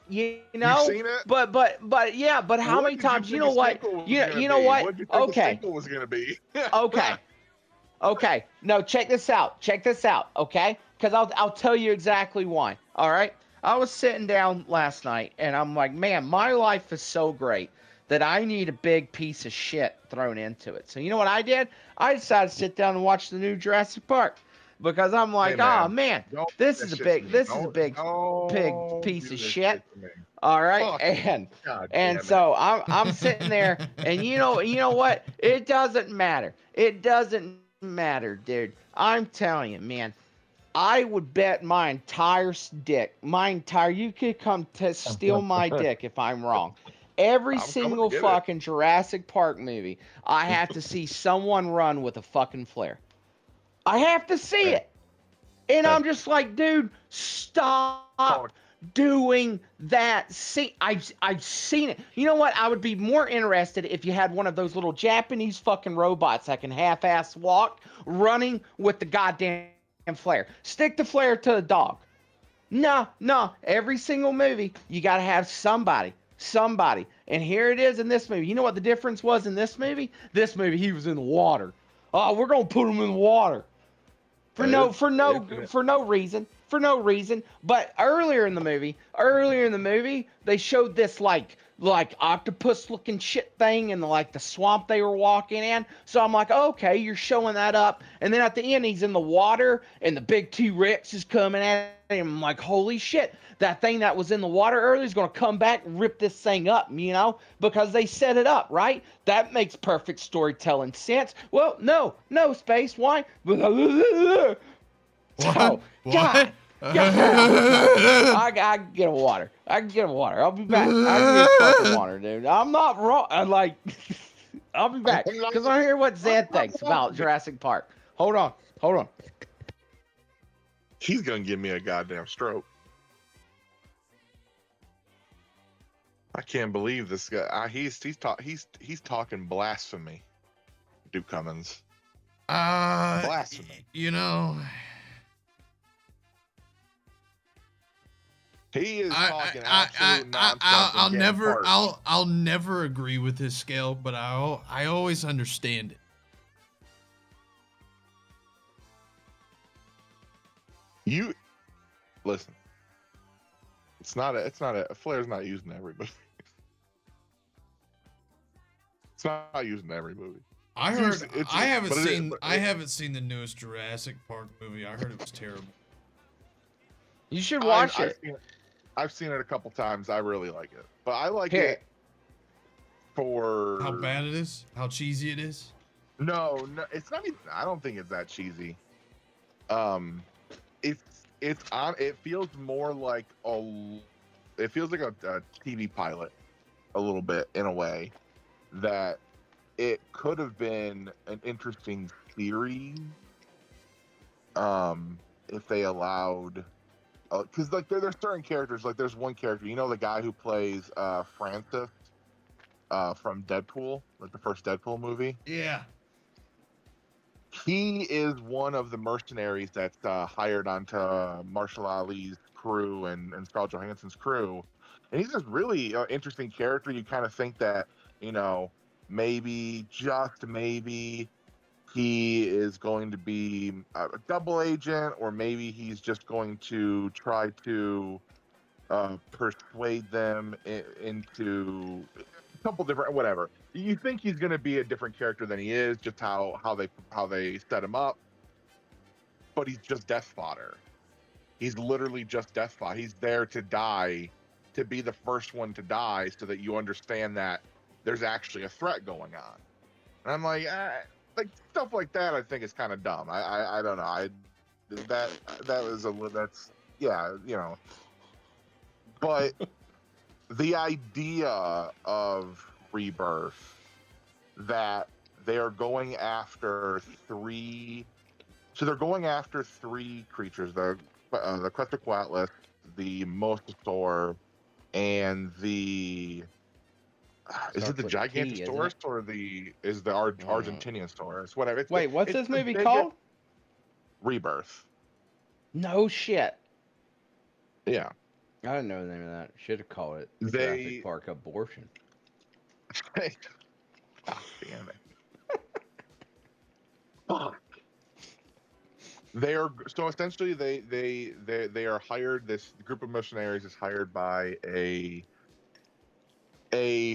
[SPEAKER 1] You know,
[SPEAKER 18] you've seen it?
[SPEAKER 1] But yeah, but how many times? You know what? You know what?
[SPEAKER 18] What did you think the sequel was gonna be?
[SPEAKER 1] Okay. No, check this out. Okay, because I'll tell you exactly why. All right. I was sitting down last night, and I'm like, man, my life is so great that I need a big piece of shit thrown into it. So you know what I did? I decided to sit down and watch the new Jurassic Park. Because I'm like, this is a big piece of shit. All right, and so I'm sitting there, and you know what? It doesn't matter. It doesn't matter, dude. I'm telling you, man. I would bet my entire dick, you could come to steal my dick if I'm wrong. Every single fucking Jurassic Park movie, I have to see someone run with a fucking flare. I have to see it. And I'm just like, dude, stop doing that. See, I've seen it. You know what? I would be more interested if you had one of those little Japanese fucking robots that can half-ass walk, running with the goddamn flare. Stick the flare to the dog. No. Every single movie, you got to have somebody. And here it is in this movie. You know what the difference was in this movie? This movie, he was in the water. Oh, we're gonna put him in the water for no reason. But earlier in the movie, they showed this like octopus looking shit thing in the swamp they were walking in. So I'm like, okay, you're showing that up. And then at the end, he's in the water and the big T-Rex is coming at him. I'm like, holy shit, that thing that was in the water earlier is going to come back and rip this thing up, because they set it up, right? That makes perfect storytelling sense. Well, no, Space. Why? Oh, God. I can get a water. I'll be back. I can get fucking water, dude. I'm not wrong. I'll be back because I hear what Zed thinks about Jurassic Park. Hold on.
[SPEAKER 18] He's gonna give me a goddamn stroke. I can't believe this guy. He's talking blasphemy. Duke Cummins. Blasphemy. He is talking absolute nonsense.
[SPEAKER 2] I'll never agree with his scale, but I always understand it.
[SPEAKER 18] You listen. It's not a flare's not used in every movie. It's not used in every movie.
[SPEAKER 2] I haven't seen the newest Jurassic Park movie. I heard it was terrible.
[SPEAKER 1] You should watch it.
[SPEAKER 18] I've seen it a couple times. I really like it, but I like it for
[SPEAKER 2] how bad it is, how cheesy it is.
[SPEAKER 18] No, it's not even. I don't think it's that cheesy. It feels more like it feels like a TV pilot, a little bit in a way, that it could have been an interesting series. If they allowed. Because there's certain characters, there's one character, the guy who plays Francis from Deadpool, the first Deadpool movie.
[SPEAKER 2] Yeah.
[SPEAKER 18] He is one of the mercenaries that's hired onto Marshall Ali's crew and Scarlett Johansson's crew, and he's this really interesting character. You kind of think that maybe he is going to be a double agent, or maybe he's just going to try to persuade them into a couple different whatever. You think he's going to be a different character than he is, just how they set him up. But he's just death fodder. He's literally just death fodder. He's there to die, to be the first one to die, so that you understand that there's actually a threat going on. And I'm like stuff like that, I think is kind of dumb. I don't know. But the idea of Rebirth, that they are going after three creatures: the Quetzalcoatl, the Mosasaur, and the is it the Gigantosaurus or the Argentinosaurus? Whatever.
[SPEAKER 1] Wait, what's this movie called?
[SPEAKER 18] Rebirth.
[SPEAKER 1] No shit.
[SPEAKER 18] Yeah.
[SPEAKER 1] I didn't know the name of that. Should have called it Jurassic Park Abortion.
[SPEAKER 18] God damn it. Fuck. They are so essentially they are hired. This group of mercenaries is hired by a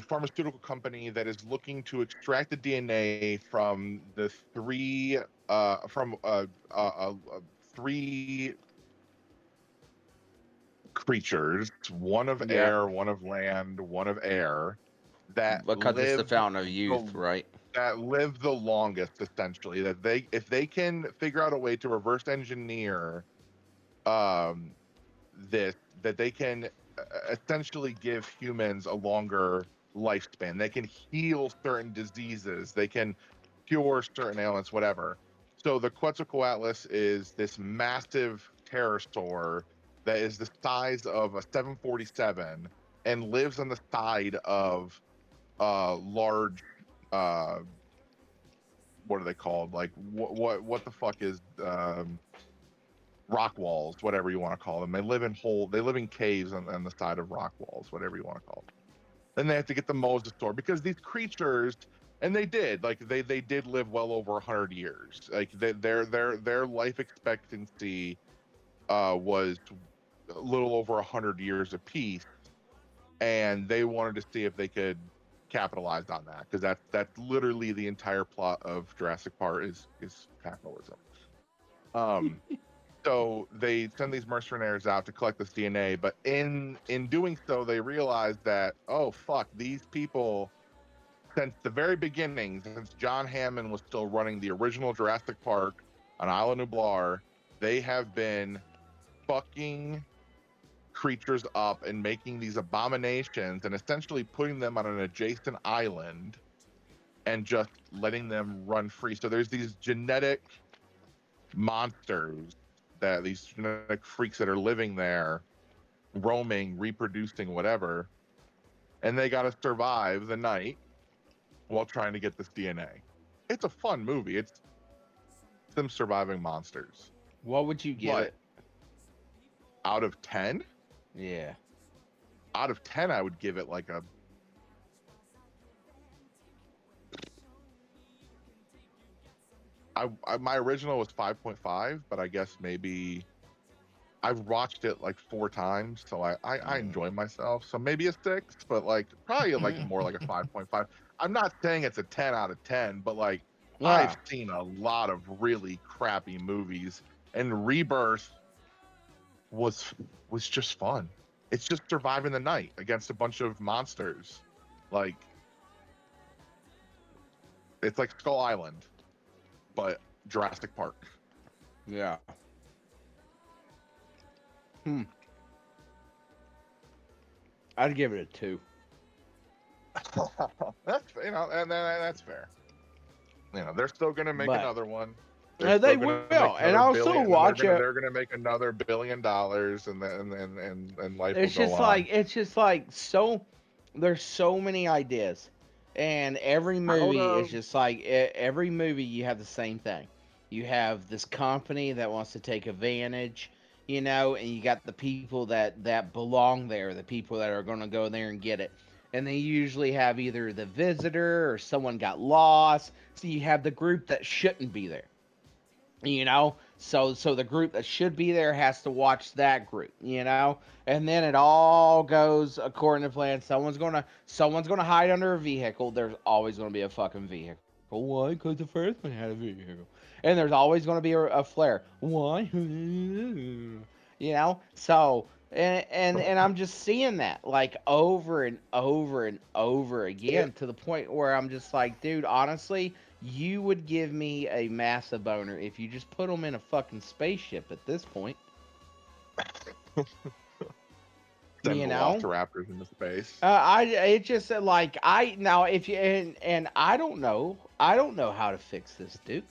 [SPEAKER 18] pharmaceutical company that is looking to extract the DNA from the three creatures, one of air, one of land, one of air, that
[SPEAKER 1] because it's the fountain of youth, right?
[SPEAKER 18] that live the longest, essentially. That if they can figure out a way to reverse engineer this, that they can essentially give humans a longer lifespan. They can heal certain diseases. They can cure certain ailments, whatever. So the Quetzalcoatlus is this massive pterosaur that is the size of a 747 and lives on the side of large what are they called? Like what the fuck is rock walls, whatever you want to call them. They live in caves on the side of rock walls, whatever you want to call them. Then they have to get the mosasaur because these creatures, and they did live well over 100 years. Like their life expectancy was a little over 100 years apiece, and they wanted to see if they could capitalize on that, because that's literally the entire plot of Jurassic Park is capitalism. So they send these mercenaries out to collect this DNA, but in doing so, they realize that, oh fuck, these people, since the very beginning, since John Hammond was still running the original Jurassic Park on Isla Nublar, they have been fucking creatures up and making these abominations and essentially putting them on an adjacent island and just letting them run free. So there's these genetic monsters, that these genetic freaks that are living there, roaming, reproducing, whatever, and they got to survive the night while trying to get this DNA. It's a fun movie. It's them surviving monsters.
[SPEAKER 1] What would you give it?
[SPEAKER 18] Out of 10?
[SPEAKER 1] Yeah.
[SPEAKER 18] Out of 10, I would give it like a... my original was 5.5, but I guess maybe I've watched it like 4 times, so I enjoy myself. So maybe a 6, but like probably like more like a 5.5. I'm not saying it's a 10 out of 10, but like I've seen a lot of really crappy movies, and Rebirth was just fun. It's just surviving the night against a bunch of monsters. Like, it's like Skull Island, but Jurassic Park.
[SPEAKER 1] Yeah. I'd give it a 2.
[SPEAKER 18] That's, you know, and that's fair. You know, they're still gonna make another one.
[SPEAKER 1] They will, and I'll still watch it.
[SPEAKER 18] They're gonna make another $1 billion, and life will go on.
[SPEAKER 1] It's just like so. There's so many ideas, and every movie is just like every movie. You have the same thing. You have this company that wants to take advantage, you know, and you got the people that belong there, the people that are gonna go there and get it. And they usually have either the visitor or someone got lost. So you have the group that shouldn't be there. You know, so the group that should be there has to watch that group, you know, and then it all goes according to plan. Someone's gonna hide under a vehicle. There's always gonna be a fucking vehicle. Why? Because the first one had a vehicle. And there's always gonna be a flare. Why? You know, so and I'm just seeing that like over and over and over again, to the point where I'm just like, dude, honestly, you would give me a massive boner if you just put them in a fucking spaceship at this point.
[SPEAKER 18] Send velociraptors into space.
[SPEAKER 1] It just like if you and I don't know how to fix this, dude.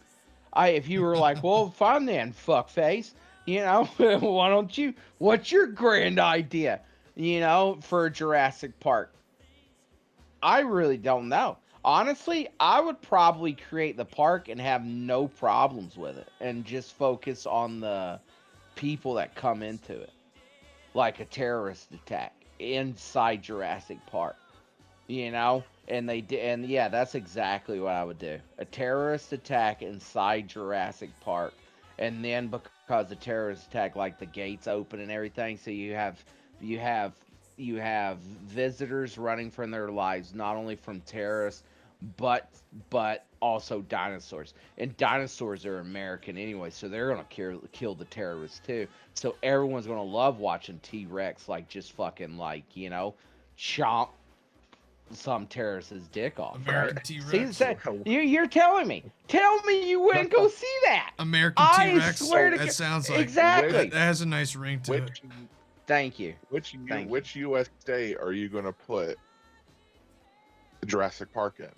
[SPEAKER 1] If you were like, well, fine then, fuckface, you know, why don't you? What's your grand idea, you know, for Jurassic Park? I really don't know. Honestly, I would probably create the park and have no problems with it, and just focus on the people that come into it, like a terrorist attack inside Jurassic Park, you know. And yeah, that's exactly what I would do. A terrorist attack inside Jurassic Park, and then because the terrorist attack, like the gates open and everything, so you have visitors running from their lives, not only from terrorists, but also dinosaurs. And dinosaurs are American anyway, so they're gonna kill the terrorists too. So everyone's gonna love watching T-Rex, like, just fucking, like, you know, chomp some terrorist's dick off.
[SPEAKER 2] American
[SPEAKER 1] right?
[SPEAKER 2] T-Rex.
[SPEAKER 1] See, you're telling me. Tell me you wouldn't go see that.
[SPEAKER 2] American
[SPEAKER 1] I
[SPEAKER 2] T-Rex.
[SPEAKER 1] swear to
[SPEAKER 2] That
[SPEAKER 1] God-
[SPEAKER 2] sounds like
[SPEAKER 1] exactly.
[SPEAKER 2] That has a nice ring to it.
[SPEAKER 1] Thank you.
[SPEAKER 18] Which
[SPEAKER 1] Thank
[SPEAKER 18] which U.S. state are you gonna put Jurassic Park in?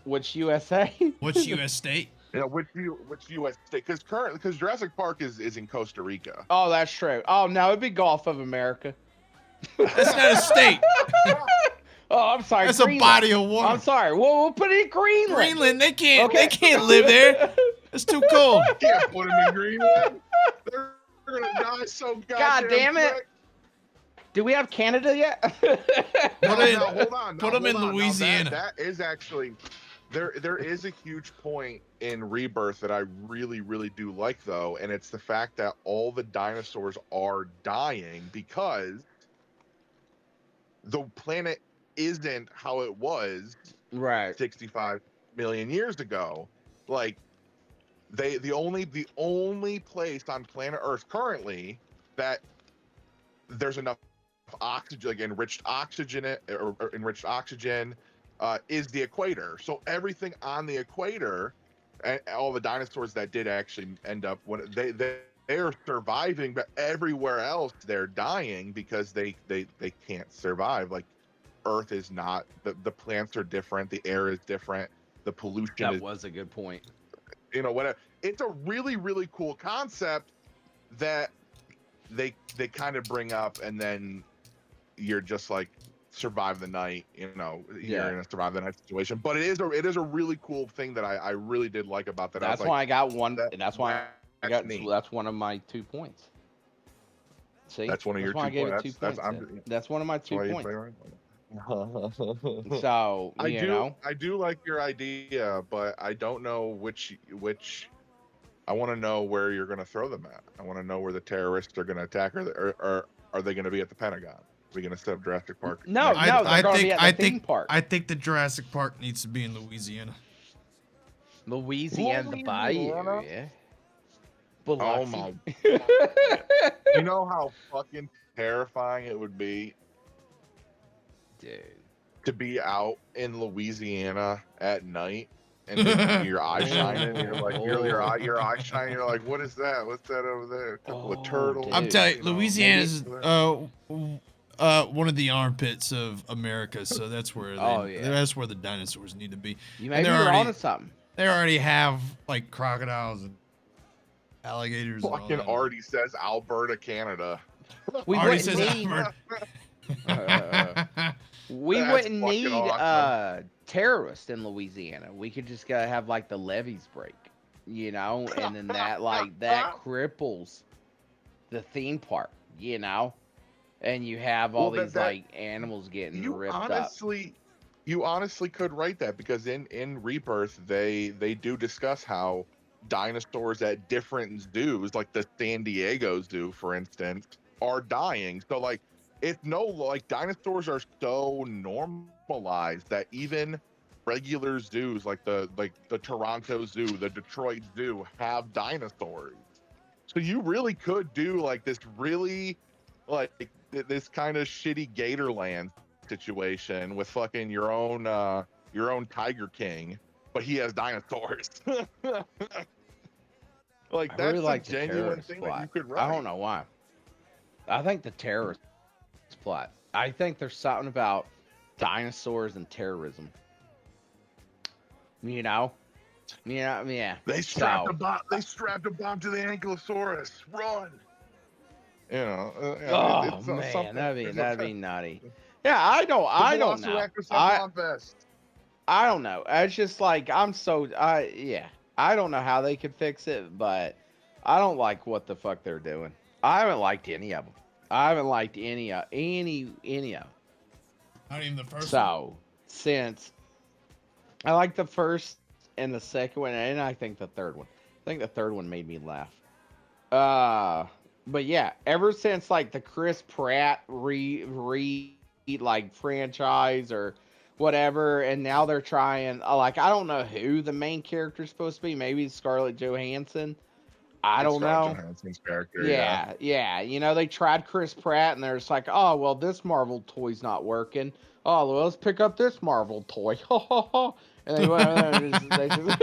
[SPEAKER 1] Which USA?
[SPEAKER 2] Which U.S. state?
[SPEAKER 18] Yeah, which U.S. state? Because Jurassic Park is in Costa Rica.
[SPEAKER 1] Oh, that's true. Oh no, it'd be Gulf of America.
[SPEAKER 2] That's not a state.
[SPEAKER 1] Oh, I'm sorry.
[SPEAKER 2] That's
[SPEAKER 1] Greenland.
[SPEAKER 2] a body of water.
[SPEAKER 1] I'm sorry. We'll put it in Greenland.
[SPEAKER 2] Greenland, they can't live there. It's too cold.
[SPEAKER 18] You can't put them in Greenland. They're gonna die so goddamn
[SPEAKER 1] God damn it.
[SPEAKER 18] quick.
[SPEAKER 1] Do we have Canada yet?
[SPEAKER 18] Hold on.
[SPEAKER 2] Put them in
[SPEAKER 18] hold on. Now,
[SPEAKER 2] Louisiana.
[SPEAKER 18] that is actually there is a huge point in Rebirth that I really, really do like though, and it's the fact that all the dinosaurs are dying because the planet isn't how it was
[SPEAKER 1] right
[SPEAKER 18] 65 million years ago. Like the only place on planet Earth currently that there's enough oxygen, like enriched oxygen is the equator. So everything on the equator, and all the dinosaurs that did actually end up when they're surviving, but everywhere else they're dying because they can't survive. Like Earth is not, the plants are different, the air is different, the pollution
[SPEAKER 1] That was a good point.
[SPEAKER 18] You know, whatever. It's a really, really cool concept that they kind of bring up, and then you're just like survive the night, you know, you're in a survive the night situation. But it is a really cool thing that I really did like about that.
[SPEAKER 1] That's why I got one. That's why I got. That's one of my 2 points. See,
[SPEAKER 18] that's one of your 2 points.
[SPEAKER 1] That's one of my 2 points.
[SPEAKER 18] So
[SPEAKER 1] So
[SPEAKER 18] I do like your idea, but I don't know which. I want to know where you're going to throw them at. I want to know where the terrorists are going to attack, or are they going to be at the Pentagon? Are we going to set up Jurassic Park?
[SPEAKER 1] No,
[SPEAKER 2] I
[SPEAKER 1] theme park.
[SPEAKER 2] I think the Jurassic Park needs to be in Louisiana.
[SPEAKER 1] Louisiana, the bayou, yeah.
[SPEAKER 18] Oh my! You know how fucking terrifying it would be,
[SPEAKER 1] dude,
[SPEAKER 18] to be out in Louisiana at night and your eye shining. You're like, your eye shining. You're like, what is that? What's that over there? A couple of turtles.
[SPEAKER 2] I'm telling you, Louisiana's one of the armpits of America, so that's where that's where the dinosaurs need to be.
[SPEAKER 1] You may be onto something.
[SPEAKER 2] They already have like crocodiles and alligators.
[SPEAKER 18] Fucking Artie says Alberta, Canada.
[SPEAKER 1] We
[SPEAKER 2] Artie
[SPEAKER 1] wouldn't
[SPEAKER 2] says
[SPEAKER 1] need.
[SPEAKER 2] Alberta.
[SPEAKER 1] We
[SPEAKER 18] That's
[SPEAKER 1] wouldn't
[SPEAKER 18] fucking
[SPEAKER 1] need
[SPEAKER 18] awesome.
[SPEAKER 1] terrorists in Louisiana. We could just gotta have like the levees break, you know, and then that cripples the theme park, you know, and you have all these like animals getting ripped up.
[SPEAKER 18] You honestly could write that, because in Rebirth they do discuss how dinosaurs at different zoos, like the San Diego Zoo, for instance, are dying. So like, dinosaurs are so normalized that even regular zoos like the Toronto Zoo, the Detroit Zoo, have dinosaurs. So you really could do like this really like this kind of shitty Gatorland situation with fucking your own Tiger King, but he has dinosaurs. Like, that's
[SPEAKER 1] really like
[SPEAKER 18] a genuine thing that you could write.
[SPEAKER 1] I don't know why. I think the terrorist plot. I think there's something about dinosaurs and terrorism. You know? Yeah.
[SPEAKER 18] They strapped a bomb to the Ankylosaurus. Run. You know.
[SPEAKER 1] Man, that'd be nutty. Yeah, I don't know. I don't know. It's just like I don't know how they could fix it, but I don't like what the fuck they're doing. I haven't liked any of them. I haven't liked any of them.
[SPEAKER 2] Not even the first one.
[SPEAKER 1] So, since I like the first and the second one, and I think the third one. I think the third one made me laugh. But yeah, ever since like the Chris Pratt like franchise or whatever, and now they're trying, like, I don't know who the main character is supposed to be. Maybe Scarlett Johansson, I don't know.
[SPEAKER 18] Johansson's character.
[SPEAKER 1] Yeah. You know, they tried Chris Pratt, and they're just like, oh, well, this Marvel toy's not working. Oh, well, let's pick up this Marvel toy. And they went over there and they just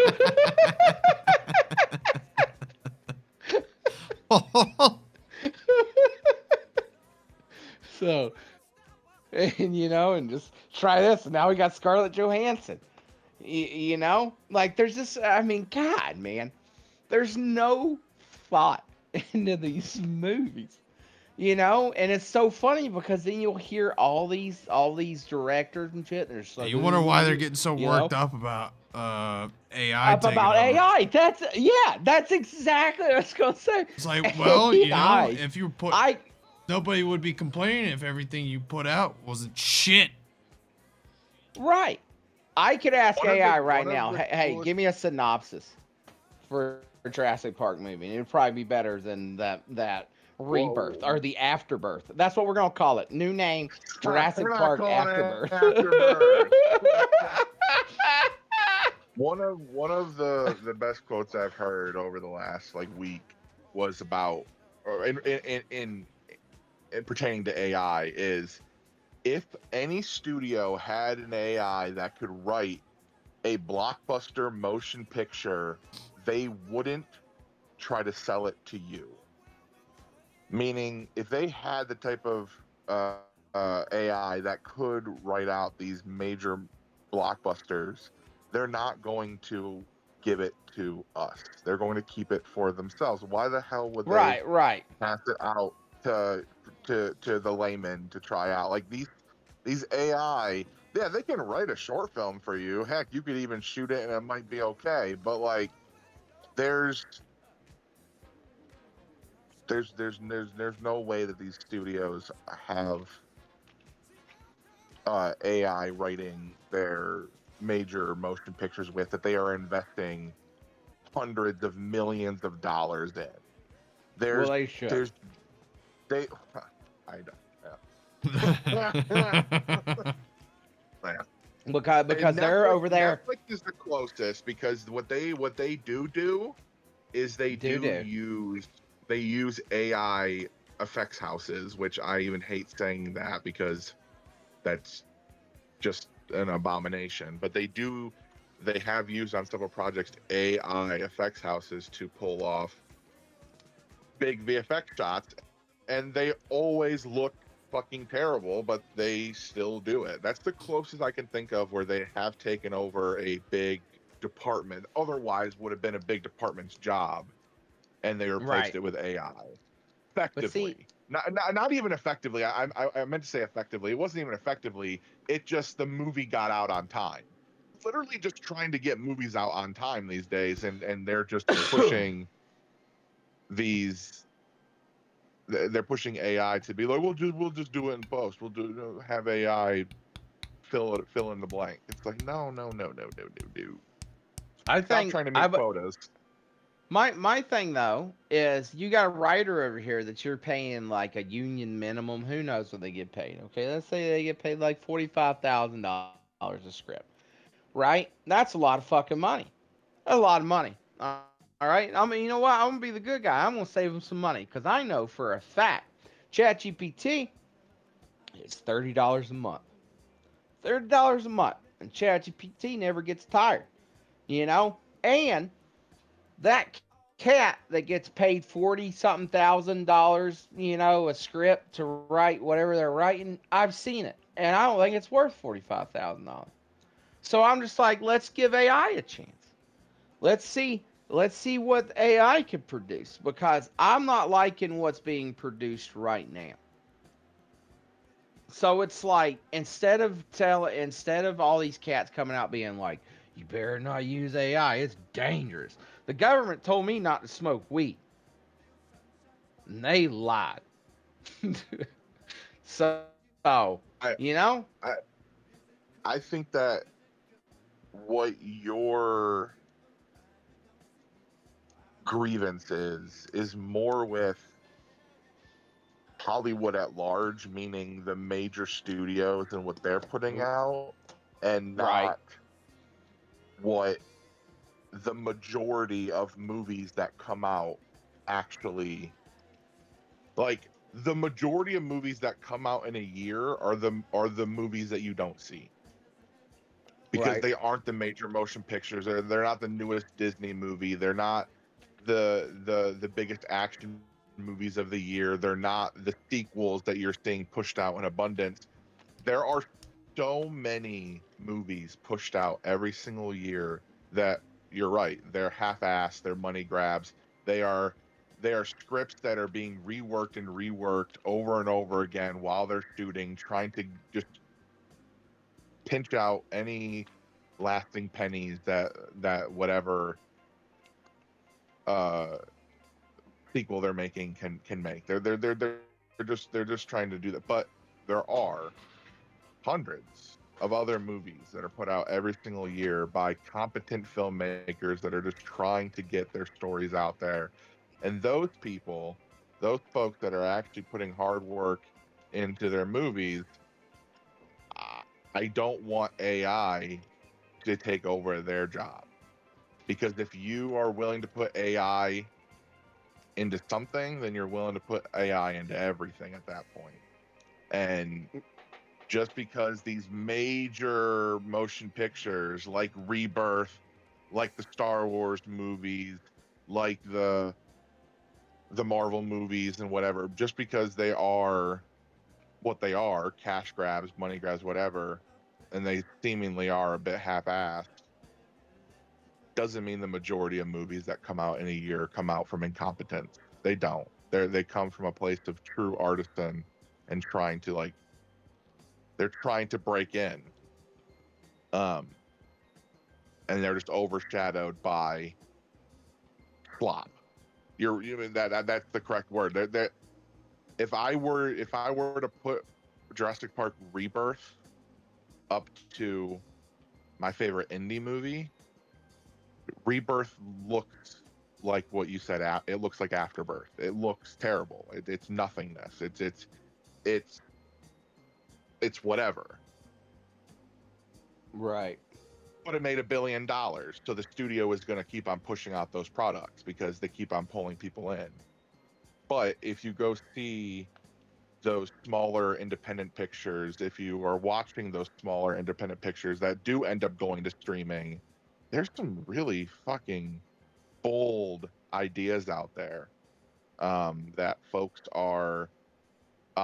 [SPEAKER 1] So, and you know, and just try this. And now we got Scarlett Johansson. You know, like there's this. I mean, God, man, there's no thought into these movies. You know, and it's so funny because then you'll hear all these directors and shit. And like,
[SPEAKER 2] you wonder why they're getting so worked up about AI.
[SPEAKER 1] About AI. That's exactly what I was gonna say.
[SPEAKER 2] It's like, well, you know, if you put, nobody would be complaining if everything you put out wasn't shit.
[SPEAKER 1] Right. I could ask AI right now. Hey, give me a synopsis for Jurassic Park movie. It would probably be better than that rebirth or the afterbirth. That's what we're gonna call it. New name, Jurassic Park Afterbirth.
[SPEAKER 18] One of the best quotes I've heard over the last week was about, or in pertaining to AI, is if any studio had an AI that could write a blockbuster motion picture, they wouldn't try to sell it to you. Meaning, if they had the type of AI that could write out these major blockbusters, they're not going to give it to us. They're going to keep it for themselves. Why the hell would they pass it out to the layman to try out? Like these AI, yeah, they can write a short film for you. Heck, you could even shoot it and it might be okay. But like, there's no way that these studios have AI writing their major motion pictures with that they are investing hundreds of millions of dollars in.
[SPEAKER 1] They should.
[SPEAKER 18] I don't. Yeah.
[SPEAKER 1] Because they're over there.
[SPEAKER 18] Netflix is the closest because what they do is they use AI effects houses, which I even hate saying that because that's just an abomination. But they have used on several projects AI effects houses to pull off big VFX shots, and they always look fucking terrible, but they still do it. That's the closest I can think of where they have taken over a big department. Otherwise, would have been a big department's job, and they replaced it with AI. Effectively, not even effectively. I meant to say effectively. It wasn't even effectively. It just the movie got out on time. Literally, just trying to get movies out on time these days, and they're just pushing these. They're pushing AI to be like, we'll just do it in post. We'll have AI fill in the blank. It's like no.
[SPEAKER 1] I think
[SPEAKER 18] stop trying to make quotas.
[SPEAKER 1] My thing though is you got a writer over here that you're paying like a union minimum. Who knows what they get paid? Okay, let's say they get paid like $45,000 a script, right? That's a lot of fucking money. A lot of money. All right. I mean, you know what? I'm gonna be the good guy. I'm gonna save them some money because I know for a fact ChatGPT is $30 a month. $30 a month, and ChatGPT never gets tired. You know, and that cat that gets paid $40-something thousand, you know, a script to write whatever they're writing, I've seen it, and I don't think it's worth $45,000. So I'm just like, let's give AI a chance. Let's see what AI can produce, because I'm not liking what's being produced right now. So it's like instead of all these cats coming out being like, you better not use AI, it's dangerous. The government told me not to smoke weed. And they lied. So, you know?
[SPEAKER 18] I think that what your grievance is more with Hollywood at large, meaning the major studios and what they're putting out, and not what the majority of movies that come out actually, like, the majority of movies that come out in a year are the movies that you don't see. Because
[SPEAKER 1] Right.
[SPEAKER 18] they aren't the major motion pictures. They're not the newest Disney movie. They're not the biggest action movies of the year. They're not the sequels that you're seeing pushed out in abundance. There are so many movies pushed out every single year that you're right. They're half-assed. They're money grabs. They are scripts that are being reworked and reworked over and over again while they're shooting, trying to just pinch out any lasting pennies that whatever sequel they're making can make. They're just trying to do that. But there are hundreds of other movies that are put out every single year by competent filmmakers that are just trying to get their stories out there. And those people, those folks that are actually putting hard work into their movies, I don't want AI to take over their job. Because if you are willing to put AI into something, then you're willing to put AI into everything at that point. And just because these major motion pictures like Rebirth, like the Star Wars movies, like the Marvel movies and whatever, just because they are what they are, cash grabs, money grabs, whatever, and they seemingly are a bit half-assed, doesn't mean the majority of movies that come out in a year come out from incompetence. They don't. They come from a place of true artisan and trying to they're trying to break in. And they're just overshadowed by flop. That's the correct word. They're, if I were to put Jurassic Park Rebirth up to my favorite indie movie, Rebirth looks like what you said. It looks like Afterbirth. It looks terrible. It's nothingness. It's whatever.
[SPEAKER 1] Right.
[SPEAKER 18] But it made $1 billion, so the studio is going to keep on pushing out those products because they keep on pulling people in. But if you go see those smaller independent pictures, if you are watching those smaller independent pictures that do end up going to streaming, there's some really fucking bold ideas out there that folks are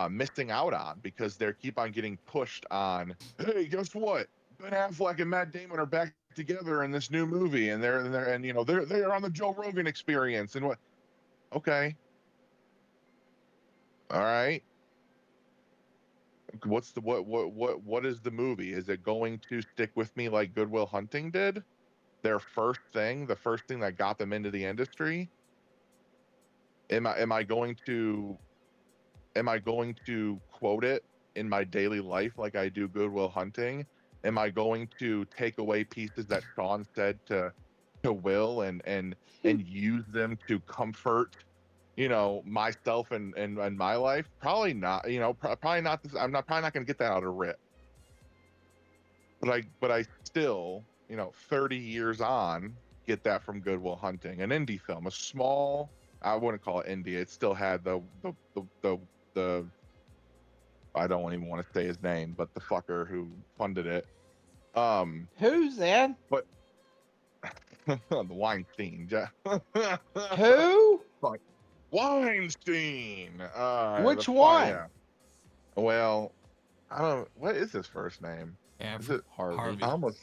[SPEAKER 18] missing out on because they keep on getting pushed on. Hey, guess what? Ben Affleck and Matt Damon are back together in this new movie, and they're on the Joe Rogan Experience, and what? Okay, all right. What is the movie? Is it going to stick with me like Good Will Hunting did? The first thing that got them into the industry. Am I going to quote it in my daily life like I do Good Will Hunting? Am I going to take away pieces that Sean said to Will and use them to comfort, myself and my life? Probably not. Probably not. I'm probably not going to get that out of Rip. But I still, 30 years on, get that from Good Will Hunting, an indie film, a small. I wouldn't call it indie. It still had the I don't even want to say his name, but the fucker who funded it.
[SPEAKER 1] Who's that?
[SPEAKER 18] But the Weinstein.
[SPEAKER 1] Who?
[SPEAKER 18] Fuck. Weinstein.
[SPEAKER 1] Which one?
[SPEAKER 18] Yeah. Well, I don't. What is his first name?
[SPEAKER 2] Yeah,
[SPEAKER 18] is it
[SPEAKER 1] Harvey?
[SPEAKER 18] I almost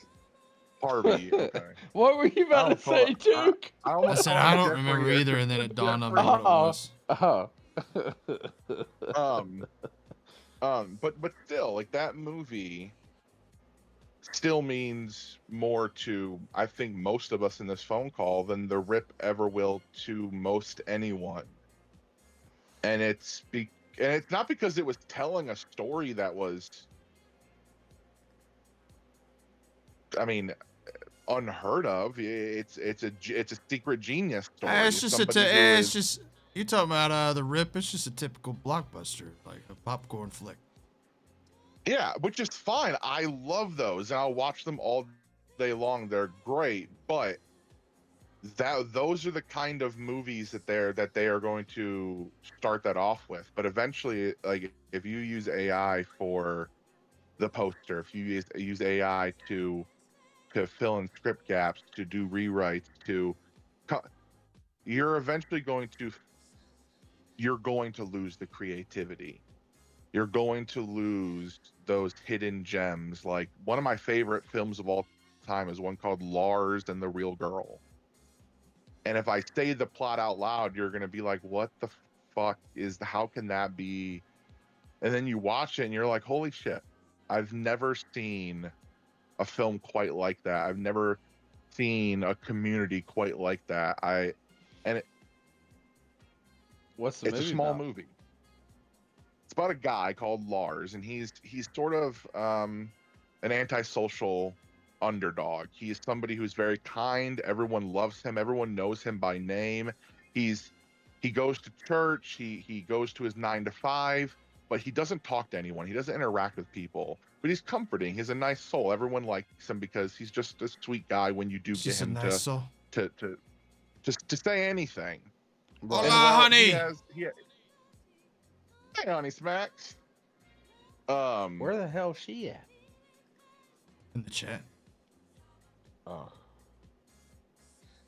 [SPEAKER 18] Harvey. Okay.
[SPEAKER 1] What were you about to say, Duke?
[SPEAKER 2] I said I don't remember either, and then it dawned on me what it was.
[SPEAKER 18] But still, like, that movie still means more to, I think, most of us in this phone call than the Rip ever will to most anyone. And it's not because it was telling a story that was, I mean, unheard of. It's a secret genius story.
[SPEAKER 2] It's just you talking about the Rip. It's just a typical blockbuster, like a popcorn flick.
[SPEAKER 18] Yeah, which is fine. I love those, and I'll watch them all day long. They're great, but those are the kind of movies that they are going to start that off with. But eventually, like if you use AI for the poster, if you use AI to fill in script gaps, to do rewrites, you're eventually going to lose the creativity. You're going to lose those hidden gems. Like one of my favorite films of all time is one called Lars and the Real Girl. And if I say the plot out loud, you're going to be like, what the fuck how can that be? And then you watch it and you're like, holy shit, I've never seen a film quite like that. I've never seen a community quite like that.
[SPEAKER 1] What's the movie
[SPEAKER 18] It's a small
[SPEAKER 1] about?
[SPEAKER 18] movie. It's about a guy called Lars, and he's sort of an antisocial underdog. He is somebody who's very kind. Everyone loves him. Everyone knows him by name. He goes to church. He goes to his 9 to 5, but he doesn't talk to anyone. He doesn't interact with people. But he's comforting. He's a nice soul. Everyone likes him because he's just a sweet guy. When you do get him to say anything.
[SPEAKER 2] Hola, honey.
[SPEAKER 18] Hey, honey smacks.
[SPEAKER 1] Where the hell is she at?
[SPEAKER 2] In the chat.
[SPEAKER 1] Oh.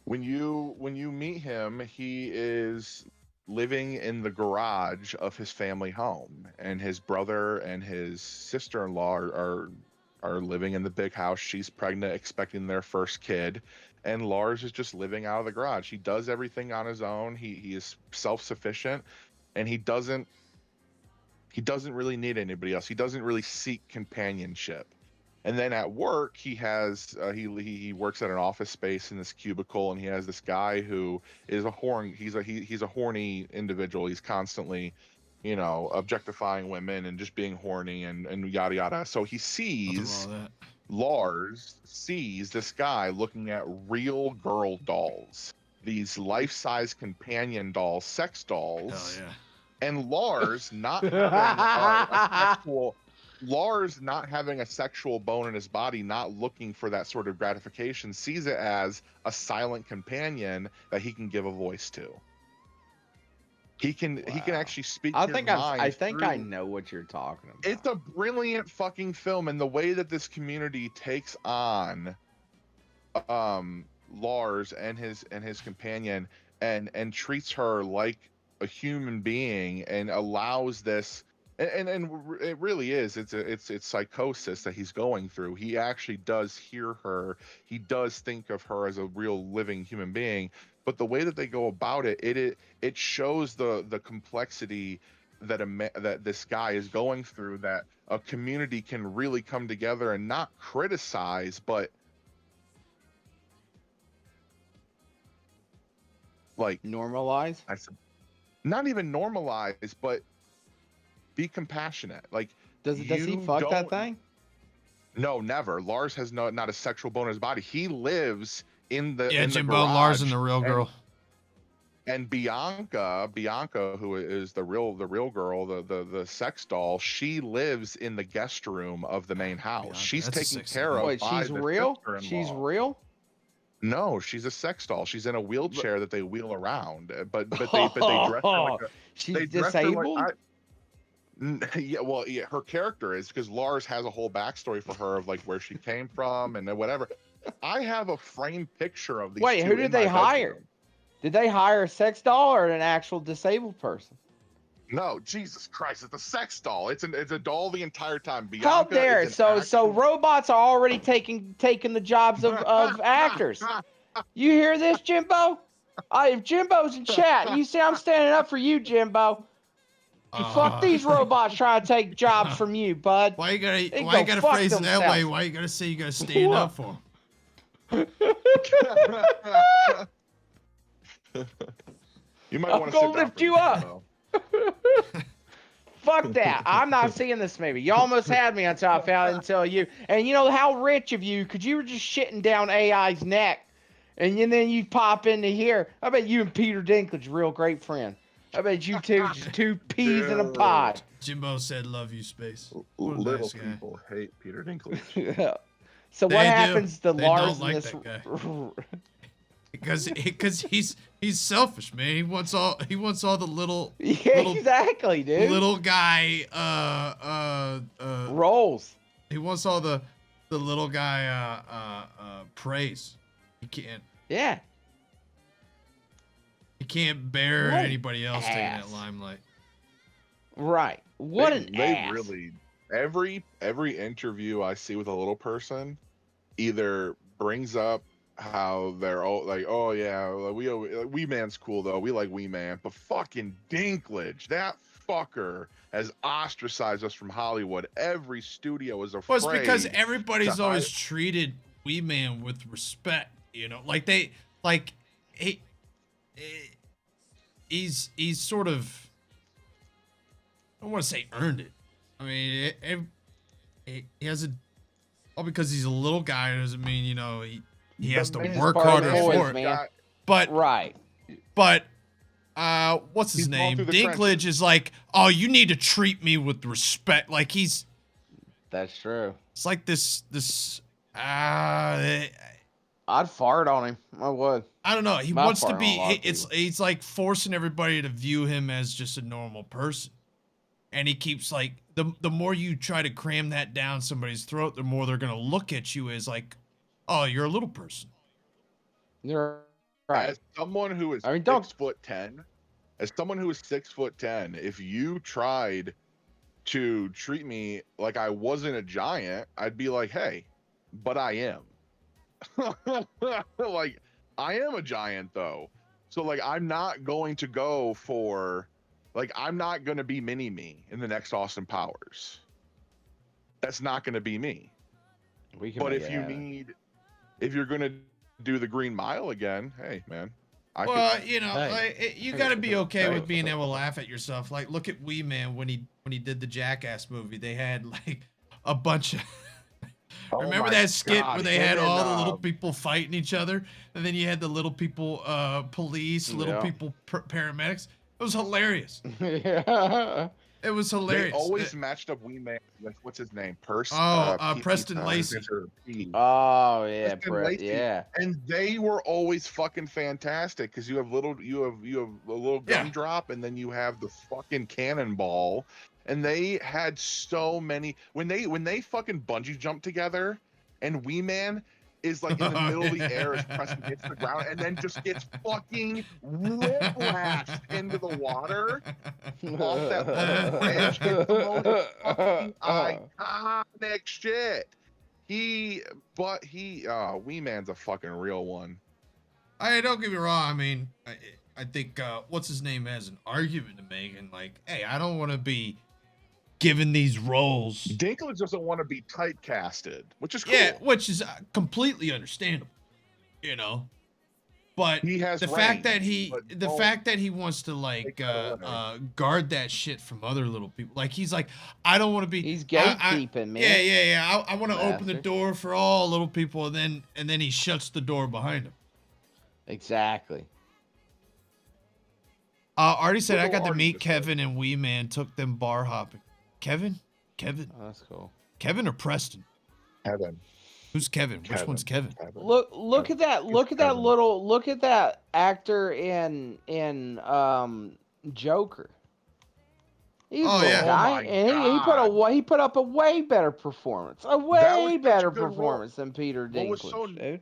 [SPEAKER 18] When you meet him, he is living in the garage of his family home, and his brother and his sister-in-law are living in the big house. She's pregnant, expecting their first kid, and Lars is just living out of the garage. He does everything on his own. He is self-sufficient, and he doesn't really need anybody else. He doesn't really seek companionship. And then at work, he has he works at an office space in this cubicle, and he has this guy who is he's a horny individual. He's constantly, objectifying women and just being horny and yada yada. So he sees Lars sees this guy looking at real girl dolls, these life-size companion dolls, sex dolls.
[SPEAKER 2] Hell yeah.
[SPEAKER 18] And Lars not having a sexual bone in his body, not looking for that sort of gratification, sees it as a silent companion that he can give a voice to. He can actually speak.
[SPEAKER 1] I think I know what you're talking about.
[SPEAKER 18] It's a brilliant fucking film, and the way that this community takes on Lars and his companion and treats her like a human being and allows this. And it really is. It's psychosis that he's going through. He actually does hear her. He does think of her as a real living human being. But the way that they go about it, it shows the complexity that this guy is going through. That a community can really come together and not criticize, but like
[SPEAKER 1] normalize.
[SPEAKER 18] Not even normalize, but be compassionate. Like,
[SPEAKER 1] does he fuck that thing?
[SPEAKER 18] No, never. Lars has not a sexual bone in his body. He lives in the
[SPEAKER 2] Jimbo,
[SPEAKER 18] garage,
[SPEAKER 2] Lars and the real girl.
[SPEAKER 18] And Bianca, who is the real girl, the sex doll, she lives in the guest room of the main house.
[SPEAKER 2] Bianca,
[SPEAKER 18] she's taken
[SPEAKER 2] sexy
[SPEAKER 18] care of.
[SPEAKER 1] Wait,
[SPEAKER 18] by
[SPEAKER 1] she's
[SPEAKER 18] the
[SPEAKER 1] real?
[SPEAKER 18] sister-in-law.
[SPEAKER 1] She's real?
[SPEAKER 18] No, she's a sex doll. She's in a wheelchair that they wheel around. But they dress her like
[SPEAKER 1] she's disabled.
[SPEAKER 18] Yeah, well, yeah, her character is, because Lars has a whole backstory for her of like where she came from and whatever. I have a framed picture of these.
[SPEAKER 1] Wait, who did they hire? Did they hire a sex doll or an actual disabled person?
[SPEAKER 18] No, Jesus Christ, it's a sex doll. It's a doll the entire time.
[SPEAKER 1] How dare it? So robots are already taking the jobs of actors. You hear this, Jimbo? If Jimbo's in chat, you see I'm standing up for you, Jimbo. Fuck these robots trying to take jobs from you, bud.
[SPEAKER 2] Why you gotta phrase it that way? Why you gotta say you gotta stand up for them?
[SPEAKER 18] You might want to
[SPEAKER 1] go lift you up. Fuck that. I'm not seeing this movie. You almost had me until I found it until you. And you know how rich of you, because you were just shitting down AI's neck. And then you pop into here. I bet you and Peter Dinklage real great friend. I bet you two just two peas in a pod.
[SPEAKER 2] Jimbo said, "Love you, Space."
[SPEAKER 18] Little
[SPEAKER 2] nice
[SPEAKER 18] people hate Peter Dinklage.
[SPEAKER 1] Yeah. So what happens to Lars in this?
[SPEAKER 2] because he's selfish, man. He wants all the little
[SPEAKER 1] exactly, dude.
[SPEAKER 2] Little guy
[SPEAKER 1] roles.
[SPEAKER 2] He wants all the little guy praise. He can't.
[SPEAKER 1] Yeah.
[SPEAKER 2] He can't bear
[SPEAKER 1] What
[SPEAKER 2] anybody else taking that
[SPEAKER 1] ass.
[SPEAKER 2] limelight.
[SPEAKER 1] Right. What an
[SPEAKER 18] they
[SPEAKER 1] ass.
[SPEAKER 18] really every interview I see with a little person either brings up how they're all like, oh yeah, Wee Man's cool though. We like Wee Man, but fucking Dinklage, that fucker has ostracized us from Hollywood. Every studio is afraid.
[SPEAKER 2] Well, it's because everybody's
[SPEAKER 18] to
[SPEAKER 2] always
[SPEAKER 18] hire-
[SPEAKER 2] treated Wee Man with respect. You know, he's sort of, I don't want to say earned it. I mean, he has all because he's a little guy doesn't mean, you know, he has to work harder for it.
[SPEAKER 1] man.
[SPEAKER 2] But
[SPEAKER 1] right.
[SPEAKER 2] But what's his
[SPEAKER 18] He's going
[SPEAKER 2] name?
[SPEAKER 18] through the
[SPEAKER 2] Dinklage
[SPEAKER 18] trenches.
[SPEAKER 2] is like, oh, you need to treat me with respect. Like
[SPEAKER 1] That's true.
[SPEAKER 2] It's like this.
[SPEAKER 1] I'd fart on him. I would.
[SPEAKER 2] I don't know. He
[SPEAKER 1] Mouth
[SPEAKER 2] wants to
[SPEAKER 1] fart on
[SPEAKER 2] be.
[SPEAKER 1] a lot of
[SPEAKER 2] He's like forcing everybody to view him as just a normal person, and he keeps like the more you try to cram that down somebody's throat, the more they're gonna look at you as like, oh, you're a little person.
[SPEAKER 1] You're right.
[SPEAKER 18] As someone who is 6'10", as someone who is 6'10", if you tried to treat me like I wasn't a giant, I'd be like, hey, but I am. Like, I am a giant though. So like, I'm not going to go for, like, I'm not going to be mini me in the next Austin Powers. That's not going to be me. But if if you're going to do the Green Mile again, hey man.
[SPEAKER 2] You got to be okay with being able to laugh at yourself. Like, look at Wee Man when he did the Jackass movie. They had like a bunch of. Remember that skit where they had all the little people fighting each other, and then you had the little people, police, little people, paramedics. It was hilarious.
[SPEAKER 1] Yeah.
[SPEAKER 2] It was hilarious.
[SPEAKER 18] They always matched up Wee Man with what's his name, Preston
[SPEAKER 2] Lacey.
[SPEAKER 1] Oh yeah,
[SPEAKER 18] Preston Lacey.
[SPEAKER 1] yeah.
[SPEAKER 18] And they were always fucking fantastic because you have a little gun drop, and then you have the fucking cannonball, and they had so many when they fucking bungee jump together, and Wee Man is like in the middle of the air as Preston hits the ground and then just gets fucking whiplashed into the water off that bridge. It's the most fucking iconic shit. Wee Man's a fucking real one.
[SPEAKER 2] Don't get me wrong. I mean, I think what's his name has an argument to make, and like, hey, I don't want to be given these roles.
[SPEAKER 18] Dinklage doesn't want to be typecasted, which is cool.
[SPEAKER 2] Yeah, which is completely understandable, you know. But
[SPEAKER 18] he has
[SPEAKER 2] the fact that he wants to like guard that shit from other little people, like he's like, I don't want to be.
[SPEAKER 1] He's gatekeeping, man.
[SPEAKER 2] Yeah. I want to open the door for all little people, and then he shuts the door behind him.
[SPEAKER 1] Exactly.
[SPEAKER 2] Artie said I got to meet Kevin and Wee Man. Took them bar hopping. Kevin.
[SPEAKER 1] Oh, that's cool.
[SPEAKER 2] Kevin or Preston?
[SPEAKER 18] Kevin.
[SPEAKER 2] Who's Kevin? Which one's Kevin?
[SPEAKER 1] Look at that. Look at that actor in Joker. He's a little guy, and he put up a way better performance. A way better performance than Peter Dinklage.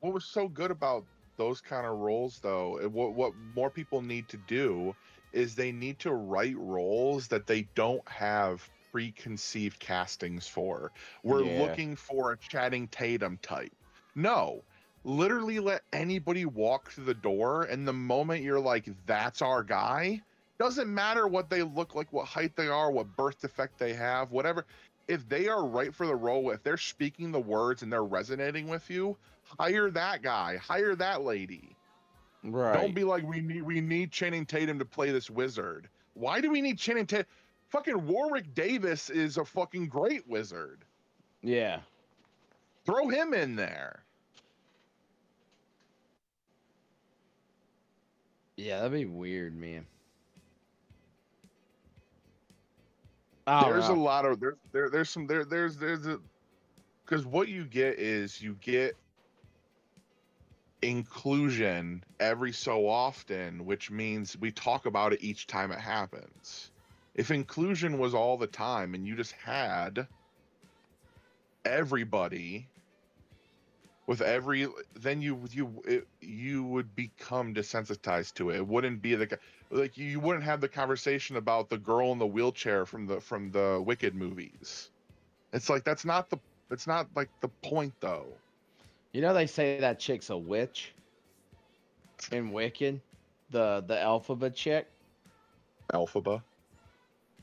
[SPEAKER 18] What was so good about those kind of roles, though, what more people need to do is they need to write roles that they don't have preconceived castings for. We're looking for a Channing Tatum type. No, literally let anybody walk through the door, and the moment you're like, that's our guy, doesn't matter what they look like, what height they are, what birth defect they have, whatever. If they are right for the role, if they're speaking the words and they're resonating with you, hire that guy, hire that lady.
[SPEAKER 1] Right.
[SPEAKER 18] Don't be like, we need Channing Tatum to play this wizard. Why do we need Channing Tatum? Fucking Warwick Davis is a fucking great wizard.
[SPEAKER 1] Yeah.
[SPEAKER 18] Throw him in there.
[SPEAKER 1] Yeah, that'd be weird, man.
[SPEAKER 18] There's a lot of there's because what you get is inclusion every so often, which means we talk about it each time it happens. If inclusion was all the time and you just had everybody with every, then you would become desensitized to it. It wouldn't be like you wouldn't have the conversation about the girl in the wheelchair from the Wicked movies. It's like that's not like the point though.
[SPEAKER 1] You know they say that chick's a witch in Wicked, the Elphaba chick.
[SPEAKER 18] Elphaba?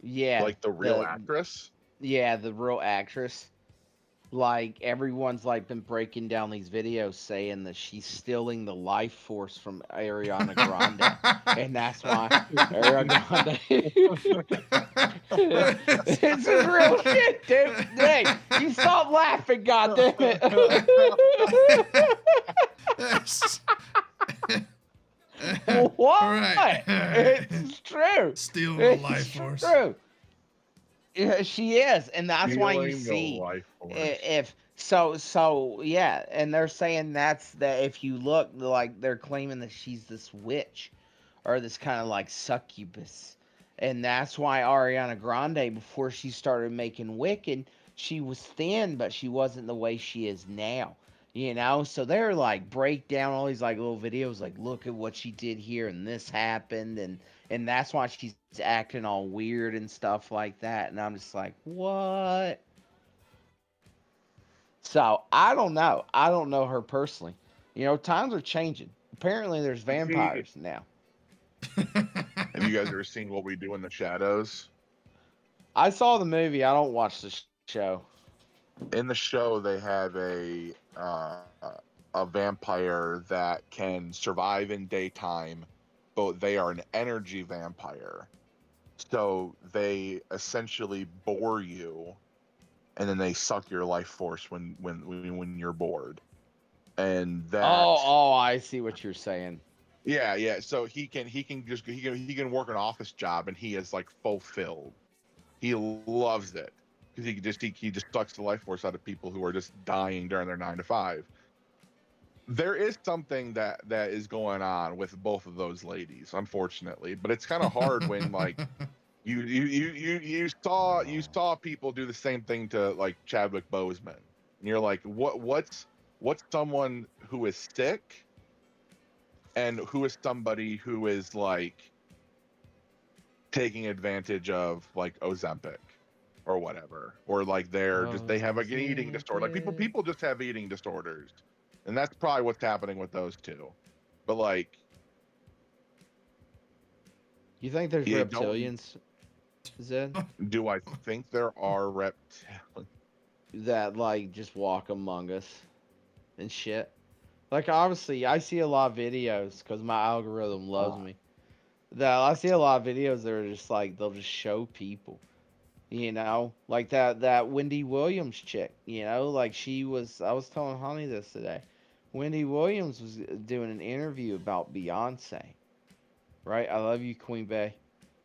[SPEAKER 1] Yeah.
[SPEAKER 18] Like the real actress?
[SPEAKER 1] Yeah, the real actress. Like everyone's like been breaking down these videos saying that she's stealing the life force from Ariana Grande, and that's why Ariana Grande. This is real shit, dude. Hey, you stop laughing, goddammit. What?
[SPEAKER 2] Right.
[SPEAKER 1] It's true.
[SPEAKER 2] Stealing the life force.
[SPEAKER 1] True. Yeah, she is, and that's why you
[SPEAKER 18] Stealing the
[SPEAKER 1] see
[SPEAKER 18] life force.
[SPEAKER 1] if so yeah, and they're saying that's that if you look like they're claiming that she's this witch or this kind of like succubus, and that's why Ariana Grande before she started making Wicked, she was thin, but she wasn't the way she is now. You know, so they're like break down all these like little videos, like look at what she did here and this happened, and that's why she's acting all weird and stuff like that. And I'm just like, what? So I don't know. I don't know her personally. You know, times are changing. Apparently, there's vampires now.
[SPEAKER 18] Have you guys ever seen What We Do in the Shadows?
[SPEAKER 1] I saw the movie. I don't watch the show.
[SPEAKER 18] In the show, they have a vampire that can survive in daytime, but they are an energy vampire. So they essentially bore you, and then they suck your life force when you're bored. And that.
[SPEAKER 1] Oh, I see what you're saying.
[SPEAKER 18] Yeah. So he can work an office job, and he is like fulfilled. He loves it. Because he just sucks the life force out of people who are just dying during their 9 to 5. There is something that is going on with both of those ladies, unfortunately. But it's kind of hard when like you saw people do the same thing to like Chadwick Boseman, and you're like, what's someone who is sick, and who is somebody who is like taking advantage of like Ozempic. Or whatever, or like they have like an eating disorder. Like people just have eating disorders, and that's probably what's happening with those two. But like,
[SPEAKER 1] you think there's reptilians? Zed?
[SPEAKER 18] Do I think there are reptilians
[SPEAKER 1] that like just walk among us and shit? Like obviously, I see a lot of videos because my algorithm loves me. That I see a lot of videos that are just like they'll just show people. You know, like that Wendy Williams chick, you know, like I was telling Honey this today. Wendy Williams was doing an interview about Beyonce, right? I love you, Queen Bey.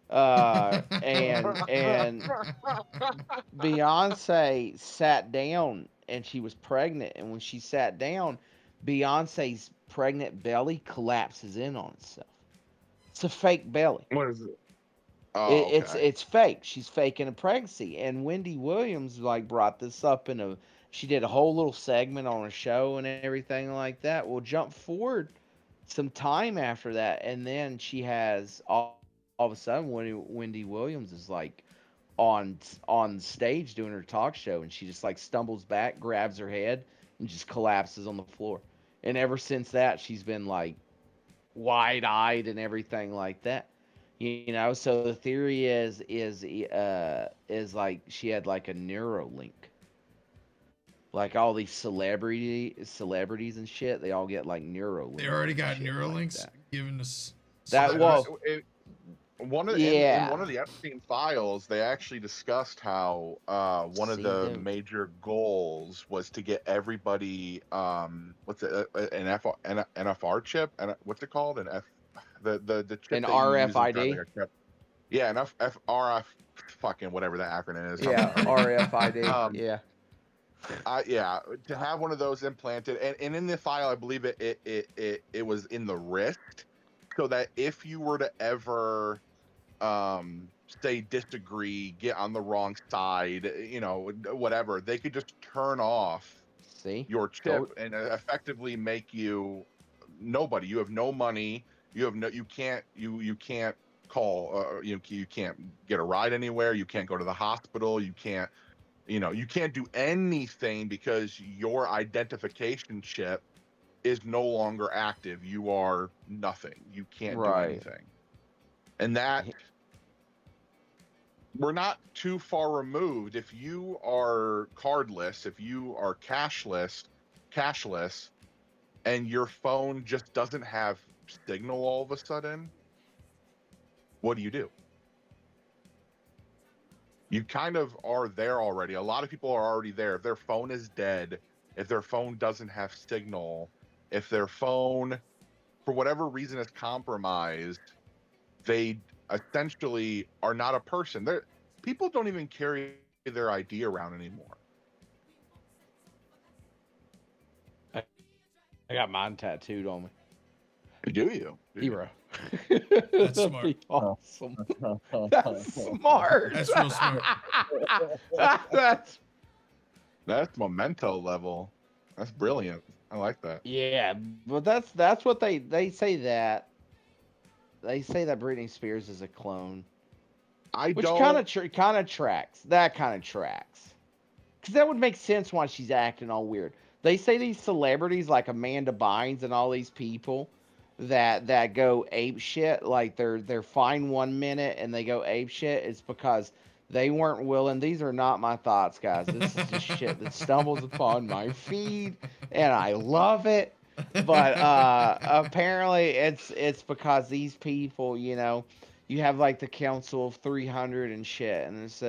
[SPEAKER 1] And Beyonce sat down and she was pregnant. And when she sat down, Beyonce's pregnant belly collapses in on itself. It's a fake belly.
[SPEAKER 18] What is it?
[SPEAKER 1] Oh, it's fake. She's faking a pregnancy, and Wendy Williams like brought this up she did a whole little segment on a show and everything like that. We'll jump forward some time after that, and then she has all of a sudden Wendy Williams is like on stage doing her talk show, and she just like stumbles back, grabs her head, and just collapses on the floor. And ever since that, she's been like wide-eyed and everything like that. You know, so the theory is like she had like a Neuralink. Like all these celebrities and shit, they all get like Neuralink.
[SPEAKER 2] They already got Neuralinks given us.
[SPEAKER 1] That was
[SPEAKER 18] in one of the Epstein files, they actually discussed how one of the major goals was to get everybody what's it an NFR chip, and what's it called, the chip
[SPEAKER 1] an RFID.
[SPEAKER 18] Yeah, an RF fucking whatever that acronym is.
[SPEAKER 1] Yeah, RFID. Yeah.
[SPEAKER 18] Yeah, to have one of those implanted, and in the file, I believe it was in the wrist, so that if you were to ever, say disagree, get on the wrong side, you know, whatever, they could just turn off your chip and effectively make you nobody. You have no money. You have no. You can't call. You can't get a ride anywhere. You can't go to the hospital. You can't. You can't do anything because your identification chip is no longer active. You are nothing. You can't do anything. And that we're not too far removed. If you are cardless, if you are cashless, and your phone just doesn't have signal all of a sudden, what do? You kind of are there already. A lot of people are already there. If their phone is dead, if their phone doesn't have signal, if their phone, for whatever reason, is compromised, they essentially are not a person. People don't even carry their ID around anymore.
[SPEAKER 1] I got mine tattooed on me.
[SPEAKER 18] Do you?
[SPEAKER 1] Hero.
[SPEAKER 2] That's
[SPEAKER 1] That'd
[SPEAKER 2] smart.
[SPEAKER 1] be awesome. That's smart.
[SPEAKER 2] That's real smart.
[SPEAKER 18] That's memento level. That's brilliant. I like that.
[SPEAKER 1] Yeah, but that's what they say that. They say that Britney Spears is a clone. Which kind of tracks. That kind of tracks. Because that would make sense why she's acting all weird. They say these celebrities like Amanda Bynes and all these people that go ape shit, like they're fine 1 minute and they go ape shit, it's because they weren't willing. These are not my thoughts, guys. This is just shit that stumbles upon my feed, and I love it. But apparently it's because these people, you have like the Council of 300 and shit, and it's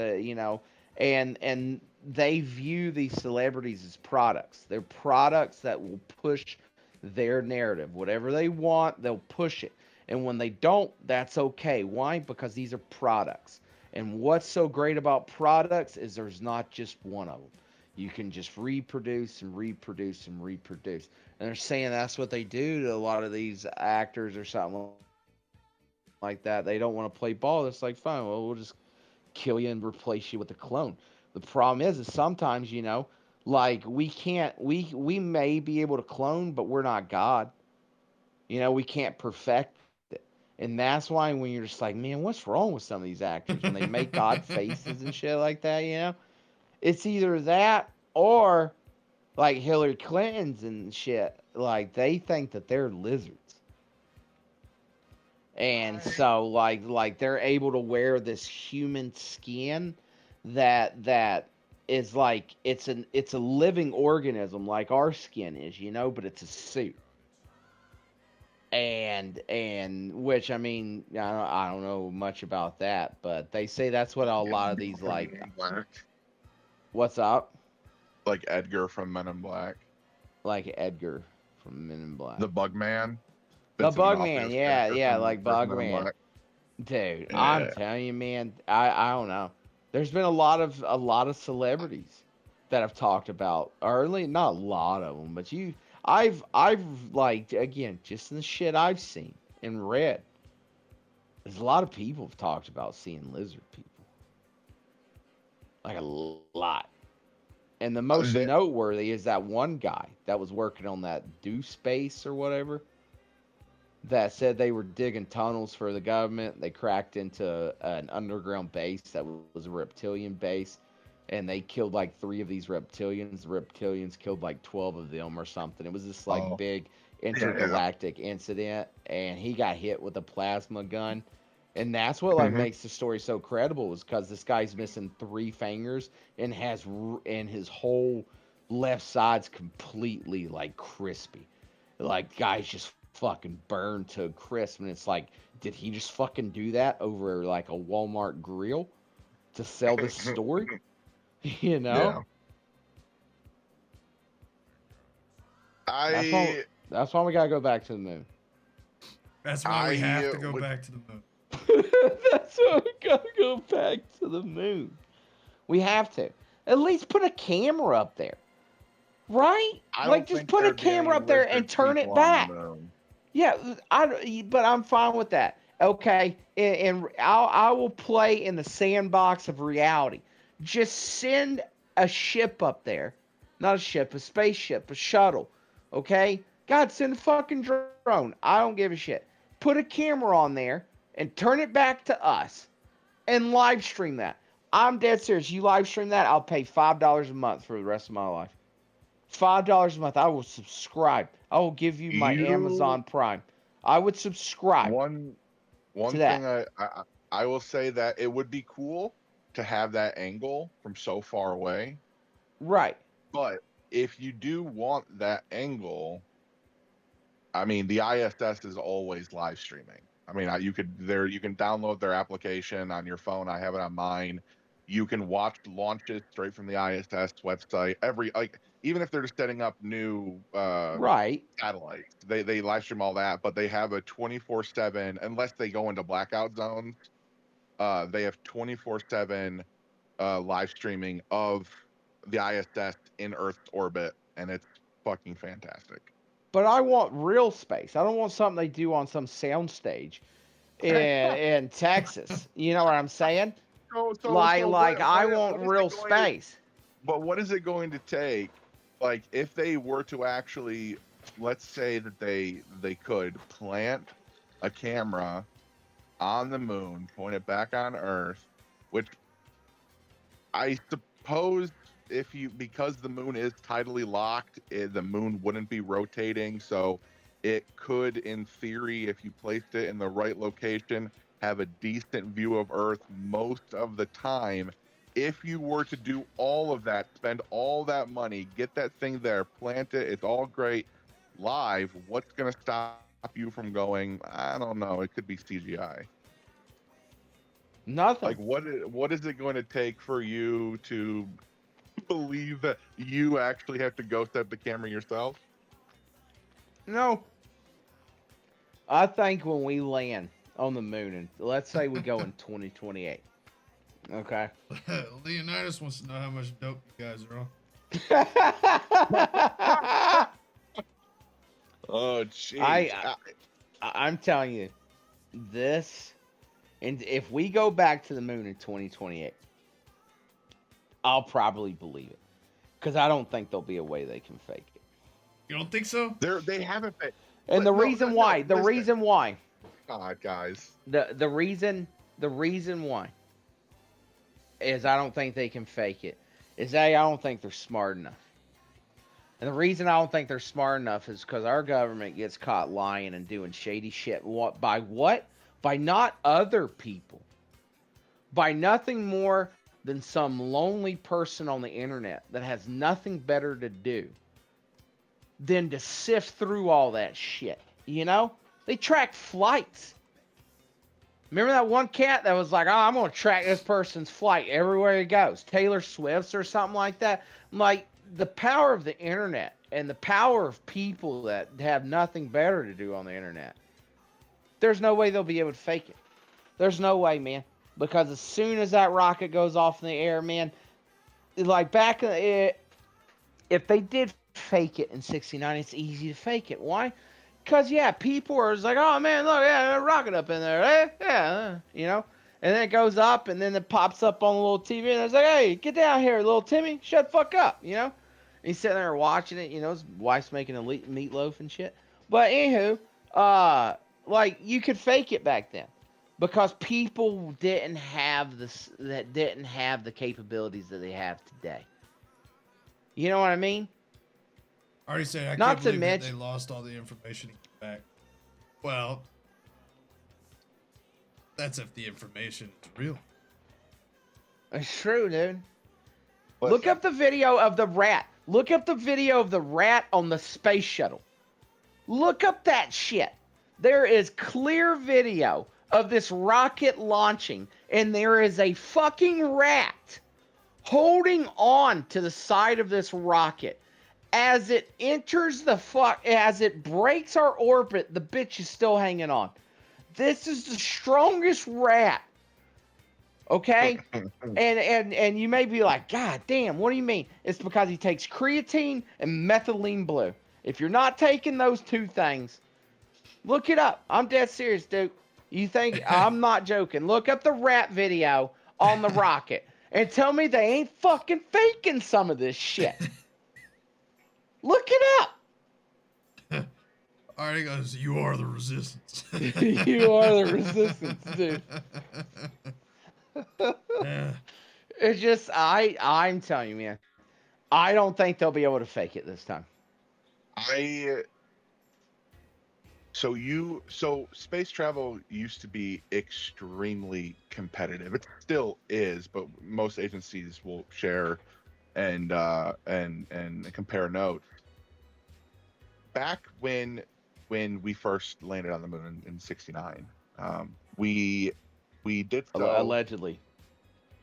[SPEAKER 1] and they view these celebrities as products. They're products that will push their narrative. Whatever they want, they'll push it. And when they don't, that's okay. Why? Because these are products. And what's so great about products is there's not just one of them. You can just reproduce and reproduce and reproduce. And they're saying that's what they do to a lot of these actors or something like that. They don't want to play ball. It's like, fine, well, we'll just kill you and replace you with a clone. The problem is sometimes, like we may be able to clone, but we're not God. We can't perfect it. And that's why when you're just like, man, what's wrong with some of these actors when they make God faces and shit like that, it's either that or like Hillary Clinton's and shit. Like they think that they're lizards. And so like they're able to wear this human skin that is like it's a living organism like our skin is, but it's a suit. And which I mean I don't know much about that, but they say that's what a lot of these like. What's up?
[SPEAKER 18] Like Edgar from Men in Black.
[SPEAKER 1] Like Edgar from Men in Black.
[SPEAKER 18] The Bugman.
[SPEAKER 1] The Bugman, yeah, like Bugman. Dude, yeah. I'm telling you, man, I don't know. There's been a lot of celebrities that have talked about, or not a lot of them, but I've like, again, just in the shit I've seen and read, there's a lot of people have talked about seeing lizard people. Like a lot. And the most noteworthy is that one guy that was working on that Deuce base or whatever that said they were digging tunnels for the government. They cracked into an underground base that was a reptilian base, and they killed like 3 of these reptilians. The reptilians killed like 12 of them or something. It was this like big intergalactic incident, and he got hit with a plasma gun. And that's what like makes the story so credible, is because this guy's missing 3 fingers and his whole left side's completely like crispy. Like guy's just fucking burned to a crisp, and it's like, did he just fucking do that over like a Walmart grill to sell this story?
[SPEAKER 18] Yeah.
[SPEAKER 1] That's why we gotta go back to the moon.
[SPEAKER 2] That's why we have to go back to the moon.
[SPEAKER 1] That's why we gotta go back to the moon. We have to. At least put a camera up there. Right?
[SPEAKER 18] I
[SPEAKER 1] Like,
[SPEAKER 18] don't
[SPEAKER 1] just
[SPEAKER 18] think
[SPEAKER 1] put a
[SPEAKER 18] there'd be
[SPEAKER 1] camera
[SPEAKER 18] any
[SPEAKER 1] up there and
[SPEAKER 18] lizard
[SPEAKER 1] turn it
[SPEAKER 18] people on the
[SPEAKER 1] back.
[SPEAKER 18] moon.
[SPEAKER 1] Yeah, but I'm fine with that. Okay, and I will play in the sandbox of reality. Just send a ship up there, not a ship, a spaceship, a shuttle. Okay, God, send a fucking drone. I don't give a shit. Put a camera on there and turn it back to us, and live stream that. I'm dead serious. You live stream that, I'll pay $5 a month for the rest of my life. $5 a month. I will subscribe. I will give you my Amazon Prime. I would subscribe.
[SPEAKER 18] One
[SPEAKER 1] to that.
[SPEAKER 18] thing I will say that it would be cool to have that angle from so far away.
[SPEAKER 1] Right.
[SPEAKER 18] But if you do want that angle, I mean, the ISS is always live streaming. I mean, you can download their application on your phone. I have it on mine. You can watch launches straight from the ISS website. Even if they're just setting up new
[SPEAKER 1] right
[SPEAKER 18] satellites, they live stream all that. But they have a 24/7, unless they go into blackout zones. They have 24/7 live streaming of the ISS in Earth's orbit, and it's fucking fantastic.
[SPEAKER 1] But I want real space. I don't want something they do on some soundstage in Texas. You know what I'm saying? I want real space.
[SPEAKER 18] But what is it going to take? Like, if they were to actually, let's say that they could plant a camera on the moon, point it back on Earth, which I suppose because the moon is tidally locked, the moon wouldn't be rotating, so it could, in theory, if you placed it in the right location, have a decent view of Earth most of the time. If you were to do all of that, spend all that money, get that thing there, plant it, it's all great live, what's going to stop you from going, I don't know, it could be CGI.
[SPEAKER 1] Nothing.
[SPEAKER 18] Like, what is it going to take for you to believe that you actually have to go set the camera yourself?
[SPEAKER 1] No. I think when we land on the moon, and let's say we go in 2028. Okay.
[SPEAKER 2] Leonidas wants to know how much dope you guys are on.
[SPEAKER 18] Oh, jeez.
[SPEAKER 1] I'm telling you, this, and if we go back to the moon in 2028, I'll probably believe it, because I don't think there'll be a way they can fake it.
[SPEAKER 2] You don't think so?
[SPEAKER 18] They haven't faked.
[SPEAKER 1] And the reason why,
[SPEAKER 18] God, guys,
[SPEAKER 1] the reason why is I don't think they can fake it. Is I don't think they're smart enough. And the reason I don't think they're smart enough is because our government gets caught lying and doing shady shit. By what? By not other people. By nothing more than some lonely person on the internet that has nothing better to do than to sift through all that shit. You know? They track flights. Remember that one cat that was like, oh, I'm going to track this person's flight everywhere he goes. Taylor Swift's or something like that. Like, the power of the internet and the power of people that have nothing better to do on the internet. There's no way they'll be able to fake it. There's no way, man. Because as soon as that rocket goes off in the air, man, like back if they did fake it in 69, it's easy to fake it. Why? Because, yeah, people are just like, oh, man, look, yeah, a rocket up in there, eh? Yeah, you know? And then it goes up, and then it pops up on the little TV, and it's like, hey, get down here, little Timmy, shut the fuck up, you know? And he's sitting there watching it, you know, his wife's making a meatloaf and shit. But anywho, like, you could fake it back then. Because people didn't have the capabilities that they have today. You know what I mean?
[SPEAKER 2] I already said I
[SPEAKER 1] Not
[SPEAKER 2] can't
[SPEAKER 1] to
[SPEAKER 2] believe that
[SPEAKER 1] mention-
[SPEAKER 2] they lost all the information back. Well, that's if the information is real.
[SPEAKER 1] It's true, dude. Look up the video of the rat. Look up the video of the rat on the space shuttle. Look up that shit. There is clear video of this rocket launching, and there is a fucking rat holding on to the side of this rocket. As it enters as it breaks our orbit, the bitch is still hanging on. This is the strongest rat Okay? and you may be like, God damn, what do you mean? It's because he takes creatine and methylene blue. If you're not taking those two things, look it up. I'm dead serious, dude. You think I'm not joking? Look up the rap video on the rocket and tell me they ain't fucking faking some of this shit. Look it up.
[SPEAKER 2] All right, he goes, you are the resistance.
[SPEAKER 1] You are the resistance, dude. It's just, I'm telling you, man, I don't think they'll be able to fake it this time.
[SPEAKER 18] So space travel used to be extremely competitive. It still is, but most agencies will share and compare notes. Back when we first landed on the moon in '69, we did so
[SPEAKER 1] allegedly.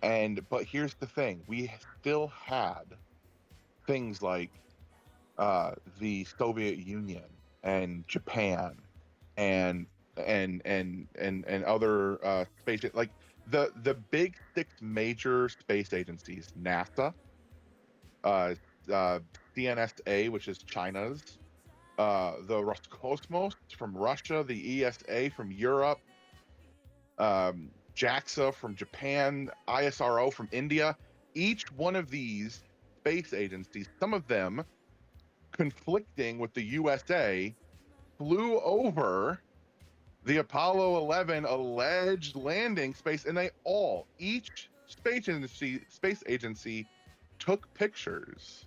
[SPEAKER 18] But here's the thing: we still had things like the Soviet Union and Japan and other space, like the big 6 major space agencies: NASA, CNSA, which is China's, the Roscosmos from Russia, the ESA from Europe, JAXA from Japan, ISRO from India. Each one of these space agencies, some of them conflicting with the USA, flew over the Apollo 11 alleged landing space, and each space agency took pictures,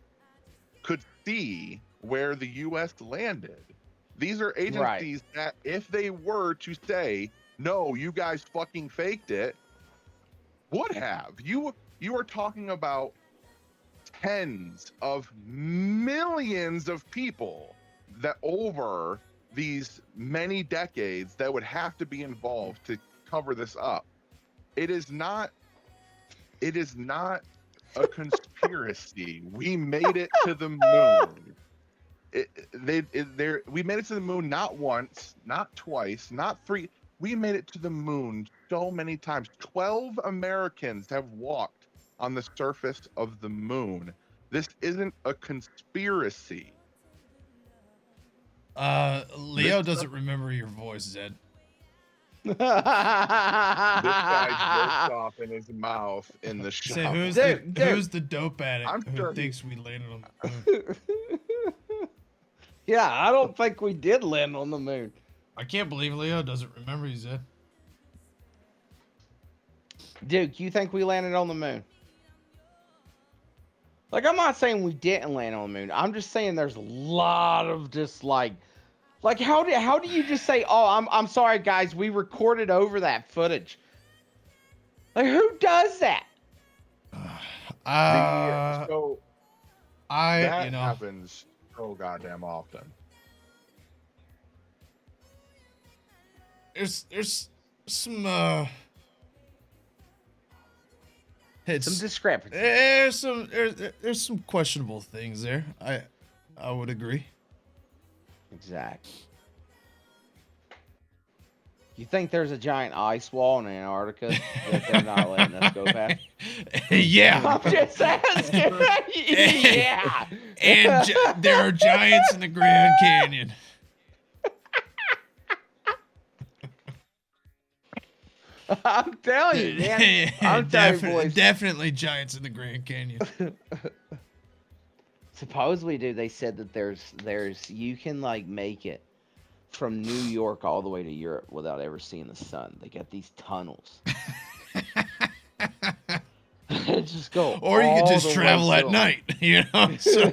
[SPEAKER 18] could see where the US landed. These are agencies that, if they were to say, no, you guys fucking faked it, would have. You are talking about tens of millions of people that over these many decades that would have to be involved to cover this up. It is not a conspiracy. We made it to the moon. We made it to the moon not once, not twice, not 3. We made it to the moon so many times. 12 Americans have walked on the surface of the moon. This isn't a conspiracy.
[SPEAKER 2] Leo doesn't remember your voice, Zed.
[SPEAKER 18] This guy jokes off in his mouth in the show.
[SPEAKER 2] Say, who's the dope addict who thinks we landed on the moon?
[SPEAKER 1] Yeah, I don't think we did land on the moon.
[SPEAKER 2] I can't believe Leo doesn't remember you, Zed.
[SPEAKER 1] Duke, you think we landed on the moon? Like, I'm not saying we didn't land on the moon. I'm just saying there's a lot of just like how do you just say, oh, I'm sorry guys, we recorded over that footage? Like, who does that?
[SPEAKER 18] That happens so goddamn often.
[SPEAKER 2] There's some
[SPEAKER 1] some discrepancy.
[SPEAKER 2] There's some questionable things there. I would agree.
[SPEAKER 1] Exactly. You think there's a giant ice wall in Antarctica that they're not letting us go past?
[SPEAKER 2] Yeah.
[SPEAKER 1] I'm just asking. Yeah.
[SPEAKER 2] And there are giants in the Grand Canyon.
[SPEAKER 1] I'm telling you, man. I'm telling you, boys.
[SPEAKER 2] Definitely giants in the Grand Canyon.
[SPEAKER 1] Supposedly, dude, they said that there's you can like make it from New York all the way to Europe without ever seeing the sun. They got these tunnels. Just go.
[SPEAKER 2] Or you could just travel at night, you know. So.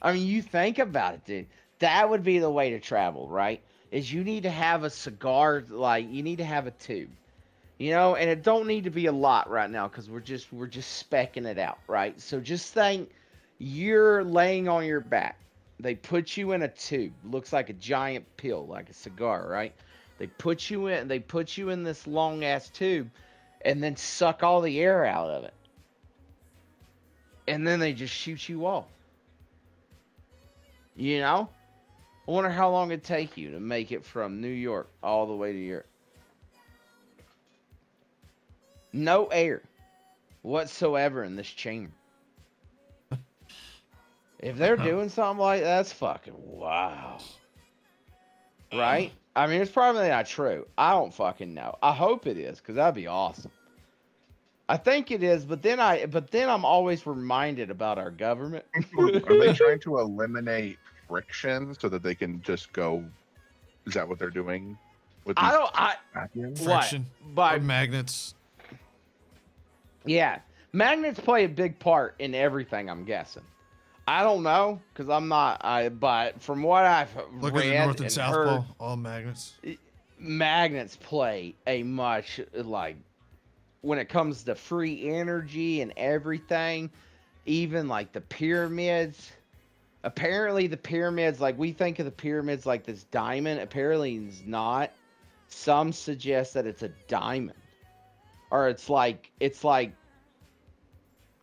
[SPEAKER 1] I mean, you think about it, dude. That would be the way to travel, right? Is you need to have a cigar, like you need to have a tube, you know, and it don't need to be a lot right now because we're just specking it out, right? So just think you're laying on your back. They put you in a tube, looks like a giant pill, like a cigar, right? They put you in this long ass tube, and then suck all the air out of it, and then they just shoot you off. You know. I wonder how long it'd take you to make it from New York all the way to Europe. No air whatsoever in this chamber. If they're doing something like that, that's fucking wow. Right? I mean, it's probably not true. I don't fucking know. I hope it is, because that'd be awesome. I think it is, but then I'm always reminded about our government.
[SPEAKER 18] Are they trying to eliminate friction so that they can just go? Is that what they're doing? With these
[SPEAKER 2] friction
[SPEAKER 1] by
[SPEAKER 2] magnets.
[SPEAKER 1] Yeah, magnets play a big part in everything. I'm guessing. I don't know because I'm not. But from what I've
[SPEAKER 2] Look
[SPEAKER 1] read
[SPEAKER 2] at the North and South
[SPEAKER 1] heard,
[SPEAKER 2] Pole, all magnets.
[SPEAKER 1] Magnets play a much like when it comes to free energy and everything. Even like the pyramids. Apparently, the pyramids, like we think of the pyramids like this diamond. Apparently, it's not. Some suggest that it's a diamond, or it's like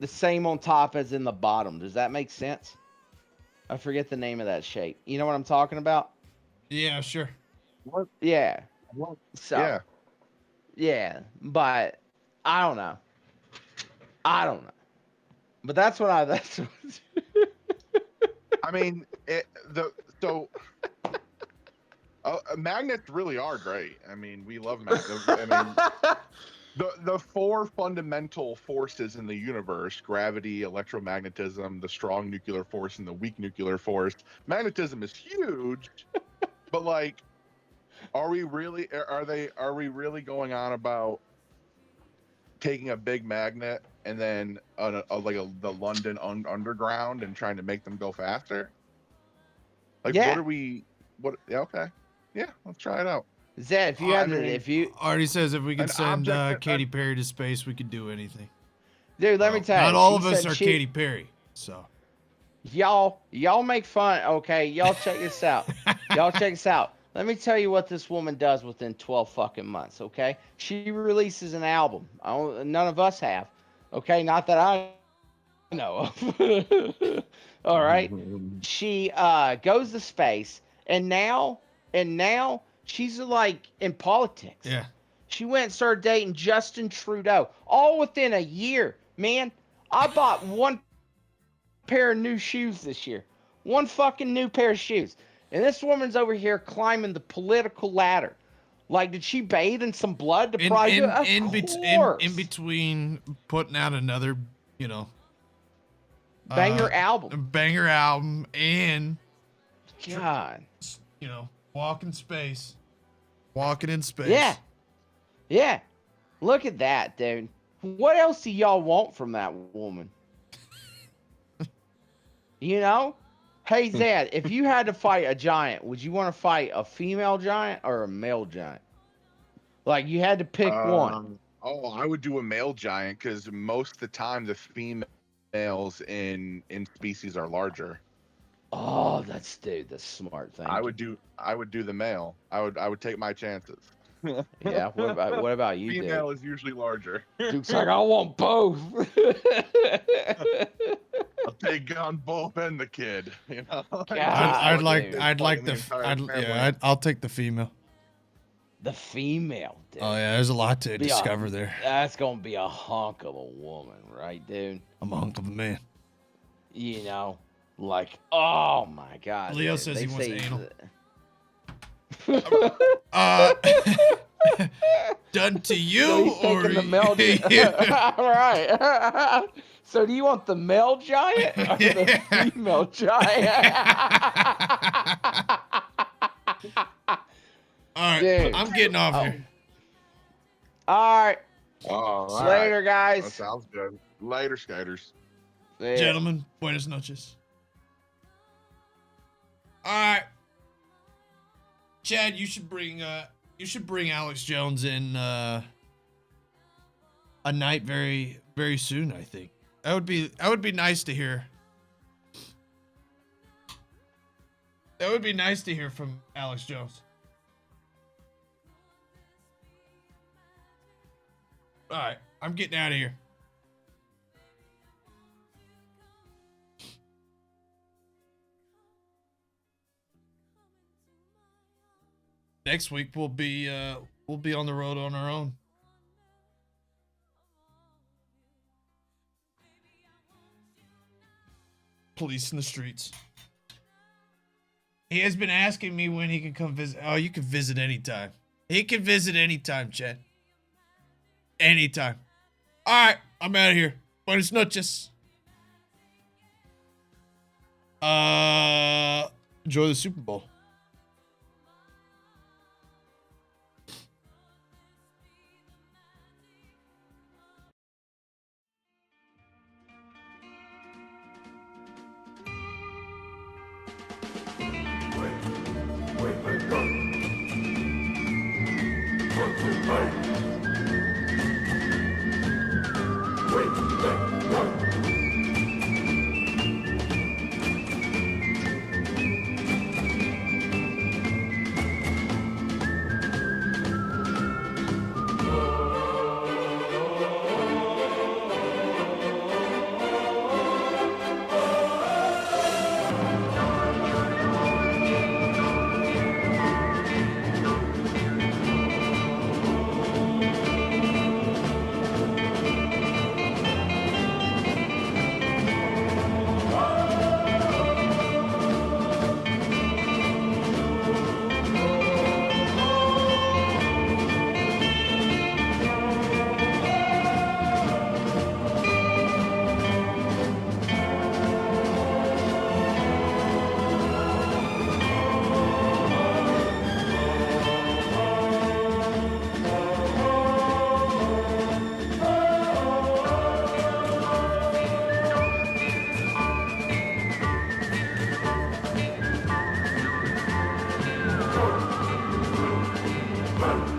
[SPEAKER 1] the same on top as in the bottom. Does that make sense? I forget the name of that shape. You know what I'm talking about?
[SPEAKER 2] Yeah, sure.
[SPEAKER 18] What?
[SPEAKER 1] Yeah.
[SPEAKER 18] What?
[SPEAKER 1] So,
[SPEAKER 18] yeah.
[SPEAKER 1] Yeah, but I don't know. But that's what that's.
[SPEAKER 18] I mean, magnets really are great. I mean, we love magnets. I mean, the four fundamental forces in the universe: gravity, electromagnetism, the strong nuclear force, and the weak nuclear force. Magnetism is huge, but like, are we really going on about taking a big magnet and then the London Underground and trying to make them go faster? Like,
[SPEAKER 1] yeah.
[SPEAKER 18] Yeah, okay. Yeah, let's try it out.
[SPEAKER 1] Zed, if you
[SPEAKER 2] Artie says if we could send Katy Perry to space, we could do anything.
[SPEAKER 1] Dude, let me tell you.
[SPEAKER 2] Not all of us are Katy Perry, so.
[SPEAKER 1] Y'all make fun. Okay, y'all check this out. Y'all check this out. Let me tell you what this woman does within 12 fucking months, okay? She releases an album. None of us have. Okay, not that I know of. All right. She goes to space, and now she's like in politics.
[SPEAKER 2] Yeah.
[SPEAKER 1] She went and started dating Justin Trudeau, all within a year. Man, I bought one pair of new shoes this year. One fucking new pair of shoes. And this woman's over here climbing the political ladder. Like, did she bathe in some blood to
[SPEAKER 2] in between putting out another,
[SPEAKER 1] banger album.
[SPEAKER 2] Banger album and
[SPEAKER 1] God.
[SPEAKER 2] Walking in space.
[SPEAKER 1] Yeah. Yeah. Look at that, dude. What else do y'all want from that woman? Hey, Zed, if you had to fight a giant, would you want to fight a female giant or a male giant? Like, you had to pick one.
[SPEAKER 18] Oh, I would do a male giant because most of the time the females in species are larger.
[SPEAKER 1] Oh, that's the smart thing.
[SPEAKER 18] I would do the male. I would take my chances.
[SPEAKER 1] Yeah. What about you,
[SPEAKER 18] Female
[SPEAKER 1] dude?
[SPEAKER 18] is usually larger.
[SPEAKER 1] Dude's like, I want both.
[SPEAKER 18] I'll take on both and the kid.
[SPEAKER 2] I'll take the female.
[SPEAKER 1] The female, dude.
[SPEAKER 2] Oh yeah, there's a lot to discover there.
[SPEAKER 1] That's gonna be a hunk of a woman, right, dude?
[SPEAKER 2] I'm a hunk of a man.
[SPEAKER 1] Like, oh my God.
[SPEAKER 2] Leo
[SPEAKER 1] dude.
[SPEAKER 2] says he wants anal. Done to you, or
[SPEAKER 1] the male All right. So do you want the male giant or the female giant?
[SPEAKER 2] All right,
[SPEAKER 1] dude.
[SPEAKER 2] I'm getting off here.
[SPEAKER 1] All right.
[SPEAKER 18] All right.
[SPEAKER 1] Later, guys.
[SPEAKER 18] That sounds good. Later, skaters.
[SPEAKER 1] Yeah.
[SPEAKER 2] Gentlemen, buenas noches. All right, Chad, you should bring Alex Jones in a night very, very soon. I think that would be nice to hear. That would be nice to hear from Alex Jones. All right, I'm getting out of here. next week we'll be on the road on our own. Police in the streets. He has been asking me when he can come visit. Oh, you can visit anytime. He can visit anytime, Chad. Anytime. All right, I'm out of here. Buenas noches. Enjoy the Super Bowl.
[SPEAKER 9] Bye.